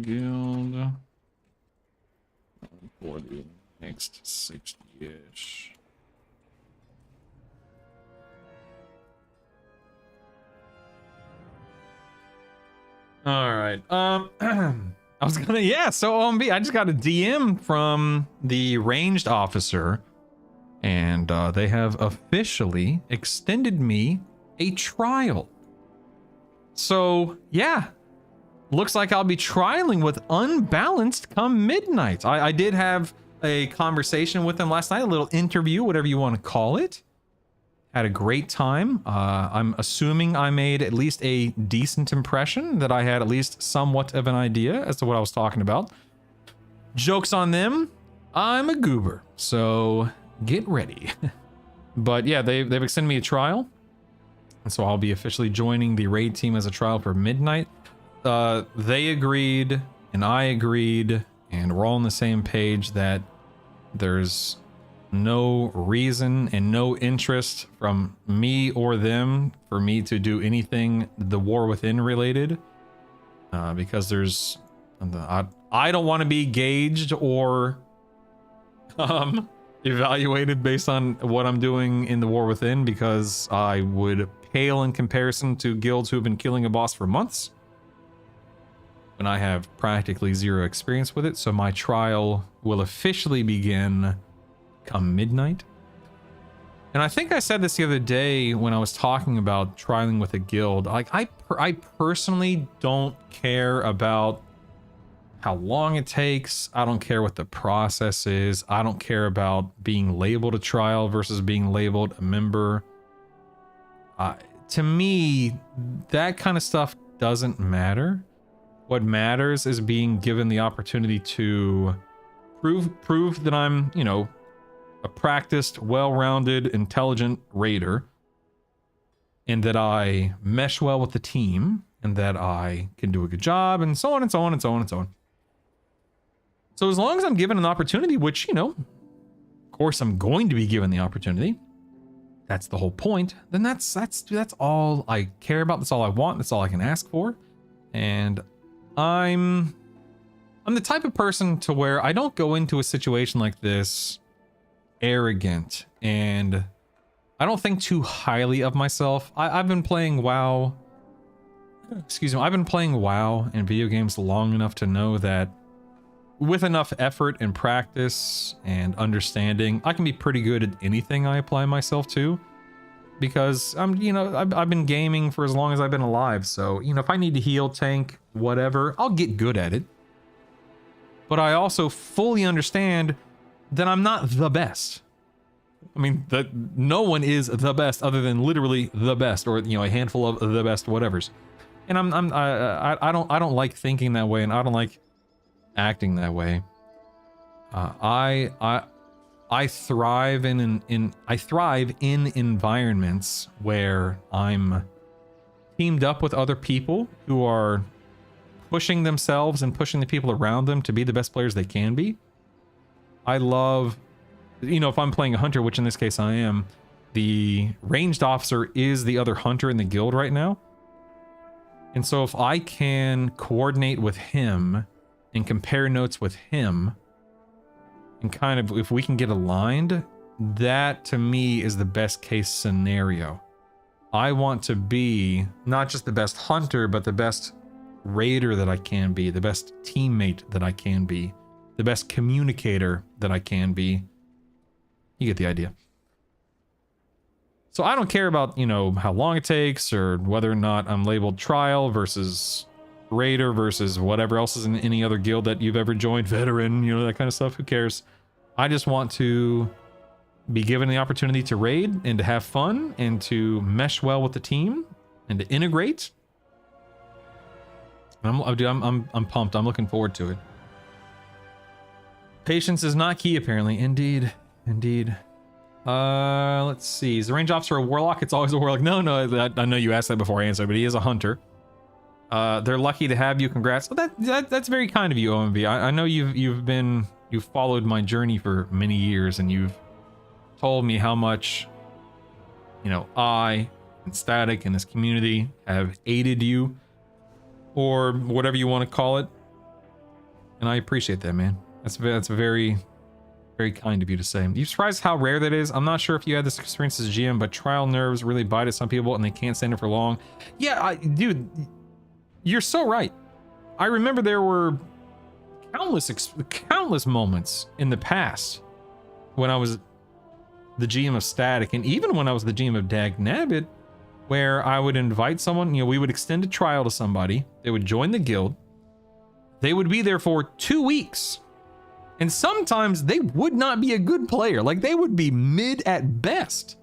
Guild for the next 60-ish. All right. I was gonna, yeah. So OMB, I just got a DM from the ranged officer, and they have officially extended me a trial. So yeah. Looks like I'll be trialing with Unbalanced come midnight. I did have a conversation with them last night, a little interview, whatever you want to call it. Had a great time. I'm assuming I made at least a decent impression, that I had at least somewhat of an idea as to what I was talking about. Joke's on them. I'm a goober, so get ready. But yeah, they've extended me a trial. And so I'll be officially joining the raid team as a trial for midnight. They agreed, and I agreed, and we're all on the same page that there's no reason and no interest from me or them for me to do anything the War Within related, because there's I don't want to be gauged or evaluated based on what I'm doing in the War Within, because I would pale in comparison to guilds who have been killing a boss for months. And I have practically zero experience with it, so my trial will officially begin come midnight. And I think I said this the other day when I was talking about trialing with a guild. Like, I personally don't care about how long it takes. I don't care what the process is. I don't care about being labeled a trial versus being labeled a member. To me, that kind of stuff doesn't matter. What matters is being given the opportunity to prove that I'm, you know, a practiced, well-rounded, intelligent raider, and that I mesh well with the team, and that I can do a good job, and so on and so on and so on and so on. So as long as I'm given an opportunity, which, you know, of course I'm going to be given the opportunity, that's the whole point, then that's all I care about, that's all I want, that's all I can ask for. And I'm the type of person to where I don't go into a situation like this arrogant, and I don't think too highly of myself. I've been playing WoW. Excuse me. I've been playing WoW and video games long enough to know that with enough effort and practice and understanding, I can be pretty good at anything I apply myself to. Because I've been gaming for as long as I've been alive, so if I need to heal, tank, whatever, I'll get good at it. But I also fully understand that I'm not the best. I mean, that no one is the best other than literally the best, or a handful of the best whatevers. And I don't like thinking that way, and I don't like acting that way. I thrive I thrive in environments where I'm teamed up with other people who are pushing themselves and pushing the people around them to be the best players they can be. I love, you know, if I'm playing a hunter, which in this case I am, the ranged officer is the other hunter in the guild right now. And so if I can coordinate with him and compare notes with him, and kind of, if we can get aligned, that to me is the best case scenario. I want to be not just the best hunter, but the best raider that I can be, the best teammate that I can be, the best communicator that I can be. You get the idea. So I don't care about, you know, how long it takes or whether or not I'm labeled trial versus raider versus whatever else is in any other guild that you've ever joined, veteran, you know, that kind of stuff. Who cares? I just want to be given the opportunity to raid and to have fun and to mesh well with the team and to integrate. I'm pumped. I'm looking forward to it. Patience is not key, apparently. Indeed. Let's see. Is the range officer a warlock? It's always a warlock. No, I know you asked that before I answered, but he is a hunter. They're lucky to have you. Congrats. Well, that's very kind of you, OMV. I know you've followed my journey for many years, and you've told me how much, you know, I and Static and this community have aided you, or whatever you want to call it. And I appreciate that, man. That's very, very kind of you to say. You surprised how rare that is? I'm not sure if you had this experience as GM, but trial nerves really bite at some people and they can't stand it for long. Yeah, dude, you're so right. I remember there were countless moments in the past when I was the GM of Static, and even when I was the GM of Dag Nabbit, where I would invite someone, you know, we would extend a trial to somebody, they would join the guild, they would be there for 2 weeks, and sometimes they would not be a good player, like they would be mid at best,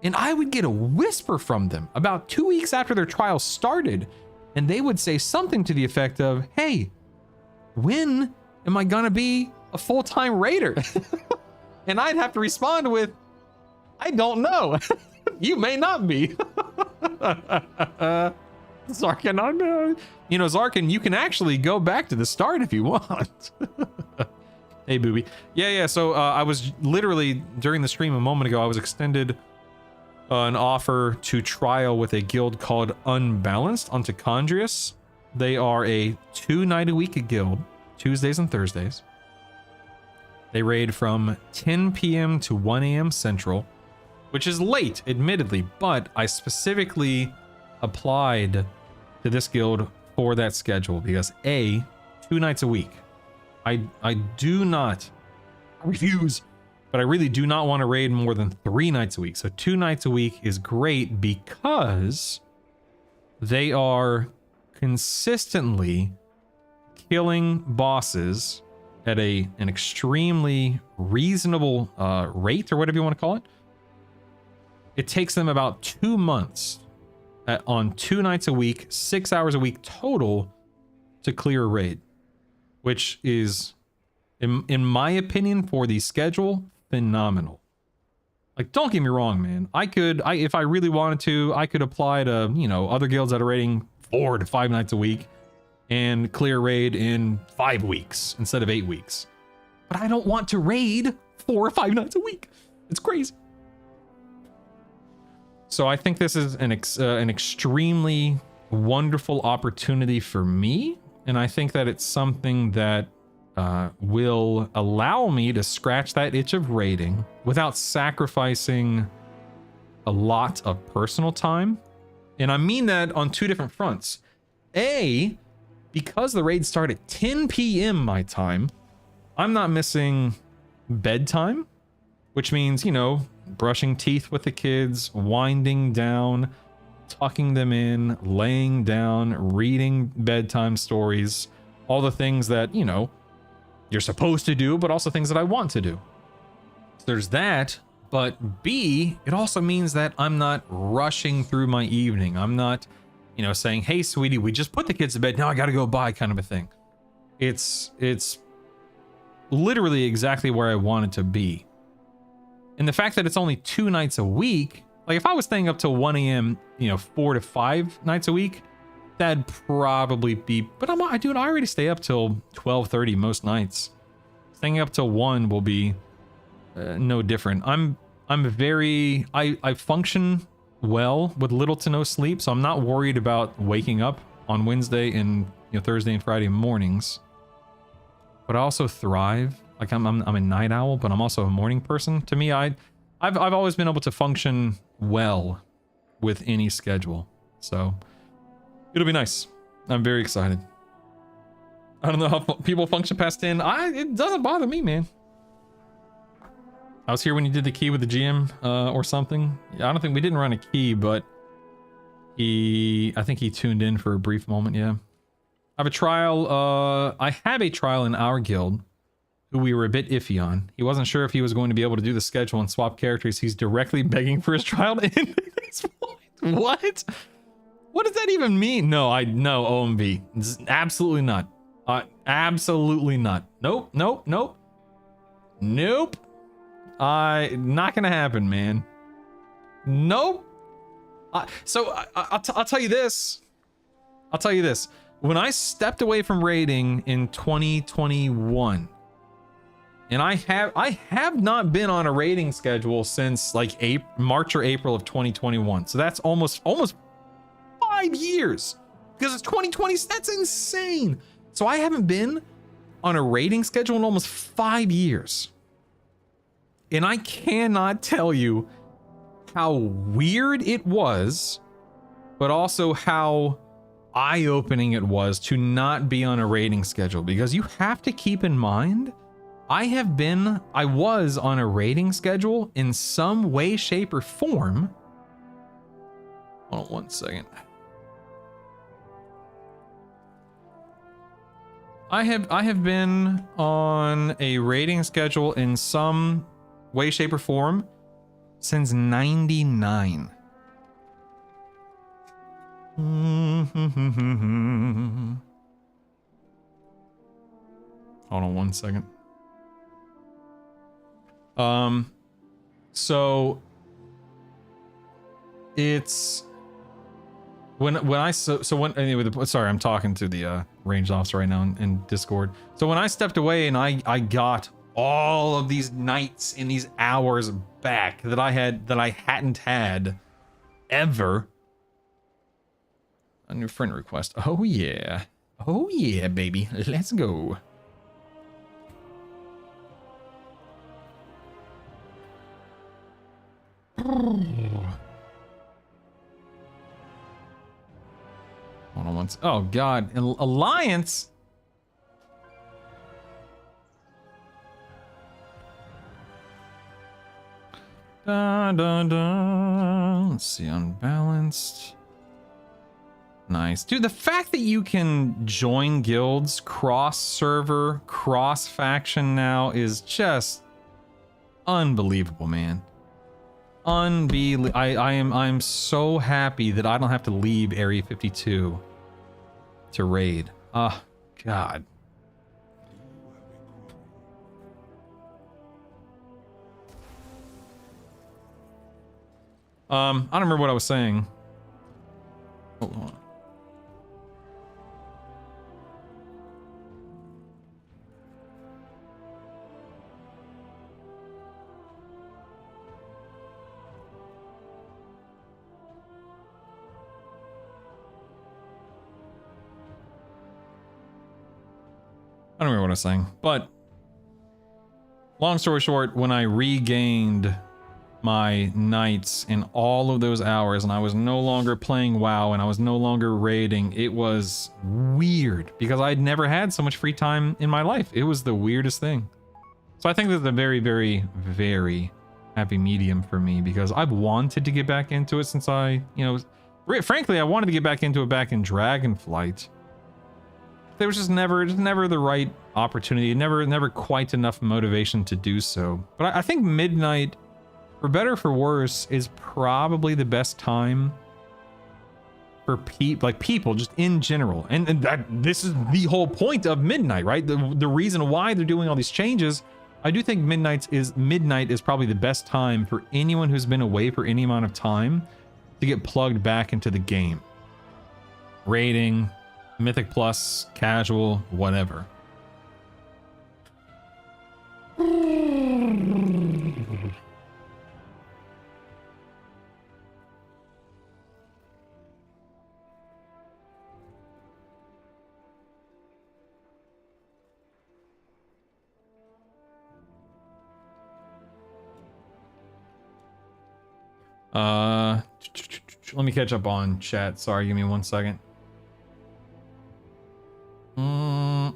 and I would get a whisper from them about 2 weeks after their trial started, and they would say something to the effect of, hey, when am I gonna be a full-time raider? And I'd have to respond with, I don't know. You may not be. Zarkin, you know, Zarkin, you can actually go back to the start if you want. Hey, booby. Yeah. So I was literally, during the stream a moment ago, I was extended an offer to trial with a guild called Unbalanced on Tichondrius. They are a 2-night-a-week guild, Tuesdays and Thursdays. They raid from 10 p.m. to 1 a.m. Central, which is late, admittedly, but I specifically applied to this guild for that schedule because A, 2 nights a week. I do not, I refuse, but I really do not want to raid more than 3 nights a week. So 2 nights a week is great because they are consistently killing bosses at an extremely reasonable rate, or whatever you want to call it. It takes them about 2 months on 2 nights a week, 6 hours a week total to clear a raid, which is, in my opinion, for the schedule, phenomenal. Like, don't get me wrong, man. If I really wanted to, I could apply to, you know, other guilds that are raiding 4 to 5 nights a week and clear raid in 5 weeks instead of 8 weeks. But I don't want to raid 4 or 5 nights a week. It's crazy. So I think this is an extremely wonderful opportunity for me, and I think that it's something that will allow me to scratch that itch of raiding without sacrificing a lot of personal time. And I mean that on 2 different fronts. A, because the raids start at 10 p.m. my time, I'm not missing bedtime, which means, you know, brushing teeth with the kids, winding down, tucking them in, laying down, reading bedtime stories, all the things that, you know, you're supposed to do, but also things that I want to do. So there's that. But B, it also means that I'm not rushing through my evening. I'm not you know, saying, hey, sweetie, we just put the kids to bed. Now I got to go buy kind of a thing. It's literally exactly where I wanted to be. And the fact that it's only 2 nights a week, like if I was staying up till 1 a.m., you know, 4 to 5 nights a week, that'd probably be, but I already stay up till 12:30 most nights. Staying up till 1 will be no different. I function well with little to no sleep, so I'm not worried about waking up on Wednesday and, you know, Thursday and Friday mornings. But I also thrive. Like I'm a night owl, but I'm also a morning person. To me, I've always been able to function well with any schedule. So it'll be nice. I'm very excited. I don't know how people function past 10. It doesn't bother me, man. I was here when you did the key with the GM or something. Yeah, I don't think we didn't run a key, but I think he tuned in for a brief moment. Yeah. I have a trial in our guild who we were a bit iffy on. He wasn't sure if he was going to be able to do the schedule and swap characters. He's directly begging for his trial to end at this point. What? What does that even mean? No, OMV. Absolutely not. Absolutely not. Nope. Not gonna happen, man. Nope. I'll tell you this. When I stepped away from raiding in 2021, and I have not been on a raiding schedule since like March or April of 2021. So that's almost 5 years, because it's 2020. That's insane. So I haven't been on a raiding schedule in almost 5 years. And I cannot tell you how weird it was, but also how eye-opening it was to not be on a raiding schedule, because you have to keep in mind, I was on a raiding schedule in some way, shape, or form. Hold on 1 second. I have been on a raiding schedule in some way, shape, or form since 99. Hold on 1 second. So it's sorry, I'm talking to the ranged officer right now in Discord. So when I stepped away and I got all of these nights and these hours back that I hadn't had ever. A new friend request. Oh yeah, baby, let's go. Hold on once. Oh God, Alliance. Let's see, unbalanced. Nice. Dude, the fact that you can join guilds cross-server, cross-faction now is just unbelievable, man. I'm so happy that I don't have to leave Area 52 to raid. Oh, God. I don't remember what I was saying. Hold on. I don't remember what I was saying, but long story short, when I regained my nights in all of those hours and I was no longer playing WoW and I was no longer raiding, it was weird because I'd never had so much free time in my life. It was the weirdest thing. So I think that's a very, very, very happy medium for me because I've wanted to get back into it since frankly, I wanted to get back into it back in Dragonflight. There was just never the right opportunity, never quite enough motivation to do so. But I think midnight, for better or for worse, is probably the best time for people just in general. And that this is the whole point of Midnight, right? The reason why they're doing all these changes. I do think midnight is probably the best time for anyone who's been away for any amount of time to get plugged back into the game. Rating, Mythic Plus, casual, whatever. Let me catch up on chat. Sorry, give me 1 second. I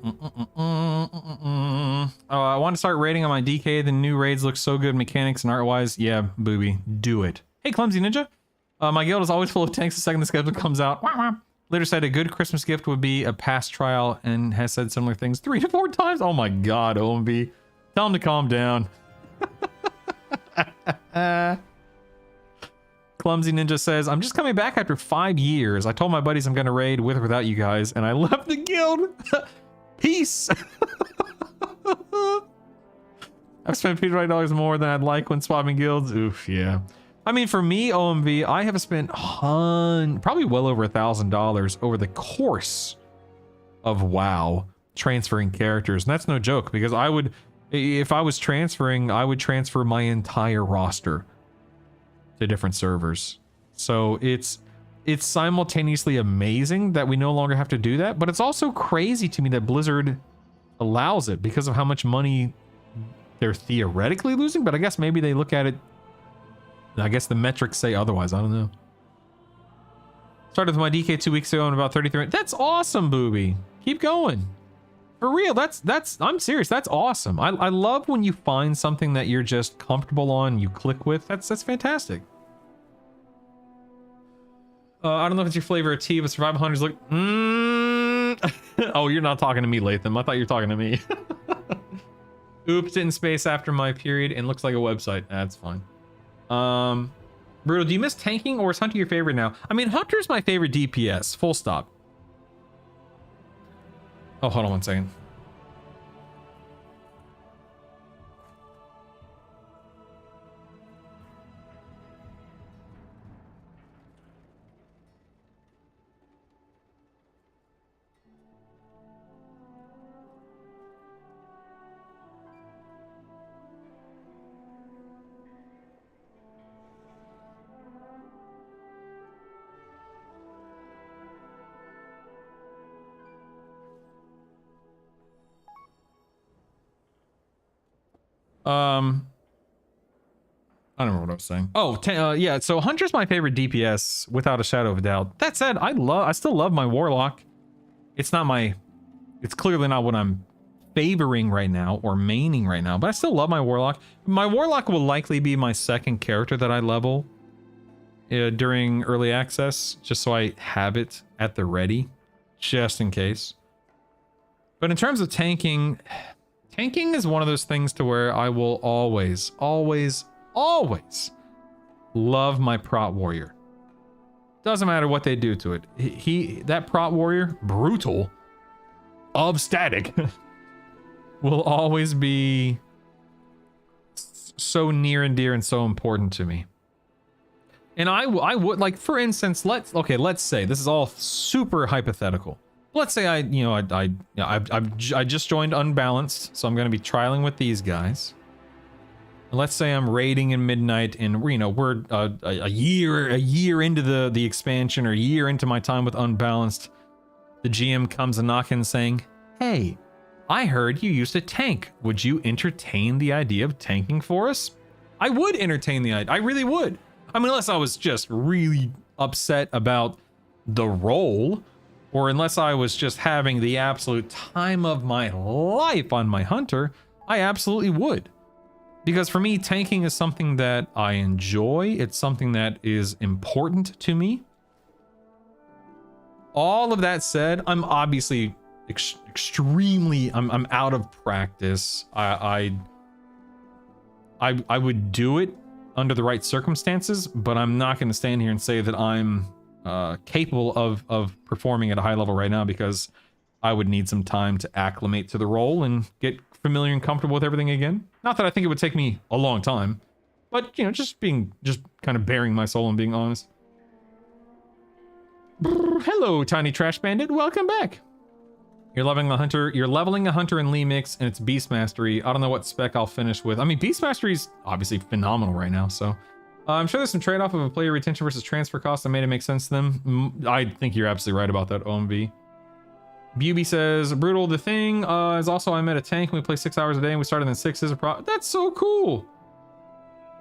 want to start raiding on my DK. The new raids look so good, mechanics and art-wise. Yeah, booby, do it. Hey, Clumsy Ninja. My guild is always full of tanks the second the schedule comes out. Later said a good Christmas gift would be a pass trial and has said similar things 3 to 4 times. Oh my god, OMB. Tell him to calm down. Clumsy Ninja says, I'm just coming back after 5 years. I told my buddies I'm gonna raid with or without you guys, and I left the guild. Peace. I've spent $50 more than I'd like when swapping guilds. Oof, yeah. I mean, for me, OMV, I have spent probably well over $1,000 over the course of WoW transferring characters. And that's no joke, because if I was transferring, I would transfer my entire roster to different servers. So it's simultaneously amazing that we no longer have to do that, but it's also crazy to me that Blizzard allows it because of how much money they're theoretically losing. But I guess maybe they look at it, I guess the metrics say otherwise. I don't know. Started with my DK 2 weeks ago and about 33. That's awesome, Booby. Keep going. For real, I'm serious. That's awesome. I love when you find something that you're just comfortable on, you click with. That's fantastic. I don't know if it's your flavor of tea, but Survival Hunters look... Oh, you're not talking to me, Latham. I thought you were talking to me. Oops, in space after my period and looks like a website. That's fine. Brutal, do you miss tanking or is Hunter your favorite now? I mean, Hunter's my favorite DPS. Full stop. Oh, hold on 1 second. I don't remember what I was saying. Oh, yeah. So Hunter's my favorite DPS without a shadow of a doubt. That said, I still love my Warlock. It's clearly not what I'm favoring right now or maining right now, but I still love my Warlock. My Warlock will likely be my second character that I level during early access, just so I have it at the ready, just in case. But in terms of tanking is one of those things to where I will always love my Prot Warrior. Doesn't matter what they do to it. That Prot Warrior, brutal, of static, will always be so near and dear and so important to me. And I would, like, for instance, let's say this is all super hypothetical. Let's say I just joined Unbalanced, so I'm going to be trialing with these guys. Let's say I'm raiding in Midnight, and we're a year into the expansion, or a year into my time with Unbalanced. The GM comes a knocking saying, "Hey, I heard you used to tank. Would you entertain the idea of tanking for us?" I would entertain the idea. I really would. I mean, unless I was just really upset about the role, or unless I was just having the absolute time of my life on my Hunter, I absolutely would. Because for me, tanking is something that I enjoy. It's something that is important to me. All of that said, I'm obviously extremely, I'm out of practice. I would do it under the right circumstances, but I'm not going to stand here and say that I'm capable of performing at a high level right now because I would need some time to acclimate to the role and get familiar and comfortable with everything again. Not that I think it would take me a long time, but you know, just kind of bearing my soul and being honest. Hello, Tiny Trash Bandit. Welcome back. You're leveling a hunter in Lee mix, and it's Beast Mastery. I don't know what spec I'll finish with. I mean, Beast Mastery is obviously phenomenal right now, so I'm sure there's some trade-off of a player retention versus transfer cost that made it make sense to them. I think you're absolutely right about that, OMV. Buby says, brutal. The thing is also I met a tank and we play 6 hours a day and we started in 6 is a pro. That's so cool.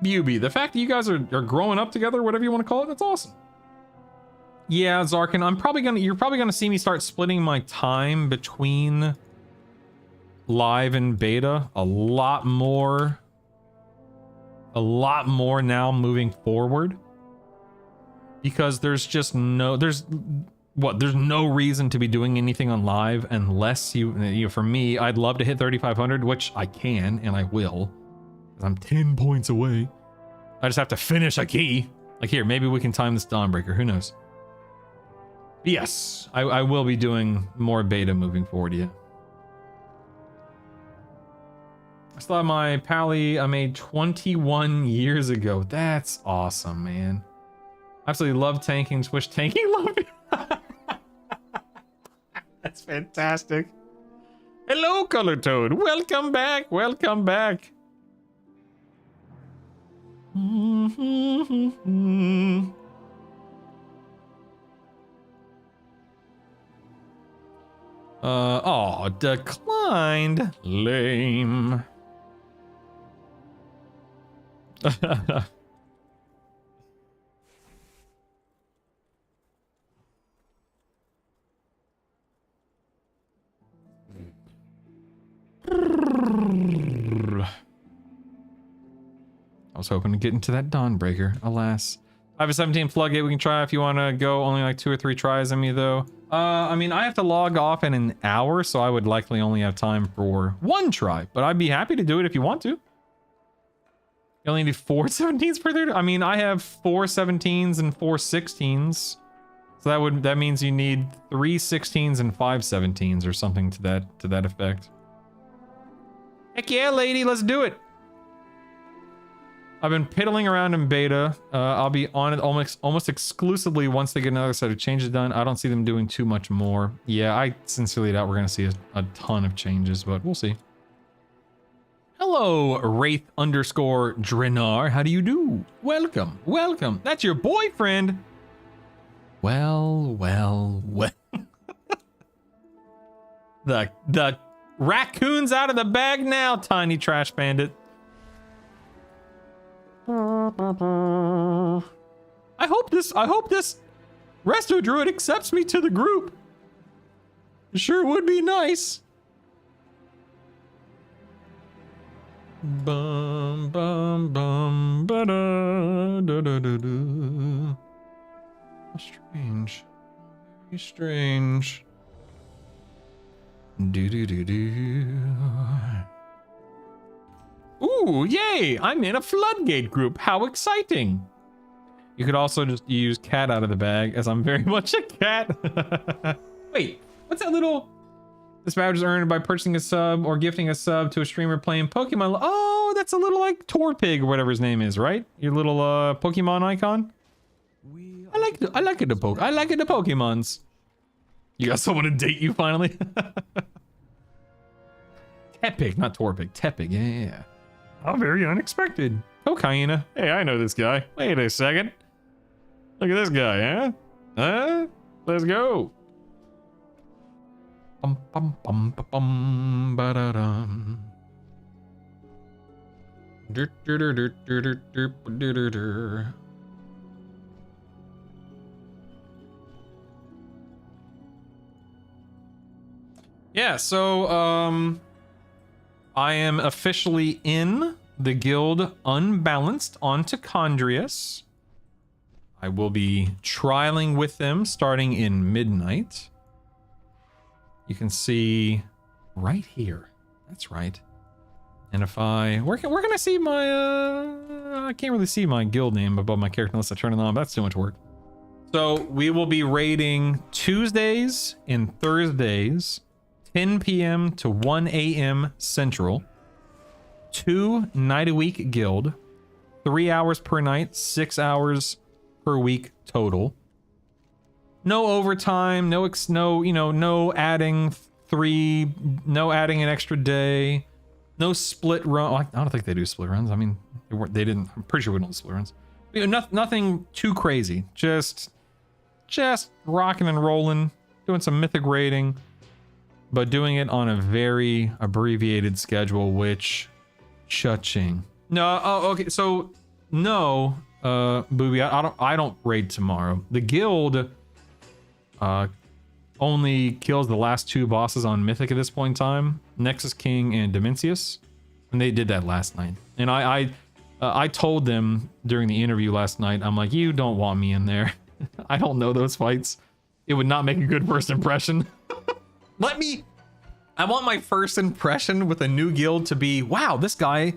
Buby, the fact that you guys are growing up together, whatever you want to call it, that's awesome. Yeah, Zarkin, you're probably gonna see me start splitting my time between live and beta a lot more now moving forward, because there's no reason to be doing anything on live unless you for me, I'd love to hit 3,500, which I can and I will, because I'm 10 points away. I just have to finish a key. Like here, maybe we can time this Dawnbreaker, who knows. But yes, I will be doing more beta moving forward, yeah. I still have my Pally I made 21 years ago. That's awesome, man. Absolutely love tanking. Wish tanking love. That's fantastic. Hello, Color Toad. Welcome back. Welcome back. Oh, declined. Lame. I was hoping to get into that Dawnbreaker. Alas. I have a 17 floodgate we can try if you want to go. Only like 2 or 3 tries on me, though. I mean, I have to log off in an hour, so I would likely only have time for 1 try. But I'd be happy to do it if you want to. You only need 4 17s per 30? I mean, I have 4 17s and 4 16s. So that means you need 3 16s and 5 17s or something to that effect. Heck yeah, lady, let's do it. I've been piddling around in beta. I'll be on it almost exclusively once they get another set of changes done. I don't see them doing too much more. Yeah, I sincerely doubt we're going to see a ton of changes, but we'll see. Hello, Wraith_Drenar. How do you do? Welcome, welcome. That's your boyfriend. Well. The raccoon's out of the bag now, Tiny Trash Bandit. I hope this Resto Druid accepts me to the group. It sure would be nice. Bum bum bum ba da da da da da. Strange. Very strange. Do do do do. Ooh, yay! I'm in a floodgate group. How exciting! You could also just use cat out of the bag, as I'm very much a cat. Wait, what's that little... This badge is earned by purchasing a sub or gifting a sub to a streamer playing Pokemon. Oh, that's a little like Torpig or whatever his name is, right? Your little Pokemon icon. I like the Pokemons. You got someone to date you finally. Tepig, not Torpig. Tepig, yeah. How very unexpected. Oh, Hyena. Hey, I know this guy. Wait a second. Look at this guy, huh? Huh? Let's go. Bum bum bum bum ba da dum. Yeah, so I am officially in the guild Unbalanced onto Chondrius. I will be trialing with them starting in midnight. You can see right here. That's right. And if where can I see my I can't really see my guild name above my character unless I turn it on. That's too much work. So we will be raiding Tuesdays and Thursdays, 10 p.m. to 1 a.m. Central. 2 night-a-week guild. 3 hours per night, 6 hours per week total. No overtime, no adding no adding an extra day, no split run. I don't think they do split runs. I mean, they didn't. I'm pretty sure we don't do split runs. Nothing too crazy. Just rocking and rolling, doing some mythic raiding, but doing it on a very abbreviated schedule, which cha-ching. No, oh, okay, so no, Booby, I don't raid tomorrow. The guild only kills the last 2 bosses on Mythic at this point in time, Nexus King and Dimensius, and they did that last night. And I told them during the interview last night, I'm like, you don't want me in there. I don't know those fights. It would not make a good first impression. I want my first impression with a new guild to be, wow, this guy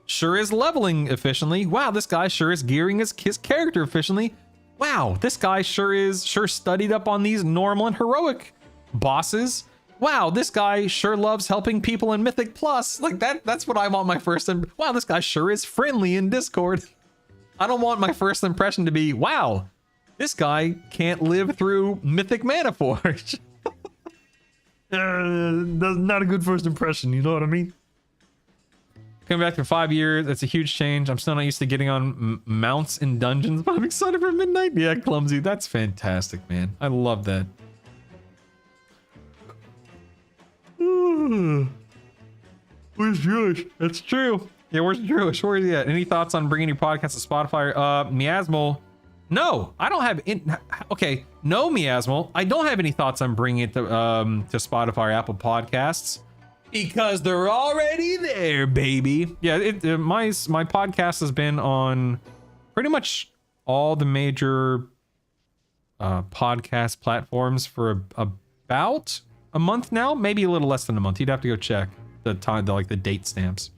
sure is leveling efficiently. Wow, this guy sure is gearing his character efficiently. Wow, this guy sure studied up on these normal and heroic bosses. Wow, this guy sure loves helping people in Mythic Plus. Like that's what I want my first wow, this guy sure is friendly in Discord. I don't want my first impression to be, wow, this guy can't live through Mythic Mana Forge. That's not a good first impression, you know what I mean? Coming back for 5 years, that's a huge change. I'm still not used to getting on mounts in dungeons, but I'm excited for Midnight. Yeah, Clumsy, that's fantastic, man. I love that. Where's Jewish? That's true. Yeah, where's Jewish? Where is he at? Any thoughts on bringing your podcast to Spotify? Miasmal. No, I don't have okay, no, Miasmal. I don't have any thoughts on bringing it to Spotify or Apple Podcasts because they're already there, baby. Yeah, my podcast has been on pretty much all the major podcast platforms for about a month now, maybe a little less than a month. You'd have to go check the time, the date stamps,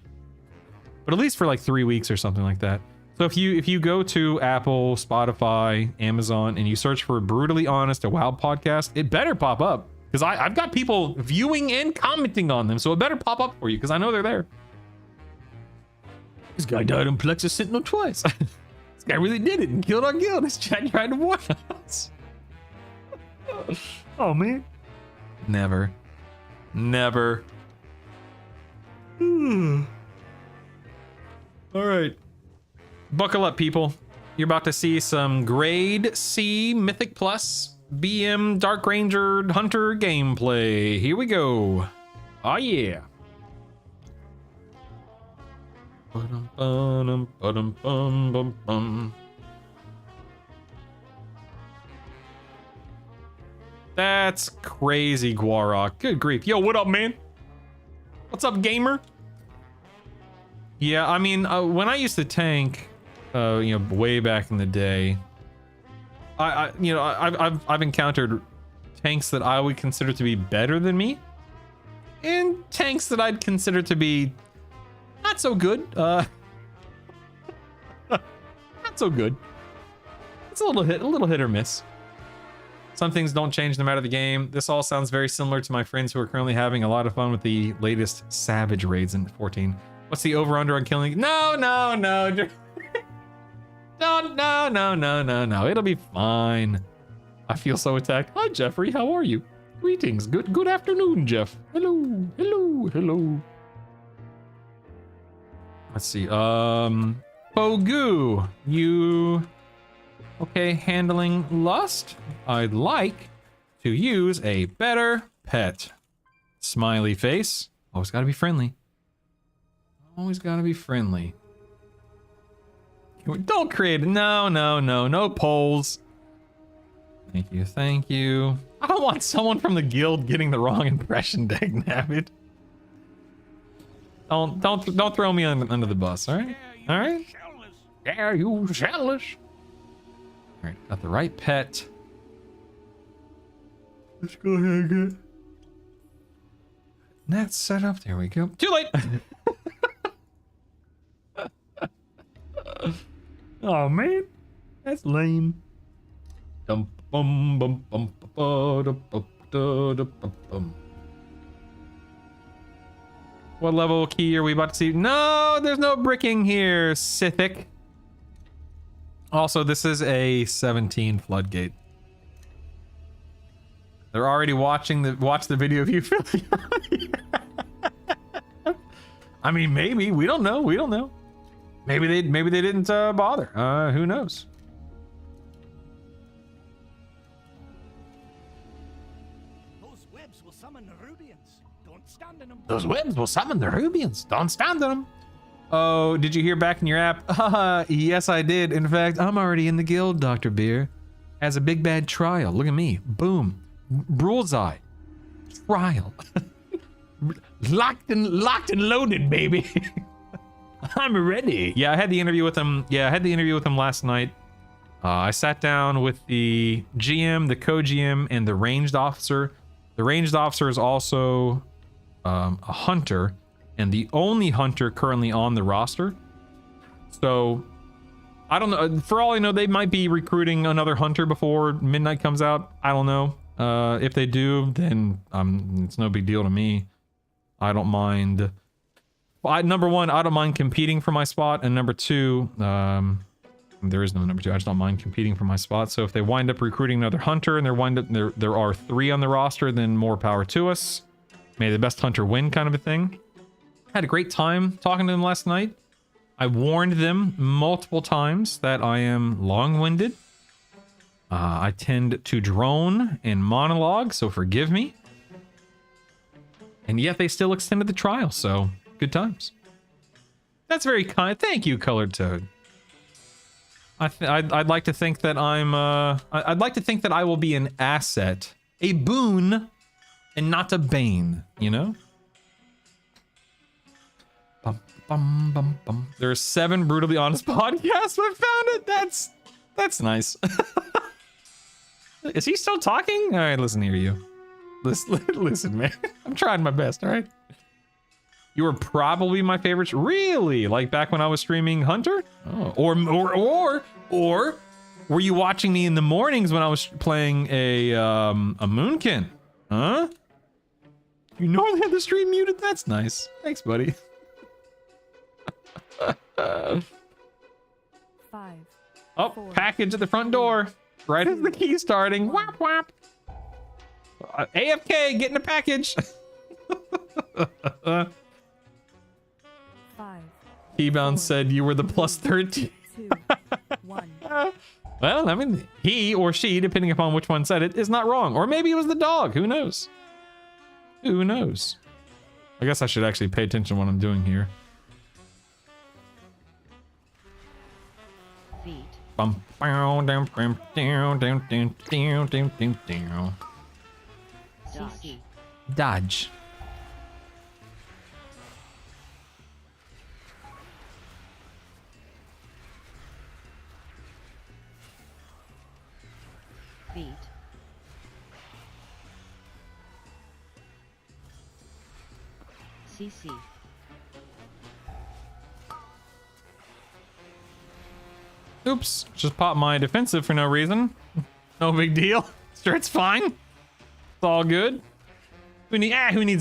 but at least for like 3 weeks or something like that. So if you go to Apple, Spotify, Amazon, and you search for Brutally Honest, a WoW podcast, it better pop up because I've got people viewing and commenting on them, so it better pop up for you because I know they're there. This guy died on Plexus Sentinel twice. This guy really did it and killed our guild. This chat tried to warn us. Oh man. Never. All right. Buckle up, people. You're about to see some grade C Mythic Plus BM Dark Ranger Hunter gameplay. Here we go. Oh yeah. That's crazy, Guarok. Good grief. Yo, what up, man? What's up, gamer? Yeah, I mean, when I used to tank, way back in the day, I've encountered tanks that I would consider to be better than me, and tanks that I'd consider to be not so good. Not so good. It's a little hit or miss. Some things don't change no matter the game. This all sounds very similar to my friends who are currently having a lot of fun with the latest Savage raids in 14. What's the over-under on killing? No. No. It'll be fine. I feel so attacked. Hi, Jeffrey. How are you? Greetings. Good afternoon, Jeff. Hello. Let's see. Pogu, you okay handling lust? I'd like to use a better pet. Smiley face. Always gotta be friendly. Always gotta be friendly. Don't create it. No polls. Thank you. I don't want someone from the guild getting the wrong impression, Dagnabbit. Don't throw me under the bus, alright? Alright? Yeah, you jealous. Alright, got the right pet. Let's go ahead and get that set up. There we go. Too late! Oh man, that's lame. Dum bum bum bum ba da bum da da bum bum. What level key are we about to see? No, there's no bricking here, Sithic. Also, this is a 17 floodgate. They're already watch the video of you. I mean, maybe we don't know. We don't know. Maybe they didn't bother. Who knows? Those webs will summon the Rubians. Don't stand in them. Those webs will summon the Rubians. Don't stand in them. Oh, did you hear back in your app? Haha, yes, I did. In fact, I'm already in the guild, Dr. Beer. As a big bad trial. Look at me. Boom. Bullseye. Trial. locked and loaded, baby. I'm ready. Yeah, I had the interview with him. Yeah, I had the interview with him last night. I sat down with the GM, the co-GM, and the ranged officer. The ranged officer is also a hunter, and the only hunter currently on the roster. So, I don't know. For all I know, they might be recruiting another hunter before midnight comes out. I don't know. If they do, then it's no big deal to me. I don't mind. Number one, I don't mind competing for my spot, and number two, there is no number two. I just don't mind competing for my spot. So if they wind up recruiting another hunter, and there are 3 on the roster, then more power to us. May the best hunter win, kind of a thing. Had a great time talking to them last night. I warned them multiple times that I am long-winded. I tend to drone and monologue, so forgive me. And yet they still extended the trial, so good times. That's very kind. Thank you, Colored Toad. I'd like to think that I'd like to think that I will be an asset, a boon, and not a bane. You know. Bum, bum, bum, bum. There are 7 brutally honest podcasts. I found it. That's nice. Is he still talking? All right, listen here, you. Listen, man. I'm trying my best. All right. You were probably my favorite. Really? Like back when I was streaming Hunter? Oh. Or were you watching me in the mornings when I was playing a Moonkin? Huh? You know I had the stream muted? That's nice. Thanks, buddy. 5. Oh, 4, package at the front door. Right as the key's starting. Whap, whap. AFK, getting a package. 5. Keybound said you were the plus 13. 2, 1. Well, I mean, he or she, depending upon which one said it, is not wrong. Or maybe it was the dog. Who knows? Who knows? I guess I should actually pay attention to what I'm doing here. Feet. Bum, down, down, down, down, down, down, down, down, down. CC. Dodge. Feet. CC. Oops, just popped my defensive for no reason. No big deal. Sure, it's fine. It's all good. Who needs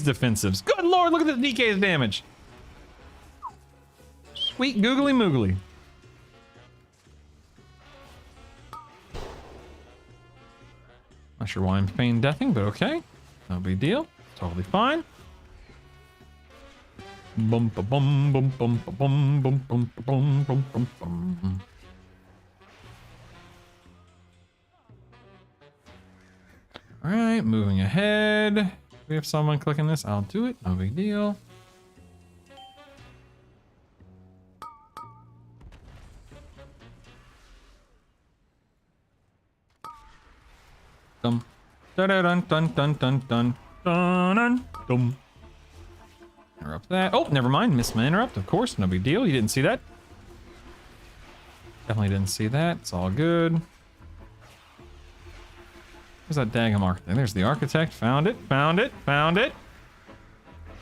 defensives? Good lord, look at the DK's damage. Sweet googly moogly. Not sure why I'm feigning deathing, but okay. No big deal. Totally fine. Bum ba bum bum bum ba bum bum bum ba bum bum bum bum. All right, moving ahead. We have someone clicking this. I'll do it. No big deal. Dum. Dun dun dun dun dun dun dun dun dum. Interrupt that. Oh, never mind. Missed my interrupt. Of course, no big deal. You didn't see that. Definitely didn't see that. It's all good. Where's that daggum architect? There's the architect. Found it. Found it. Found it.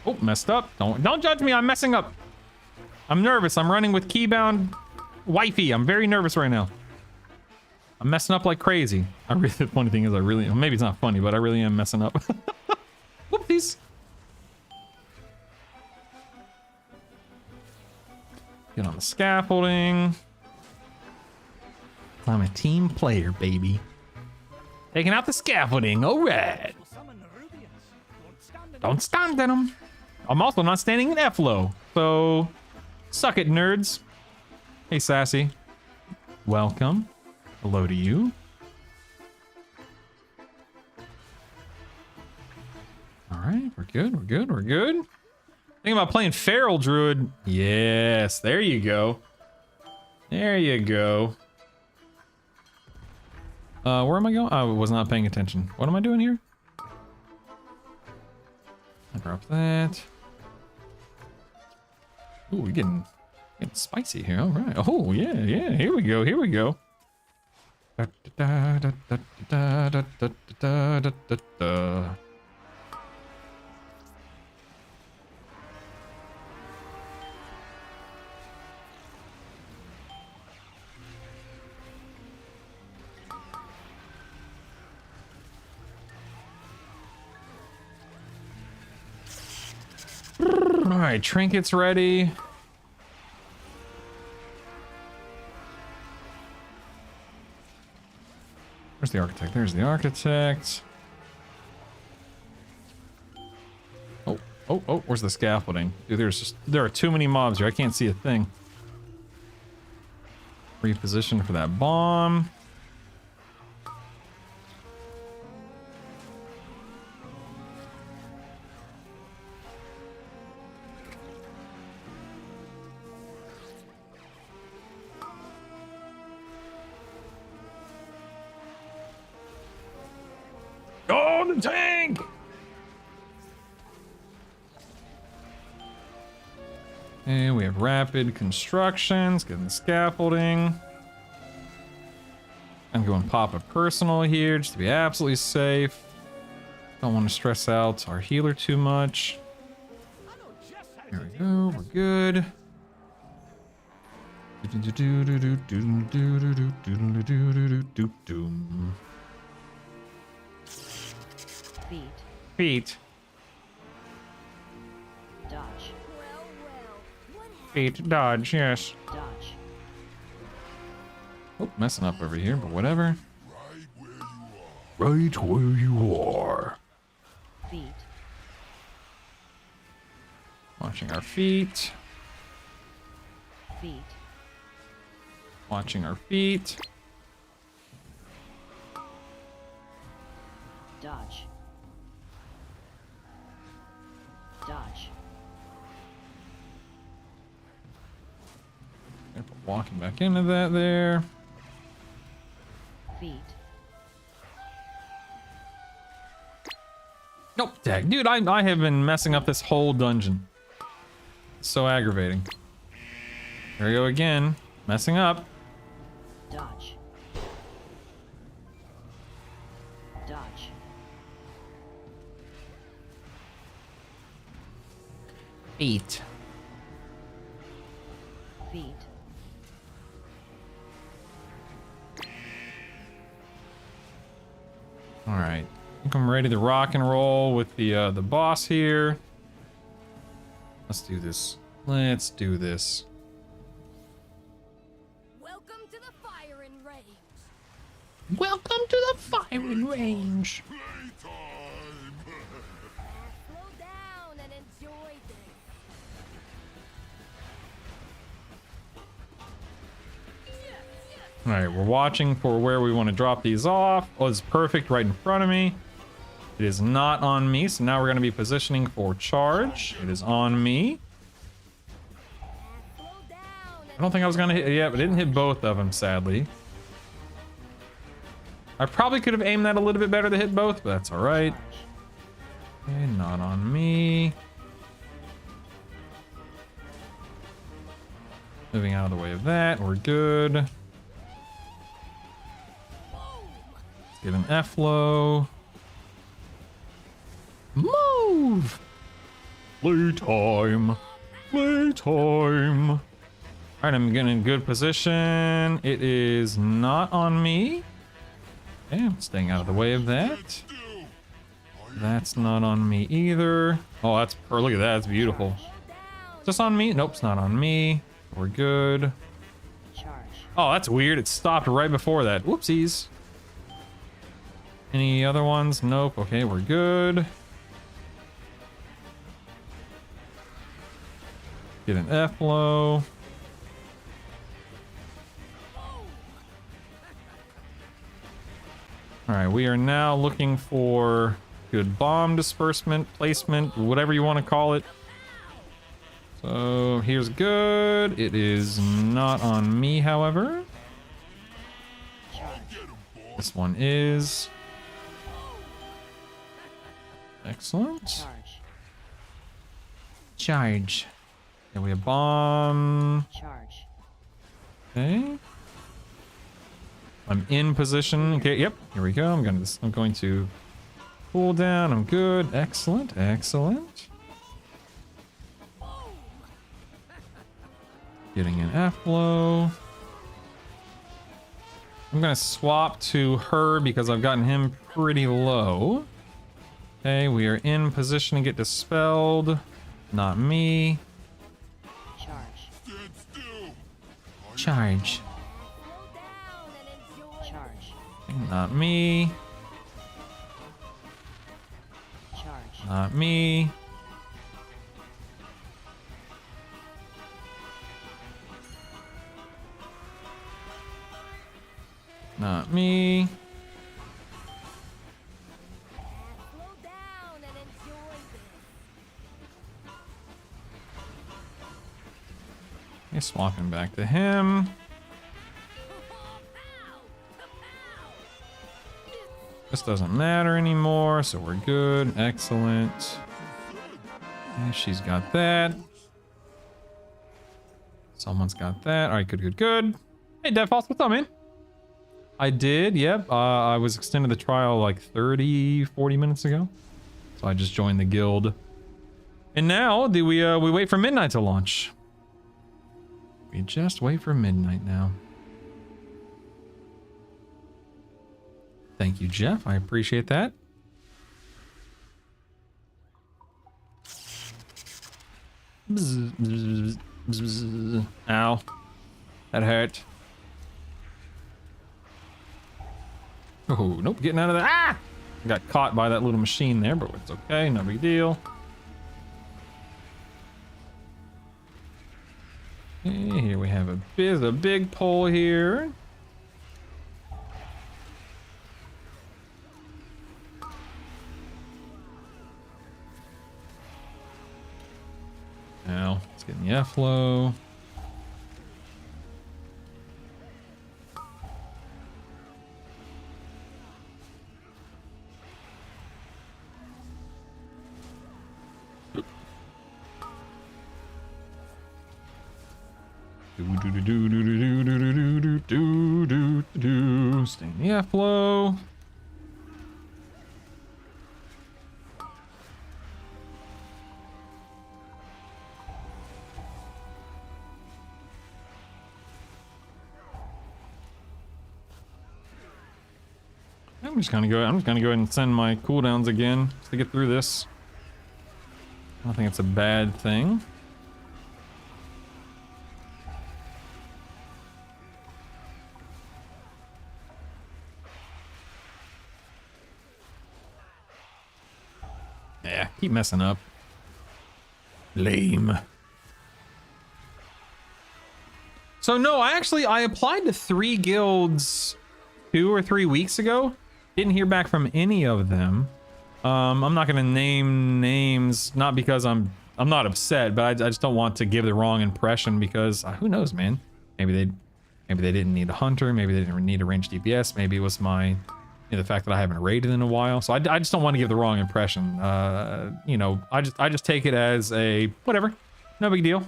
Oh, messed up. Don't judge me. I'm messing up. I'm nervous. I'm running with keybound wifey. I'm very nervous right now. I'm messing up like crazy. The funny thing is well, maybe it's not funny, but I really am messing up. Whoopsies. Get on the scaffolding. I'm a team player, baby. Taking out the scaffolding. All right. Don't stand in them. I'm also not standing in F-Low. So, suck it, nerds. Hey, Sassy. Welcome. Hello to you. All right, we're good. We're good. We're good. Thinking about playing Feral Druid. Yes, there you go. There you go. Where am I going? I was not paying attention. What am I doing here? I drop that. Ooh, we're getting spicy here. All right. Oh, yeah, yeah. Here we go. Here we go. Da, da, da, da, da, da, da, da, da, da, da. All right, trinkets ready. Where's the architect? There's the architect. Oh, oh, oh, where's the scaffolding? Dude, there are too many mobs here. I can't see a thing. Reposition for that bomb. Oh, the tank! And we have rapid constructions, getting the scaffolding. I'm going Papa personal here just to be absolutely safe. Don't want to stress out our healer too much. There we go, we're good. Feet. Dodge. Feet, dodge, yes. Dodge. Oh, messing up over here, but whatever. Right where you are. Feet. Watching our feet. Feet. Watching our feet. Dodge. Dodge. Walking back into that there. Feet. Nope, tag. Dude, I have been messing up this whole dungeon. It's so aggravating. Here we go again. Messing up. Dodge. Dodge. Feet. Feet. All right. I think I'm ready to rock and roll with the boss here. Let's do this. Let's do this. Welcome to the firing range. Welcome to the firing range. Slow down and enjoy this. All right, we're watching for where we want to drop these off. Oh, it's perfect right in front of me. It is not on me, so now we're going to be positioning for charge. It is on me. I don't think I was going to hit it yet, but I didn't hit both of them, sadly. I probably could have aimed that a little bit better to hit both, but that's all right. Okay, not on me. Moving out of the way of that, we're good. Let's get an F-low. Move! Playtime. Playtime. right, I'm getting in good position. It is not on me. Okay, I'm staying out of the way of that. That's not on me either. Oh, that's look at that. That's beautiful. Is this on me? Nope, it's not on me. We're good. Oh, that's weird. It stopped right before that. Whoopsies. Any other ones? Nope. Okay, we're good. Get an F low. All right, we are now looking for good bomb disbursement, placement, whatever you want to call it. So here's good. It is not on me, however. This one is. Excellent. Charge. Okay, we have bomb. Okay. I'm in position. Okay, yep. Here we go. I'm going to cool down. I'm good. Excellent. Excellent. Getting an F low. I'm gonna swap to her because I've gotten him pretty low. Okay, we are in position to get dispelled. Not me. Charge. Not me. Not me. Not me. Okay, swapping back to him. This doesn't matter anymore, so we're good. Excellent. Okay, she's got that. Someone's got that. All right, good, good, good. Hey, Deadfalls, what's up, man? I did, yep. I was extended the trial like 30, 40 minutes ago. So I just joined the guild. And now, we wait for midnight to launch. We just wait for midnight now. Thank you, Jeff. I appreciate that. Bzz, bzz, bzz, bzz. Ow. That hurt. Oh, nope. Getting out of that. Ah! Got caught by that little machine there, but it's okay. No big deal. Okay, here we have a big pole here. Now, let's get in the F low. Stay in the F low. I'm just gonna go ahead and send my cooldowns again just to get through this. I don't think it's a bad thing. Yeah, keep messing up. Lame. So no, I applied to 3 guilds 2 or 3 weeks ago. Didn't hear back from any of them. I'm not gonna name names, not because I'm not upset, but I just don't want to give the wrong impression because who knows, man? Maybe they didn't need a hunter, maybe they didn't need a ranged DPS, maybe it was the fact that I haven't raided in a while. So I just don't want to give the wrong impression. You know, I just take it as a whatever, no big deal,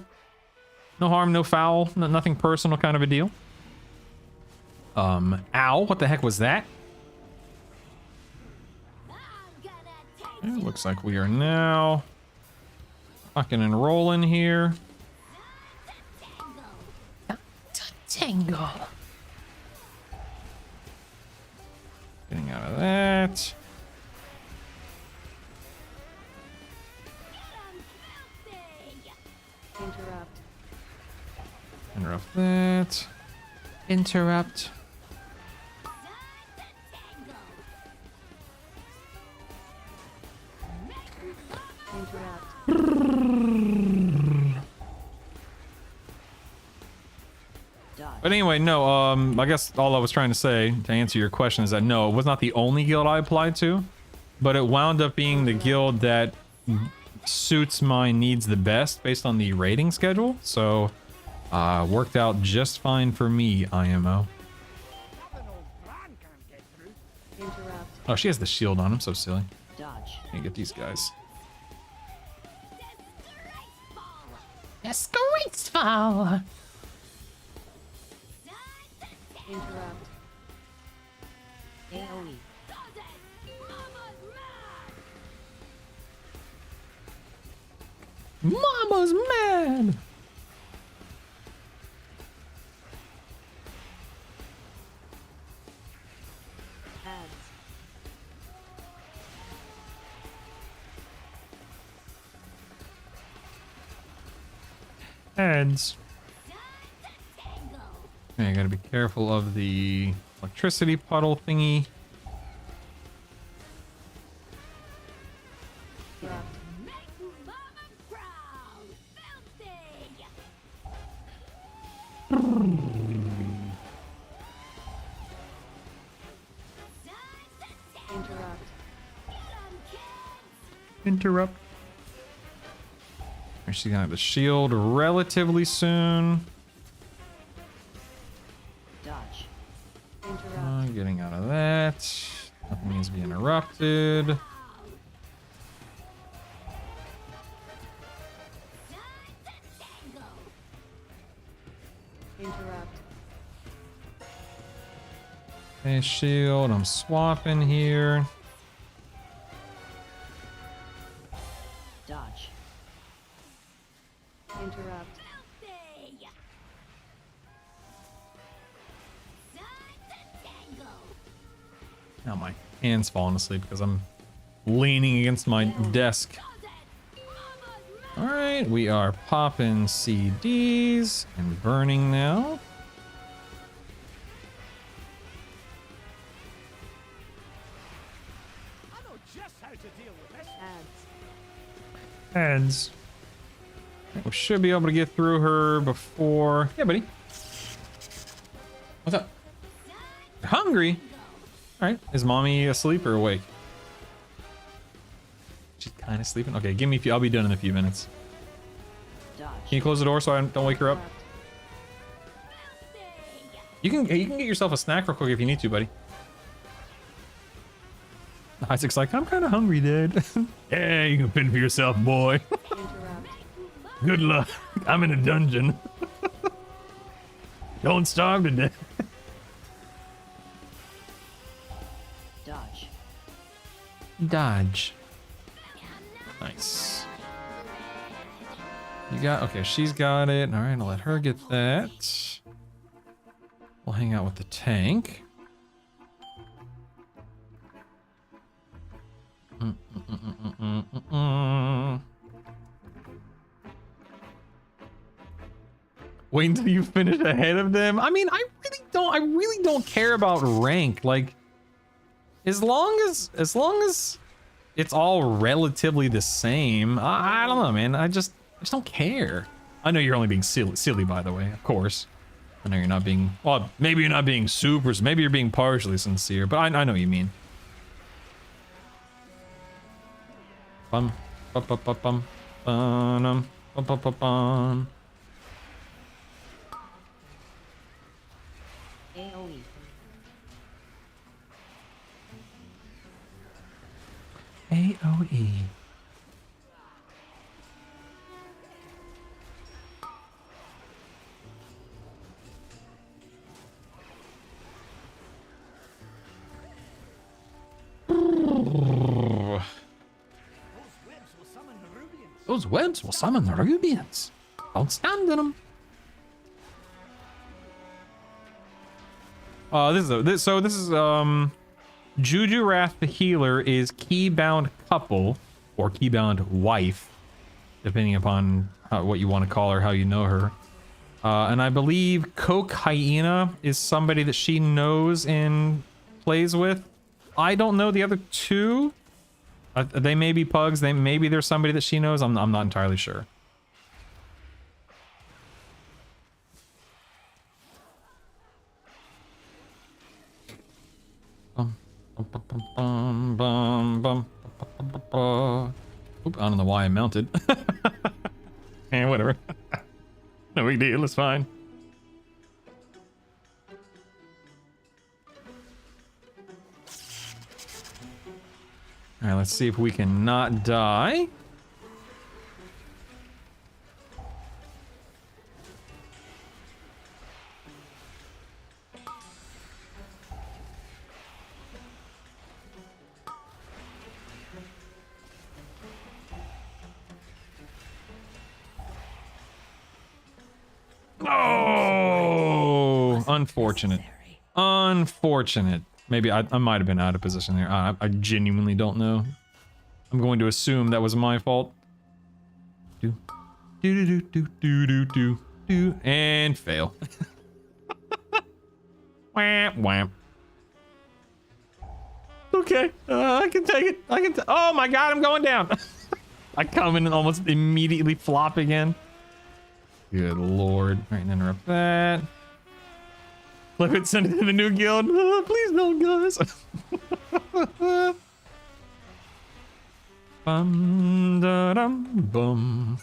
no harm, no foul, nothing personal kind of a deal. Ow, what the heck was that? It looks like we are now fucking and rolling here. tangle. Getting out of that. Interrupt. Interrupt that. Interrupt. But anyway, no, I guess all I was trying to say to answer your question is that no, it was not the only guild I applied to, but it wound up being the guild that suits my needs the best based on the rating schedule. So, worked out just fine for me, IMO. Oh, she has the shield on. I'm so silly. Dodge. Can't get these guys. Disgraceful. Interrupt. AoE. Mama's mad. Heads. Okay, I gotta be careful of the electricity puddle thingy. Interrupt. She's gonna have the shield relatively soon. Dodge. Interrupt. Getting out of that. Nothing needs to be interrupted. Interrupt. Okay, shield. I'm swapping here. Dodge. Interrupt. Now my hand's falling asleep because I'm leaning against my desk. All right, we are popping CDs and burning now. I know just how to deal with this. Heads. We should be able to get through her before. Yeah, buddy. What's up? You're hungry? All right. Is mommy asleep or awake? She's kind of sleeping. Okay, give me a few. I'll be done in a few minutes. Can you close the door so I don't wake her up? You can get yourself a snack real quick if you need to, buddy. Isaac's like, I'm kind of hungry, Dad. Yeah, you can fend for yourself, boy. Good luck. I'm in a dungeon. Don't starve to death. Dodge. Dodge. Nice. You got, okay, she's got it. All right, I'll let her get that. We'll hang out with the tank. Wait until you finish ahead of them. I mean, I really don't care about rank. Like, as long as it's all relatively the same, I don't know, man. I just don't care. I know you're only being silly, by the way, of course. I know you're not being, well, maybe you're not being super, maybe you're being partially sincere, but I know what you mean. Bum, bum, bum, bum, bum, bum, bum, bum, bum, bum. AoE. AoE. Those webs will summon the Rubians. Don't stand in them. This is Juju Wrath the healer is keybound couple or keybound wife, depending upon what you want to call her, how you know her. And I believe Coke Hyena is somebody that she knows and plays with. I don't know the other two. They may be pugs. Maybe there's somebody that she knows. I'm not entirely sure. Oop, I don't know why I mounted. Eh, whatever. No big deal, it's fine. Alright, let's see if we can not die. Oh, unfortunate. Unfortunate. Maybe I might have been out of position there. I genuinely don't know. I'm going to assume that was my fault. Do, do, do, do, do, do, do, do, and fail. Wham, wham. Okay, I can take it. Oh my god, I'm going down. I come in and almost immediately flop again. Good lord. All right, interrupt that. Flip it, send it to the new guild. Please don't, guys. Bum da dum bum.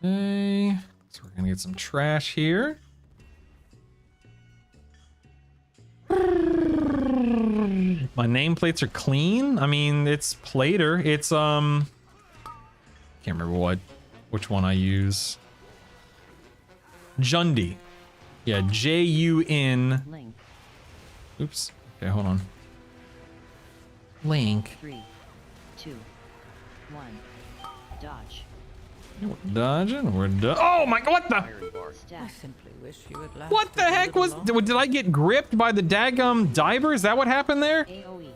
Okay, so we're gonna get some trash here. My nameplates are clean. I mean, it's Plater. It's can't remember which one I use. Jundi. Yeah, Jun. Oops. Okay, hold on. Link. 3, 2, 1. Dodge. We're dodging. Oh my! What the? I simply wish you would laugh. What the heck was? Did I get gripped by the daggum diver? Is that what happened there? AOE.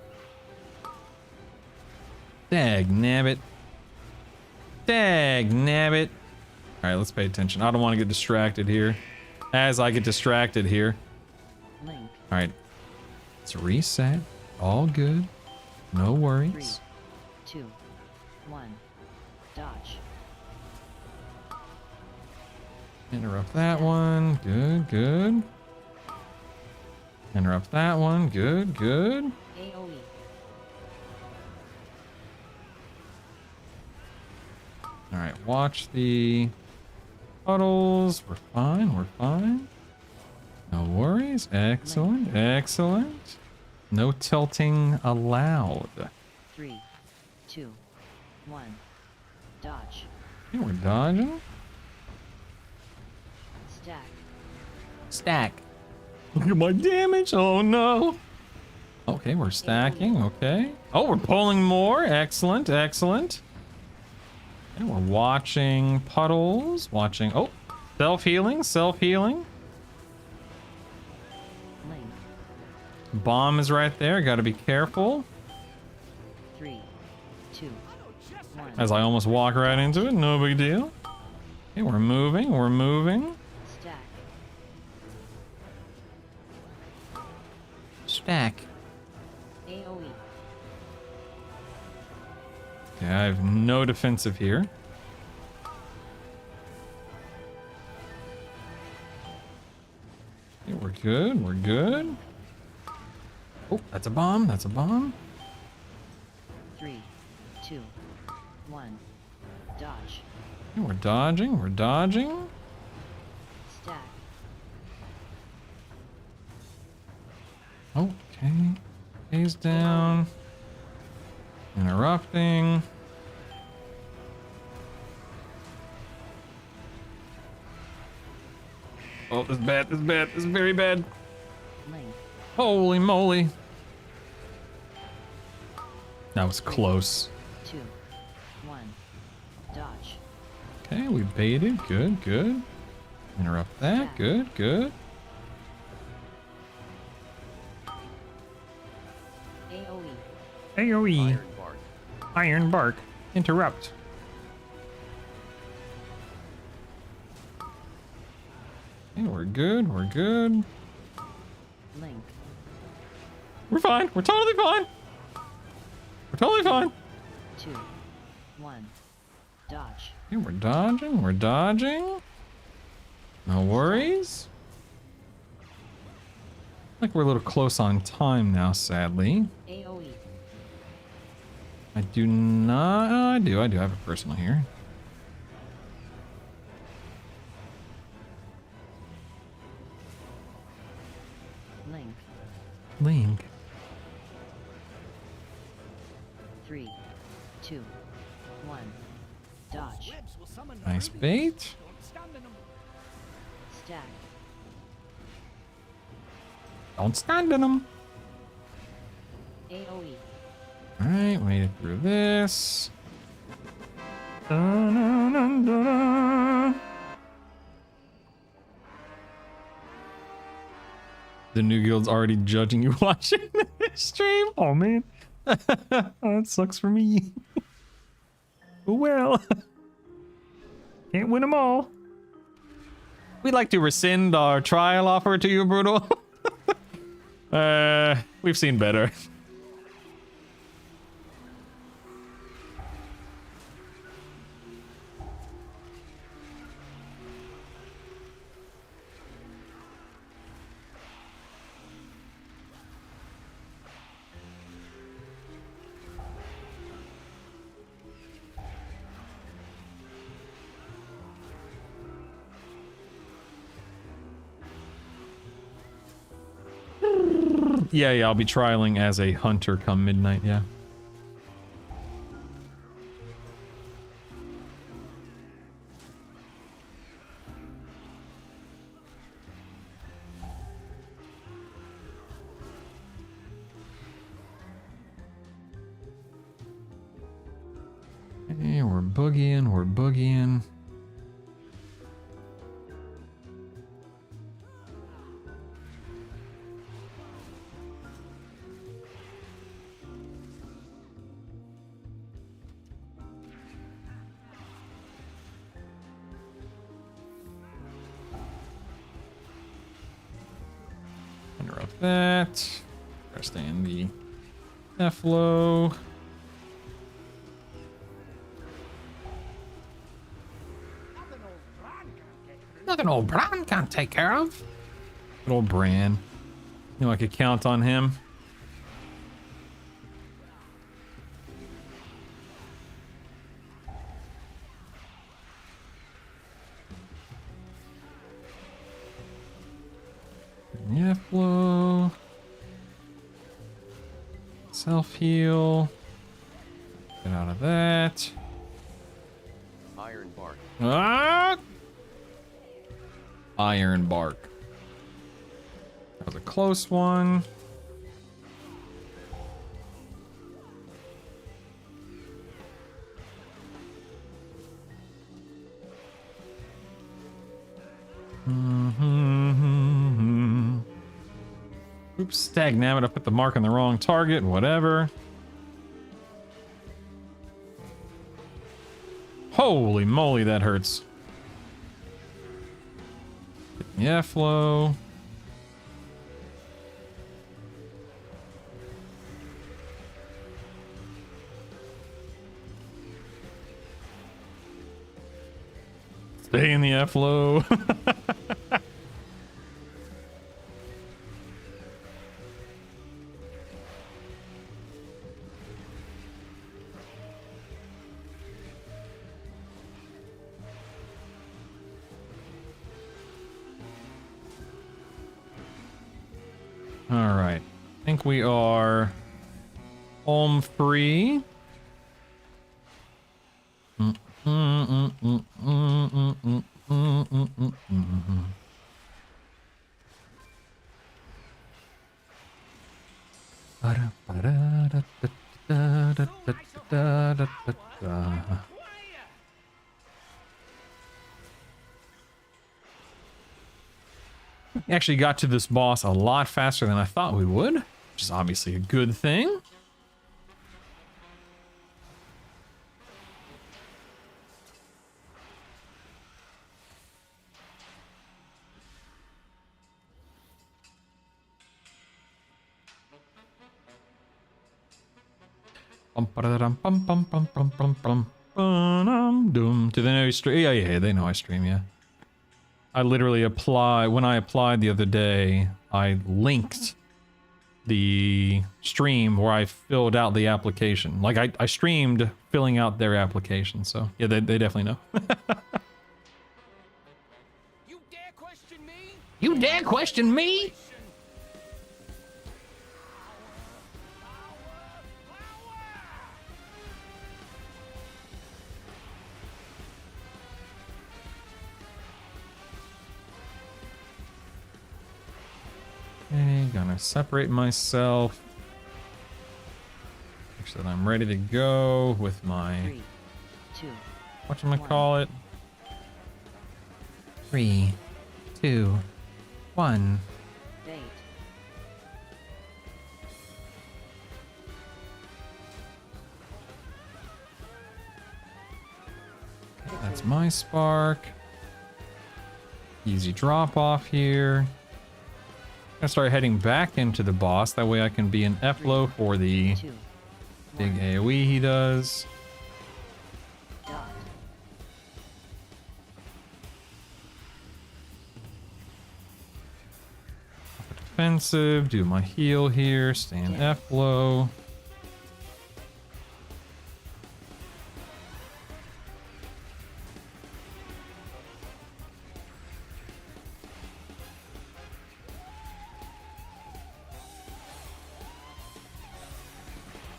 Dag nabbit. Dag nabbit. All right, let's pay attention. I don't want to get distracted here. As I get distracted here. Link. All right. Let's reset. All good. No worries. 3, 2, 1. Dodge. Interrupt that one. Good, good. Interrupt that one. Good, good. AOE. All right, watch the puddles. We're fine. We're fine. No worries. Excellent. Excellent. No tilting allowed. 3, 2, 1. Dodge. Okay, we're dodging. Stack. Stack. Look at my damage. Oh no. Okay, we're stacking. Okay. Oh, we're pulling more. Excellent. Excellent. And we're watching puddles. Watching. Oh, self-healing. Self-healing. Bomb is right there. Got to be careful. 3, 2, 1. As I almost walk right into it. No big deal. Okay, we're moving. We're moving. Stack. Stack. AOE. Okay, I have no defensive here. Okay, we're good. We're good. Oh, that's a bomb. That's a bomb. 3, 2, 1. Dodge. Okay, we're dodging. We're dodging. Stack. Okay. Phase down. Interrupting. Oh, this is bad. This is bad. This is very bad. Link. Holy moly. That was close. 2, 1. Dodge. Okay, we baited. Good, good. Interrupt that. Good, good. AoE. AoE. Iron bark. Interrupt. Okay, we're good. We're good. Link. We're fine. We're totally fine. We're totally fine. 2. 1. Dodge. Okay, we're dodging. We're dodging. No worries. Like we're a little close on time now, sadly. AoE. I do not. Oh, I do. I have a personal here. Link. Link. 3. 2. 1. Dodge. Nice bait. Stack. Don't stand in them. AoE. Alright, made it through this. The new guild's already judging you watching this stream. Oh man. Oh, that sucks for me. Oh well. Can't win them all. We'd like to rescind our trial offer to you, Brutal. We've seen better. Yeah, I'll be trialing as a hunter come midnight, yeah. Hey, we're boogieing, we're boogieing. Interrupt that. Press in the F-low. Nothing old Bran can't take care of. Good old Bran. You know I could count on him. Yeah, flow. Self-heal. Get out of that. Iron bark. Ah! Iron bark. That was a close one. Oops, stagnant. I put the mark on the wrong target. Whatever. Holy moly, that hurts. Yeah, flow. Stay in the F-low. All right. I think we are home free. Actually got to this boss a lot faster than I thought we would, which is obviously a good thing. Do they know you stream? Yeah, they know I stream, yeah. I literally when I applied the other day, I linked the stream where I filled out the application. Like, I streamed filling out their application, so yeah, they definitely know. You dare question me? You dare question me? Okay, gonna separate myself. Make sure that I'm ready to go with my... 3, 2, whatchamacallit? 3, 2, 1. bait. That's my spark. Easy drop off here. I'm gonna start heading back into the boss. That way I can be an F-low for the big AoE he does. Dot. Defensive, do my heal here, stay in F-low.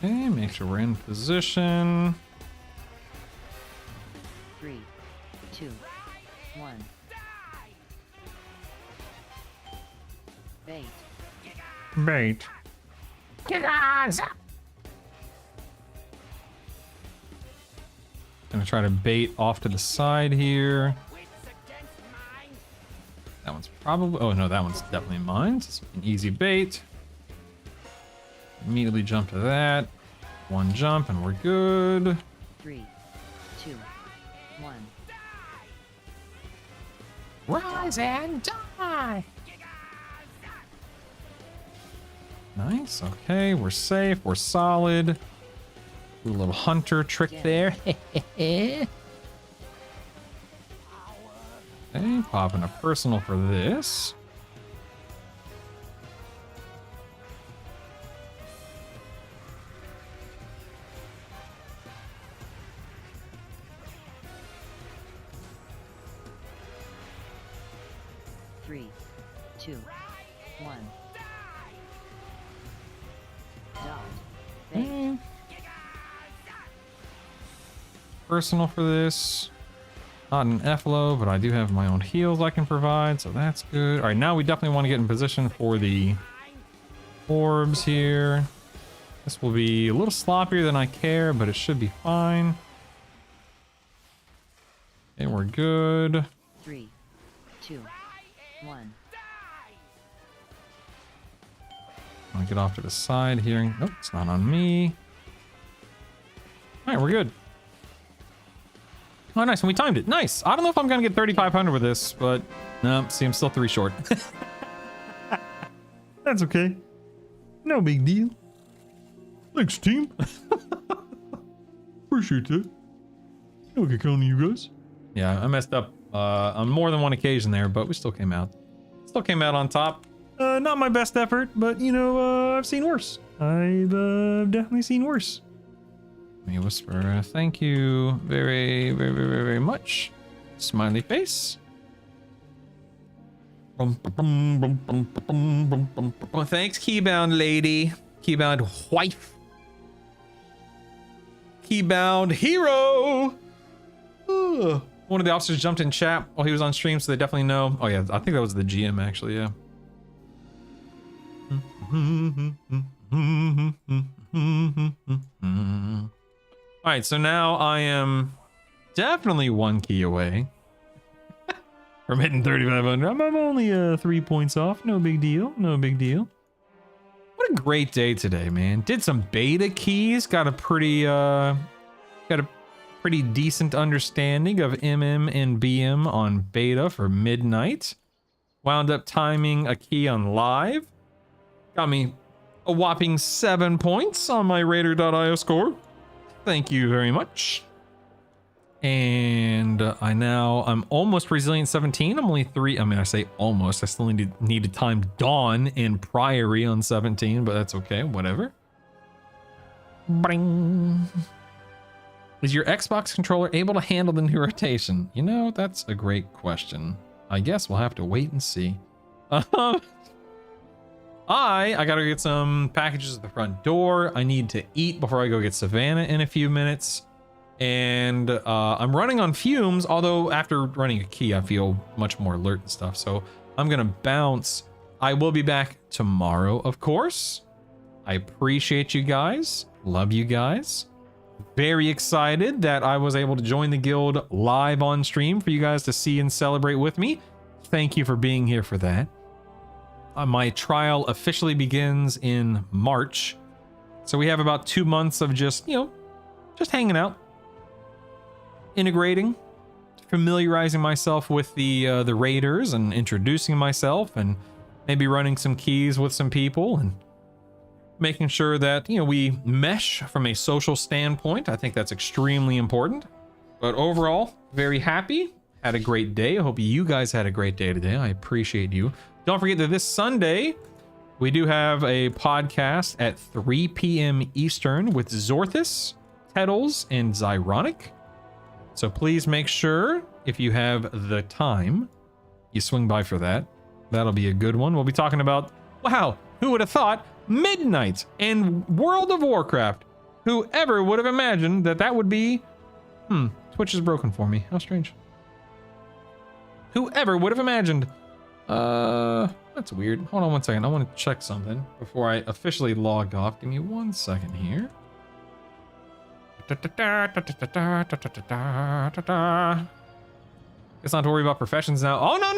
Okay, make sure we're in position. 3, 2, 1. Bait. Bait. Gonna try to bait off to the side here. That one's probably... oh no, that one's definitely mine. It's an easy bait. Immediately jump to that. One jump and we're good. 3, 2, 1. Rise and die! Nice, okay, we're safe, we're solid. Do a little hunter trick there. Okay, popping a personal for this. Three, 2, 1. Dot. Bait. Personal for this. Not an F-low, but I do have my own heals I can provide, so that's good. All right, now we definitely want to get in position for the orbs here. This will be a little sloppier than I care, but it should be fine. Okay, we're good. 3, 2, 1. I'll get off to the side here. Nope, it's not on me. All right, we're good. Oh, nice, and we timed it. Nice. I don't know if I'm gonna get 3,500 with this, but no, see, I'm still 3 short. That's okay. No big deal. Thanks, team. Appreciate that. I can count on you guys. Yeah, I messed up on more than one occasion there, but we still came out. Still came out on top. Not my best effort, but you know, I've seen worse. I've definitely seen worse. Let me whisper, thank you very, very, very, very much. Smiley face. Thanks, Keybound lady. Keybound wife. Keybound hero. Ugh. One of the officers jumped in chat while he was on stream, so they definitely know. Oh yeah, I think that was the GM actually, yeah. All right, so now I am definitely 1 key away from hitting 3,500. I'm only 3 points off. No big deal. No big deal. What a great day today, man. Did some beta keys. Got a pretty decent understanding of MM and BM on beta for midnight. Wound up timing a key on live. Got me a whopping 7 points on my Raider.io score. Thank you very much. And I'm almost Resilient 17. I'm only 3. I mean, I say almost. I still need to time Dawn and Priory on 17, but that's okay. Whatever. Bring. Is your Xbox controller able to handle the new rotation? You know, that's a great question. I guess we'll have to wait and see. I gotta get some packages at the front door. I need to eat before I go get Savannah in a few minutes. And I'm running on fumes, although after running a key, I feel much more alert and stuff. So I'm gonna bounce. I will be back tomorrow, of course. I appreciate you guys. Love you guys. Very excited that I was able to join the guild live on stream for you guys to see and celebrate with me. Thank you for being here for that. My trial officially begins in March. So we have about 2 months of just hanging out, integrating, familiarizing myself with the raiders and introducing myself and maybe running some keys with some people and making sure that, we mesh from a social standpoint. I think that's extremely important. But overall, very happy. Had a great day. I hope you guys had a great day today. I appreciate you. Don't forget that this Sunday, we do have a podcast at 3 p.m. Eastern with Zorthus, Tettles, and Zyronic. So please make sure, if you have the time, you swing by for that. That'll be a good one. We'll be talking about, wow, who would have thought, Midnight and World of Warcraft. Whoever would have imagined that would be... Twitch is broken for me. How strange. Whoever would have imagined. That's weird. Hold on 1 second. I want to check something before I officially log off. Give me 1 second here. Guess not to worry about professions now. Oh, no.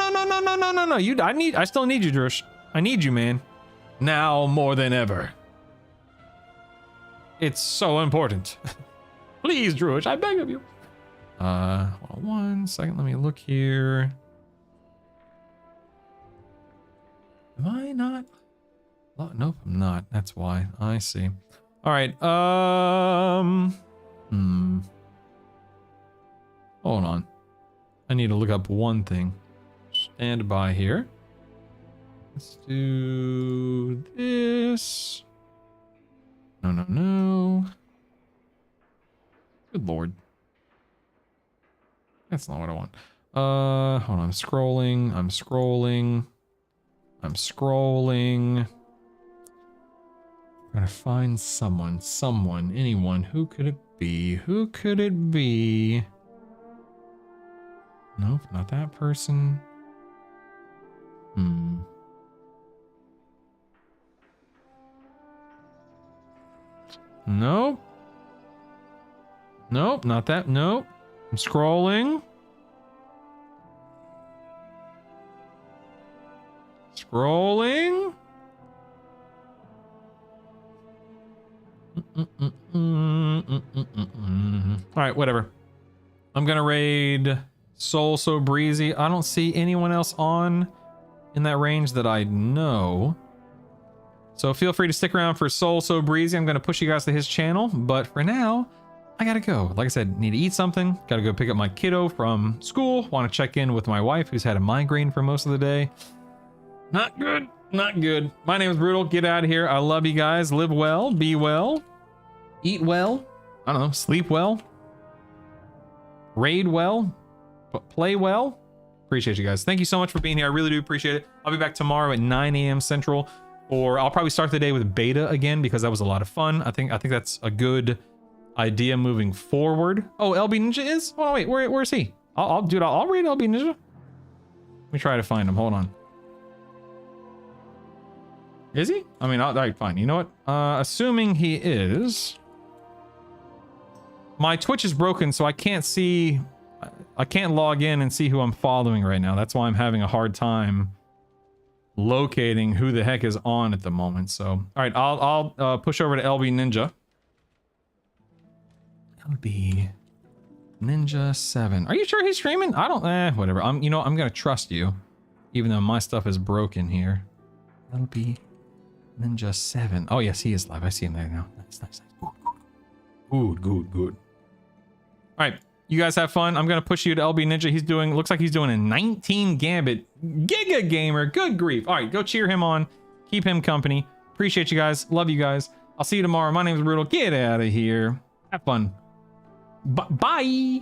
I still need you, Drush. I need you, man. Now more than ever. It's so important. Please, Drush, I beg of you. Hold on 1 second. Let me look here. Am I not? Oh, nope, I'm not. That's why. I see. All right. Hold on. I need to look up one thing. Stand by here. Let's do this. No. Good lord. That's not what I want. Hold on. I'm scrolling. Gotta find someone, anyone. Who could it be? Nope, not that person. Nope, not that. Nope. I'm scrolling. Alright, whatever. I'm gonna raid Soul So Breezy. I don't see anyone else on in that range that I know. So feel free to stick around for Soul So Breezy. I'm gonna push you guys to his channel, but for now, I gotta go. Like I said, need to eat something. Gotta go pick up my kiddo from school. Want to check in with my wife, who's had a migraine for most of the day. Not good. My name is Brutal. Get out of here. I love you guys. Live well. Be well. Eat well. I don't know. Sleep well. Raid well. Play well. Appreciate you guys. Thank you so much for being here. I really do appreciate it. I'll be back tomorrow at 9 a.m. Central. Or I'll probably start the day with beta again because that was a lot of fun. I think that's a good idea moving forward. Oh, LB Ninja is? Oh, wait. Where is he? I'll read LB Ninja. Let me try to find him. Hold on. Is he? I mean, all right, fine. You know what? Assuming he is, My Twitch is broken, so I can't see. I can't log in and see who I'm following right now. That's why I'm having a hard time locating who the heck is on at the moment. So, all right, I'll push over to LB Ninja. LB Ninja 7. Are you sure he's streaming? I don't. Whatever. I'm gonna trust you, even though my stuff is broken here. LB Ninja 7. Oh yes, he is live. I see him there now. Nice. Good. All right, you guys have fun. I'm gonna push you to LB Ninja. Looks like he's doing a 19 gambit. Giga gamer. Good grief. All right, go cheer him on. Keep him company. Appreciate you guys. Love you guys. I'll see you tomorrow. My name is Brutal. Get out of here. Have fun. Bye.